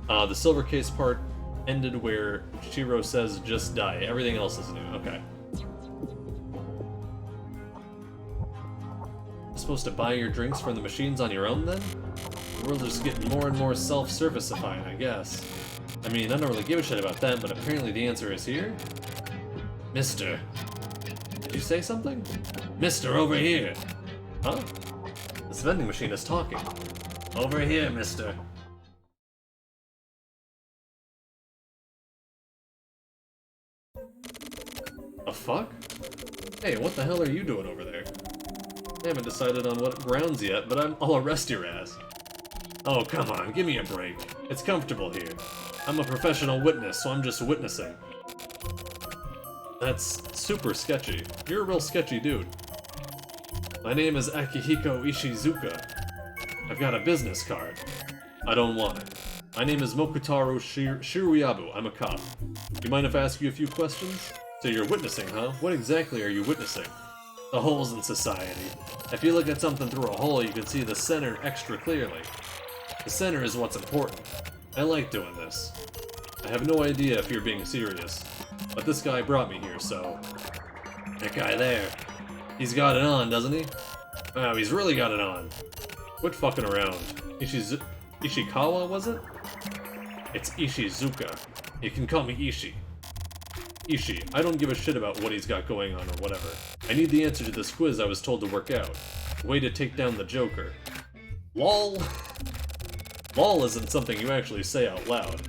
The silver case part ended where Shiro says just die. Everything else is new. Okay. You're supposed to buy your drinks from the machines on your own then? The world is getting more and more self-servicifying, I guess. I mean, I don't really give a shit about that, but apparently the answer is here? Mister. Did you say something? Mister, over here! Huh? This vending machine is talking. Over here, mister. The fuck? Hey, what the hell are you doing over there? I haven't decided on what grounds yet, but I'll arrest your ass. Oh, come on, give me a break. It's comfortable here. I'm a professional witness, so I'm just witnessing. That's super sketchy. You're a real sketchy dude. My name is Akihiko Ishizuka. I've got a business card. I don't want it. My name is Mokutaro Shiruyabu. I'm a cop. You mind if I ask you a few questions? So you're witnessing, huh? What exactly are you witnessing? The holes in society. If you look at something through a hole, you can see the center extra clearly. The center is what's important. I like doing this. I have no idea if you're being serious, but this guy brought me here, so... That guy there. He's got it on, doesn't he? Wow, he's really got it on. Quit fucking around. Ishikawa, was it? It's Ishizuka. You can call me Ishi. Ishi, I don't give a shit about what he's got going on or whatever. I need the answer to this quiz I was told to work out. A way to take down the Joker. LOL. LOL isn't something you actually say out loud.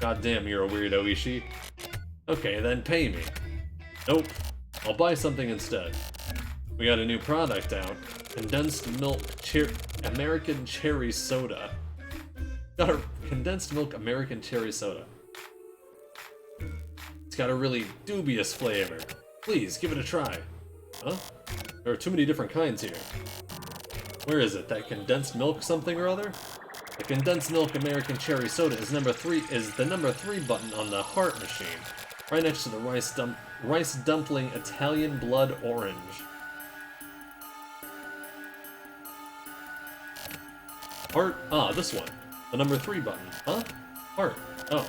God damn, you're a weirdo, Ishi. Okay, then pay me. Nope. I'll buy something instead. We got a new product out. Condensed milk American cherry soda. Got a condensed milk American cherry soda. It's got a really dubious flavor. Please, give it a try. Huh? There are too many different kinds here. Where is it? That condensed milk something or other? The condensed milk American cherry soda is the number 3 button on the heart machine. Right next to the rice dumpling Italian blood orange. Heart? Ah, this one. The number 3 button. Huh? Heart. Oh.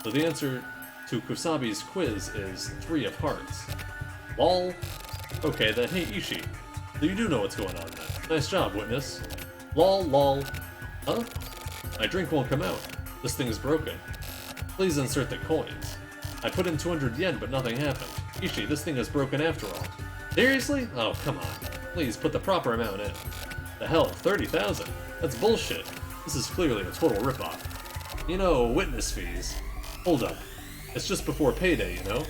So the answer to Kusabi's quiz is 3 of hearts. LOL. Okay then, hey Ishi. So you do know what's going on then. Nice job, witness. LOL, lol. Huh? My drink won't come out. This thing's broken. Please insert the coins. I put in 200 yen, but nothing happened. Ishi, this thing is broken after all. Seriously? Oh, come on. Please put the proper amount in. The hell, 30,000? That's bullshit. This is clearly a total ripoff. You know, witness fees. Hold up. It's just before payday, you know?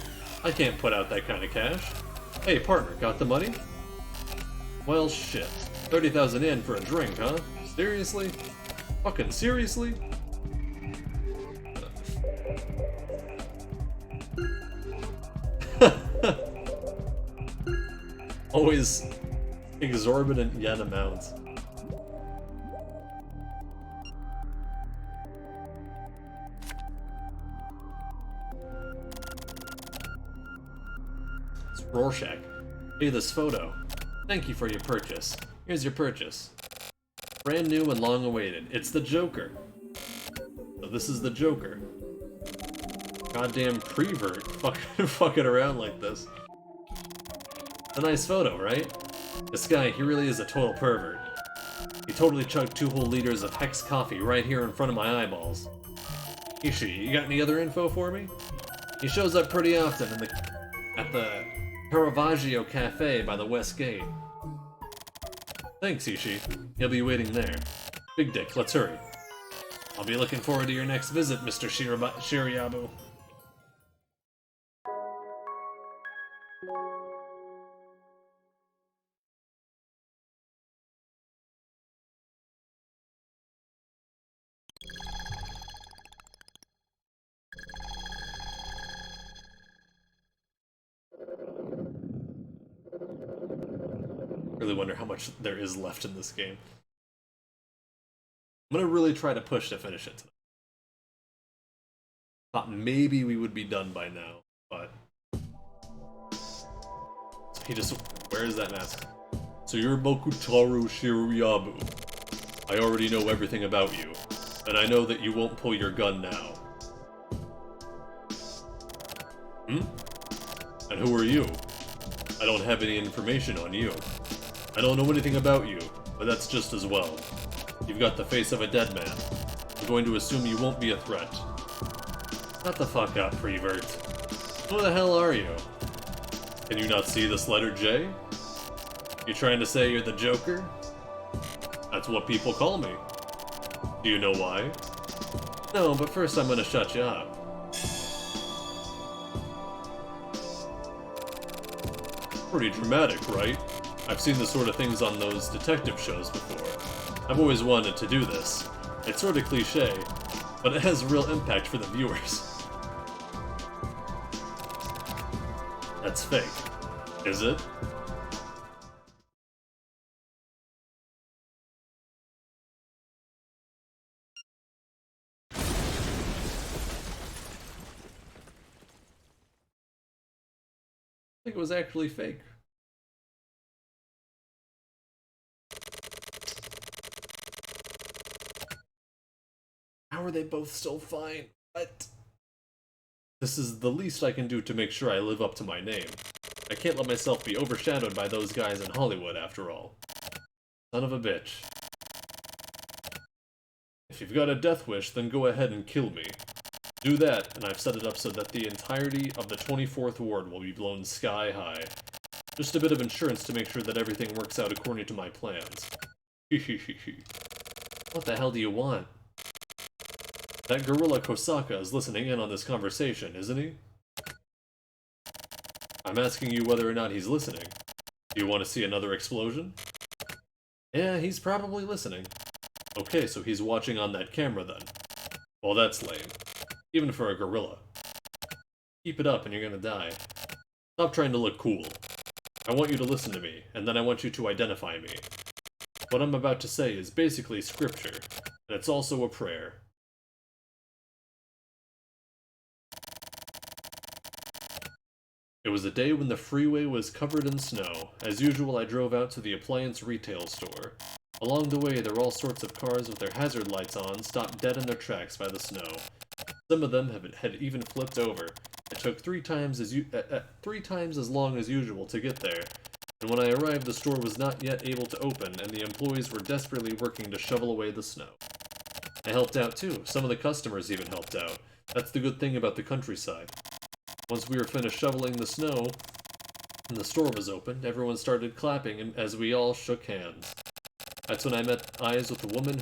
I can't put out that kind of cash. Hey, partner, got the money? Well, shit. 30,000 yen for a drink, huh? Seriously? Fucking seriously? Always exorbitant yen amounts. It's Rorschach. Hey, this photo. Thank you for your purchase. Here's your purchase. Brand new and long awaited. It's the Joker. So this is the Joker. Goddamn prevert fucking around like this. A nice photo, right? This guy, he really is a total pervert. He totally chugged 2 whole liters of Hex coffee right here in front of my eyeballs. Ishi, you got any other info for me? He shows up pretty often at the Caravaggio Cafe by the West Gate. Thanks, Ishi. He'll be waiting there. Big Dick, let's hurry. I'll be looking forward to your next visit, Mr. Shiriabu. Really wonder how much there is left in this game. I'm gonna really try to push to finish it tonight. Thought maybe we would be done by now, but he just wears that mask. So you're Mokutaru Shiriabu. I already know everything about you, and I know that you won't pull your gun now. And who are you? I don't have any information on you. I don't know anything about you, but that's just as well. You've got the face of a dead man. I'm going to assume you won't be a threat. Shut the fuck up, prevert. Who the hell are you? Can you not see this letter J? You trying to say you're the Joker? That's what people call me. Do you know why? No, but first I'm gonna shut you up. Pretty dramatic, right? I've seen the sort of things on those detective shows before. I've always wanted to do this. It's sort of cliche, but it has real impact for the viewers. That's fake. Is it? I think it was actually fake. How are they both still fine? What? This is the least I can do to make sure I live up to my name. I can't let myself be overshadowed by those guys in Hollywood, after all. Son of a bitch. If you've got a death wish, then go ahead and kill me. Do that, and I've set it up so that the entirety of the 24th Ward will be blown sky high. Just a bit of insurance to make sure that everything works out according to my plans. What the hell do you want? That gorilla Kosaka is listening in on this conversation, isn't he? I'm asking you whether or not he's listening. Do you want to see another explosion? Yeah, he's probably listening. Okay, so he's watching on that camera then. Well, that's lame. Even for a gorilla. Keep it up and you're gonna die. Stop trying to look cool. I want you to listen to me, and then I want you to identify me. What I'm about to say is basically scripture, and it's also a prayer. It was a day when the freeway was covered in snow. As usual, I drove out to the appliance retail store. Along the way, there were all sorts of cars with their hazard lights on, stopped dead in their tracks by the snow. Some of them had even flipped over. It took three times as long as usual to get there, and when I arrived, the store was not yet able to open, and the employees were desperately working to shovel away the snow. I helped out too. Some of the customers even helped out. That's the good thing about the countryside. Once we were finished shoveling the snow, and the store was opened, everyone started clapping as we all shook hands. That's when I met eyes with the woman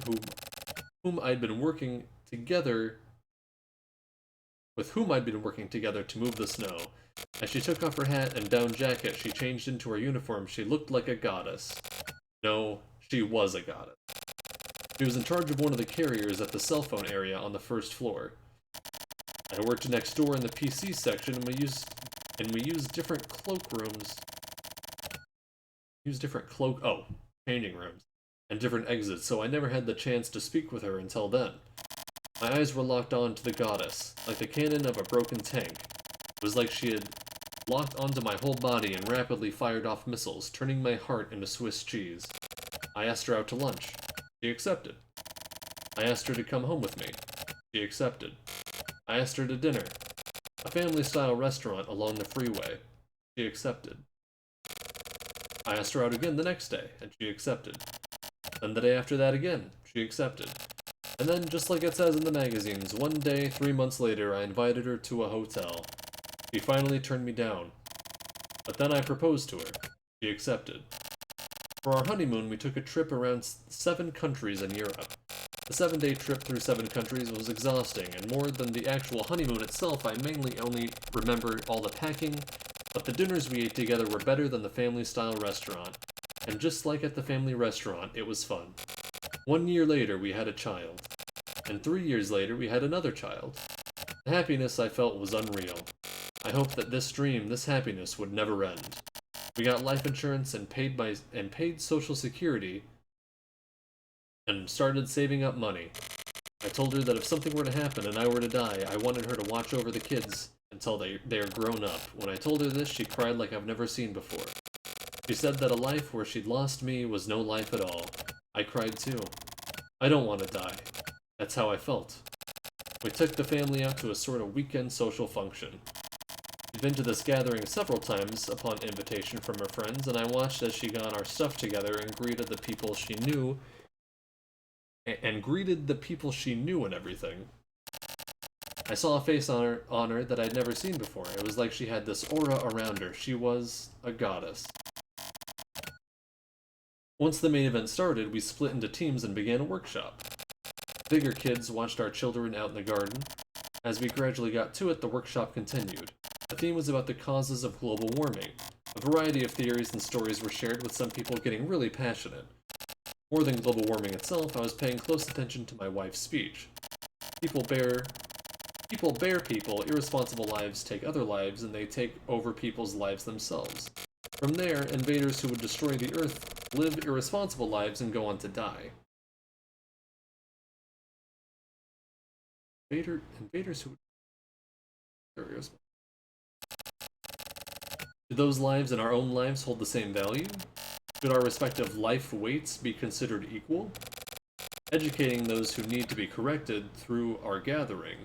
whom I'd been working together to move the snow. As she took off her hat and down jacket, she changed into her uniform. She looked like a goddess. No, she was a goddess. She was in charge of one of the carriers at the cell phone area on the first floor. I worked next door in the PC section, and we used different cloakrooms use different changing rooms, and different exits, so I never had the chance to speak with her until then. My eyes were locked on to the goddess, like the cannon of a broken tank. It was like she had locked onto my whole body and rapidly fired off missiles, turning my heart into Swiss cheese. I asked her out to lunch. She accepted. I asked her to come home with me. She accepted. I asked her to dinner. A family-style restaurant along the freeway. She accepted. I asked her out again the next day, and she accepted. Then the day after that again, she accepted. And then, just like it says in the magazines, one day, 3 months later, I invited her to a hotel. She finally turned me down. But then I proposed to her. She accepted. For our honeymoon, we took a trip around 7 countries in Europe. The 7-day trip through 7 countries was exhausting, and more than the actual honeymoon itself, I mainly only remember all the packing, but the dinners we ate together were better than the family-style restaurant. And just like at the family restaurant, it was fun. 1 year later, we had a child. And 3 years later, we had another child. The happiness I felt was unreal. I hoped that this dream, this happiness, would never end. We got life insurance and paid Social Security, and started saving up money. I told her that if something were to happen and I were to die, I wanted her to watch over the kids until they are grown up. When I told her this, she cried like I've never seen before. She said that a life where she'd lost me was no life at all. I cried too. I don't want to die. That's how I felt. We took the family out to a sort of weekend social function. She'd been to this gathering several times upon invitation from her friends, and I watched as she got our stuff together and greeted the people she knew and everything. I saw a face on her that I'd never seen before. It was like she had this aura around her. She was a goddess. Once the main event started, we split into teams and began a workshop. Bigger kids watched our children out in the garden. As we gradually got to it, the workshop continued. The theme was about the causes of global warming. A variety of theories and stories were shared, with some people getting really passionate. More than global warming itself, I was paying close attention to my wife's speech. People bear people, irresponsible lives take other lives, and they take over people's lives themselves. From there, invaders who would destroy the Earth live irresponsible lives and go on to die. Invaders who would... Do those lives and our own lives hold the same value? Should our respective life weights be considered equal? Educating those who need to be corrected through our gathering.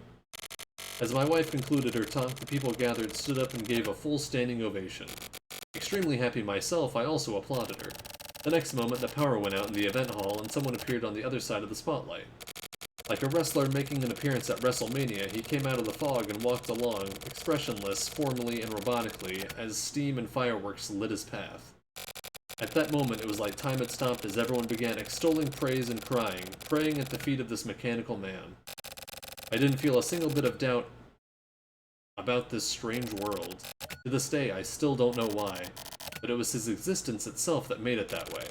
As my wife concluded her talk, the people gathered stood up and gave a full standing ovation. Extremely happy myself, I also applauded her. The next moment, the power went out in the event hall and someone appeared on the other side of the spotlight. Like a wrestler making an appearance at WrestleMania, he came out of the fog and walked along, expressionless, formally and robotically, as steam and fireworks lit his path. At that moment, it was like time had stopped as everyone began extolling praise and crying, praying at the feet of this mechanical man. I didn't feel a single bit of doubt about this strange world. To this day, I still don't know why, but it was his existence itself that made it that way.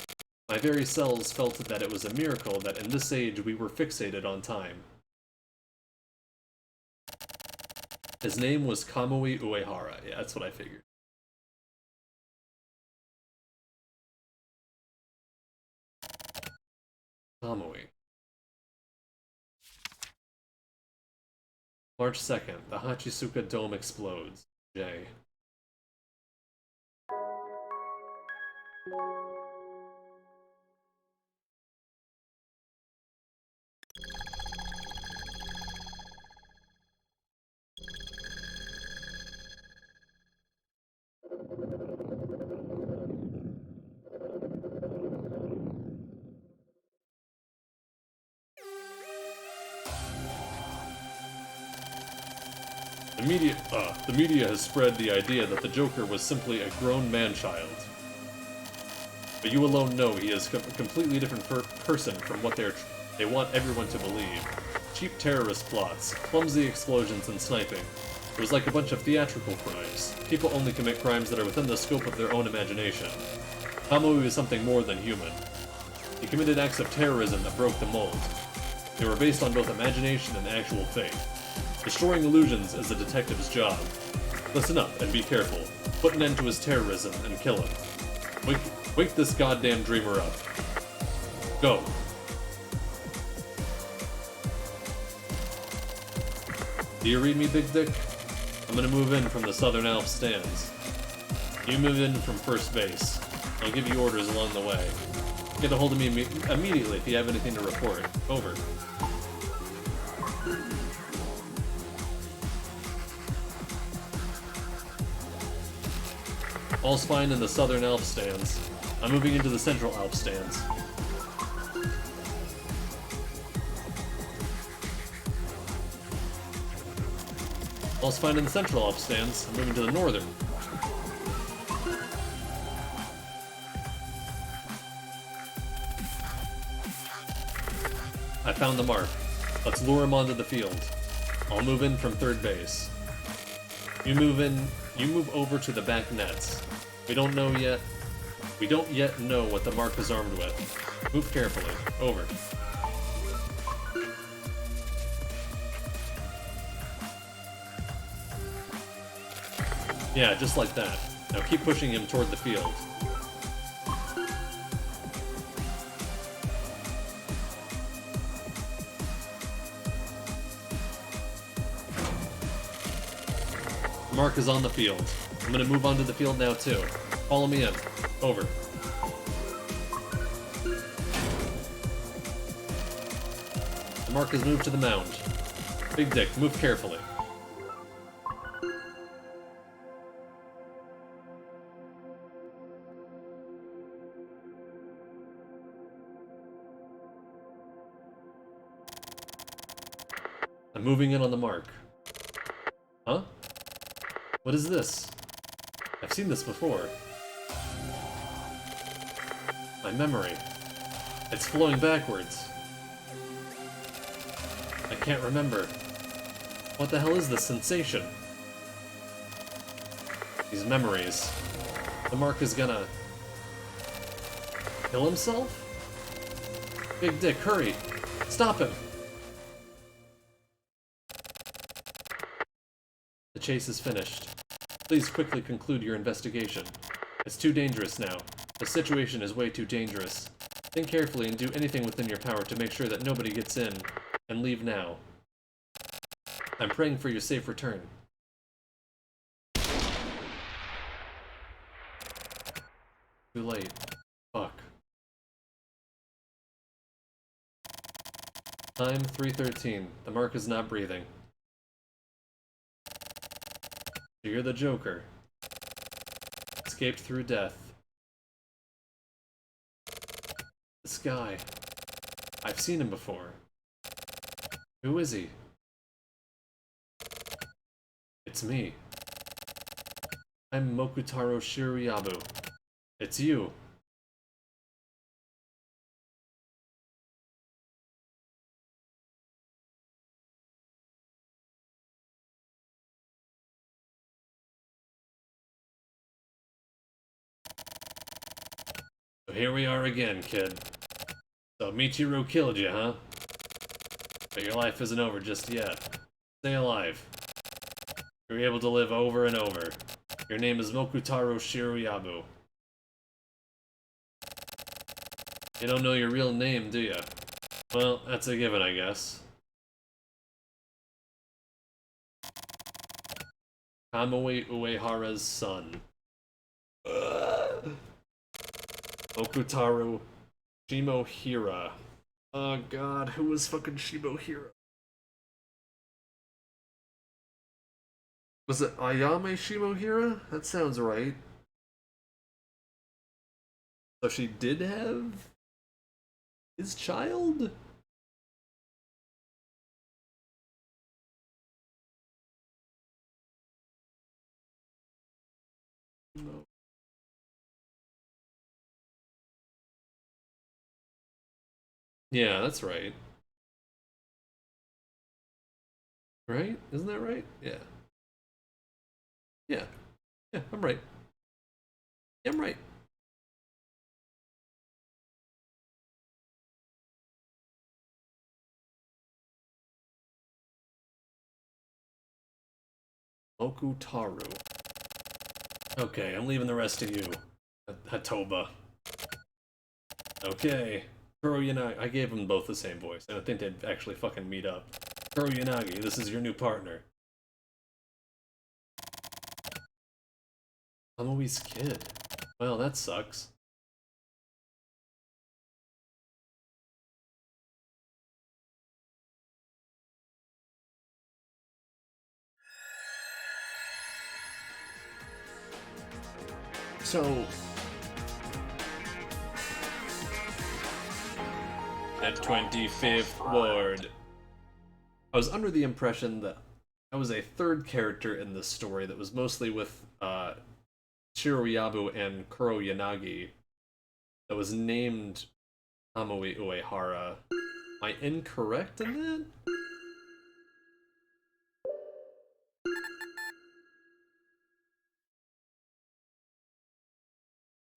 My very cells felt that it was a miracle that in this age we were fixated on time. His name was Kamui Uehara. Yeah, that's what I figured. Kamui. March 2nd, the Hachisuka Dome explodes. J. The media has spread the idea that the Joker was simply a grown man-child. But you alone know he is a completely different person from what they want everyone to believe. Cheap terrorist plots, clumsy explosions and sniping. It was like a bunch of theatrical crimes. People only commit crimes that are within the scope of their own imagination. Kamui is something more than human. He committed acts of terrorism that broke the mold. They were based on both imagination and actual faith. Destroying illusions is a detective's job. Listen up and be careful. Put an end to his terrorism and kill him. Wake this goddamn dreamer up. Go. Do you read me, Big Dick? I'm gonna move in from the Southern Alps stands. You move in from first base. I'll give you orders along the way. Get a hold of me immediately if you have anything to report. Over. All's fine in the Southern Alps stands. I'm moving into the Central Alps stands. All's fine in the Central Alps stands. I'm moving to the Northern. I found the mark. Let's lure him onto the field. I'll move in from third base. You move over to the back nets. We don't yet know what the mark is armed with. Move carefully. Over. Yeah, just like that. Now keep pushing him toward the field. Mark is on the field. I'm gonna move onto the field now too. Follow me in. Over. The mark has moved to the mound. Big Dick, move carefully. I'm moving in on the mark. Huh? What is this? I've seen this before. My memory. It's flowing backwards. I can't remember. What the hell is this sensation? These memories. The mark is gonna... kill himself? Big Dick, hurry! Stop him! The chase is finished. Please quickly conclude your investigation. It's too dangerous now. The situation is way too dangerous. Think carefully and do anything within your power to make sure that nobody gets in. And leave now. I'm praying for your safe return. Too late. Fuck. Time 3:13. The mark is not breathing. You're the Joker. Escaped through death. This guy. I've seen him before. Who is he? It's me. I'm Mokutaro Shiryabu. It's you. So here we are again, kid. So Michiru killed you, huh? But your life isn't over just yet. Stay alive. You're able to live over and over. Your name is Mokutaro Shiryabu. You don't know your real name, do you? Well, that's a given, I guess. Kamui Uehara's son. Mokutaro Shimohira. Oh god, who was fucking Shimohira? Was it Ayame Shimohira? That sounds right. So she did have his child? No. Yeah, that's right. Right? Isn't that right? Yeah. Yeah. Yeah, I'm right. Yeah, I'm right. Mokutaru. Okay, I'm leaving the rest of you. Hatoba. Okay. Kuro Yanagi. I gave them both the same voice. I don't think they'd actually fucking meet up. Kuro Yanagi, this is your new partner. Tomoe's kid. Well, that sucks. So... the 25th Ward. I was under the impression that I was a third character in this story that was mostly with Shiroyabu and Kuro Yanagi that was named Tomoe Uehara. Am I incorrect in that?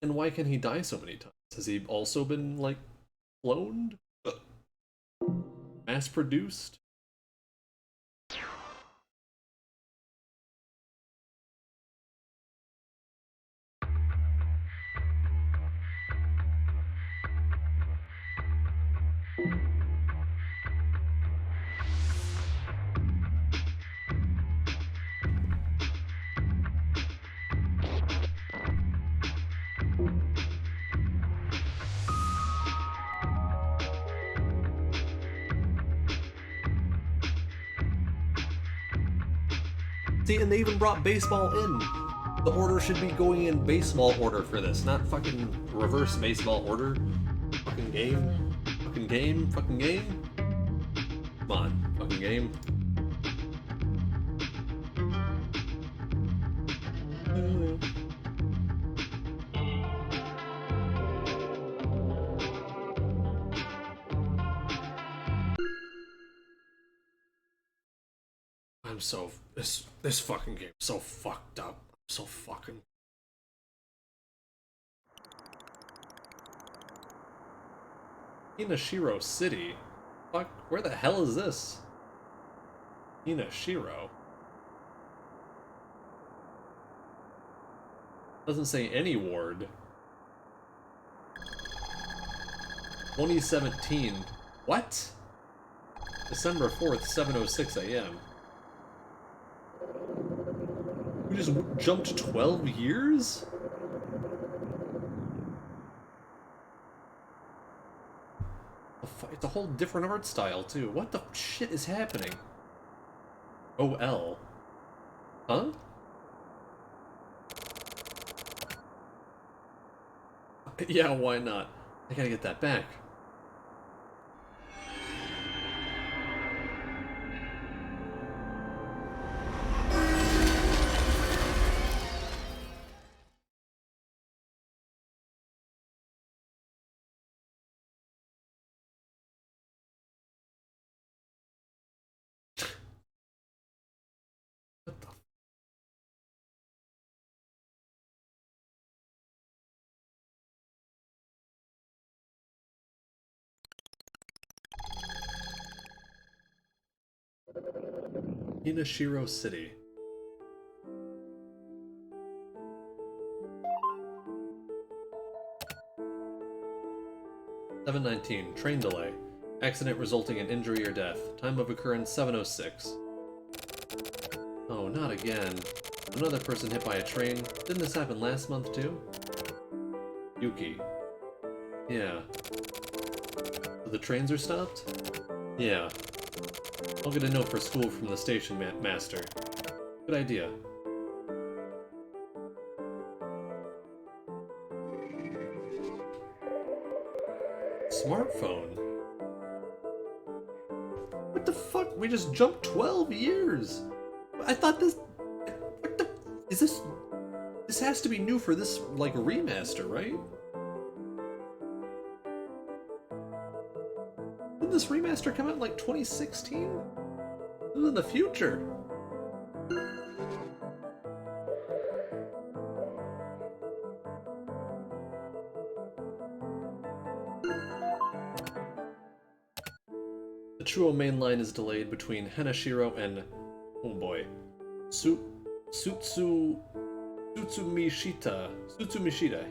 And why can he die so many times? Has he also been, like, cloned? Mass-produced? See, and they even brought baseball in. The order should be going in baseball order for this, not fucking reverse baseball order. Fucking game. Fucking game. Fucking game. Come on. Fucking game. I'm so this fucking game is so fucked up. So fucking Hinashiro City. Fuck, where the hell is this? Hinashiro. Doesn't say any ward. 2017. What? December 4th, 7:06 a.m. We just jumped 12 years? It's a whole different art style, too. What the shit is happening? OL. Huh? Yeah, why not? I gotta get that back. Hinashiro City. (7:19) Train delay. Accident resulting in injury or death. Time of occurrence 7:06. Oh, not again. Another person hit by a train. Didn't this happen last month too? Yuki. Yeah. So the trains are stopped? Yeah. I'll get a note for school from the station master. Good idea. Smartphone? What the fuck? We just jumped 12 years! I thought this... What the... Is this... This has to be new for this, like, remaster, right? Didn't this remaster come out in, like, 2016? This was in the future. The Truo main line is delayed between Hanashiro and... oh boy. Tsutsugo Tsutsumishita,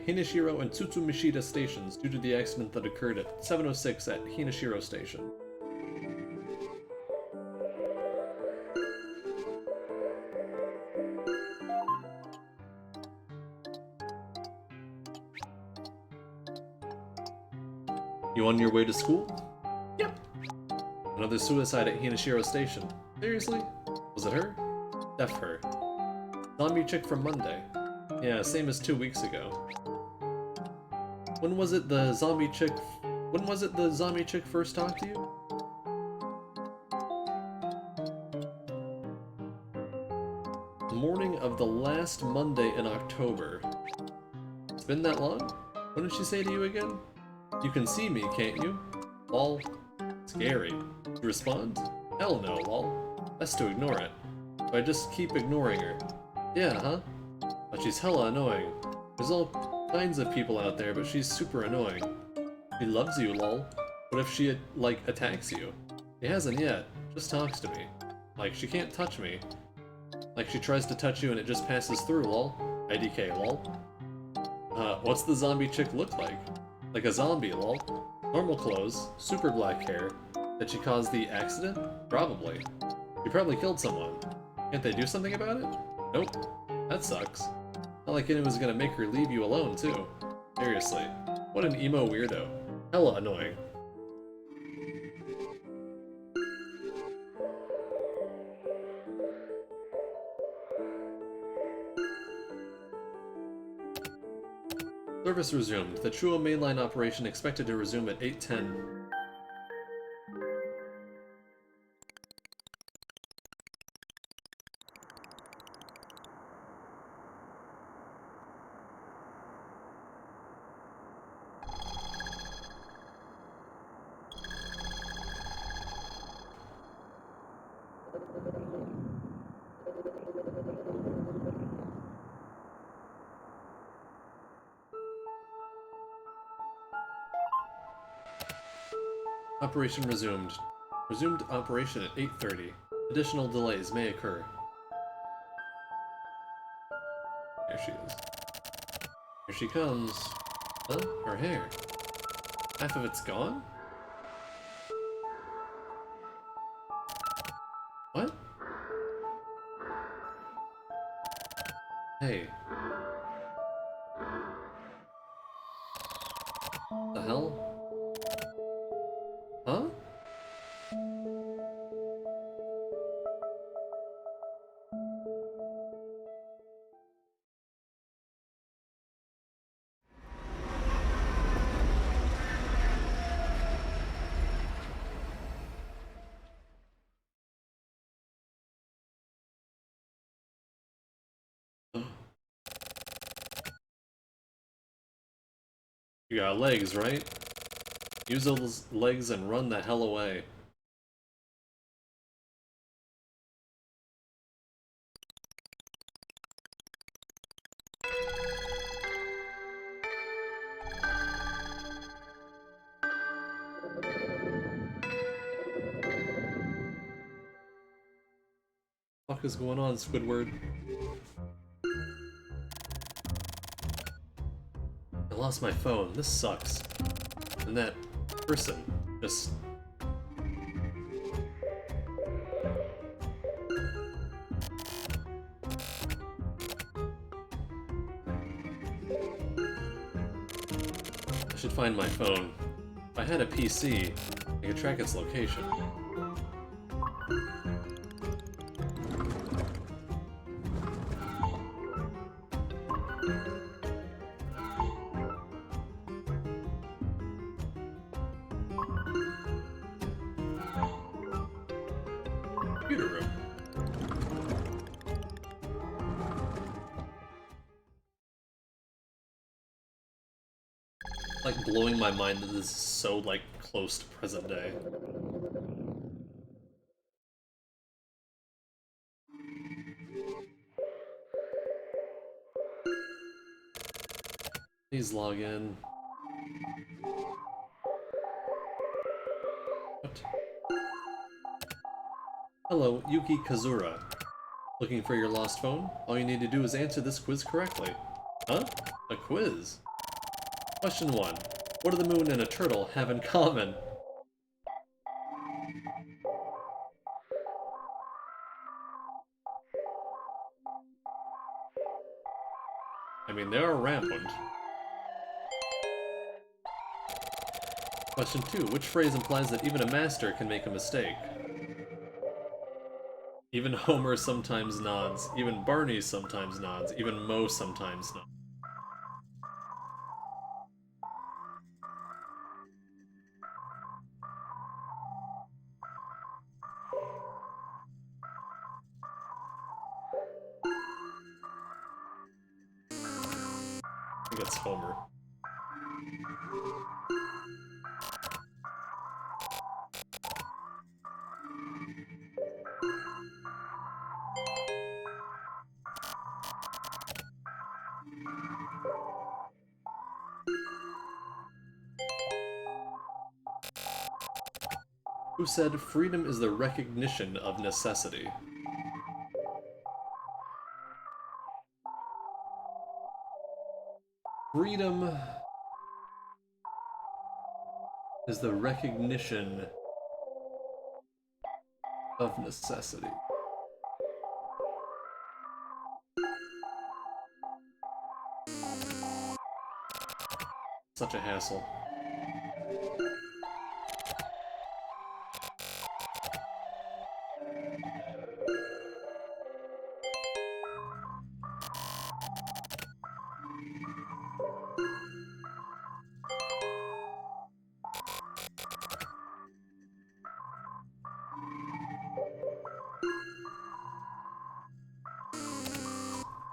Hinashiro, and Tsutsumishita stations due to the accident that occurred at 7:06 at Hinashiro Station. You on your way to school? Yep. Another suicide at Hinashiro Station. Seriously? Was it her? Def her. Zombie chick from Monday. Yeah, same as 2 weeks ago. When was it the zombie chick first talked to you? The morning of the last Monday in October. It's been that long? What did she say to you again? You can see me, can't you? Lol. Scary. You respond? Hell no, lol. Best to ignore it. So I just keep ignoring her. Yeah, huh? But she's hella annoying. There's all kinds of people out there, but she's super annoying. She loves you, lol. What if she, like, attacks you? She hasn't yet. Just talks to me. Like, she can't touch me. Like, she tries to touch you and it just passes through, lol. IDK, lol. What's the zombie chick look like? Like a zombie, lol. Normal clothes, super black hair. Did she cause the accident? Probably. She probably killed someone. Can't they do something about it? Nope. That sucks. Not like anyone's gonna make her leave you alone, too. Seriously. What an emo weirdo. Hella annoying. Service resumed. The Chuo mainline operation expected to resume at 8:10. Operation resumed. Resumed operation at 8:30. Additional delays may occur. There she is. Here she comes. Huh? Her hair. Half of it's gone? What? Hey. The hell? Huh? You got legs, right? Use those legs and run the hell away. What the fuck is going on, Squidward? I lost my phone. This sucks. And that person just... I should find my phone. If I had a PC, I could track its location. Computer room. Like blowing my mind that this is so like close to present day. Please log in. What? Hello, Yuki Kazura. Looking for your lost phone? All you need to do is answer this quiz correctly. Huh? A quiz? Question 1. What do the moon and a turtle have in common? I mean, they are rampant. Question 2. Which phrase implies that even a master can make a mistake? Even Homer sometimes nods. Even Barney sometimes nods. Even Moe sometimes nods. I think it's Homer. Who said freedom is the recognition of necessity? Freedom is the recognition of necessity. Such a hassle.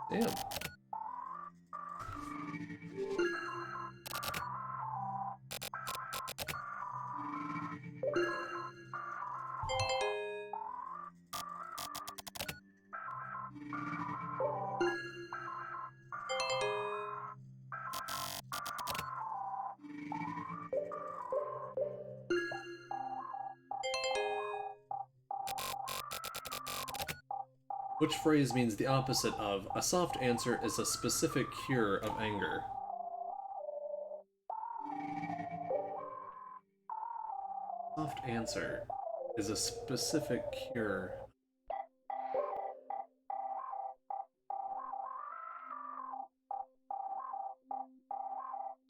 Damn. Which phrase means the opposite of a soft answer is a specific cure of anger? Soft answer is a specific cure.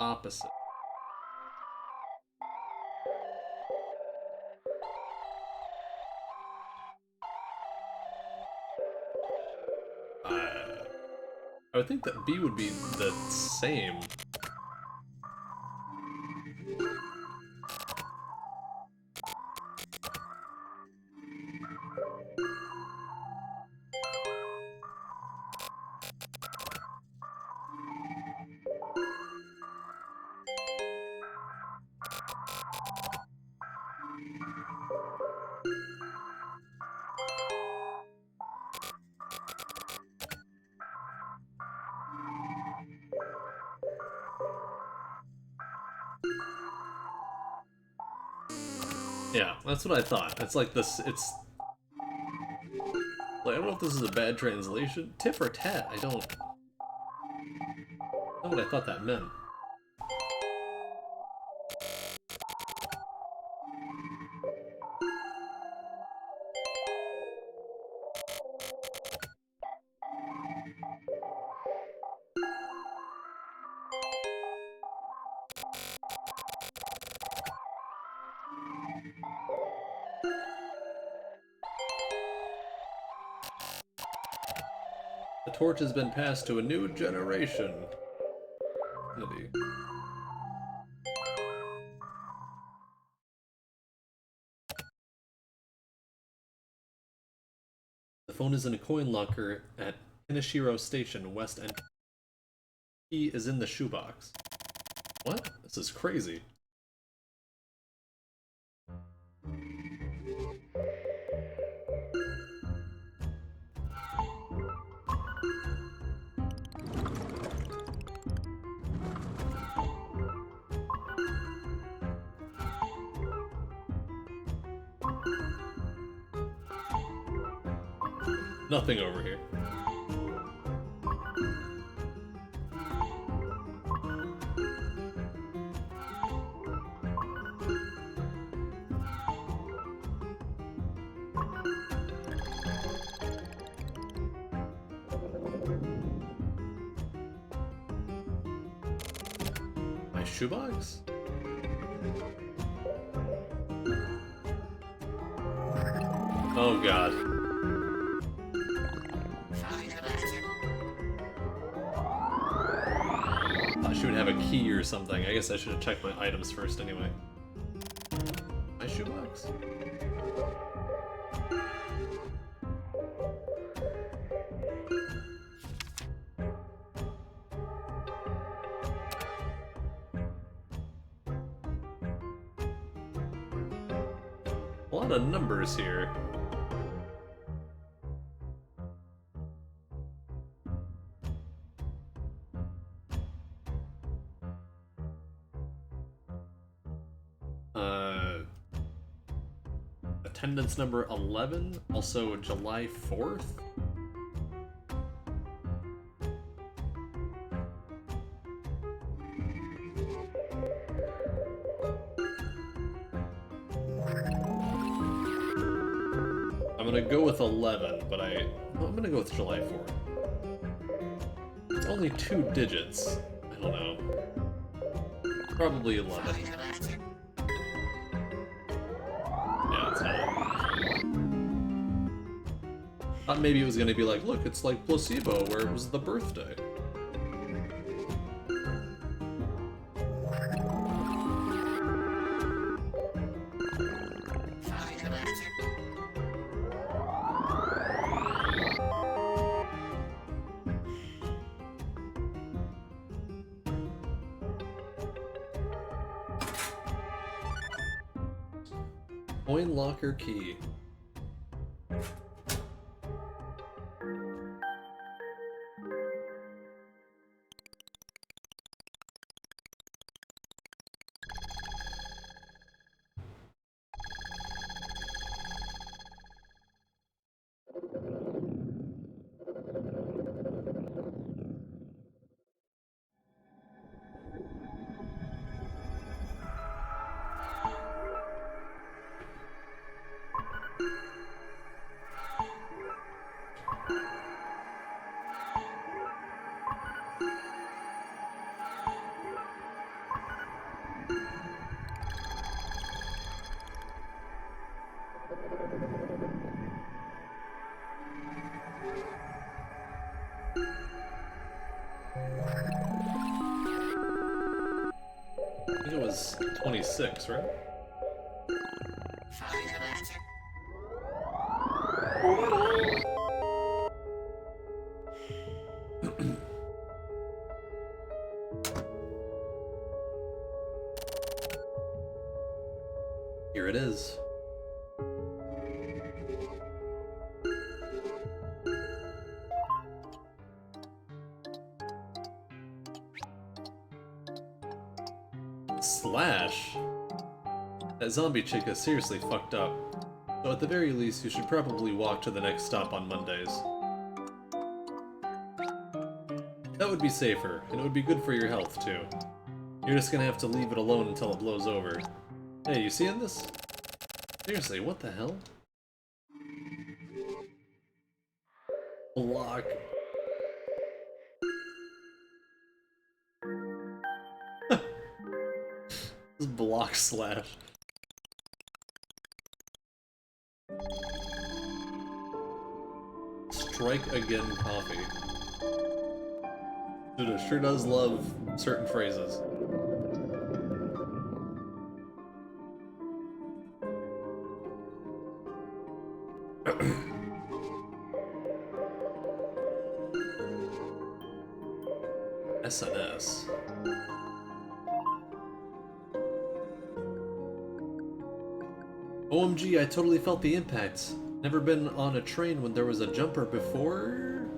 Opposite. I would think that B would be the same. Yeah, that's what I thought. It's like this, it's... Like, I don't know if this is a bad translation. Tit for tat, I don't... That's not what I thought that meant. The torch has been passed to a new generation. Maybe. The phone is in a coin locker at Inashiro Station, West End. Key is in the shoebox. What? This is crazy. Nothing over here. My shoebox? Oh god. Thought she would have a key or something. I guess I should have checked my items first anyway. My shoebox? A lot of numbers here. Attendance number 11, also July 4th. I'm gonna go with 11, but I'm gonna go with July 4th. It's only 2 digits. I don't know. Probably 11. Yeah, it's not. Thought maybe it was gonna be like, look, it's like Placebo, where it was the birthday. Coin locker key. I think it was 26, right? Here it is. Slash? That zombie chick is seriously fucked up. So at the very least, you should probably walk to the next stop on Mondays. That would be safer, and it would be good for your health, too. You're just gonna have to leave it alone until it blows over. Hey, you seeing this? Seriously, what the hell? Block. This block slash. Strike again coffee. Dude, it sure does love certain phrases. SNS. OMG, I totally felt the impact. Never been on a train when there was a jumper before?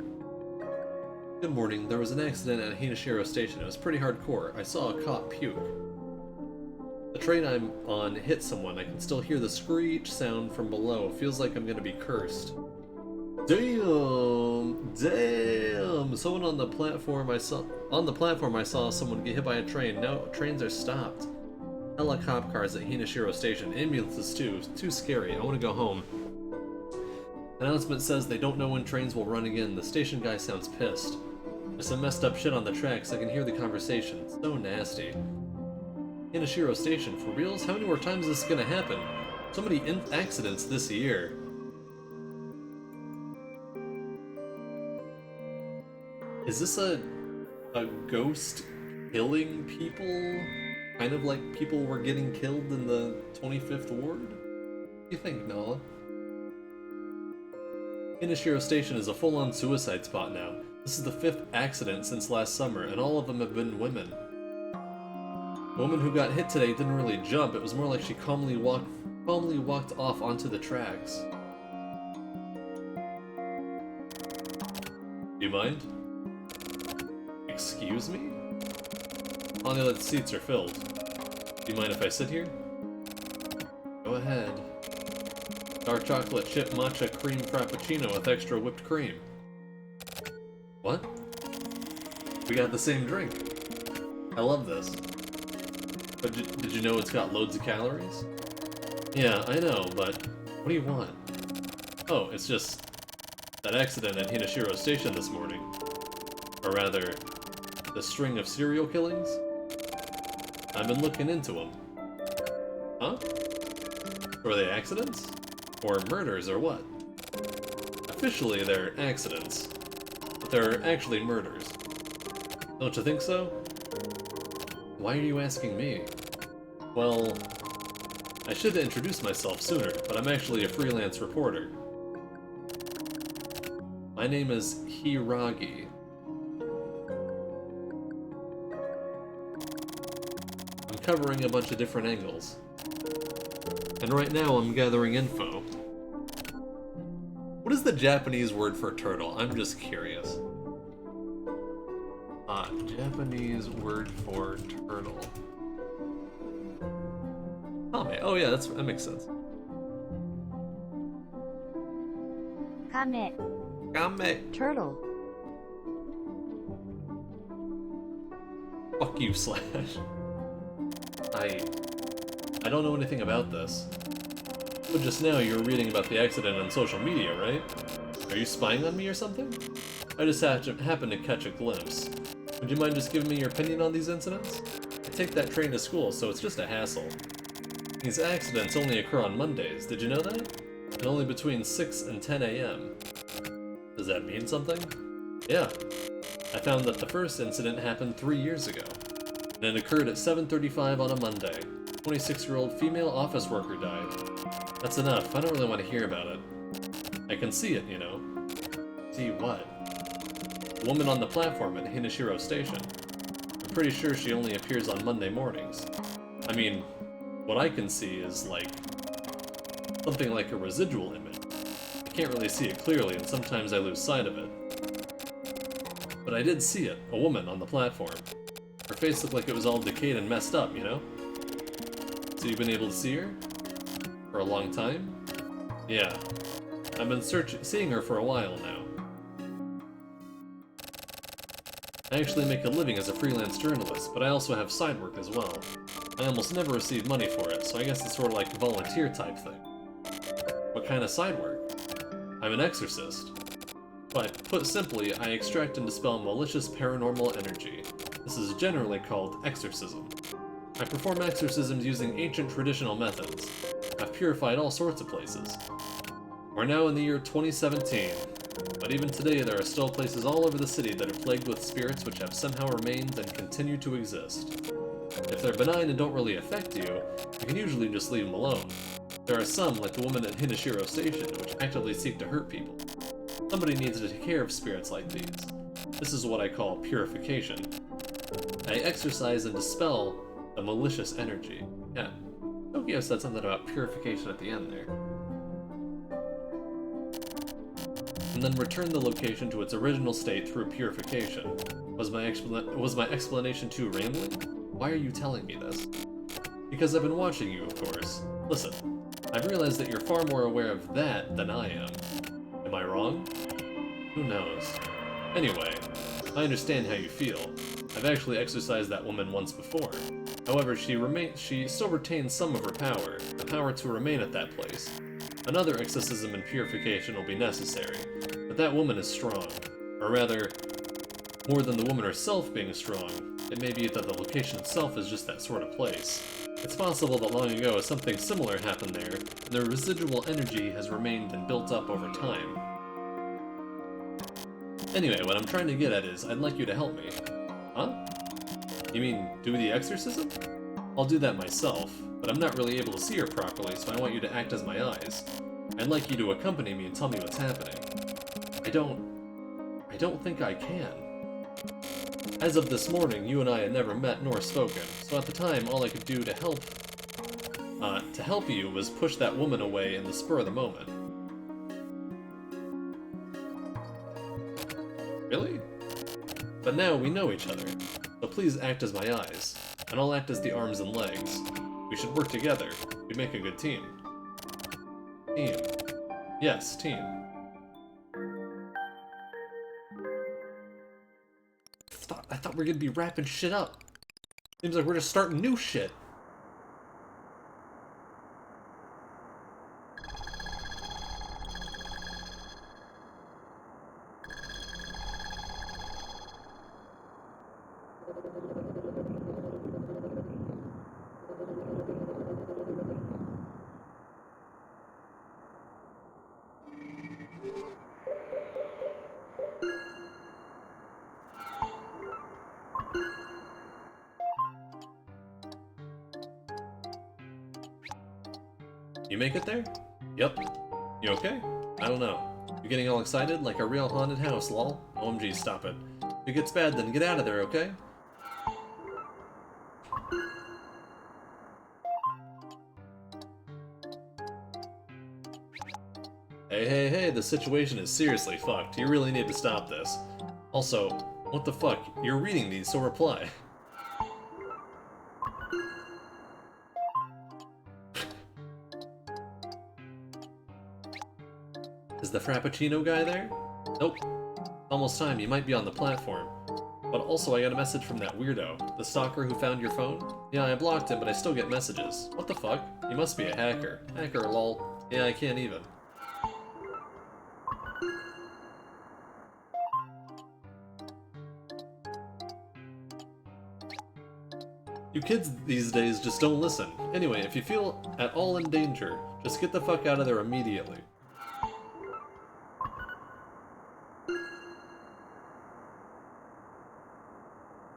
Good morning, there was an accident at Hinashiro Station. It was pretty hardcore. I saw a cop puke. The train I'm on hit someone. I can still hear the screech sound from below. Feels like I'm gonna be cursed. Damn! Someone on the platform I saw someone get hit by a train. No, trains are stopped. Helicopter cars at Hinashiro Station. Ambulances too. Too scary. I want to go home. Announcement says they don't know when trains will run again. The station guy sounds pissed. There's some messed up shit on the tracks. I can hear the conversation. So nasty. Hinashiro Station, for reals? How many more times is this gonna happen? So many accidents this year. Is this a ghost killing people? Kind of like people were getting killed in the 25th Ward? What do you think, Nala? Hinashiro Station is a full-on suicide spot now. This is the 5th accident since last summer, and all of them have been women. The woman who got hit today didn't really jump, it was more like she calmly walked off onto the tracks. Do you mind? Excuse me? All the other seats are filled. Do you mind if I sit here? Go ahead. Dark chocolate chip matcha cream frappuccino with extra whipped cream. What? We got the same drink. I love this. But did you know it's got loads of calories? Yeah, I know, but what do you want? Oh, it's just that accident at Hinashiro Station this morning. Or rather, the string of serial killings? I've been looking into them. Huh? Were they accidents? Or murders, or what? Officially, they're accidents. But they're actually murders. Don't you think so? Why are you asking me? Well, I should have introduced myself sooner, but I'm actually a freelance reporter. My name is Hiragi. I'm covering a bunch of different angles. And right now I'm gathering info. What is the Japanese word for turtle? I'm just curious. Japanese word for turtle. Kame. Oh yeah, that makes sense. Kame. Kame. Turtle. Fuck you, Slash. I don't know anything about this. But just now you were reading about the accident on social media, right? Are you spying on me or something? I just happened to catch a glimpse. Would you mind just giving me your opinion on these incidents? I take that train to school, so it's just a hassle. These accidents only occur on Mondays, did you know that? And only between 6 and 10 a.m. Does that mean something? Yeah. I found that the first incident happened 3 years ago. And it occurred at 7:35 on a Monday. 26-year-old female office worker died. That's enough, I don't really want to hear about it. I can see it, you know. See what? The woman on the platform at Hinashiro Station. I'm pretty sure she only appears on Monday mornings. I mean, what I can see is, like, something like a residual image. I can't really see it clearly, and sometimes I lose sight of it. But I did see it, a woman on the platform. Her face looked like it was all decayed and messed up, you know? So you've been able to see her? For a long time? Yeah. I've been seeing her for a while now. I actually make a living as a freelance journalist, but I also have side work as well. I almost never receive money for it, so I guess it's sort of like a volunteer type thing. What kind of side work? I'm an exorcist. But, put simply, I extract and dispel malicious paranormal energy. This is generally called exorcism. I perform exorcisms using ancient traditional methods. I've purified all sorts of places. We're now in the year 2017, but even today there are still places all over the city that are plagued with spirits which have somehow remained and continue to exist. If they're benign and don't really affect you, you can usually just leave them alone. There are some, like the woman at Hinashiro Station, which actively seek to hurt people. Somebody needs to take care of spirits like these. This is what I call purification. I exorcise and dispel the malicious energy. Yeah, Tokyo said something about purification at the end there. And then return the location to its original state through purification. Was my explanation too rambling? Why are you telling me this? Because I've been watching you, of course. Listen, I've realized that you're far more aware of that than I am. Am I wrong? Who knows? Anyway, I understand how you feel. I've actually exorcised that woman once before. However, she still retains some of her power, the power to remain at that place. Another exorcism and purification will be necessary, but that woman is strong. Or rather, more than the woman herself being strong, it may be that the location itself is just that sort of place. It's possible that long ago something similar happened there, and the residual energy has remained and built up over time. Anyway, what I'm trying to get at is, I'd like you to help me. Huh? You mean, do the exorcism? I'll do that myself, but I'm not really able to see her properly, so I want you to act as my eyes. I'd like you to accompany me and tell me what's happening. I don't think I can. As of this morning, you and I had never met nor spoken, so at the time, all I could do to help you was push that woman away in the spur of the moment. Really? But now we know each other, so please act as my eyes, and I'll act as the arms and legs. We should work together. We'd make a good team. Team. Yes, team. I thought we were gonna be wrapping shit up. Seems like we're just starting new shit. You make it there? Yep. You okay? I don't know. You getting all excited like a real haunted house, lol? OMG, stop it. If it gets bad, then get out of there, okay? Hey, the situation is seriously fucked. You really need to stop this. Also, what the fuck? You're reading these, so reply. Is the Frappuccino guy there? Nope. Almost time, you might be on the platform. But also I got a message from that weirdo, the stalker who found your phone. Yeah, I blocked him, but I still get messages. What the fuck? You must be a hacker. Hacker, lol. Yeah, I can't even. You kids these days just don't listen. Anyway, if you feel at all in danger, just get the fuck out of there immediately.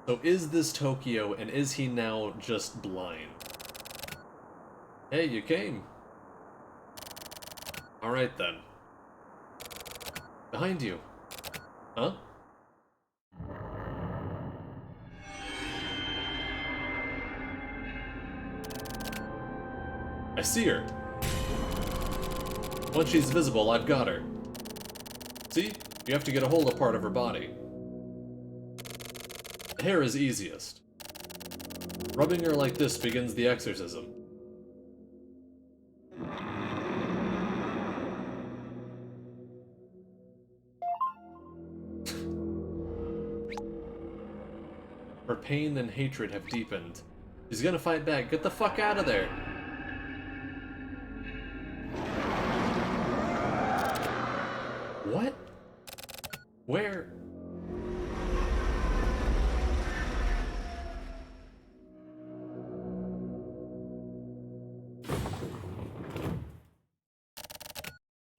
So is this Tokyo, and is he now just blind? Hey, you came. Alright then. Behind you. Huh? I see her. Once she's visible, I've got her. See? You have to get a hold of part of her body. The hair is easiest. Rubbing her like this begins the exorcism. Her pain and hatred have deepened. She's gonna fight back. Get the fuck out of there! What? Where?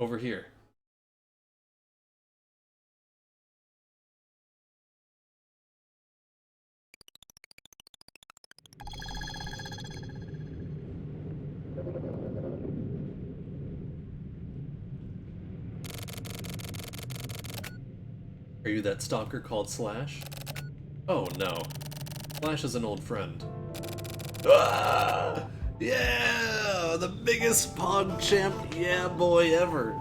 Over here. Are you that stalker called Slash? Oh no. Slash is an old friend. Ah! Yeah! The biggest Pog champ yeah boy ever!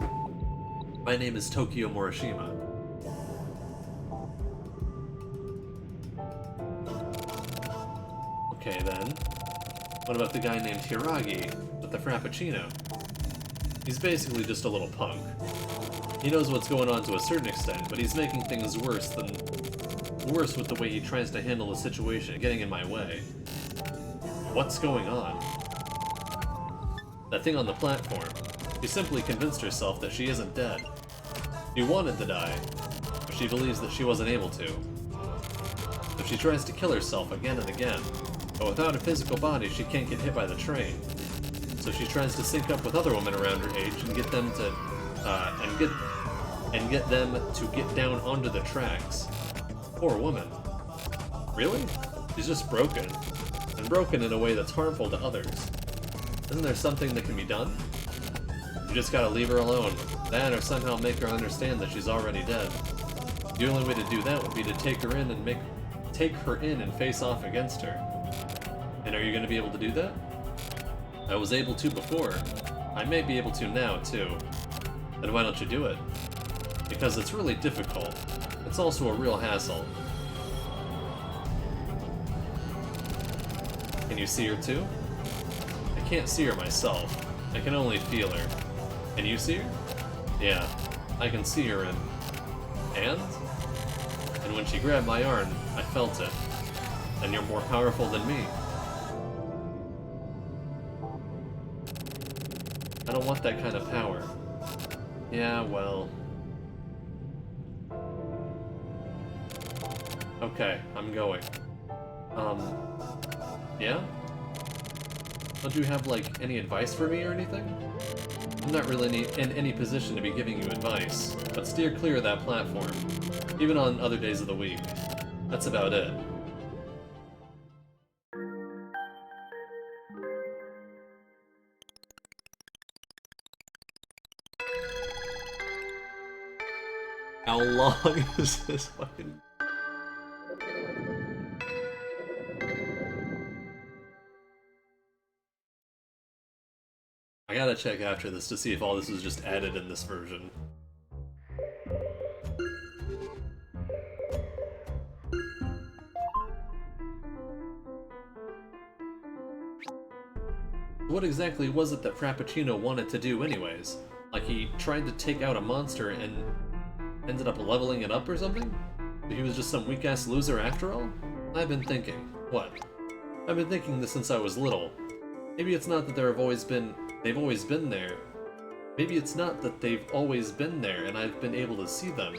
My name is Tokyo Morishima. Okay then. What about the guy named Hiragi with the Frappuccino? He's basically just a little punk. He knows what's going on to a certain extent, but he's making things worse with the way he tries to handle the situation, getting in my way. What's going on? That thing on the platform. She simply convinced herself that she isn't dead. She wanted to die, but she believes that she wasn't able to. So she tries to kill herself again and again, but without a physical body she can't get hit by the train. So she tries to sync up with other women around her age and get them to get them to get down onto the tracks. Poor woman. Really? She's just broken. And broken in a way that's harmful to others. Isn't there something that can be done? You just gotta leave her alone. That, or somehow make her understand that she's already dead. The only way to do that would be to take her in and face off against her. And are you gonna be able to do that? I was able to before. I may be able to now, too. Then why don't you do it? Because it's really difficult. It's also a real hassle. Can you see her too? I can't see her myself. I can only feel her. Can you see her? Yeah, I can see her and when she grabbed my arm, I felt it. And you're more powerful than me. I don't want that kind of power. Yeah, well... Okay, I'm going. Yeah? Don't you have, like, any advice for me or anything? I'm not really in any position to be giving you advice, but steer clear of that platform, even on other days of the week. That's about it. How long is this fucking... I gotta check after this to see if all this was just added in this version. What exactly was it that Frappuccino wanted to do anyways? Like he tried to take out a monster and ended up leveling it up or something? He was just some weak-ass loser after all? I've been thinking. What? I've been thinking this since I was little. Maybe it's not that they've always been there. Maybe it's not that they've always been there and I've been able to see them.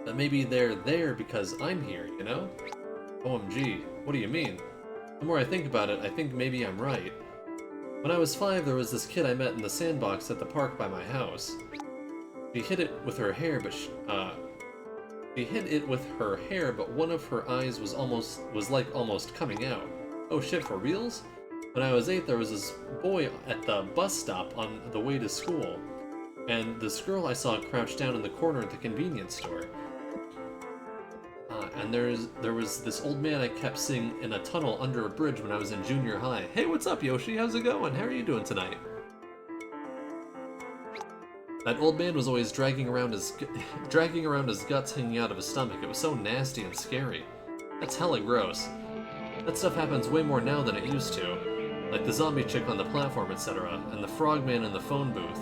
But maybe they're there because I'm here, you know? OMG, what do you mean? The more I think about it, I think maybe I'm right. When I was 5, there was this kid I met in the sandbox at the park by my house. She hid it with her hair, but one of her eyes was almost coming out. Oh shit, for reals? When I was 8, there was this boy at the bus stop on the way to school, and this girl I saw crouched down in the corner at the convenience store. And there was this old man I kept seeing in a tunnel under a bridge when I was in junior high. Hey, what's up, Yoshi? How's it going? How are you doing tonight? That old man was always dragging around his guts hanging out of his stomach. It was so nasty and scary. That's hella gross. That stuff happens way more now than it used to. Like the zombie chick on the platform, etc., and the frogman in the phone booth.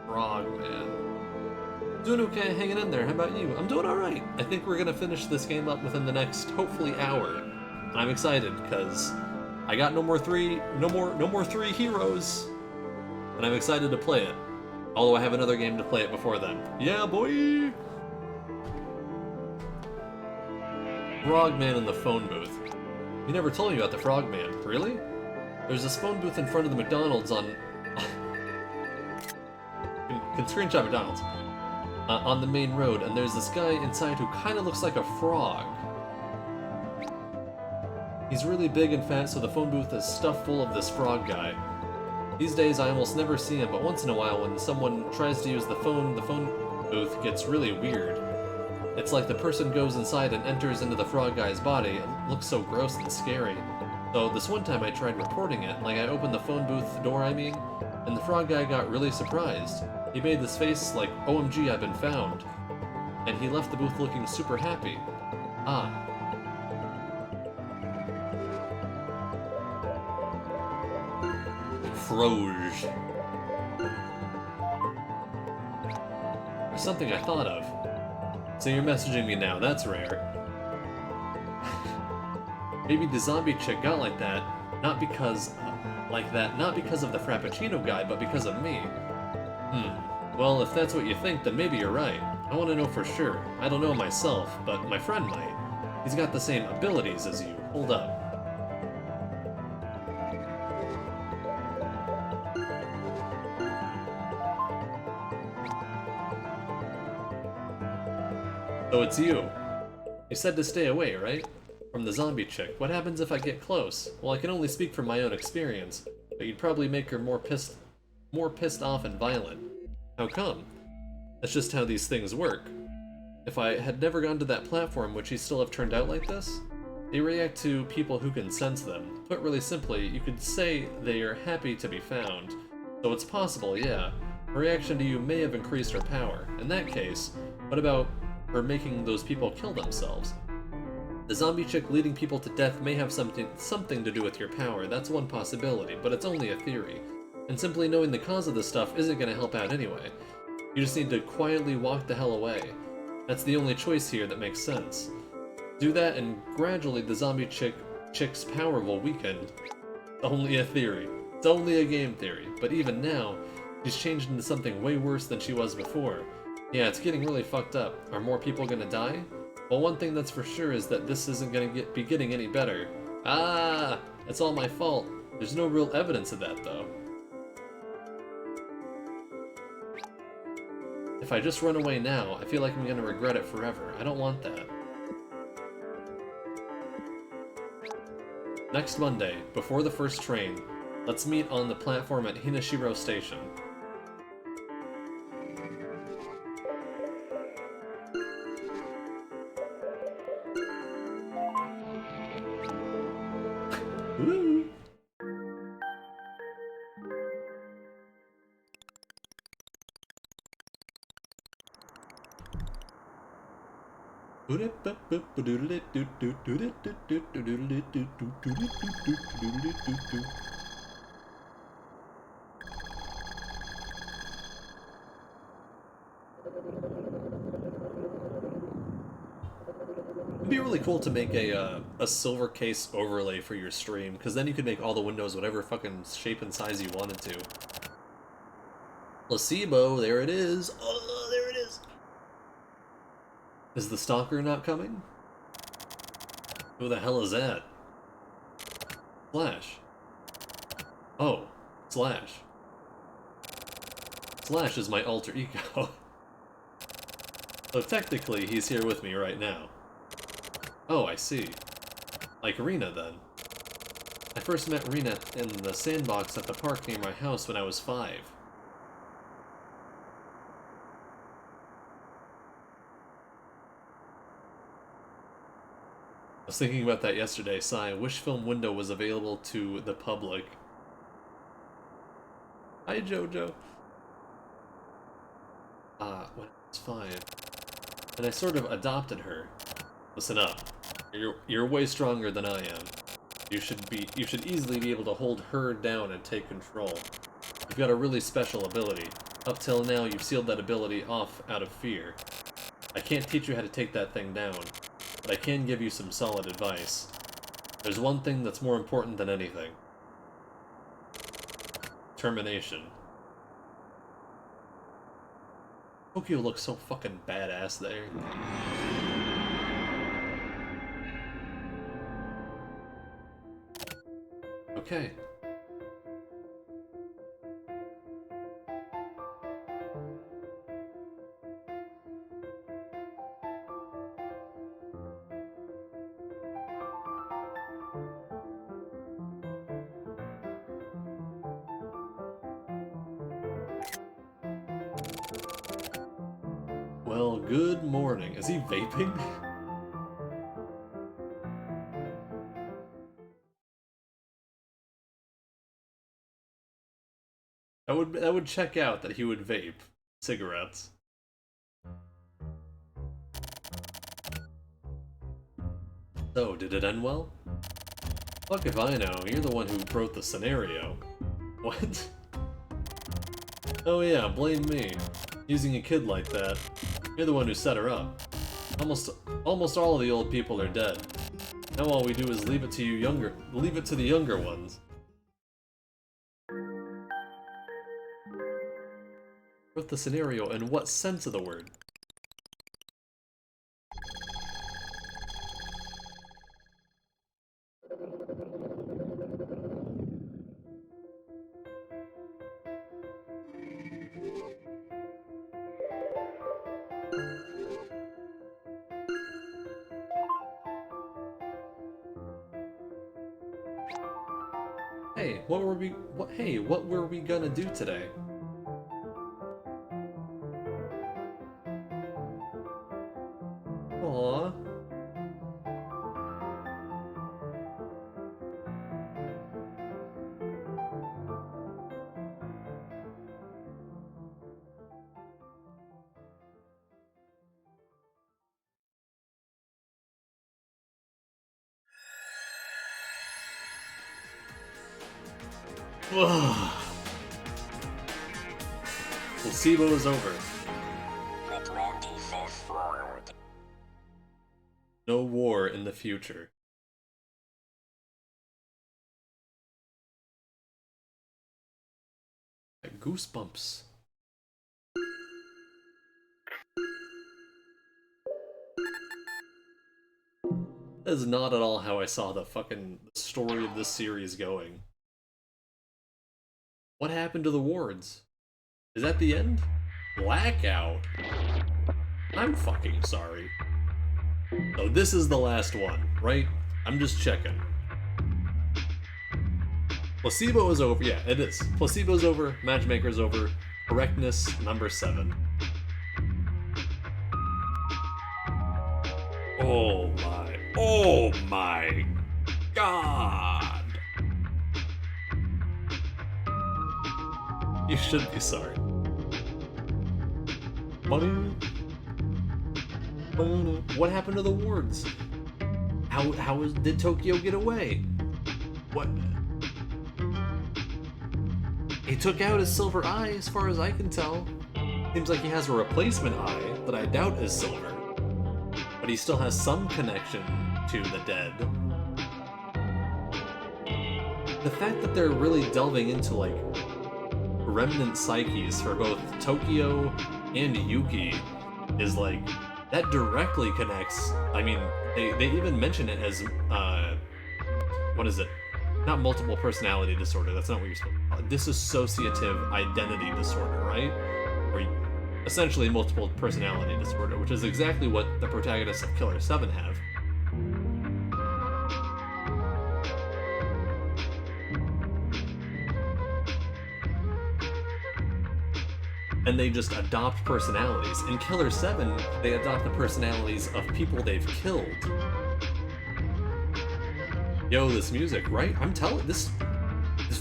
Frogman. Doing okay, hanging in there. How about you? I'm doing alright. I think we're gonna finish this game up within the next, hopefully, hour. And I'm excited, because I got no more three heroes. And I'm excited to play it. Although I have another game to play it before then. Yeah, boy! Frogman in the phone booth. You never told me about the Frogman. Really? There's this phone booth in front of the McDonald's on... can screenshot McDonald's. On the main road, and there's this guy inside who kind of looks like a frog. He's really big and fat, so the phone booth is stuffed full of this frog guy. These days I almost never see him, but once in a while when someone tries to use the phone booth gets really weird. It's like the person goes inside and enters into the frog guy's body. It looks so gross and scary. So this one time I tried reporting it, like I opened the phone booth door, and the frog guy got really surprised. He made this face like, OMG, I've been found. And he left the booth looking super happy. Ah. Froge. something I thought of. So you're messaging me now, that's rare. Maybe the zombie chick got like that, not because of the Frappuccino guy, but because of me. Well, if that's what you think, then maybe you're right. I want to know for sure. I don't know myself, but my friend might. He's got the same abilities as you. Hold up. So it's you. You said to stay away, right? From the zombie chick. What happens if I get close? Well, I can only speak from my own experience, but you'd probably make her more pissed off and violent. How come? That's just how these things work. If I had never gone to that platform, would she still have turned out like this? They react to people who can sense them. Put really simply, you could say they are happy to be found. So it's possible, yeah. Her reaction to you may have increased her power. In that case, what about her making those people kill themselves? The zombie chick leading people to death may have something to do with your power. That's one possibility, but it's only a theory. And simply knowing the cause of this stuff isn't going to help out anyway. You just need to quietly walk the hell away. That's the only choice here that makes sense. Do that and gradually the zombie chick's power will weaken. Only a theory. It's only a game theory. But even now, she's changed into something way worse than she was before. Yeah, it's getting really fucked up. Are more people gonna die? Well, one thing that's for sure is that this isn't gonna be getting any better. Ah! It's all my fault. There's no real evidence of that, though. If I just run away now, I feel like I'm gonna regret it forever. I don't want that. Next Monday, before the first train, let's meet on the platform at Hinashiro Station. Woo! It'd be really cool to make a silver case overlay for your stream, because then you could make all the windows whatever fucking shape and size you wanted to. Placebo, there it is. Oh, there it is. Is the stalker not coming? Who the hell is that? Slash. Oh, Slash. Slash is my alter ego. So technically, he's here with me right now. Oh, I see. Like Rena, then. I first met Rena in the sandbox at the park near my house when I was 5. I was thinking about that yesterday, Sai. Wish Film Window was available to the public. Hi, Jojo. When I was 5. And I sort of adopted her. Listen up. You're way stronger than I am. You should easily be able to hold her down and take control. You've got a really special ability. Up till now, you've sealed that ability off out of fear. I can't teach you how to take that thing down, but I can give you some solid advice. There's one thing that's more important than anything. Termination. Tokyo looks so fucking badass there. Okay. Well, good morning. Is he vaping? That would check out that he would vape cigarettes. So, did it end well? Fuck if I know, you're the one who wrote the scenario. What? Oh yeah, blame me. Using a kid like that, you're the one who set her up. Almost all of the old people are dead. Now all we do is leave it to the younger ones. Wrote the scenario in what sense of the word? Hey, what were we gonna do today? Aww. Placebo is over. No war in the future. Goosebumps. That is not at all how I saw the fucking story of this series going. What happened to the wards? Is that the end? Blackout? I'm fucking sorry. Oh, this is the last one, right? I'm just checking. Placebo is over. Yeah, it is. Placebo's over. Matchmaker's over. Correctness, number 7. Oh my god. You should be sorry. Money. What happened to the wards? Did Tokyo get away? What? He took out his silver eye, as far as I can tell. Seems like he has a replacement eye that I doubt is silver. But he still has some connection to the dead. The fact that they're really delving into, like, remnant psyches for both Tokyo and Yuki is like, that directly connects. I mean, they even mention it as, what is it? Not multiple personality disorder, that's not what you're supposed to call it. Dissociative identity disorder, right? Or essentially multiple personality disorder, which is exactly what the protagonists of Killer 7 have. And they just adopt personalities. In Killer 7, they adopt the personalities of people they've killed. Yo, this music, right? I'm telling these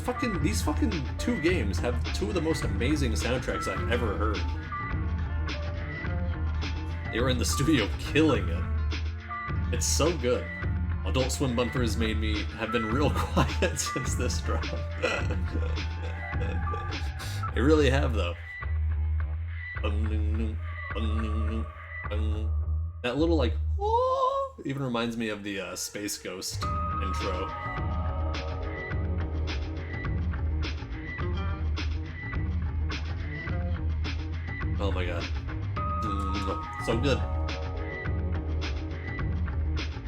fucking 2 games have 2 of the most amazing soundtracks I've ever heard. They were in the studio killing it. It's so good. Adult Swim bumpers have been real quiet since this drop. They really have, though. That little, like, oh, even reminds me of the Space Ghost intro. Oh my god. So good.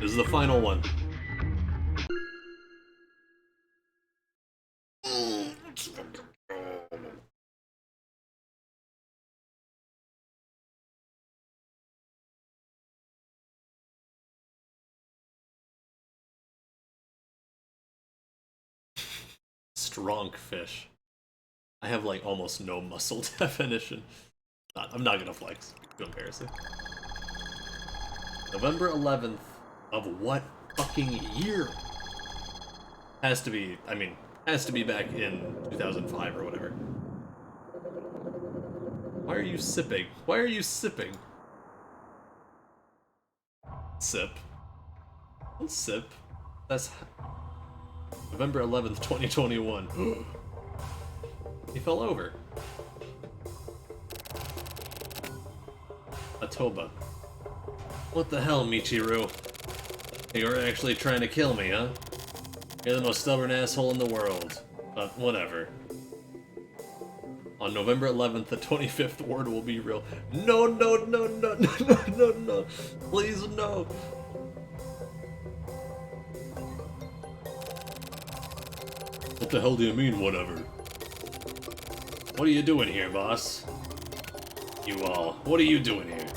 This is the final one. Strong fish. I have like almost no muscle definition. I'm not gonna flex. Too embarrassing. November 11th of what fucking year? Has to be back in 2005 or whatever. Why are you sipping? Why are you sipping? Sip. Don't sip. That's November 11th, 2021. He fell over. Toba. What the hell, Michiru? You're actually trying to kill me, huh? You're the most stubborn asshole in the world. But whatever. On November 11th, the 25th ward will be real. No, no, no, no, no, no, no, no. Please, no. What the hell do you mean, whatever? What are you doing here, boss? You all, what are you doing here?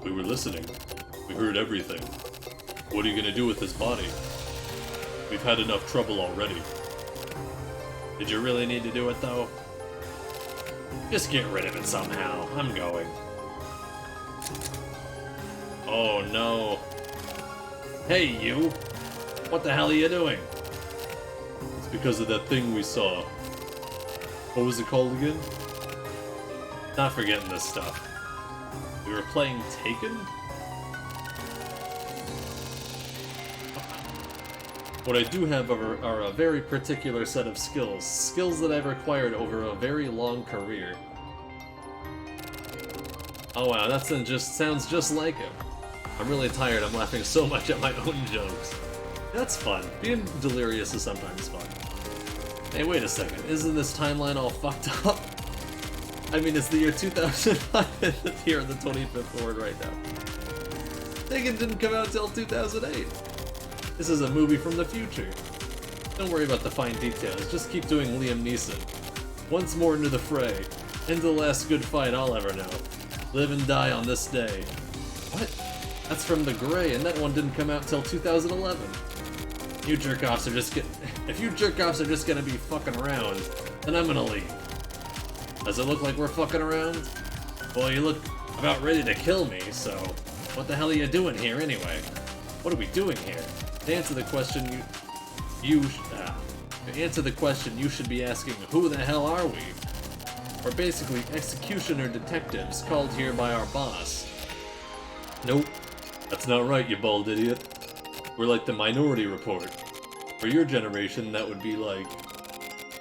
We were listening. We heard everything. What are you gonna do with his body? We've had enough trouble already. Did you really need to do it, though? Just get rid of it somehow. I'm going. Oh, no. Hey, you! What the hell are you doing? It's because of that thing we saw. What was it called again? Not forgetting this stuff. We were playing Taken? What I do have are a very particular set of skills. Skills that I've acquired over a very long career. Oh wow, that sounds just like him. I'm really tired, I'm laughing so much at my own jokes. That's fun. Being delirious is sometimes fun. Hey, wait a second, isn't this timeline all fucked up? I mean, it's the year 2005 and it's here in the 25th ward right now. Taken didn't come out until 2008. This is a movie from the future. Don't worry about the fine details, just keep doing Liam Neeson. Once more into the fray. Into the last good fight I'll ever know. Live and die on this day. What? That's from The Gray, and that one didn't come out till 2011. You jerk-offs are just if you jerk-offs are just gonna be fucking around, then I'm gonna leave. Does it look like we're fucking around? Well, you look about ready to kill me, so what the hell are you doing here anyway? What are we doing here? To answer the question you should be asking, who the hell are we? We're basically executioner detectives called here by our boss. Nope, that's not right, you bald idiot. We're like the Minority Report. For your generation, that would be like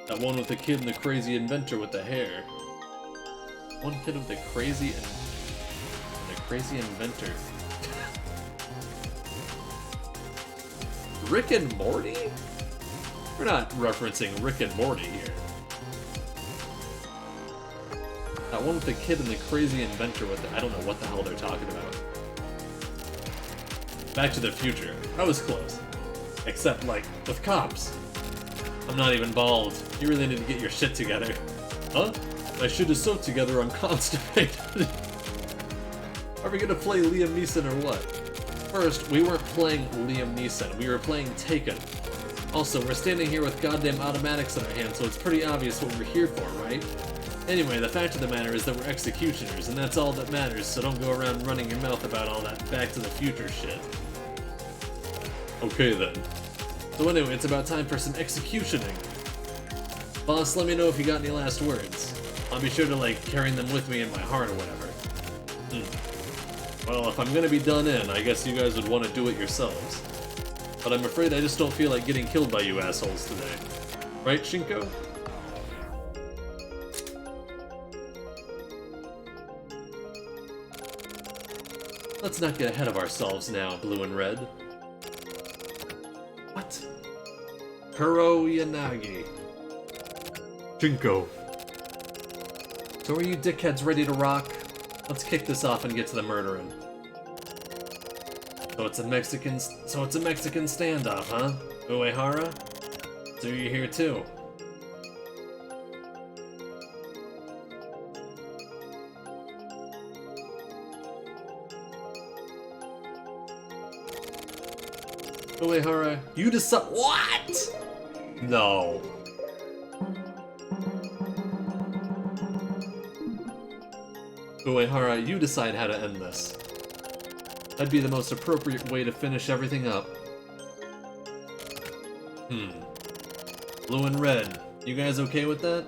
that one with the kid and the crazy inventor with the hair. One kid with the crazy inventor. Rick and Morty? We're not referencing Rick and Morty here. That one with the kid and the crazy inventor with the... I don't know what the hell they're talking about. Back to the Future. I was close. Except, like, with cops. I'm not even bald. You really need to get your shit together. Huh? My shit is so together I'm constipated. Are we gonna play Liam Neeson or what? First, we weren't playing Liam Neeson, we were playing Taken. Also, we're standing here with goddamn automatics in our hands, so it's pretty obvious what we're here for, right? Anyway, the fact of the matter is that we're executioners, and that's all that matters, so don't go around running your mouth about all that Back to the Future shit. Okay then. So anyway, it's about time for some executioning. Boss, let me know if you got any last words. I'll be sure to, like, carry them with me in my heart or whatever. Well, if I'm gonna be done in, I guess you guys would want to do it yourselves. But I'm afraid I just don't feel like getting killed by you assholes today. Right, Shinko? Let's not get ahead of ourselves now, Blue and Red. What? Kuro Yanagi. Shinko. So are you dickheads ready to rock? Let's kick this off and get to the murdering. So it's a Mexican standoff, huh? Uehara? So you're here too. Uehara, you decide— What?! No. Uehara, you decide how to end this. That'd be the most appropriate way to finish everything up. Blue and Red, you guys okay with that?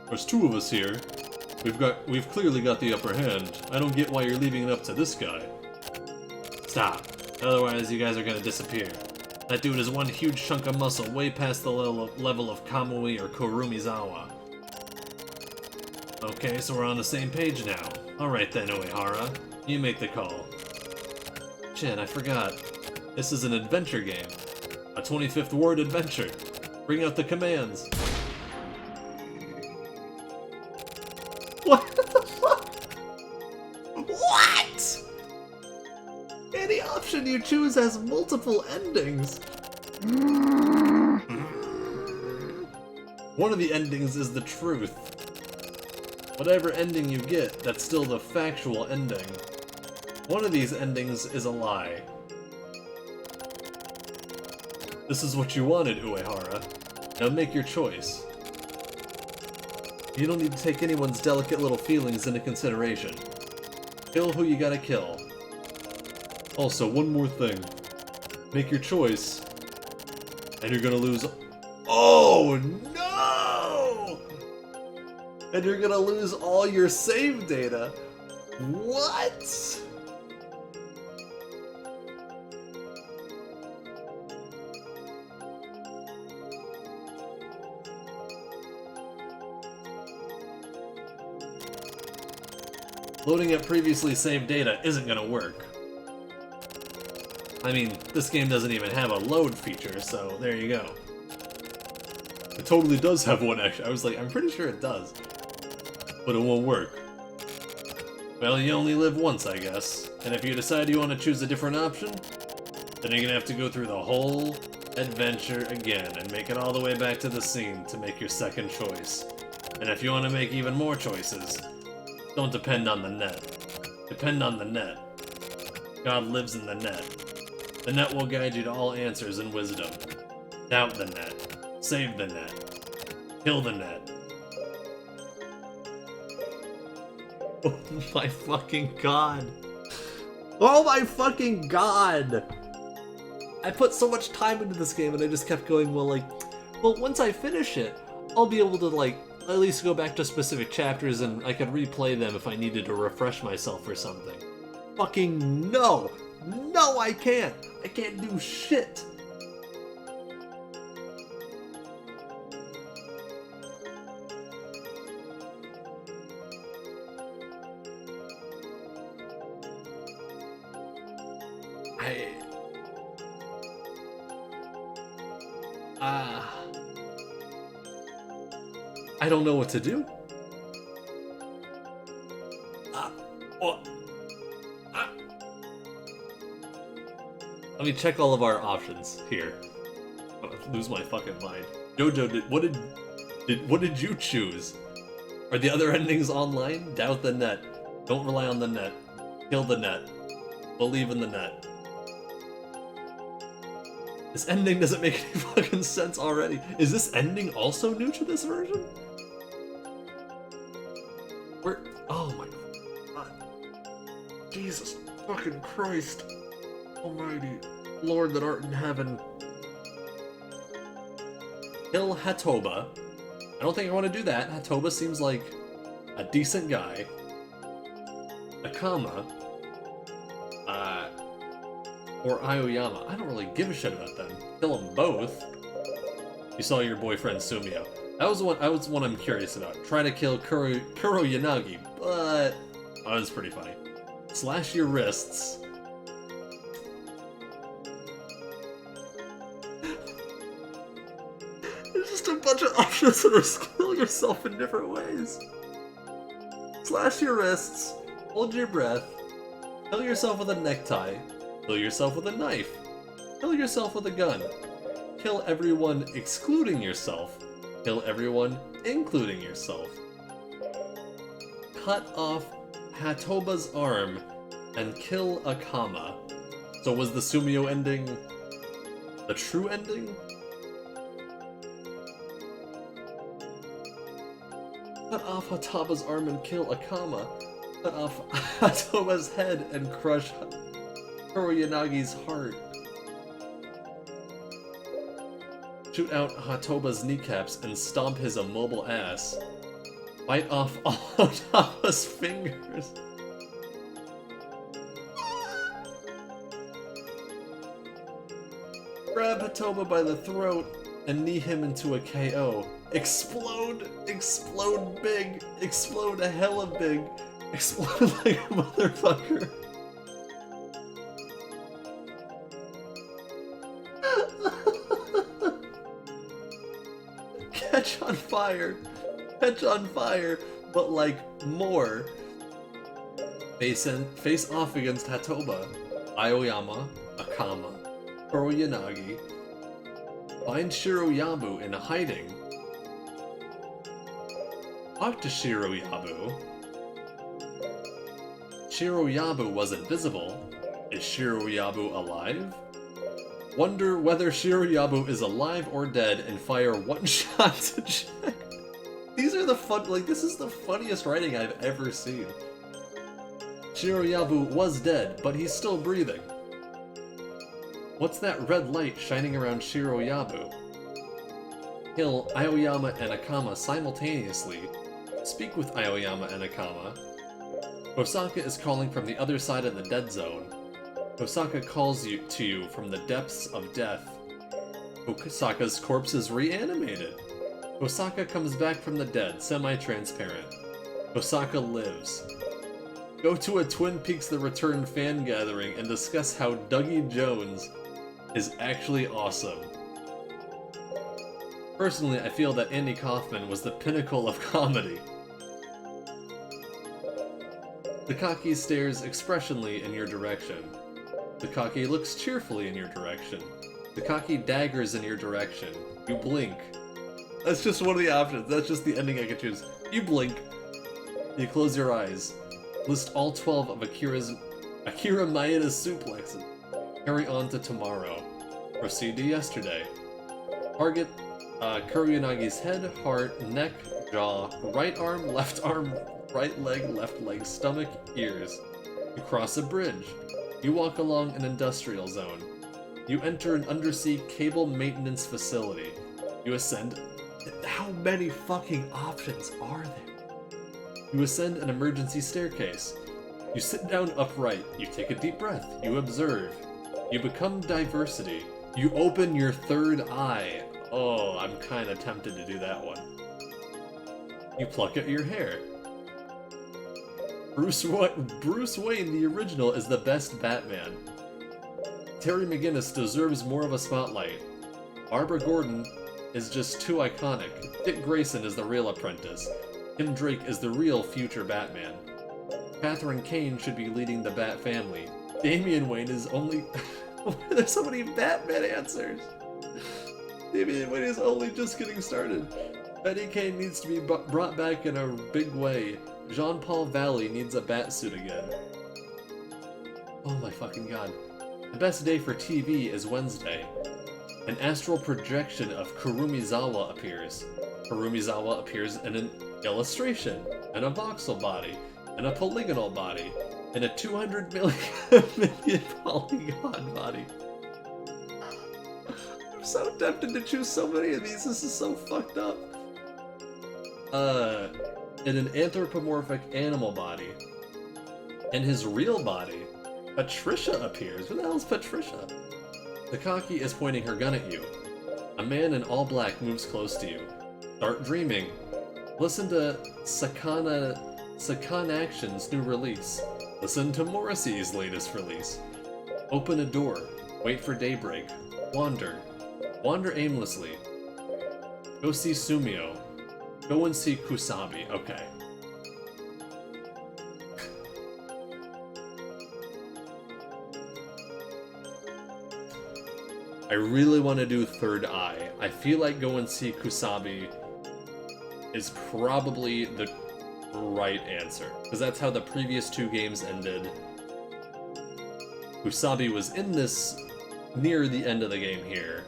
There's two of us here. We've clearly got the upper hand. I don't get why you're leaving it up to this guy. Stop. Otherwise, you guys are gonna disappear. That dude is one huge chunk of muscle way past the level of Kamui or Kurumizawa. Okay, so we're on the same page now. Alright then, Uehara. You make the call. Shit, I forgot. This is an adventure game. A 25th Ward adventure. Bring out the commands. What the fuck? What? Any option you choose has multiple endings. One of the endings is the truth. Whatever ending you get, that's still the factual ending. One of these endings is a lie. This is what you wanted, Uehara. Now make your choice. You don't need to take anyone's delicate little feelings into consideration. Kill who you gotta kill. Also, one more thing. Make your choice, and you're gonna lose... Oh, no! And you're gonna lose all your save data. What? Loading up previously saved data isn't gonna work. I mean, this game doesn't even have a load feature, so there you go. It totally does have one actually. I was like, I'm pretty sure it does. But it won't work. Well, you only live once, I guess. And if you decide you want to choose a different option, then you're gonna have to go through the whole adventure again and make it all the way back to the scene to make your second choice. And if you want to make even more choices, don't depend on the net. Depend on the net. God lives in the net. The net will guide you to all answers and wisdom. Doubt the net. Save the net. Kill the net. Oh my fucking god. Oh my fucking god! I put so much time into this game and I just kept going, well, once I finish it, I'll be able to, at least go back to specific chapters and I could replay them if I needed to refresh myself or something. Fucking no! No, I can't! I can't do shit! I don't know what to do. Let me check all of our options here. I'm gonna lose my fucking mind. Jojo, what did you choose? Are the other endings online? Doubt the net. Don't rely on the net. Kill the net. Believe in the net. This ending doesn't make any fucking sense already. Is this ending also new to this version? Oh my god. Jesus fucking Christ. Almighty Lord that art in heaven. Kill Hatoba. I don't think I want to do that. Hatoba seems like a decent guy. Akama. Or Aoyama. I don't really give a shit about them. Kill them both. You saw your boyfriend Sumio. That was the one I'm curious about. Try to kill Kuro Yanagi, but that was pretty funny. Slash your wrists. There's just a bunch of options that are kill yourself in different ways. Slash your wrists. Hold your breath. Kill yourself with a necktie. Kill yourself with a knife. Kill yourself with a gun. Kill everyone excluding yourself. Kill everyone including yourself. Cut off Hatoba's arm and kill Akama. So was the Sumio ending the true ending? Cut off Hatoba's arm and kill Akama. Cut off Hatoba's head and crush Kuro Yanagi's heart. Shoot out Hatoba's kneecaps and stomp his immobile ass. Bite off all Hatoba's fingers. Grab Hatoba by the throat and knee him into a KO. Explode! Explode big! Explode a hella big! Explode like a motherfucker. Catch on fire. Catch on fire, but like more. Face off against Hatoba, Aoyama, Akama, Kuroyanagi. Find Shiroyabu in hiding. Talk to Shiroyabu. Shiroyabu wasn't visible. Is Shiroyabu alive? Wonder whether Shiroyabu is alive or dead and fire one shot to check. These are the this is the funniest writing I've ever seen. Shiroyabu was dead, but he's still breathing. What's that red light shining around Shiroyabu? Kill Aoyama and Akama simultaneously. Speak with Aoyama and Akama. Osaka is calling from the other side of the dead zone. Osaka calls to you from the depths of death. Osaka's corpse is reanimated. Osaka comes back from the dead, semi-transparent. Osaka lives. Go to a Twin Peaks The Return fan gathering and discuss how Dougie Jones is actually awesome. Personally, I feel that Andy Kaufman was the pinnacle of comedy. Takaki stares expressionly in your direction. Takaki looks cheerfully in your direction. Takaki daggers in your direction. You blink. That's just one of the options. That's just the ending I could choose. You blink. You close your eyes. List all 12 of Akira Maeda's suplexes. Carry on to tomorrow. Proceed to yesterday. Target Kuroyanagi's head, heart, neck, jaw, right arm, left leg, stomach, ears. You cross a bridge. You walk along an industrial zone. You enter an undersea cable maintenance facility. You ascend... How many fucking options are there? You ascend an emergency staircase. You sit down upright. You take a deep breath. You observe. You become diversity. You open your third eye. Oh, I'm kinda tempted to do that one. You pluck at your hair. Bruce Wayne, the original, is the best Batman. Terry McGinnis deserves more of a spotlight. Barbara Gordon is just too iconic. Dick Grayson is the real apprentice. Tim Drake is the real future Batman. Catherine Kane should be leading the Bat family. Damian Wayne is only... There's so many Batman answers! Damian Wayne is only just getting started. Betty Kane needs to be brought back in a big way. Jean-Paul Valley needs a bat suit again. Oh my fucking god. The best day for TV is Wednesday. An astral projection of Kurumizawa appears. Kurumizawa appears in an illustration, in a voxel body, in a polygonal body, in a 200 million polygon body. I'm so tempted to choose so many of these, this is so fucked up. In an anthropomorphic animal body. In his real body, Patricia appears. Who the hell is Patricia? Takaki is pointing her gun at you. A man in all black moves close to you. Start dreaming. Listen to Sakan Action's new release. Listen to Morrissey's latest release. Open a door. Wait for daybreak. Wander. Wander aimlessly. Go see Sumio. Go and see Kusabi. Okay. I really want to do Third Eye. I feel like Go and see Kusabi is probably the right answer, because that's how the previous two games ended. Kusabi was in this near the end of the game here.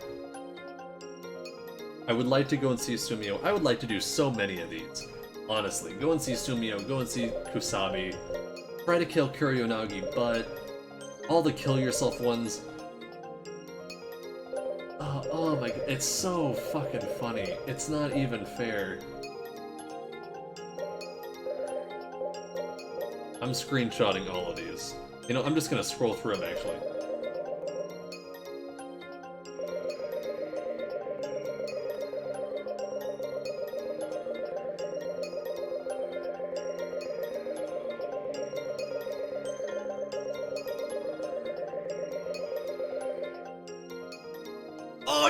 I would like to go and see Sumio. I would like to do so many of these. Honestly, go and see Sumio, go and see Kusabi. Try to kill Kuroyanagi, but all the kill yourself ones... Oh my god, it's so fucking funny. It's not even fair. I'm screenshotting all of these. You know, I'm just gonna scroll through them actually.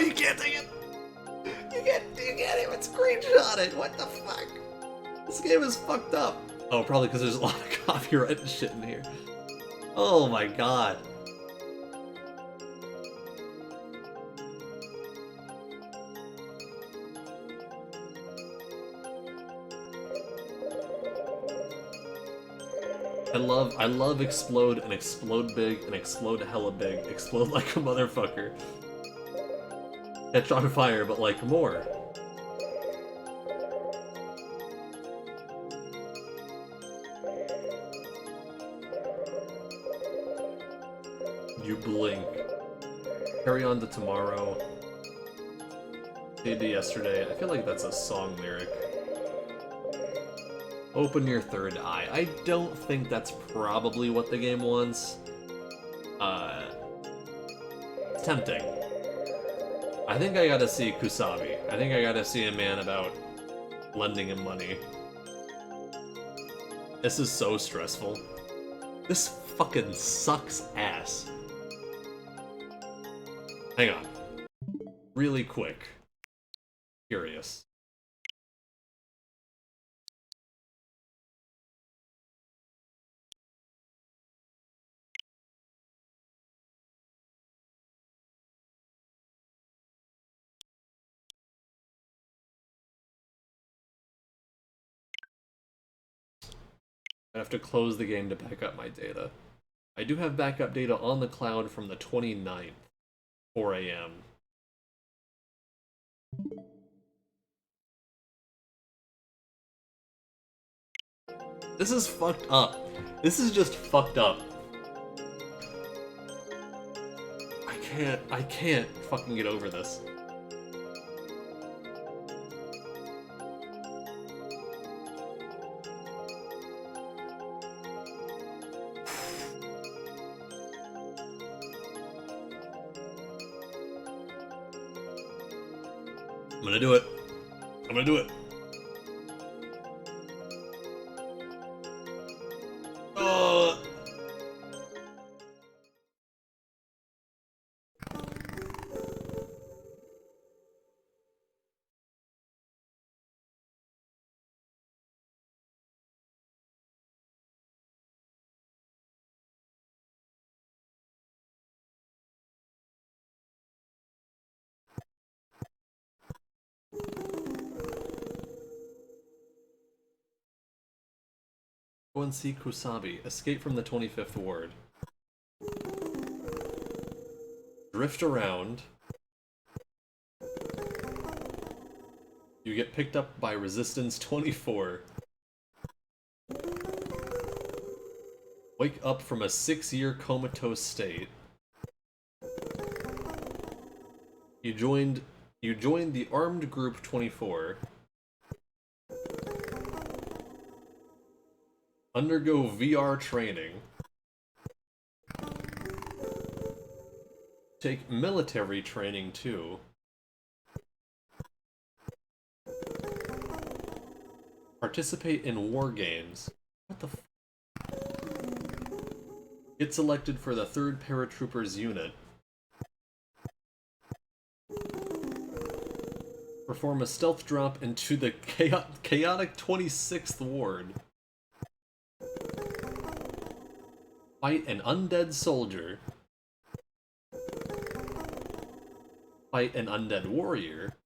you can't take it! You can't even screenshot it! What the fuck? This game is fucked up. Oh, probably because there's a lot of copyright and shit in here. Oh my god. I love explode and explode big and explode hella big. Explode like a motherfucker. Catch on fire, but like more. You blink. Carry on to tomorrow. Day to yesterday. I feel like that's a song lyric. Open your third eye. I don't think that's probably what the game wants. Tempting. I think I gotta see Kusabi. I think I gotta see a man about lending him money. This is so stressful. This fucking sucks ass. Hang on. Really quick. Curious. I have to close the game to back up my data. I do have backup data on the cloud from the 29th, 4 a.m. This is fucked up. This is just fucked up. I can't fucking get over this. I'm gonna do it. I'm gonna do it. Go and see Kusabi. Escape from the 25th ward. Drift around. You get picked up by Resistance 24. Wake up from a 6-year comatose state. You joined the Armed Group 24. Undergo VR training. Take military training too. Participate in war games. What the f— Get selected for the 3rd Paratroopers unit. Perform a stealth drop into the chaotic 26th ward. Fight an undead soldier. Fight an undead warrior.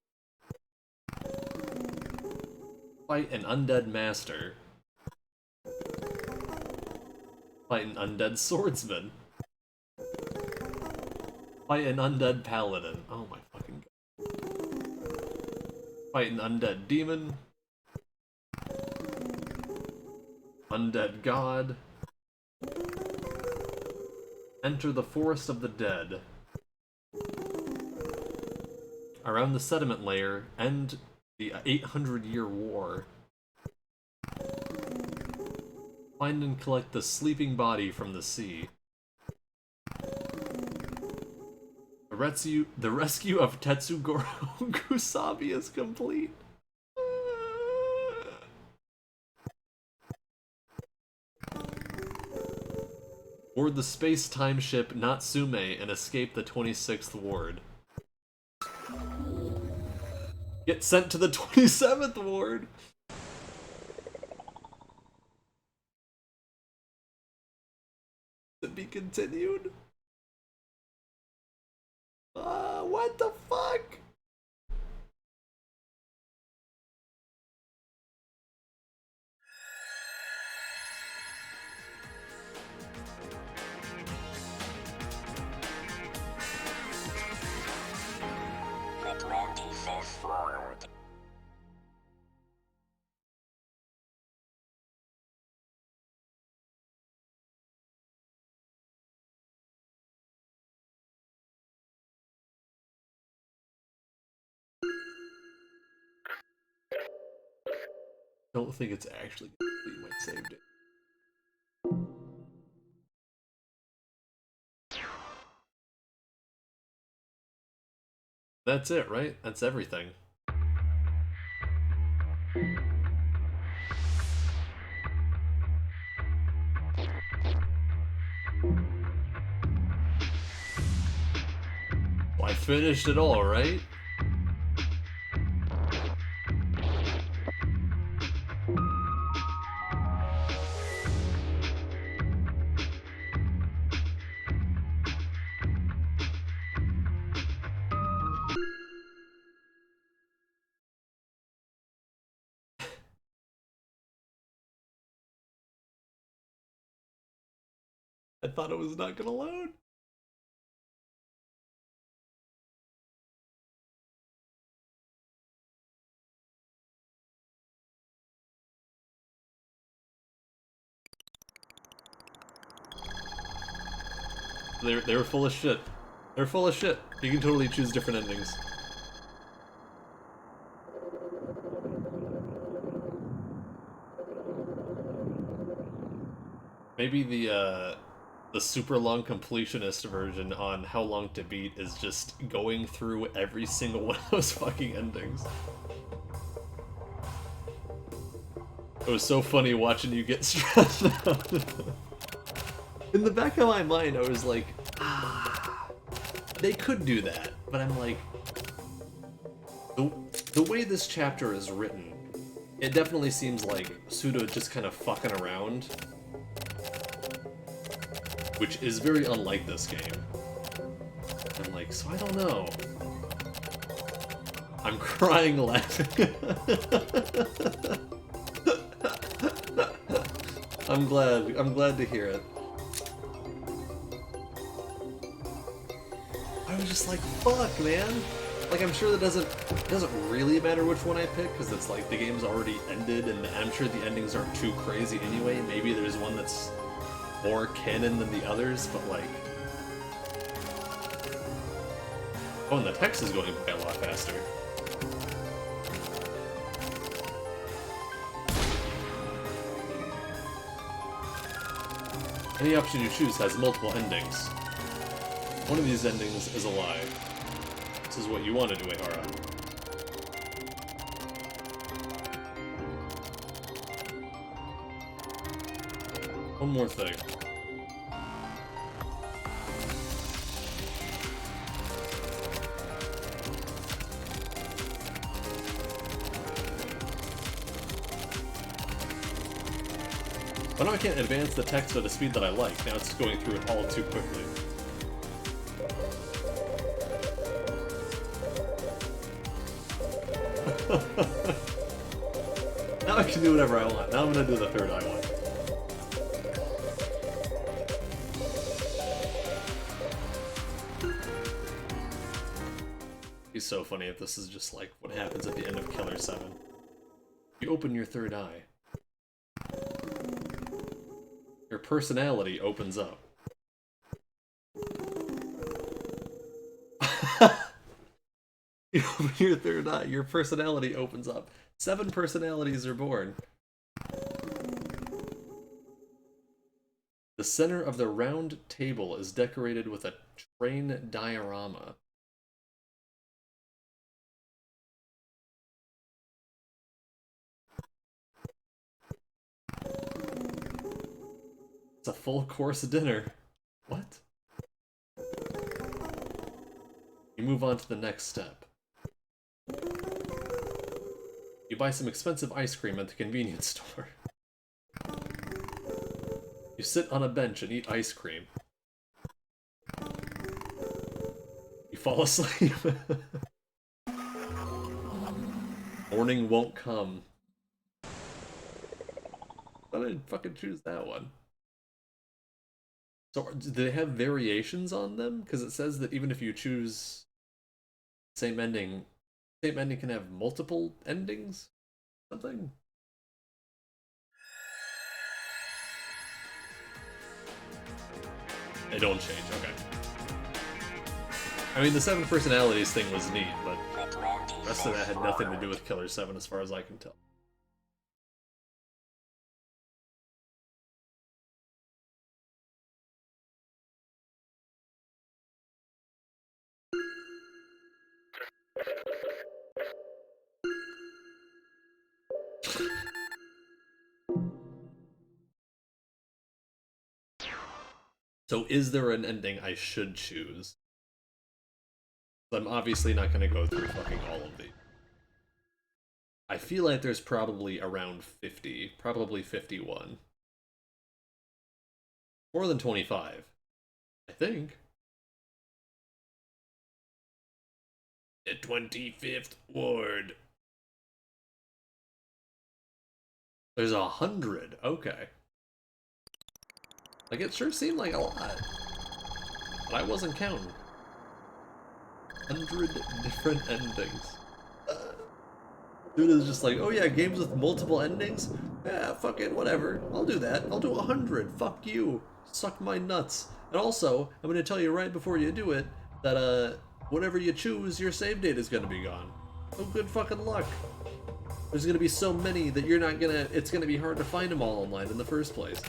Fight an undead master. Fight an undead swordsman. Fight an undead paladin. Oh my fucking god. Fight an undead demon. Undead god. Enter the Forest of the Dead. Around the sediment layer, end the 800-year war. Find and collect the sleeping body from the sea. The rescue of Tetsugoro Kusabi is complete. Board the space-time ship Natsume and escape the 26th ward. Get sent to the 27th ward. To be continued. What the fuck? The 25th ward. Don't think it's actually complete my saved it. That's it, right? That's everything. Well, I finished it all, right? I thought it was not gonna load. They were full of shit. They're full of shit. You can totally choose different endings. Maybe the super long completionist version on How Long to Beat is just going through every single one of those fucking endings. It was so funny watching you get stressed out. In the back of my mind, I was like, they could do that, but I'm like, the way this chapter is written, it definitely seems like Suda just kind of fucking around, which is very unlike this game. I'm like, so I don't know. I'm crying laughing. I'm glad to hear it. I was just like, fuck, man. Like, I'm sure that doesn't really matter which one I pick, because it's like the game's already ended, and I'm sure the endings aren't too crazy anyway. Maybe there's one that's more canon than the others, but like... Oh, and the text is going by a lot faster. Any option you choose has multiple endings. One of these endings is a lie. This is what you want to do, Ehara. One more thing. But now I can't advance the text at a speed that I like. Now it's going through it all too quickly. Now I can do whatever I want. Now I'm gonna do the third eye one. It's so funny if this is just like what happens at the end of Killer 7. You open your third eye. Your personality opens up. You open your third eye, your personality opens up. 7 personalities are born. The center of the round table is decorated with a train diorama. It's a full course dinner. What? You move on to the next step. You buy some expensive ice cream at the convenience store. You sit on a bench and eat ice cream. You fall asleep. Morning won't come. I didn't fucking choose that one. So, do they have variations on them? Because it says that even if you choose same ending can have multiple endings? Something? They don't change, okay. I mean, the 7 personalities thing was neat, but the rest of that had nothing to do with Killer 7 as far as I can tell. So is there an ending I should choose? I'm obviously not going to go through fucking all of these. I feel like there's probably around 50, probably 51. More than 25, I think. The 25th Ward. There's 100, okay. Like, it sure seemed like a lot. But I wasn't counting. 100 different endings. Dude is just like, oh yeah, games with multiple endings? Yeah, fuck it, whatever. I'll do that. I'll do 100. Fuck you. Suck my nuts. And also, I'm gonna tell you right before you do it, that, whatever you choose, your save date is gonna be gone. So good fucking luck. There's gonna be so many that you're not gonna, it's gonna be hard to find them all online in the first place.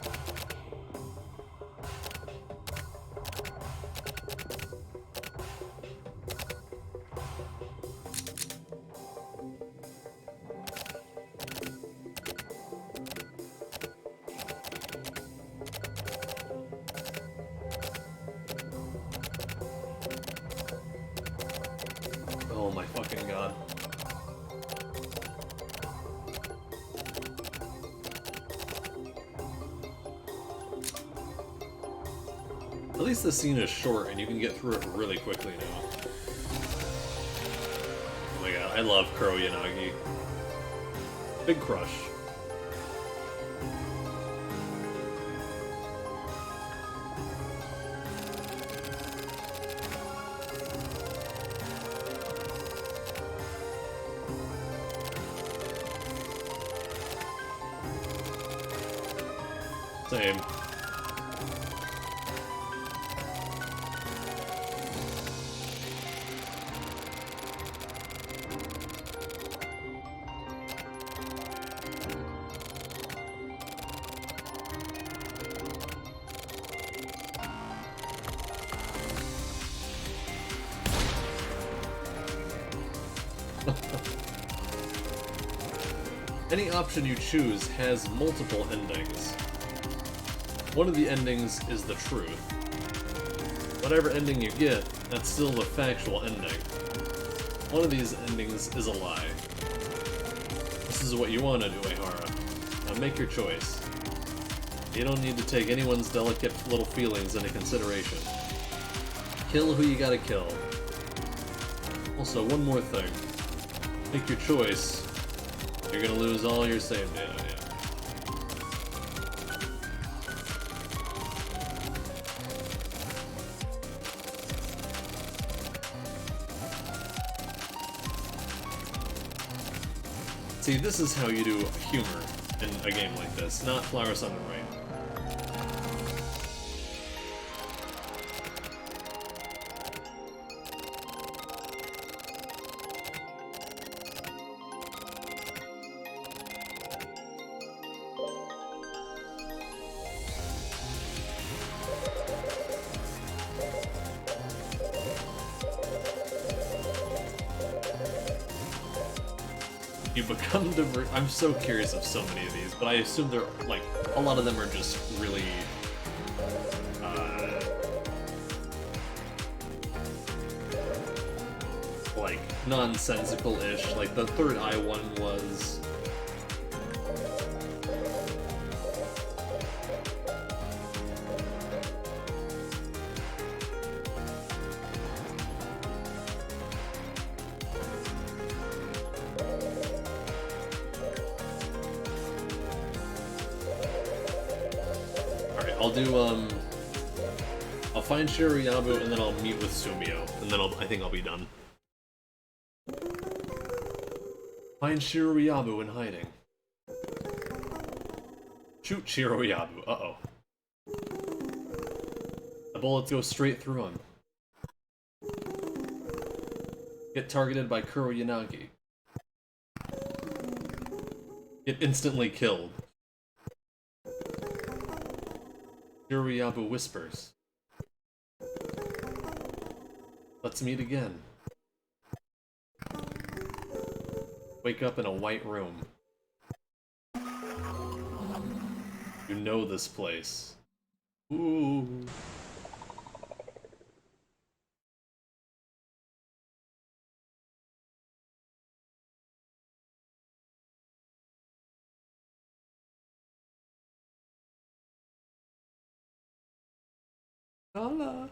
Oh my fucking god. At least the scene is short and you can get through it really quickly now. Oh my god, I love Kuro Yanagi. Big crush. Same. Any option you choose has multiple endings. One of the endings is the truth. Whatever ending you get, that's still the factual ending. One of these endings is a lie. This is what you want to do, Ehara. Now make your choice. You don't need to take anyone's delicate little feelings into consideration. Kill who you gotta kill. Also, one more thing. Make your choice. You're gonna lose all your save data. See, this is how you do humor in a game like this, not Flower Sun and Rain. You become diverse. I'm so curious of so many of these, but I assume they're like a lot of them are just really like nonsensical-ish. Like, the third eye one was... Alright, I'll do, I'll find Shiryabu and then I'll meet with Sumio, and then I think I'll be done. Find Shiryabu in hiding. Shoot Shiryabu, uh-oh. The bullets go straight through him. Get targeted by Kuroyanagi. Get instantly killed. Shiryabu whispers. Let's meet again. Wake up in a white room. You know this place. Ooh. Hola.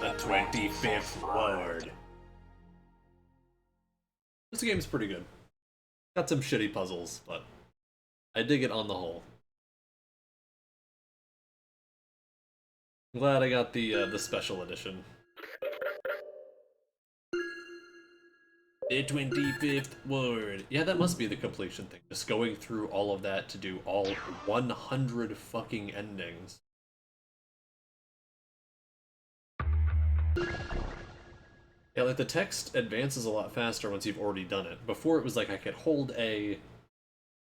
The 25th Ward. This game's pretty good. Got some shitty puzzles, but I dig it on the whole. I'm glad I got the special edition. The 25th Ward. Yeah, that must be the completion thing. Just going through all of that to do all 100 fucking endings. Yeah, like the text advances a lot faster once you've already done it. Before it was like I could hold A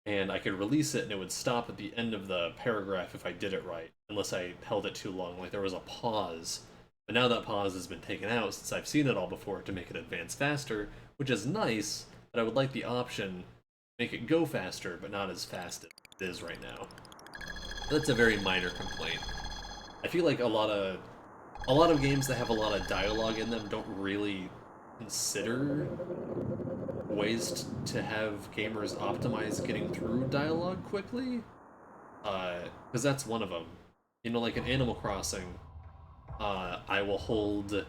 and I could release it and it would stop at the end of the paragraph if I did it right, unless I held it too long. Like there was a pause. But now that pause has been taken out since I've seen it all before to make it advance faster, which is nice, but I would like the option to make it go faster, but not as fast as it is right now. That's a very minor complaint. I feel like a lot of games that have a lot of dialogue in them don't really consider ways to have gamers optimize getting through dialogue quickly, because that's one of them. You know, like in Animal Crossing, I will hold,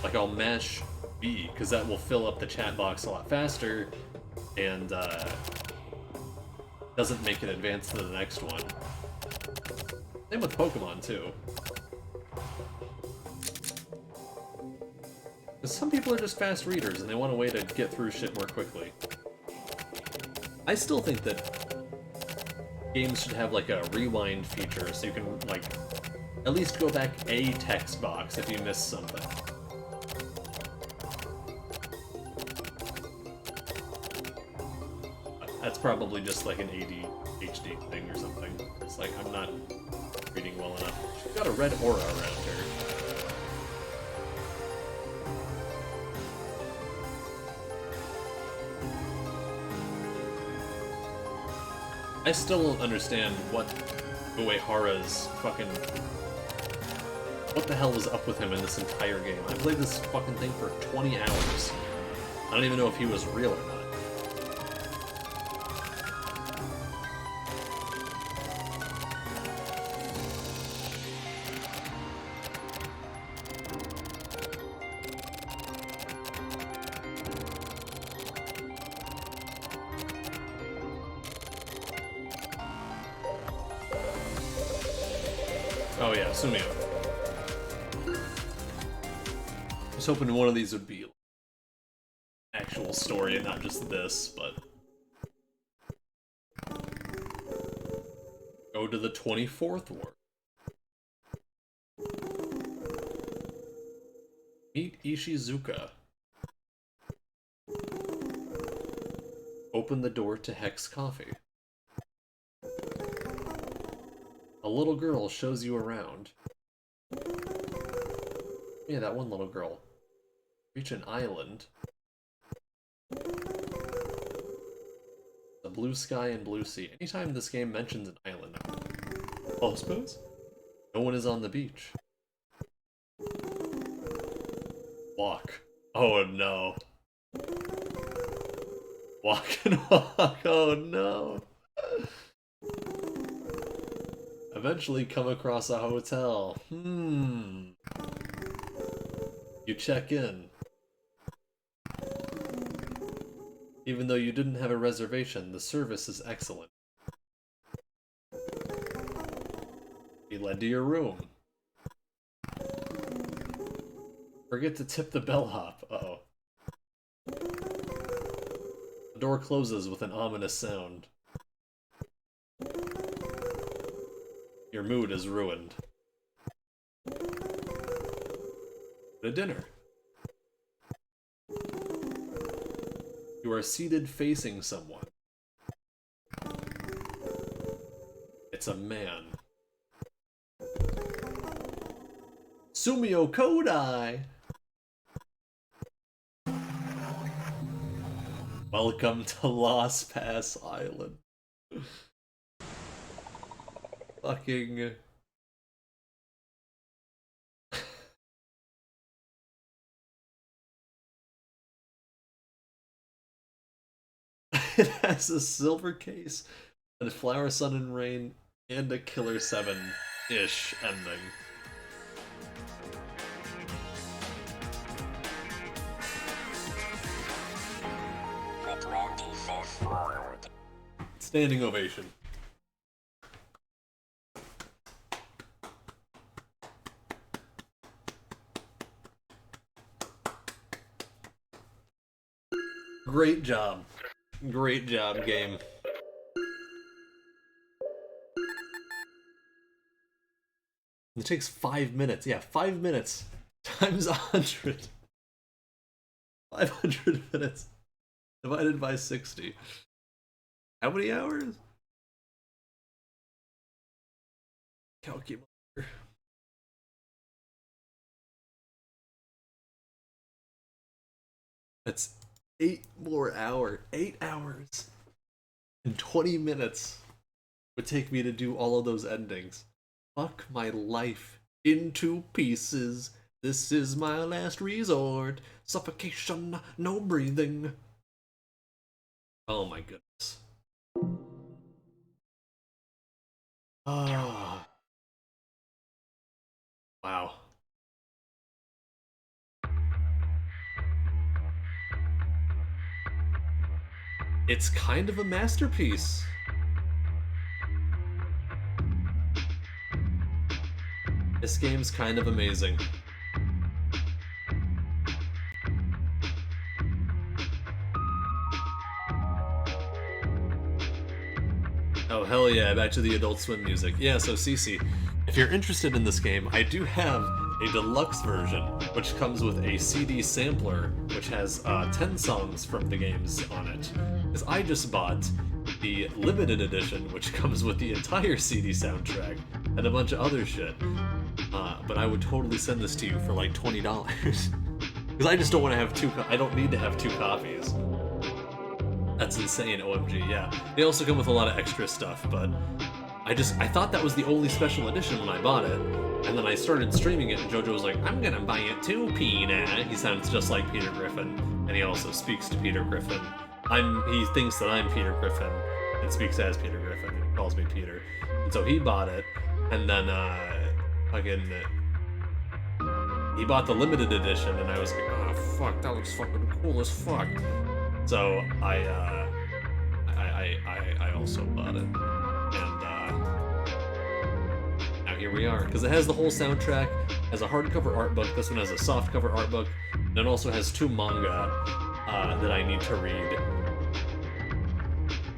like I'll mash B, because that will fill up the chat box a lot faster, and doesn't make it advance to the next one. Same with Pokemon, too. Because some people are just fast readers, and they want a way to get through shit more quickly. I still think that games should have, like, a rewind feature, so you can, like, at least go back a text box if you missed something. That's probably just like an ADHD thing or something. It's like, I'm not reading well enough. She's got a red aura around her. I still don't understand what Uehara's fucking... What the hell was up with him in this entire game? I played this fucking thing for 20 hours. I don't even know if he was real or not. Oh yeah, Sumio. I was hoping one of these would be actual story and not just this, but... Go to the 24th Ward. Meet Ishizuka. Open the door to Hex Coffee. A little girl shows you around. Yeah, that one little girl. Reach an island. The the blue sky and blue sea. Anytime this game mentions an island, oh, suppose no one is on the beach. Walk. Oh no. Walk and walk. Oh no. Eventually come across a hotel. You check in. Even though you didn't have a reservation, the service is excellent. Be led to your room. Forget to tip the bellhop. Uh-oh. The door closes with an ominous sound. Your mood is ruined. To dinner. You are seated facing someone. It's a man. Sumio Kodai! Welcome to Lost Pass Island. Fucking... It has a silver case, a Flower, Sun, and Rain, and a Killer 7-ish ending. Standing ovation. Great job. Great job, game. It takes 5 minutes. Yeah, 5 minutes times 100. 500 minutes divided by 60. How many hours? Calculator. That's 8 more hours. 8 hours and 20 minutes would take me to do all of those endings. Fuck my life into pieces. This is my last resort. Suffocation, no breathing. Oh my goodness. Ah. Wow. It's kind of a masterpiece. This game's kind of amazing. Oh hell yeah, back to the Adult Swim music. Yeah, so Cece, if you're interested in this game, I do have a deluxe version, which comes with a CD sampler, which has 10 songs from the games on it. Because I just bought the limited edition, which comes with the entire CD soundtrack and a bunch of other shit. But I would totally send this to you for like $20. Because I just don't want to have I don't need to have 2 copies. That's insane, OMG, yeah. They also come with a lot of extra stuff, but I thought that was the only special edition when I bought it. And then I started streaming it, and JoJo was like, I'm gonna buy it too, Peanut. He sounds just like Peter Griffin, and he also speaks to Peter Griffin. He thinks that I'm Peter Griffin, and speaks as Peter Griffin, and he calls me Peter. And so he bought it, and then, he bought the limited edition, and I was like, oh fuck, that looks fucking cool as fuck. So I also bought it, and now here we are. Because it has the whole soundtrack, has a hardcover art book. This one has a softcover art book, and it also has 2 manga that I need to read,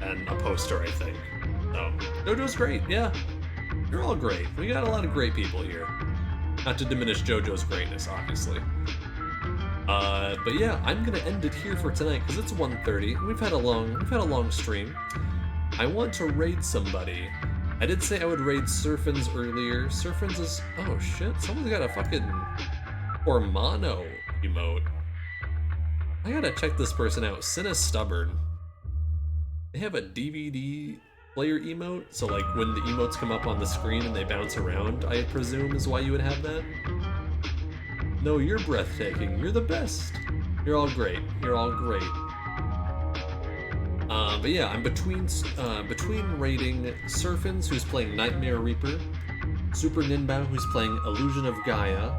and a poster, I think. So JoJo's great, yeah. You're all great. We got a lot of great people here. Not to diminish JoJo's greatness, obviously. But yeah, I'm gonna end it here for tonight because it's 1:30. We've had a long stream. I want to raid somebody. I did say I would raid Surfins earlier. Surfins is, oh shit, someone's got a fucking Ormano emote. I gotta check this person out. Sin is stubborn. They have a DVD player emote, so like when the emotes come up on the screen and they bounce around, I presume is why you would have that. No, you're breathtaking. You're the best. You're all great. You're all great. But yeah, I'm between rating Surfins, who's playing Nightmare Reaper, Super Ninbao, who's playing Illusion of Gaia,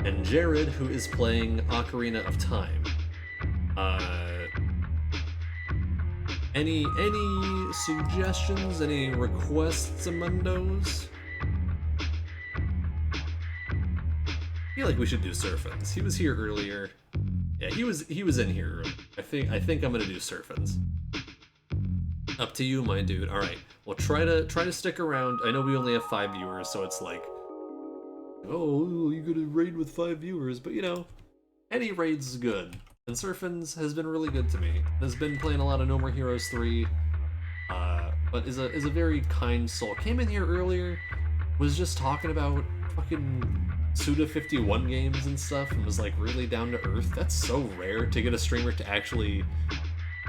and Jared, who is playing Ocarina of Time. Any suggestions? Any requests, Amundos? I feel like we should do Surfins. He was here earlier. Yeah, he was in here earlier. I think I'm gonna do Surfins. Up to you, my dude. All right. Well, try to stick around. I know we only have 5 viewers, so it's like, oh, you gonna raid with 5 viewers, but you know, any raid's good. And Surfins has been really good to me. Has been playing a lot of No More Heroes 3, but is a very kind soul. Came in here earlier, was just talking about fucking Suda 51 games and stuff, and was like really down to earth. That's so rare to get a streamer to actually,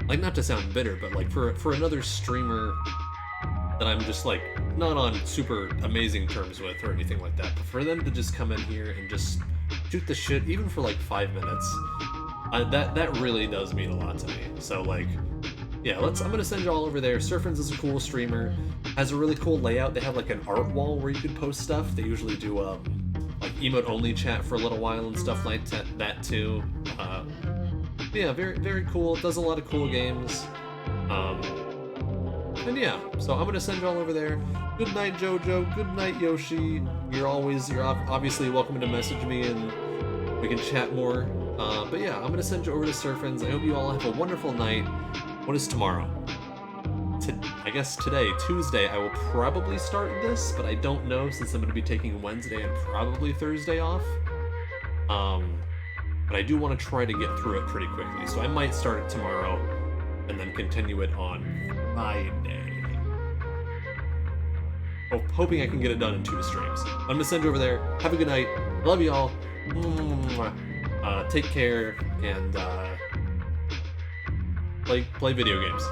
like, not to sound bitter, but like for another streamer that I'm just like not on super amazing terms with or anything like that, but for them to just come in here and just shoot the shit, even for like 5 minutes, that really does mean a lot to me. So like, yeah, I'm gonna send you all over there. Surfins is a cool streamer, has a really cool layout. They have like an art wall where you can post stuff. They usually do like emote only chat for a little while and stuff like that too. Yeah, very, very cool. Does a lot of cool games. And yeah, so I'm gonna send you all over there. Good night, Jojo. Good night, Yoshi. You're obviously welcome to message me and we can chat more. But yeah, I'm gonna send you over to Surfins. I hope you all have a wonderful night. What is tomorrow? I guess today, Tuesday, I will probably start this, but I don't know since I'm gonna be taking Wednesday and probably Thursday off. But I do want to try to get through it pretty quickly, so I might start it tomorrow and then continue it on Friday. Hoping I can get it done in 2 streams. I'm gonna send you over there. Have a good night. Love you all. Take care and play video games.